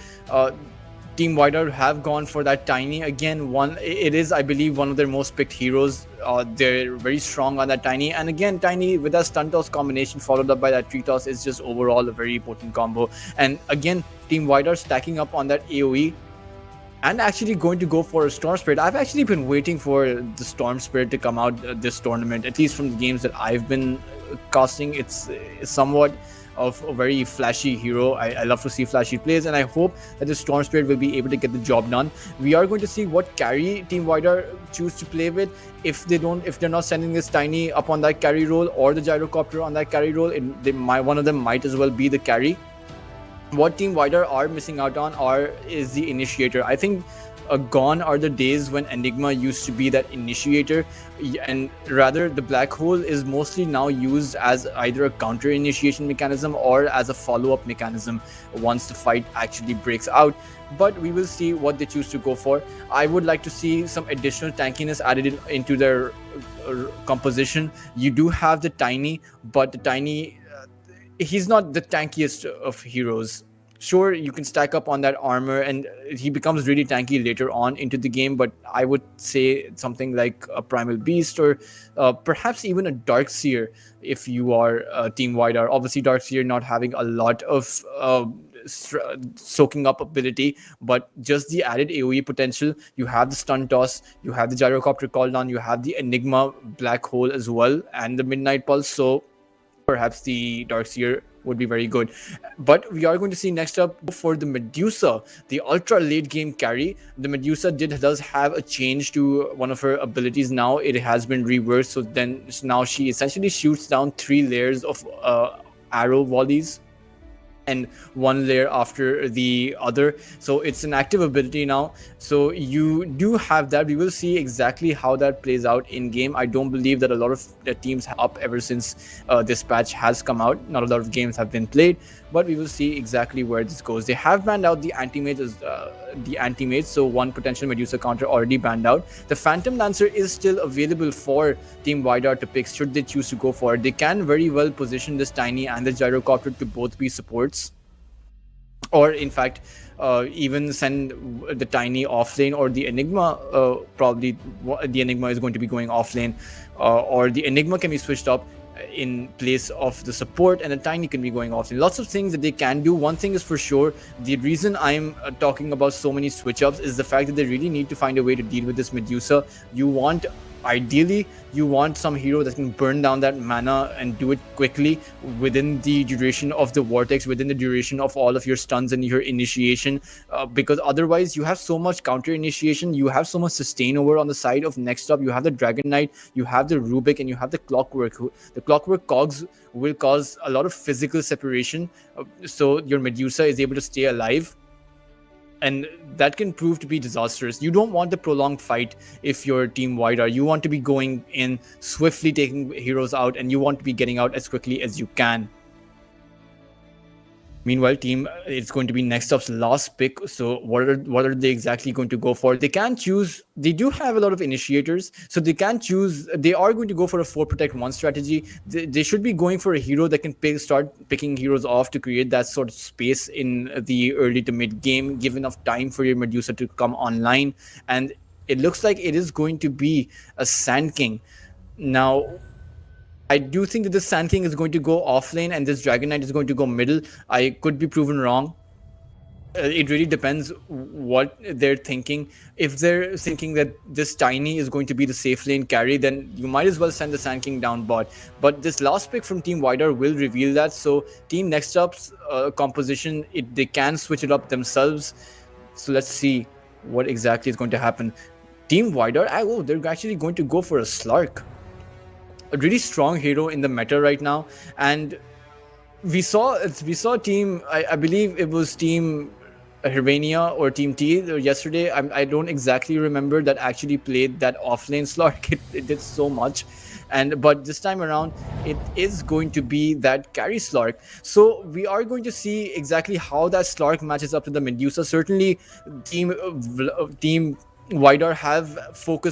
Team Widar have gone for that Tiny again. It is, I believe, one of their most picked heroes. They're very strong on that Tiny, and again, Tiny with that stun toss combination followed up by that tree toss is just overall a very potent combo. And again, Team Widar stacking up on that AoE and actually going to go for a Storm Spirit. I've actually been waiting for the Storm Spirit to come out this tournament, at least from the games that I've been casting. It's somewhat of a very flashy hero. I love to see flashy plays, and I hope that the Storm Spirit will be able to get the job done. We are going to see what carry Team Widar choose to play with. If they're not sending this Tiny up on that carry role or the Gyrocopter on that carry role, one of them might as well be the carry. What Team Widar are missing out on is the initiator. I think gone are the days when Enigma used to be that initiator, and rather the black hole is mostly now used as either a counter initiation mechanism or as a follow-up mechanism once the fight actually breaks out. But we will see what they choose to go for. I would like to see some additional tankiness added into their composition. You do have the Tiny, but the Tiny he's not the tankiest of heroes. Sure, you can stack up on that armor and he becomes really tanky later on into the game, but I would say something like a Primal Beast or perhaps even a Darkseer if you are Team Widar. Obviously, Darkseer not having a lot of soaking up ability, but just the added AoE potential. You have the stun toss, you have the Gyrocopter call down, you have the Enigma black hole as well, and the Midnight Pulse. So perhaps the Darkseer would be very good. But we are going to see next up for the Medusa, the ultra late game carry. The Medusa does have a change to one of her abilities now. It has been reversed, so now she essentially shoots down 3 layers of arrow volleys and 1 layer after the other. So it's an active ability now. So you do have that. We will see exactly how that plays out in game. I don't believe that a lot of the teams have up ever since this patch has come out. Not a lot of games have been played, but we will see exactly where this goes. They have banned out the anti-mage, so 1 potential Medusa counter already banned out. The Phantom Lancer is still available for Team Widar to pick should they choose to go for it. They can very well position this Tiny and the Gyrocopter to both be supports, or in fact even send the Tiny off lane, or the Enigma. Probably the Enigma is going to be going off lane, or the Enigma can be switched up in place of the support, and a Tiny can be going offlane. Lots of things that they can do. One thing is for sure, the reason I'm talking about so many switch ups is the fact that they really need to find a way to deal with this Medusa. Ideally, you want some hero that can burn down that mana and do it quickly within the duration of the vortex, within the duration of all of your stuns and your initiation, because otherwise you have so much counter initiation, you have so much sustain over on the side of next up. You have the Dragon Knight, you have the Rubik, and you have the Clockwork. The Clockwork cogs will cause a lot of physical separation, so your Medusa is able to stay alive, and that can prove to be disastrous. You don't want the prolonged fight if you're Team White. You want to be going in swiftly, taking heroes out, and you want to be getting out as quickly as you can. Meanwhile, team, it's going to be next up's last pick. So what are they exactly going to go for? They can choose. They do have a lot of initiators, so they can choose. They are going to go for a 4 protect 1 strategy. They should be going for a hero that can start picking heroes off to create that sort of space in the early to mid game, give enough time for your Medusa to come online. And it looks like it is going to be a Sand King. Now, I do think that the Sand King is going to go offlane and this Dragon Knight is going to go middle. I could be proven wrong. It really depends what they're thinking. If they're thinking that this Tiny is going to be the safe lane carry, then you might as well send the Sand King down bot. But this last pick from Team Wider will reveal that. So Team Next Up's composition, they can switch it up themselves. So let's see what exactly is going to happen. Team Wider, they're actually going to go for a Slark. A really strong hero in the meta right now, and we saw team, I believe it was Team Hirvania or Team T yesterday. I don't exactly remember, that actually played that offlane Slark. It did so much, but this time around it is going to be that carry Slark. So we are going to see exactly how that Slark matches up to the Medusa. Certainly, Team Wider have focused